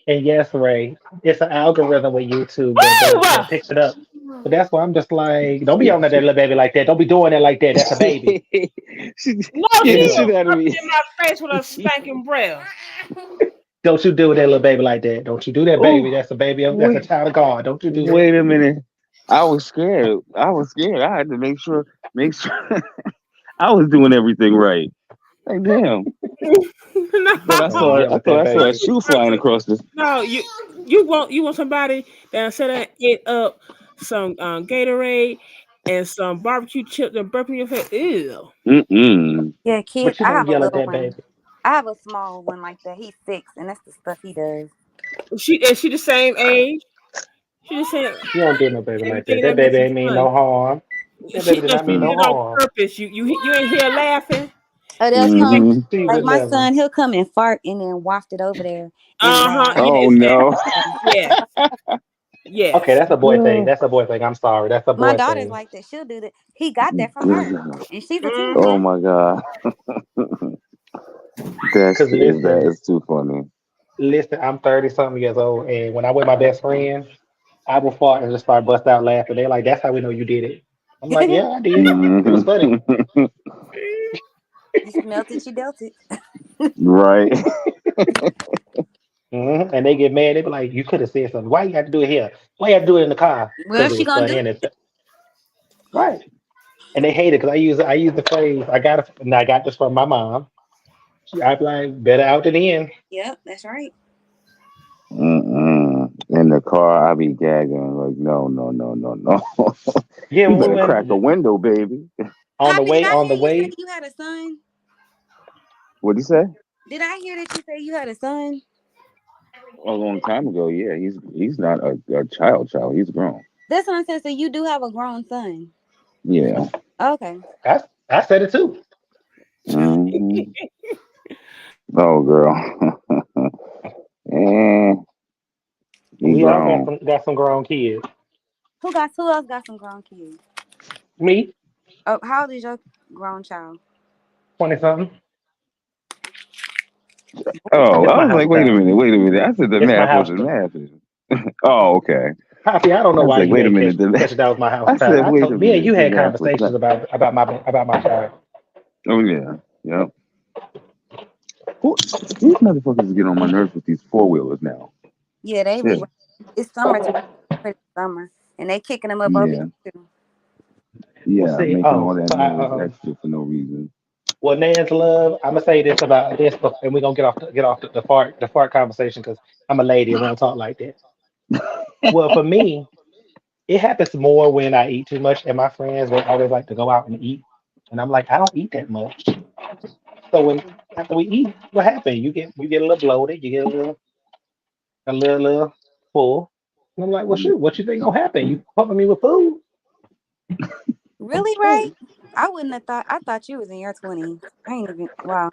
and yes, Ray, it's an algorithm with YouTube that picks it up. But that's why I'm just like, don't be on that little baby like that. Don't be doing it like that. That's a baby. She in my face with a spanking breath. Don't you do that little baby like that. Don't you do that, baby. That's a baby. That's a child of God. Don't you do that. Wait a minute. I was scared. I had to make sure I was doing everything right. Like, damn. But I saw a shoe flying across this. No, you want somebody that set it up some Gatorade and some barbecue chips and burp in your face. Ew. Yeah, kids. But you don't yell at that baby. I have a small one like that. He's 6, and that's the stuff he does. Is she the same age? She just said you don't do no baby like that. That baby ain't mean no harm. That baby did not mean no harm. On purpose. You ain't here laughing. Oh, they'll come like my son. He'll come and fart and then waft it over there. Oh no. Yeah. Yeah. Okay, that's a boy thing. That's a boy thing. I'm sorry. That's a boy thing. My daughter's like that. She'll do that. He got that from her, and she's a teenager. Oh my god. That is too funny. Listen, I'm 30-something years old, and when I'm with my best friend, I will fart and just start bust out laughing. They're like, "That's how we know you did it." I'm like, "Yeah, I did. It was funny." You smelt it, you dealt it. Right. And they get mad. They be like, "You could have said something. Why you have to do it here? Why you have to do it in the car?" Well, she gonna do it. Right. And they hate it because I use the phrase. I got this from my mom. I be like, better out than in. Yep, that's right. In the car, I be gagging like, no. Yeah, you better crack a window, baby. On the way. You had a son. What'd you say? Did I hear that you say you had a son? A long time ago, yeah. He's not a child. He's grown. That's what I said. So you do have a grown son. Yeah. Okay. I said it too. Oh, girl. We all got some grown kids. Who else got some grown kids? Me. Oh, how old is your grown child? 20-something. Oh, I was like, wait a minute. I said the math wasn't math. Oh, okay. Poppy, I don't know why you wait a minute. That was my house. I said, me and you had conversations about my child. Oh yeah, yeah. These motherfuckers get on my nerves with these 4-wheelers now. Yeah, it's summer. Summer, and they kicking them up over here too. Yeah, making all that noise extra for no reason. Well, Nan's love, I'm gonna say this about this, and we're gonna get off the fart conversation because I'm a lady and we don't talk like that. Well, for me, it happens more when I eat too much, and my friends will always like to go out and eat, and I'm like, I don't eat that much. So after we eat, what happens? You get a little bloated, you get a little full, and I'm like, well, shoot, what you think gonna happen? You pumping me with food? Really, Ray? I wouldn't have thought. I thought you was in your 20s. I ain't even. Wow.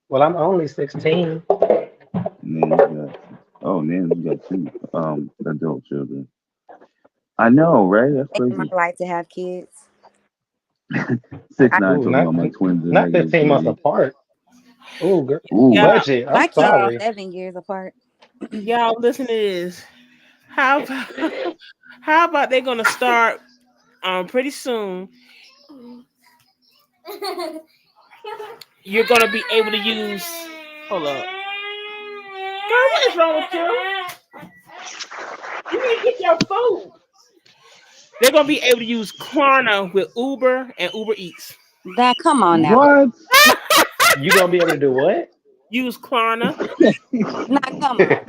Well, I'm only 16. Nan, you got 2 adult children. I know, right? That's In my crazy. life to have kids. 6'9" Ooh, talking about my twins and not negative 15 months baby. apart. Ooh, girl. Ooh. Y'all, Budget. I'm My kids are y'all, sorry. 7 years apart. y'all listen to this. How about, how about they're gonna start pretty soon? You're gonna be able to use. Hold up, girl. What is wrong with you? You need to get your food. They're gonna be able to use Klarna with Uber and Uber Eats. That come on now. What? You gonna be able to do what? Use Klarna. Now come on.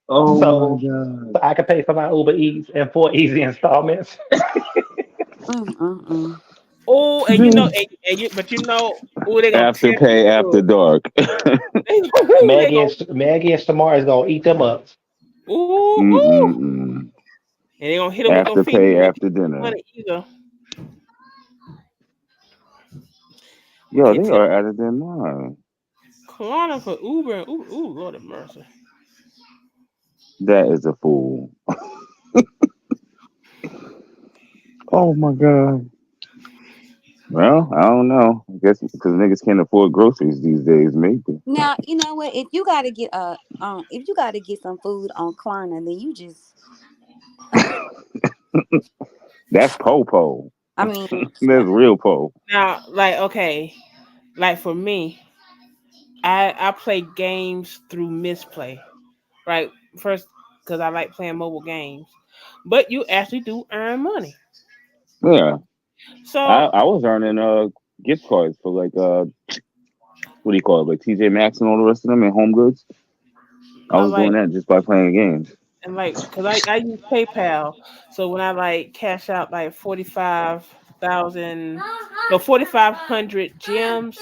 Oh my So, god. so I can pay for my Uber Eats in 4 easy installments. Mm-mm-mm. Oh, and you know, but you know, oh, they're gonna After tear pay you after dark. they gonna, Maggie and Shamar is gonna eat them up. ooh, Mm-mm-mm. and they're gonna hit them with them After feet. pay after dinner. Money either. We Yo, can't they tell are out of their mind. Klarna for Uber and Uber. Ooh, Lord have mercy. That is a fool. Oh my god. Well, I don't know. I guess because niggas can't afford groceries these days, maybe. Now you know what? If you gotta get some food on Klarna, then you just That's po-po. I mean, That's real po. Now, like, okay, like for me, I play games through Misplay, right? First, because I like playing mobile games, but you actually do earn money. Yeah. So, I was earning gift cards for like what do you call it? Like TJ Maxx and all the rest of them and Home Goods. I I was like doing that just by playing games. and like because I use PayPal, so when I like cash out like 45,000, no 4,500 gems,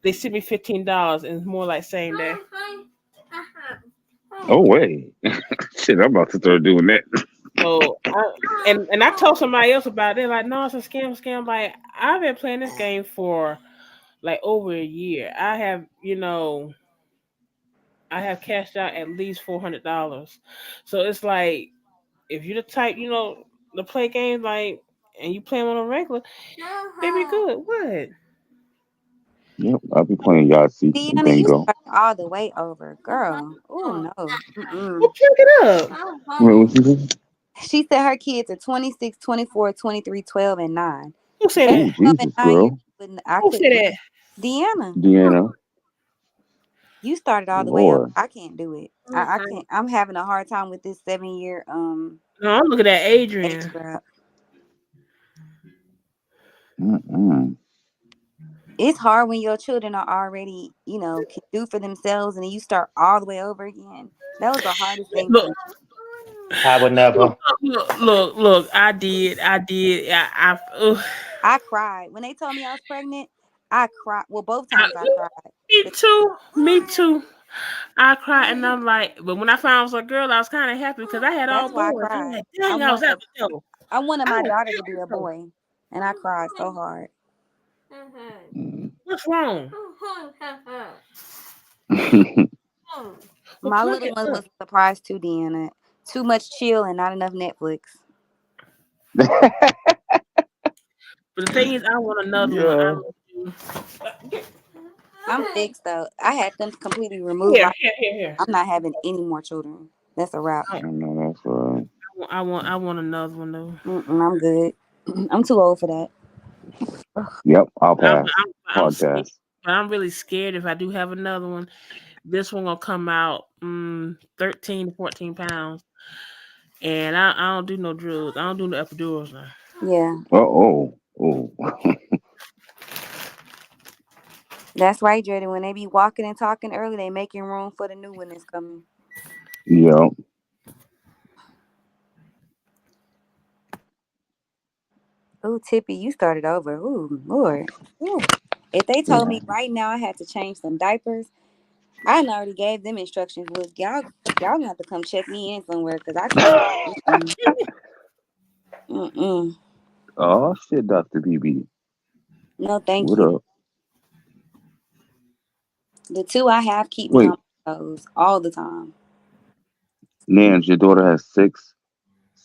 they send me $15, and it's more like same day. Oh wait. Shit, I'm about to start doing that. So and I told somebody else about it. They're like, no, it's a scam. Like I've been playing this game for like over a year. I have cashed out at least $400. So it's like if you're the type, to play games like and you play them on a regular, they be good. What? Yep, I'll be playing Yahtzee and Deanna, you bingo. start all the way over, girl. Oh no. Well, Mm-mm. pick it up. Wait, what you say? She said her kids are 26, 24, 23, 12, and 9. Who said They that? Oh 12 and Jesus, 9 years girl. old, I Who couldn't said do that? Deanna, Deanna. you started all the way over. Lord. I can't do it. I can't. I'm having a hard time with this 7 year No, I'm looking at age Adrian. gap. Mm-mm. It's hard when your children are already, can do for themselves, and then you start all the way over again. That was the hardest thing for Look, me. I would never. look. I did. Ugh. I cried when they told me I was pregnant. I cried. Well, both times I cried. Me The- too. Me too. I cried and I'm like, but when I found I was a girl, I was kind of happy because I had all That's why I boys. I'm cried. like, I dang, I was wanted, out the door. I wanted I my was daughter to be out a the door. boy, and I cried so hard. Mm. What's wrong? Well, My plug little it one up. was surprised too, Deanna. Too much chill and not enough Netflix. But the thing is, I want another one. Yeah. I'm fixed though. I had them completely removed. Here. I'm not having any more children. That's a wrap. I, I know that's right. I want another one though. I'm good. I'm too old for that. Yep, I'll I'm, pass. I'm Hard scared. pass. But I'm really scared if I do have another one. This one gonna come out 13 to 14 pounds. And I don't do no drugs. I don't do no epidurals now. Yeah, Oh. Oh. that's right, Jordan. When they be walking and talking early, they making room for the new one that's coming. Yep. Ooh, Tippy, you started over. Ooh, Lord. Ooh. If they told me right now I had to change some diapers, I done already gave them instructions. Look, y'all gonna have to come check me in somewhere because I can't. Mm-mm. Mm-mm. Oh shit, Dr. BB. No, thank What you. up? The two I have keep me Wait, on my toes all the time. Nance, your daughter has 6?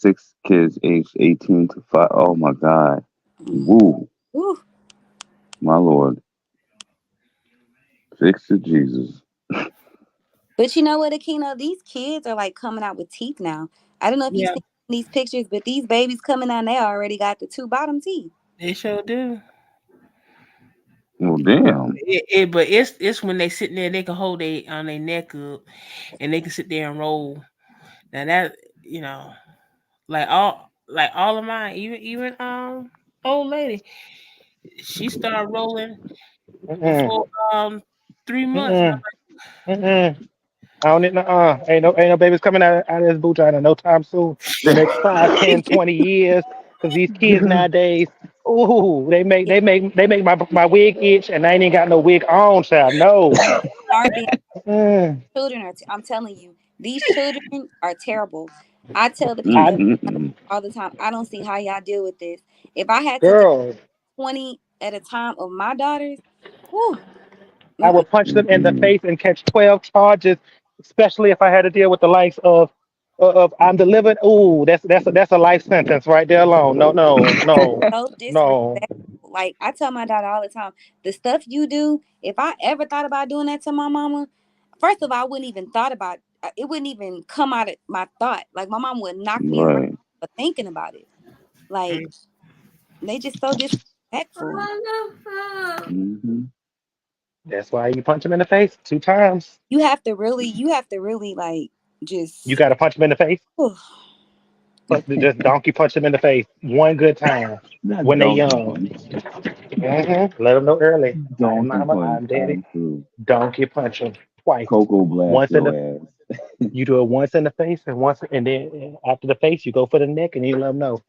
6 kids aged 18 to 5. Oh my God. Woo. Ooh. My Lord. Fix it, Jesus. But you know what, Akino? These kids are like coming out with teeth now. I don't know if you've Yeah, seen these pictures, but these babies coming out, they already got the 2 bottom teeth. they sure do. Well, damn. But it's when they sitting there, they can hold their neck up, and they can sit there and roll. Now that like all of mine, even old lady, she started rolling Mm-mm. before 3 months. And Mm-mm. Mm-mm. I don't need no ain't no babies coming out of this boot vagina no time soon. The next 5, 10, 20 years. Cause these kids nowadays, ooh, they make my wig itch and I ain't even got no wig on, child. No. Are being Mm. children are. I'm telling you, these children are terrible. I tell the people that Mm-mm-mm. all the time. I don't see how y'all deal with this. If I had to deal Girl, with 20 at a time of my daughters, whew, I mm-mm. would punch them in the Mm-mm. face and catch 12 charges, especially if I had to deal with the likes of I'm delivered. Ooh, that's a life sentence right there alone. No, no, That's no, so no. disrespectful. Like I tell my daughter all the time, the stuff you do. If I ever thought about doing that to my mama, first of all, I wouldn't even thought about it. Wouldn't even come out of my thought. Like my mom would knock me around Right. for thinking about it. Like they just so disrespectful. Mm-hmm. That's why you punch them in the face 2 times. You have to really like You just. got to punch them in the face. Whew. But just donkey punch them in the face one good time Not when they donkey young. punch. Let them know early. I'm Donkey mama. punch. I'm daddy. I'm through. Donkey punch them twice. Coco blast Once in your the ass. You do it once in the face and then after the face you go for the neck and you let them know.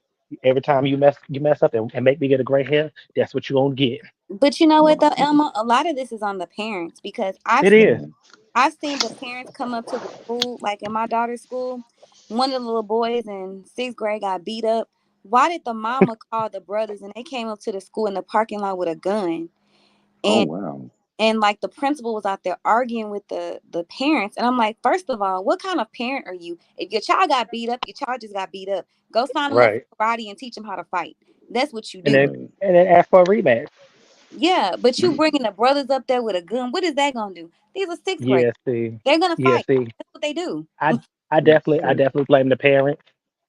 Every time you mess up and make me get a gray hair, that's what you gonna get. But you know what though, Right. Elma? A lot of this is on the parents because It is. Right. I've seen the parents come up to the school, like in my daughter's school. One of the little boys in 6th grade got beat up. Why did the mama call the brothers and they came up to the school in the parking lot with a gun? Oh And wow. like the principal was out there arguing with the parents. And I'm like, first of all, what kind of parent are you? If your child got beat up, your child just got beat up. Go sign them up Right. for karate and teach them how to fight. That's what you And do. then Right. and then ask for a rematch. Yeah, but you bringing the brothers up there with a gun, what is that gonna do? These are 6th grade. Yeah, see. They're gonna Yeah, fight. see. That's what they do. I I definitely blame the parent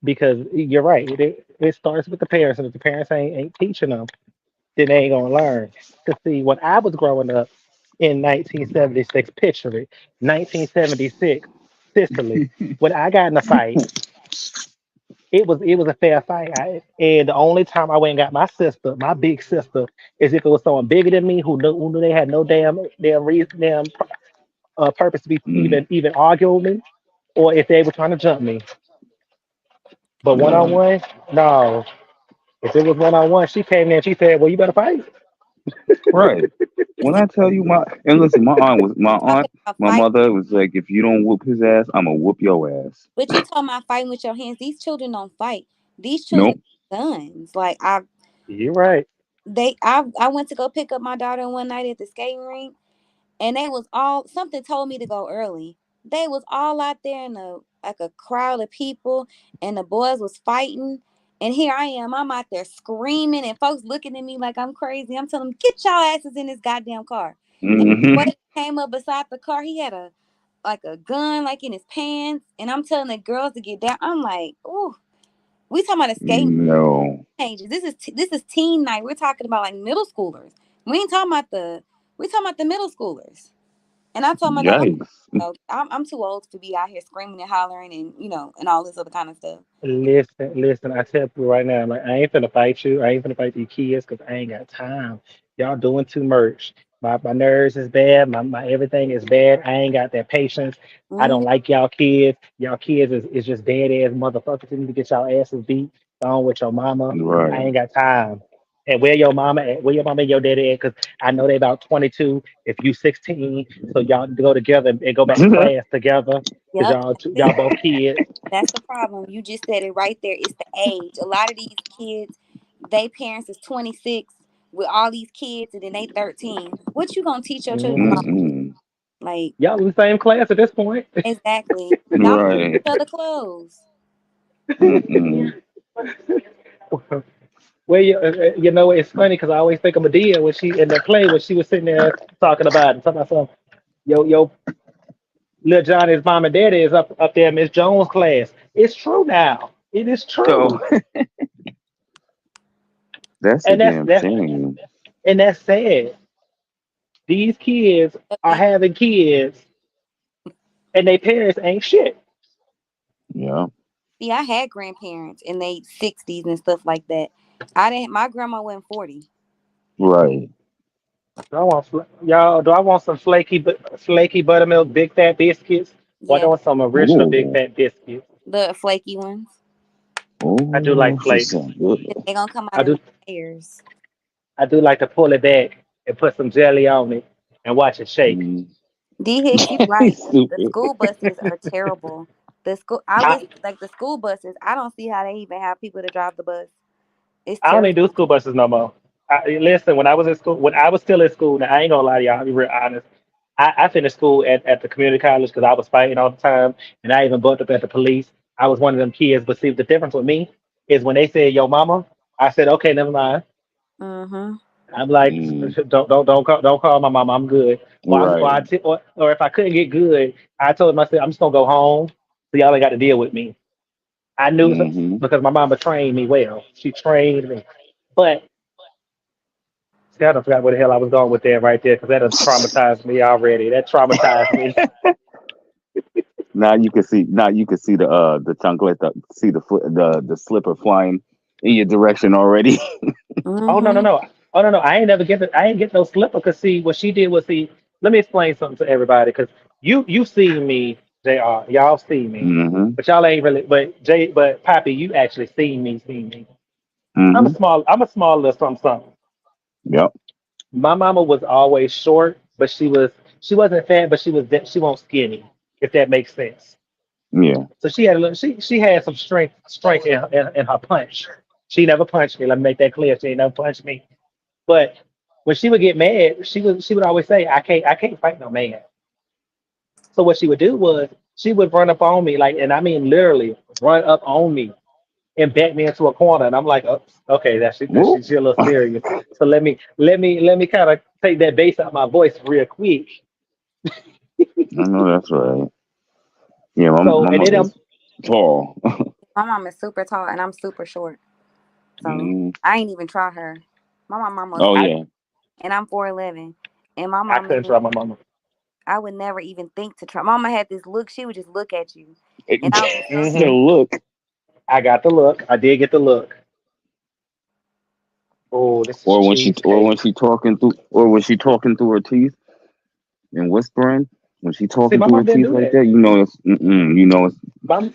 because you're right. It starts with the parents, and if the parents ain't teaching them, then they ain't gonna learn. Cause see, when I was growing up in 1976, picture it, 1976, Sicily. When I got in a fight, it was a fair fight. And the only time I went and got my sister, my big sister, is if it was someone bigger than me who knew they had no damn reason, purpose to be Mm. even arguing with me, or if they were trying to jump me. But one on Right. one, no. If it was one on one, she came in and she said, "Well, you better fight." Right. When I tell you and listen, my aunt, Talking about my fight, mother was like, if you don't whoop his ass, I'ma whoop your ass. but you talking about fighting with your hands. These children don't fight. These children Nope. have guns. Like You're right. I went to go pick up my daughter one night at the skating rink, and they was all something told me to go early. They was all out there in a crowd of people, and the boys was fighting. And here I am. I'm out there screaming, and folks looking at me like I'm crazy. I'm telling them, get y'all asses in this goddamn car. And the boy Hmm. that came up beside the car, he had a gun like in his pants, and I'm telling the girls to get down. I'm like, ooh, we talking about a skating No. teenagers. This is teen night. We're talking about like middle schoolers. We ain't talking about the middle schoolers. And I told my dad, Yikes. I'm too old to be out here screaming and hollering and and all this other kind of stuff. Listen. I tell you right now, like I ain't finna fight you. I ain't finna fight these kids because I ain't got time. Y'all doing too much. My nerves is bad. My everything is bad. I ain't got that patience. I Hmm. don't like y'all kids. Y'all kids is just dead ass motherfuckers. You need to get y'all asses beat. On with your mama. I Right. ain't got time. And where your mama at? Where your mama and your daddy at? Because I know they about 22. If you 16, so y'all go together and go back to class together. Cause Yep. y'all See, both kids. that's the problem. You just said it right there. It's the age. A lot of these kids, they parents is 26 with all these kids, and then they 13. What you gonna teach your children Mhm. about? Mm-mm. Like Y'all in the same class at this point. exactly. Y'all Right. each other clothes. Mm-mm. Well, you know, it's funny because I always think of Medea when she in the play when she was sitting there talking about it, talking about something. Yo, little Johnny's mom and daddy is up there in Miss Jones' class. It's true now. It is So true, that's a and damn shame. that's sad. These kids are having kids, and their parents ain't shit. Yeah. See, I had grandparents in their 60s and stuff like that. I didn't. My grandma went 40. Right. Y'all? Do I want some flaky buttermilk big fat biscuits? Or do I Yeah, want some original big Ooh. fat biscuits? the flaky ones. I do like Oh, she flakes. sound good. They're gonna come out I in do. layers. I do like to pull it back and put some jelly on it and watch it shake. Mm. D Hicks, you right. He's The stupid. school buses are terrible. The school, I I, listen like the school buses. I don't see how they even have people to drive the bus. It's I don't even do terrible. school buses no more. Listen, when I was in school, when I was still in school, now I ain't gonna lie to y'all, I'll be real honest. I finished school at the community college because I was fighting all the time, and I even bumped up at the police. I was one of them kids, but see, the difference with me is when they said "Yo, mama," I said, "Okay, never mind." Mm-hmm. I'm like, Mm. don't call my mama. I'm good. Right. Or if I couldn't get good, I told myself I'm just gonna go home. So y'all ain't got to deal with me. I knew Mm-hmm. because my mama trained me well. She trained me. But see, I don't forgot where the hell I was going with that right there because that has traumatized me already. That traumatized me. Now you can see. Now you can see the chancleta. See the foot. The slipper flying in your direction already. Oh no no Mm-hmm. no. Oh no no. I ain't get no slipper because see what she did was see. Let me explain something to everybody because you see me, Jr. Y'all see me, Mm-hmm. but y'all ain't really. But Poppy, you actually see me. Mm-hmm. I'm a small little something something. Yep. My mama was always short, but she wasn't fat, but she wasn't skinny, if that makes sense. Yeah. So she had a little, she had some strength in her punch. She never punched me. Let me make that clear. She ain't never punched me. But when she would get mad, she would always say, I can't fight no man. So what she would do was she would run up on me, like, and I mean literally run up on me and back me into a corner. And I'm like, oh, okay, Whoop. she a little serious. So let me kind of take that bass out of my voice real quick. I know that's right. Yeah, So my and then mother's tall. My mom is super tall and I'm super short. So Mm. I ain't even try her. My mom almost Oh I yeah. and I'm 4'11". And my I mom couldn't ain't try my mama. I would never even think to try. Mama had this look, she would just look at you. And I would be so The hmm scared. look. I got the look. I did get the look. Oh, this is cheesecake. Or when she talking through her teeth and whispering, when she See, talking my through her mom didn't teeth do like that. that, you know it's you know it's My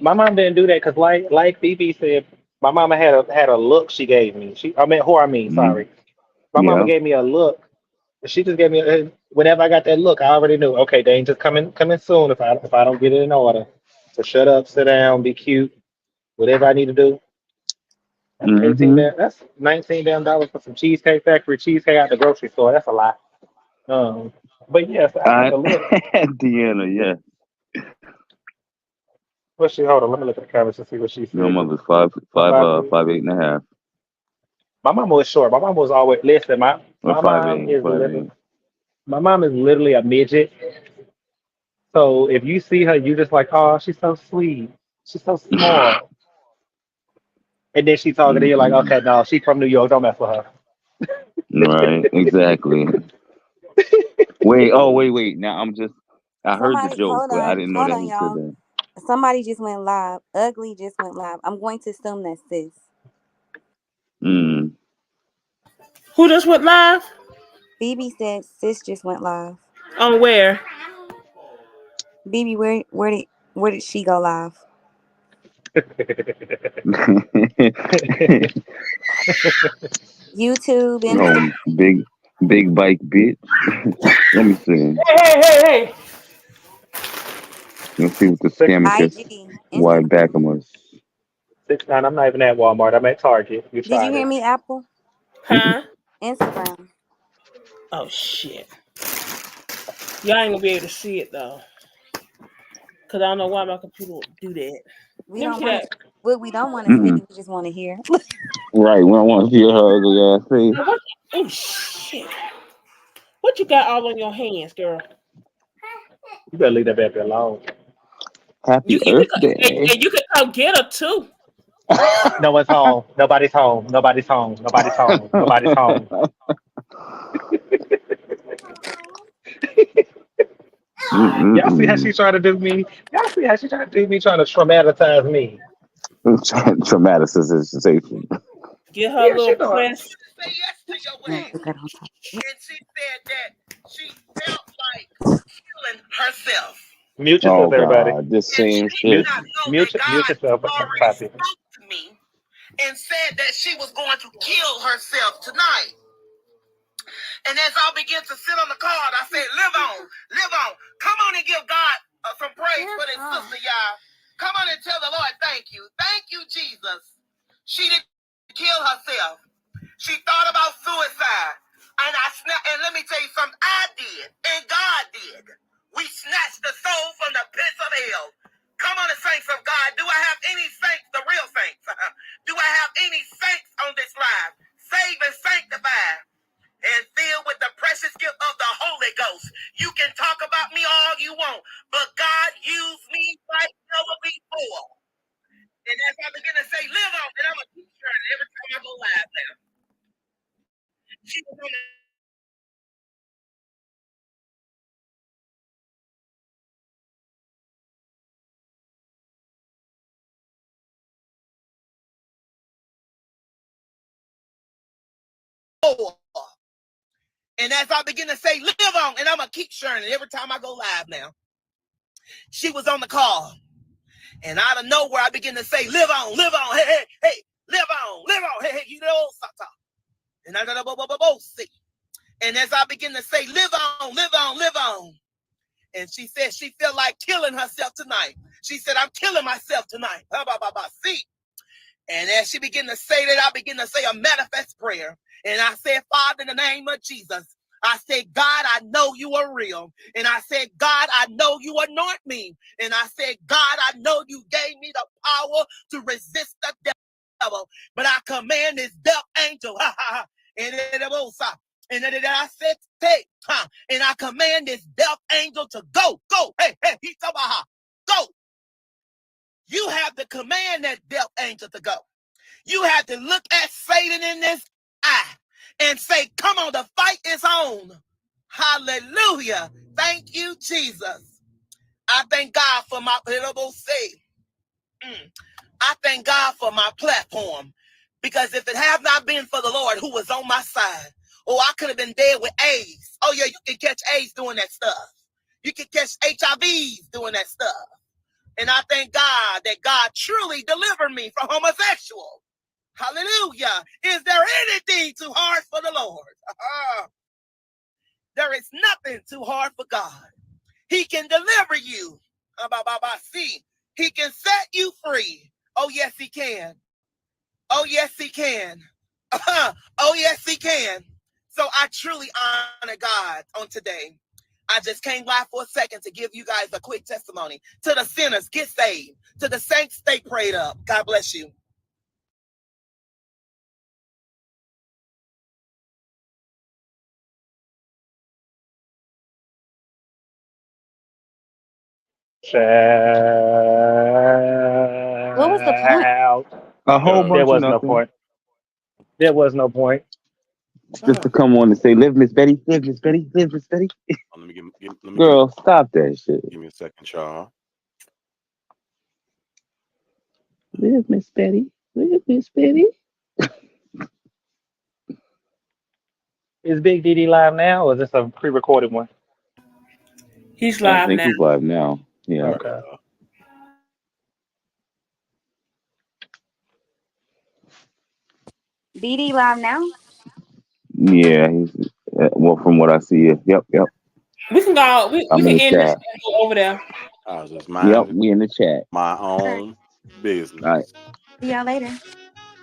my mom didn't do that because like BB said, my mama had a look she gave me. mm, Sorry. My mama yeah. gave me a look. She just gave me whenever I got that look, I already knew. Okay, Danger's coming soon if I don't get it in order. So shut up, sit down, be cute, whatever I need to do. Mm-hmm. That's 19 damn dollars for some cheesecake factory cheesecake at the grocery store. That's a lot. But yes, I got I the look. Deanna, yeah. What she hold on? Let me look at the camera to see what she Your said. mother's My Poppy, 5'8.5" my mama was short. My mama was always listen. or My mom is 5'8". literally a midget. So if you see her, you just like, oh, she's so sweet. She's so small. And then she talking to you like, Mm-mm. okay, no, she from New York. Don't mess with her. Right, exactly. Wait. Now I heard the Somebody joke, but I didn't know hold that on, he said y'all. that. Somebody just went live. Ugly just went live. I'm going to assume that's sis. Mm. Who just went live? BB said sis just went live. On where? BB, where did she go live? YouTube, Instagram, Oh, big bike bitch. Let me see. Hey. Let's see what the six scamicus IG, wide Instagram. backamus. 6'9". I'm not even at Walmart. I'm at Target. You Did you tried hear it. me, Apple? Huh? Instagram. Oh shit. Y'all ain't gonna be able to see it though. Cause I don't know why my computer would do that. We Let me don't see want that. to. What we don't want to see, we just want to hear. Right. We don't want to see her ugly ass face. Oh shit! What you got all on your hands, girl? You better leave that baby alone. Happy Earth Day. And you can come get her too. No one's home. Nobody's home. Nobody's home. Nobody's home. Nobody's home. Y'all see how she trying to do me? Y'all see how she trying to do me, trying to traumatize me? Traumatization. Get her little press. Say yes to your way. Put that on top. And she said that she felt like killing herself. Mute yourself, everybody. This same shit. Mute yourself, Poppy. Spoke to me and said that she was going to kill herself tonight. And as I began to sit on the card, I said, live on, live on. Come on and give God some praise for this sister, y'all. Come on and tell the Lord, thank you. Thank you, Jesus. She didn't kill herself. She thought about suicide. And let me tell you something, I did, and God did. We snatched the soul from the pits of hell. Come on, the saints of God. Do I have any saints, the real saints? Do I have any saints on this line? Saved and sanctified and filled with the precious gift of the Holy Ghost. You can talk about me all you want, but God used me like never before. And as I begin to say, live on, and I'm going to keep sharing every time I go live now. She was on the floor. And as I begin to say, live on, and I'm going to keep sharing it every time I go live now. She was on the call. And out of nowhere, I begin to say, live on, hey, hey, hey, live on, hey, hey, you know, and I see. And as I begin to say, live on, and she said she felt like killing herself tonight. She said, I'm killing myself tonight. See. And as she began to say that, I began to say a manifest prayer. And I said, Father, in the name of Jesus, I said, God, I know you are real. And I said, God, I know you anoint me. And I said, God, I know you gave me the power to resist the devil. But I command this death angel. And then I said, and I command this death angel to go. Hey, he's about go. You have to command that death angel to go. You have to look at Satan in this eye and say, come on, the fight is on. Hallelujah. Thank you, Jesus. I thank God for my little say. I thank God for my platform. Because if it had not been for the Lord who was on my side, I could have been dead with AIDS. Oh, yeah, you can catch AIDS doing that stuff. You can catch HIVs doing that stuff. And I thank God that God truly delivered me from homosexual. Hallelujah. Is there anything too hard for the Lord? There is nothing too hard for God. He can deliver you. See, he can set you free. Oh, yes, he can. Oh, yes, he can. Oh, yes, he can. So I truly honor God on today. I just came by for a second to give you guys a quick testimony. To the sinners, get saved. To the saints, stay prayed up. God bless you. What was the point? A whole bunch There was of no nothing. point. There was no point. Just to come on and say, live, Miss Betty, live, Miss Betty, live, Miss Betty. Girl, stop that shit. Give me a second, y'all. Live, Miss Betty, live, Miss Betty. Is Big DD live now, or is this a pre-recorded one? He's I live think now. he's live now. Yeah. Okay. BD live now? Yeah, he's well from what I see. Yep. We can go. We can end this and go over there. I was just we in the chat. My own business. All right. See y'all later.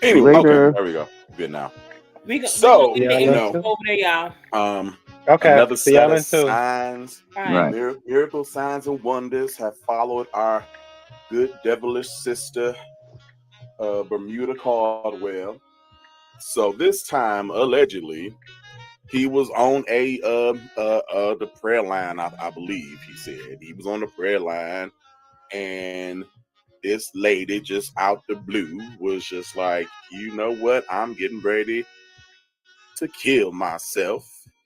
Anyway, later. Okay, there we go. Good now. We go you know, over there, y'all. Okay. Another See set y'all of in two. signs, Right. miracle signs and wonders have followed our good devilish sister Bermuda Caldwell. So this time, allegedly, he was on the prayer line. I believe he said he was on the prayer line, and this lady just out the blue was just like, you know what? I'm getting ready to kill myself.